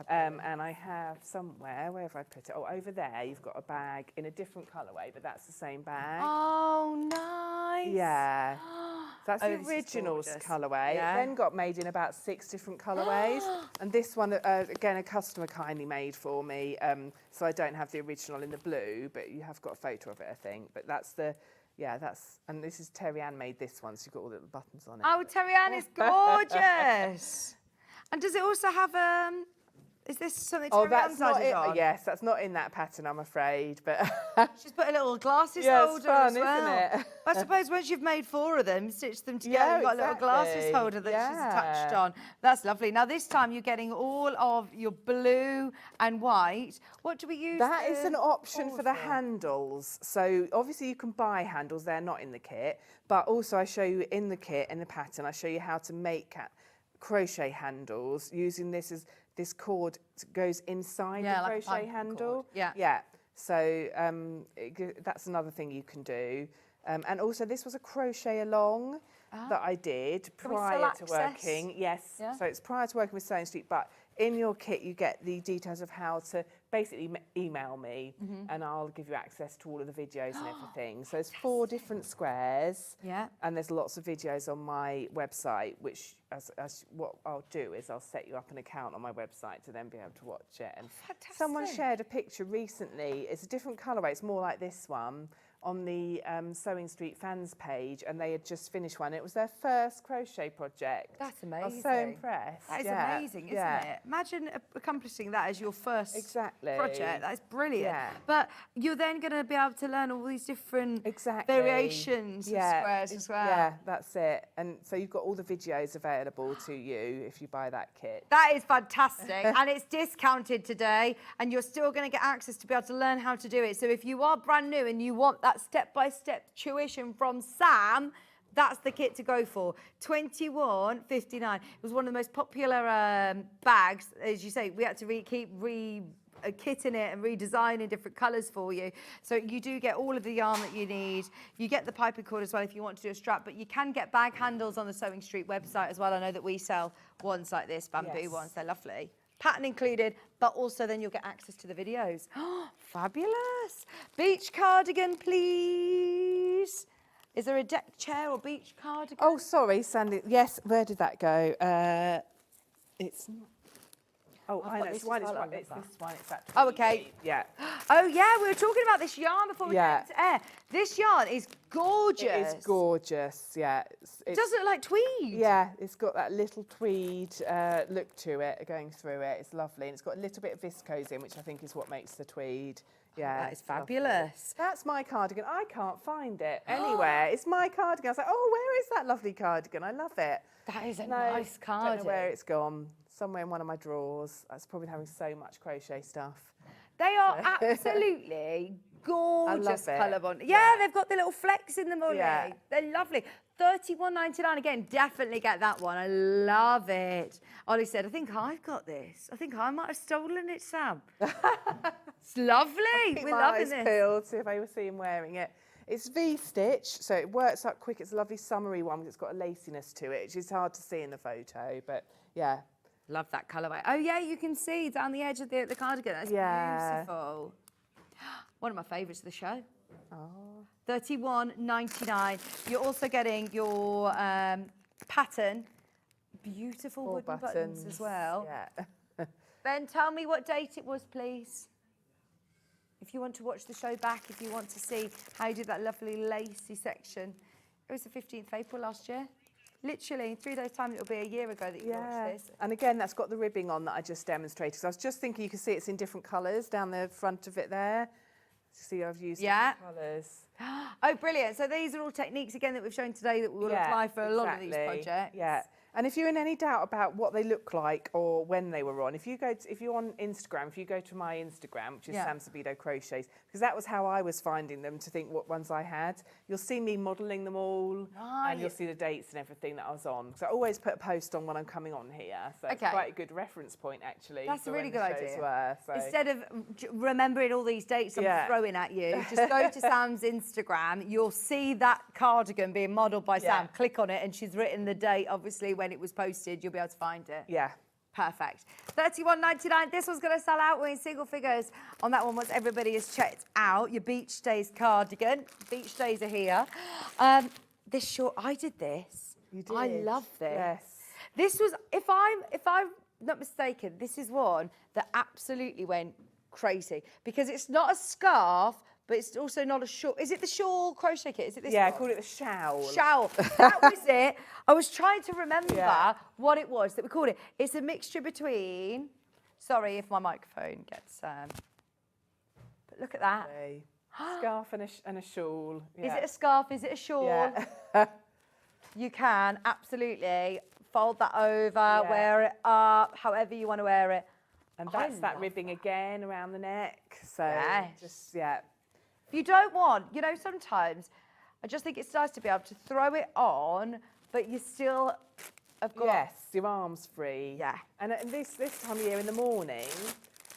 And I have somewhere, where have I put it? Oh, over there, you've got a bag in a different colourway, but that's the same bag. Oh, nice. Yeah. So that's the originals colourway. It then got made in about 6 different colourways. And this one, again, a customer kindly made for me. So I don't have the original in the blue, but you have got a photo of it, I think. But that's the, and this is Terry Ann made this one, so you've got all the little buttons on it. Oh, Terry Ann is gorgeous. And does it also have, is this something Terry Ann's added on? Yes, that's not in that pattern, I'm afraid. But she's put a little glasses holder it's fun, as well. isn't it? I suppose once you've made 4 of them, stitch them together, you've got a little glasses holder that she's attached on. That's lovely. Now this time you're getting all of your blue and white. What do we use? That is an option for the handles. So obviously you can buy handles, they're not in the kit. But also I show you in the kit, in the pattern, I show you how to make crochet handles using this cord goes inside the crochet handle. Yeah. So that's another thing you can do. And also this was a crochet along that I did prior to working. Yes. Yeah. So it's prior to working with Sewing Street, but in your kit you get the details of how to basically email me and I'll give you access to all of the videos and everything. So there's 4 different squares. Yeah. And there's lots of videos on my website, which as what I'll do is I'll set you up an account on my website to then be able to watch it. And someone shared a picture recently. It's a different colourway. It's more like this one on the Sewing Street fans page, and they had just finished one. It was their first crochet project. That's amazing. I was so impressed. That is amazing, isn't it? Imagine accomplishing that as your first project. That is brilliant. Yeah. But you're then going to be able to learn all these different variations of squares as well. Yeah, that's it. And so you've got all the videos available to you if you buy that kit. That is fantastic. And it's discounted today, and you're still going to get access to be able to learn how to do it. So if you are brand new and you want that step-by-step tuition from Sam, that's the kit to go for. £21.59. It was one of the most popular bags. As you say, we had to keep kitting it and redesigning different colours for you. So you do get all of the yarn that you need. You get the piping cord as well if you want to do a strap, but you can get bag handles on the Sewing Street website as well. I know that we sell ones like this, bamboo ones. They're lovely. Pattern included, but also then you'll get access to the videos. Oh, fabulous. Beach cardigan, please. Is there a deck chair or beach cardigan? Oh, sorry, Sandy. Yes, where did that go? It's not. Oh, I know. It's this one. It's that. Oh, okay. Yeah. Oh, yeah. We were talking about this yarn before we came to air. This yarn is gorgeous. It is gorgeous. Yeah. It does look like tweed. Yeah. It's got that little tweed look to it, going through it. It's lovely, and it's got a little bit of viscose in, which I think is what makes the tweed Yeah, that is it's lovely. fabulous. That's my cardigan. I can't find it anywhere. It's my cardigan. I was like, oh, where is that lovely cardigan? I love it. That is a No, nice I cardigan. don't know where it's gone. Somewhere in one of my drawers. I was probably having so much crochet stuff. They are absolutely gorgeous it. colour bond. Yeah, they've got the little flecks in them, Ollie. Yeah. They're lovely. $31.99 again. Definitely get that one. I love it. Ollie said, I think I've got this. I think I might have stolen it, Sam. It's lovely. We're loving this. Peeled, see if I ever see him wearing it. It's V-stitch, so it works up quick. It's a lovely summery one because it's got a laciness to it, which is hard to see in the photo, but yeah. Love that colourway. Oh, yeah, you can see down the edge of the cardigan. That's beautiful. One of my favourites of the show. Oh. $31.99. You're also getting your pattern. Beautiful Four wooden buttons as well. Yeah. Ben, tell me what date it was, please. If you want to watch the show back, if you want to see how you did that lovely lacy section. It was the 15th of April last year. Literally, in 3 days' time, it'll be a year ago that you launched this. And again, that's got the ribbing on that I just demonstrated. So I was just thinking you can see it's in different colours down the front of it there. See, I've used different colours. Oh, brilliant. So these are all techniques, again, that we've shown today that will apply for a lot of these projects. Yeah. And if you're in any doubt about what they look like or when they were on, if you're on Instagram, if you go to my Instagram, which is Sam Sabido Crochets, because that was how I was finding them to think what ones I had. You'll see me modelling them all, and you'll see the dates and everything that I was on. So I always put a post on when I'm coming on here, so it's quite a good reference point actually. That's a really good idea. So. Instead of remembering all these dates I'm throwing at you, just go to Sam's Instagram. You'll see that cardigan being modelled by Sam. Click on it, and she's written the date, obviously, when it was posted. You'll be able to find it. Yeah. Perfect. $31.99. This one's going to sell out. We're in single figures on that one once everybody has checked out. Your Beach Days cardigan. Beach Days are here. This short, I did this. You did. I love this. Yes. This was, if I'm not mistaken, this is one that absolutely went crazy because it's not a scarf, but it's also not a shawl. Is it the shawl crochet kit? Is it this Yeah, one? I called it the shawl. Shawl. That was it. I was trying to remember what it was that we called it. It's a mixture between... Sorry if my microphone gets... But look at that. Scarf and a shawl. Yeah. Is it a scarf? Is it a shawl? Yeah. You can absolutely fold that over, wear it up, however you want to wear it. And that's that ribbing again around the neck. So just, If you don't want, you know, sometimes I just think it's nice to be able to throw it on, but you still have got... Yes, your arm's free. Yeah. And this time of year in the morning,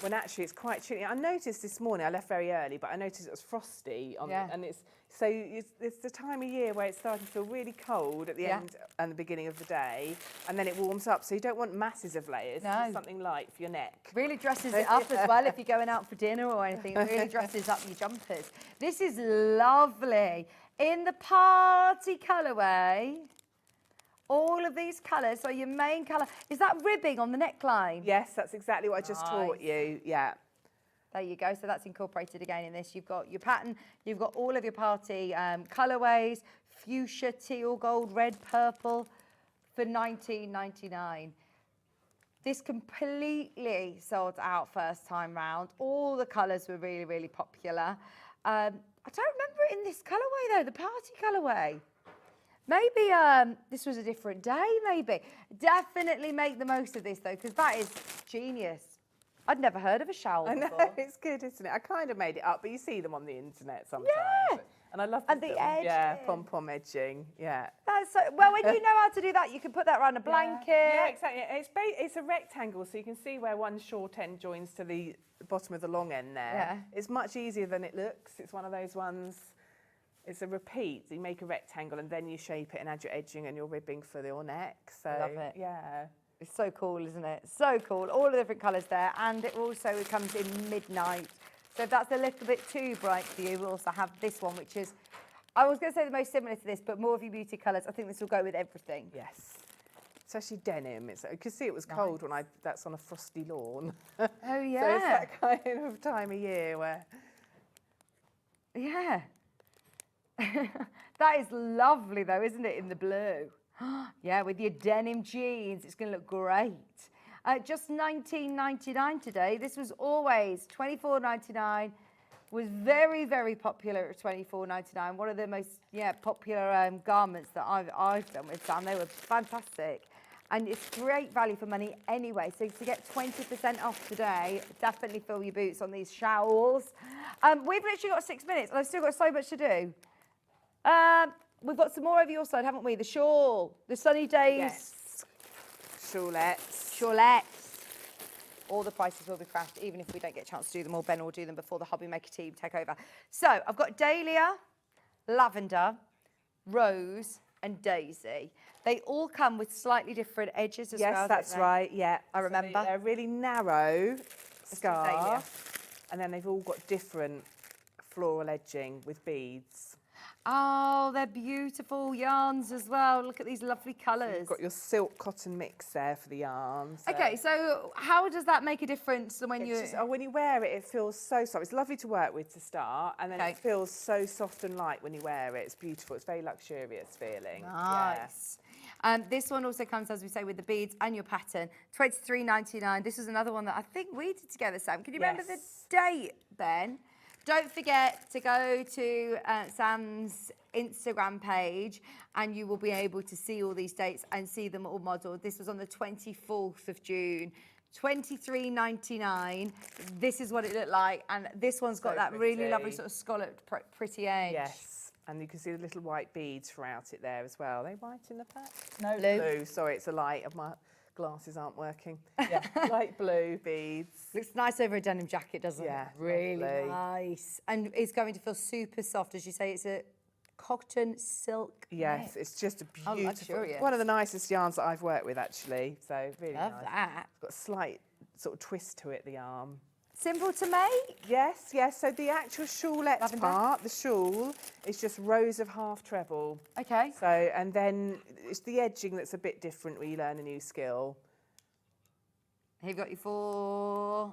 when actually it's quite chilly. I noticed this morning, I left very early, but I noticed it was frosty. And it's the time of year where it's starting to feel really cold at the end and the beginning of the day, and then it warms up. So you don't want masses of layers. No. Just something light for your neck. Really dresses it up as well if you're going out for dinner or anything. It really dresses up your jumpers. This is lovely. In the party colourway. All of these colours, so your main colour. Is that ribbing on the neckline? Yes, that's exactly what I just taught you. Yeah. There you go. So that's incorporated again in this. You've got your pattern. You've got all of your party colourways. Fuchsia, teal, gold, red, purple for $19.99. This completely sold out first time round. All the colours were really, really popular. I don't remember it in this colourway though, the party colourway. Maybe this was a different day, maybe. Definitely make the most of this, though, because that is genius. I'd never heard of a shawl before. I know, it's good, isn't it? I kind of made it up, but you see them on the internet sometimes. Yeah. And I love the edge. Yeah, pom-pom edging, yeah. That's so, well, when you know how to do that, you can put that around a blanket. Yeah, exactly. It's a rectangle, so you can see where one short end joins to the bottom of the long end there. Yeah. It's much easier than it looks. It's one of those ones... It's a repeat. You make a rectangle and then you shape it and add your edging and your ribbing for your neck. So, love it. Yeah. It's so cool, isn't it? So cool. All the different colours there. And it comes in midnight. So if that's a little bit too bright for you, we'll also have this one, which is, I was going to say the most similar to this, but more of your beauty colours. I think this will go with everything. Yes. It's actually denim. You can see it was cold when that's on a frosty lawn. Oh, yeah. So it's that kind of time of year where... Yeah. That is lovely though, isn't it, in the blue? Yeah, with your denim jeans, it's going to look great. Just $19.99 today. This was always $24.99. was very, very popular at $24.99. One of the most popular garments that I've done with Sam. They were fantastic. And it's great value for money anyway. So to get 20% off today, definitely fill your boots on these shawls. We've literally got 6 minutes and I've still got so much to do. We've got some more over your side, haven't we? The shawl, the sunny days. Yes. Shawlettes. Shawlettes. All the prices will be crashed, even if we don't get a chance to do them all. Ben will do them before the Hobby Maker team take over. So I've got Dahlia, Lavender, Rose, and Daisy. They all come with slightly different edges as well. Yes, that's right. Yeah, I remember. They're really narrow scarf, and then they've all got different floral edging with beads. Oh, they're beautiful yarns as well. Look at these lovely colours. So you've got your silk cotton mix there for the yarns. Okay, so how does that make a difference when when you wear it, it feels so soft. It's lovely to work with to start, and then it feels so soft and light when you wear it. It's beautiful. It's very luxurious feeling. Nice. Yeah. This one also comes, as we say, with the beads and your pattern. $23.99. This is another one that I think we did together, Sam. Can you remember the date, Ben? Don't forget to go to Sam's Instagram page and you will be able to see all these dates and see them all modelled. This was on the 24th of June. $23.99. This is what it looked like. And this one's got that really lovely sort of scalloped pretty edge. Yes. And you can see the little white beads throughout it there as well. Are they white in the pack? No, blue. Sorry, it's a light. My glasses aren't working. Yeah, light blue beads. Looks nice over a denim jacket, doesn't it? Yeah, really nice. And it's going to feel super soft. As you say, it's a cotton silk Yes, knit. it's just a beautiful, one of the nicest yarns that I've worked with actually. So really Love nice. that. It's got a slight sort of twist to it, the arm. Simple to make? Yes, yes. So the actual shawlette part, the shawl, is just rows of half treble. Okay. So, and then it's the edging that's a bit different when you learn a new skill. Here you've got your 4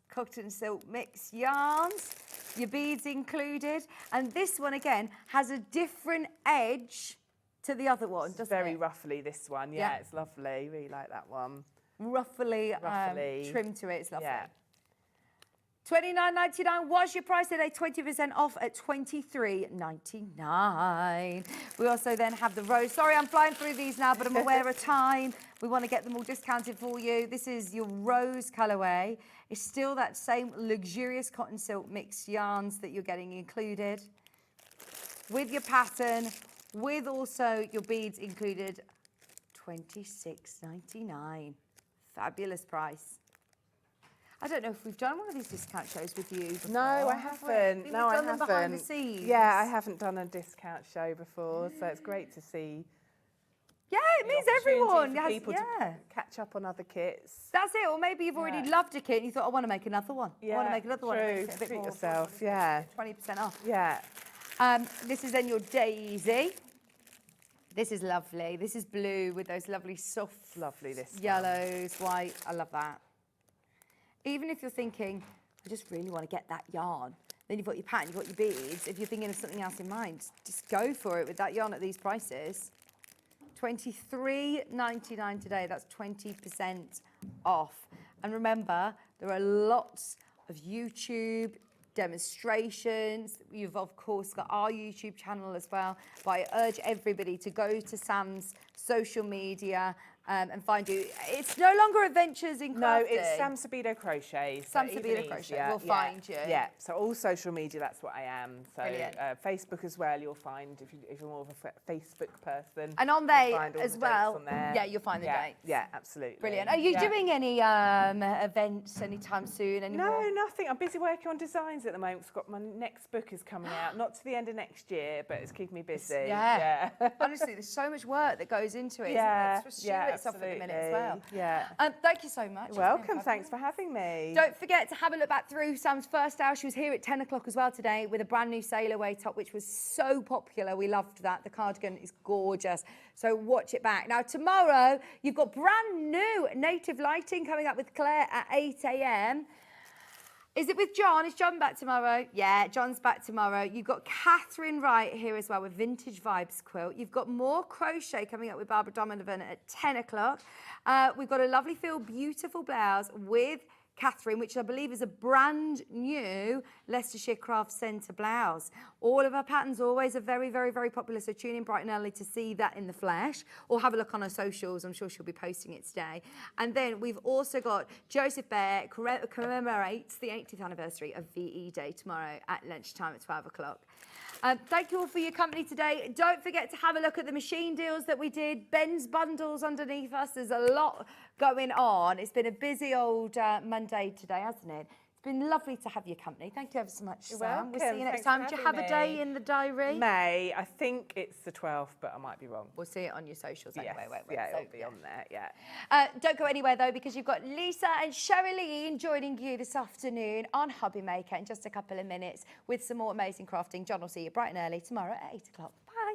cotton silk mix yarns, your beads included, and this one again has a different edge to the other one, doesn't it? Very ruffly, this one. Yeah, it's lovely. Really like that one. Ruffly, trim to it. It's lovely. Yeah. $29.99 was your price today, 20% off at $23.99. We also then have the rose. Sorry, I'm flying through these now, but I'm aware of time. We want to get them all discounted for you. This is your rose colourway. It's still that same luxurious cotton silk mixed yarns that you're getting included. With your pattern, with also your beads included, $26.99. Fabulous price. I don't know if we've done one of these discount shows with you before. No, I haven't. No, I haven't. Behind the scenes. Yeah, I haven't done a discount show before, so it's great to see. Yeah, it means everyone for has people to catch up on other kits. That's it. Or maybe you've already loved a kit and you thought, I want to make another one. I want to make another one. True. It makes it a bit Treat more yourself. Yeah. 20% off. Yeah. This is then your Daisy. This is lovely. This is blue with those lovely soft yellows, white. I love that. Even if you're thinking, I just really want to get that yarn, then you've got your pattern, you've got your beads. If you're thinking of something else in mind, just go for it with that yarn at these prices. $23.99 today. That's 20% off. And remember, there are lots of YouTube demonstrations. You've of course got our YouTube channel as well. But I urge everybody to go to Sam's social media and find you. It's no longer Adventures in Crafting. No, it's Sam Sabido Crochet. Sam Sabido Crochet. We'll find you. Yeah, so all social media, that's what I am. So Brilliant. Facebook as well, you'll find, if you're more of a Facebook person. And on there as well, yeah, you'll find the dates. Yeah, absolutely. Brilliant. Are you doing any events anytime soon anymore? No, nothing. I'm busy working on designs at the moment. I've got my next book is coming out, not to the end of next year, but it's keeping me busy. Yeah. Honestly, there's so much work that goes into it. Yeah, isn't it? It's off at the minute as well. Yeah. Thank you so much. You're welcome. Thanks for having me. Don't forget to have a look back through Sam's first hour. She was here at 10 o'clock as well today with a brand new Sail Away top, which was so popular. We loved that. The cardigan is gorgeous. So watch it back. Now, tomorrow, you've got brand new Native Lighting coming up with Claire at 8 a.m. Is it with John? Is John back tomorrow? Yeah, John's back tomorrow. You've got Catherine Wright here as well with Vintage Vibes Quilt. You've got more crochet coming up with Barbara Donovan at 10 o'clock. We've got a lovely Feel Beautiful blouse with Catherine, which I believe is a brand new Leicestershire Craft Centre blouse. All of our patterns always are very, very, very popular, so tune in bright and early to see that in the flesh, or have a look on her socials. I'm sure she'll be posting it today. And then we've also got Joseph Bear commemorates the 80th anniversary of VE Day tomorrow at lunchtime at 12 o'clock. Thank you all for your company today. Don't forget to have a look at the machine deals that we did. Ben's bundles underneath us. There's a lot going on. It's been a busy old Monday today, hasn't it? It's been lovely to have your company. Thank you ever so much, You're Sam. We'll see welcome. you next Thanks time. for Do you have having a day me. in the diary? May. I think it's the 12th, but I might be wrong. We'll see it on your socials anyway. Yes. Wait, Yeah, so, it'll be on there, yeah. Don't go anywhere though, because you've got Lisa and Sherilyn joining you this afternoon on Hobby Maker in just a couple of minutes with some more amazing crafting. John will see you bright and early tomorrow at 8 o'clock. Bye.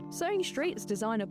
Sewing Street's designer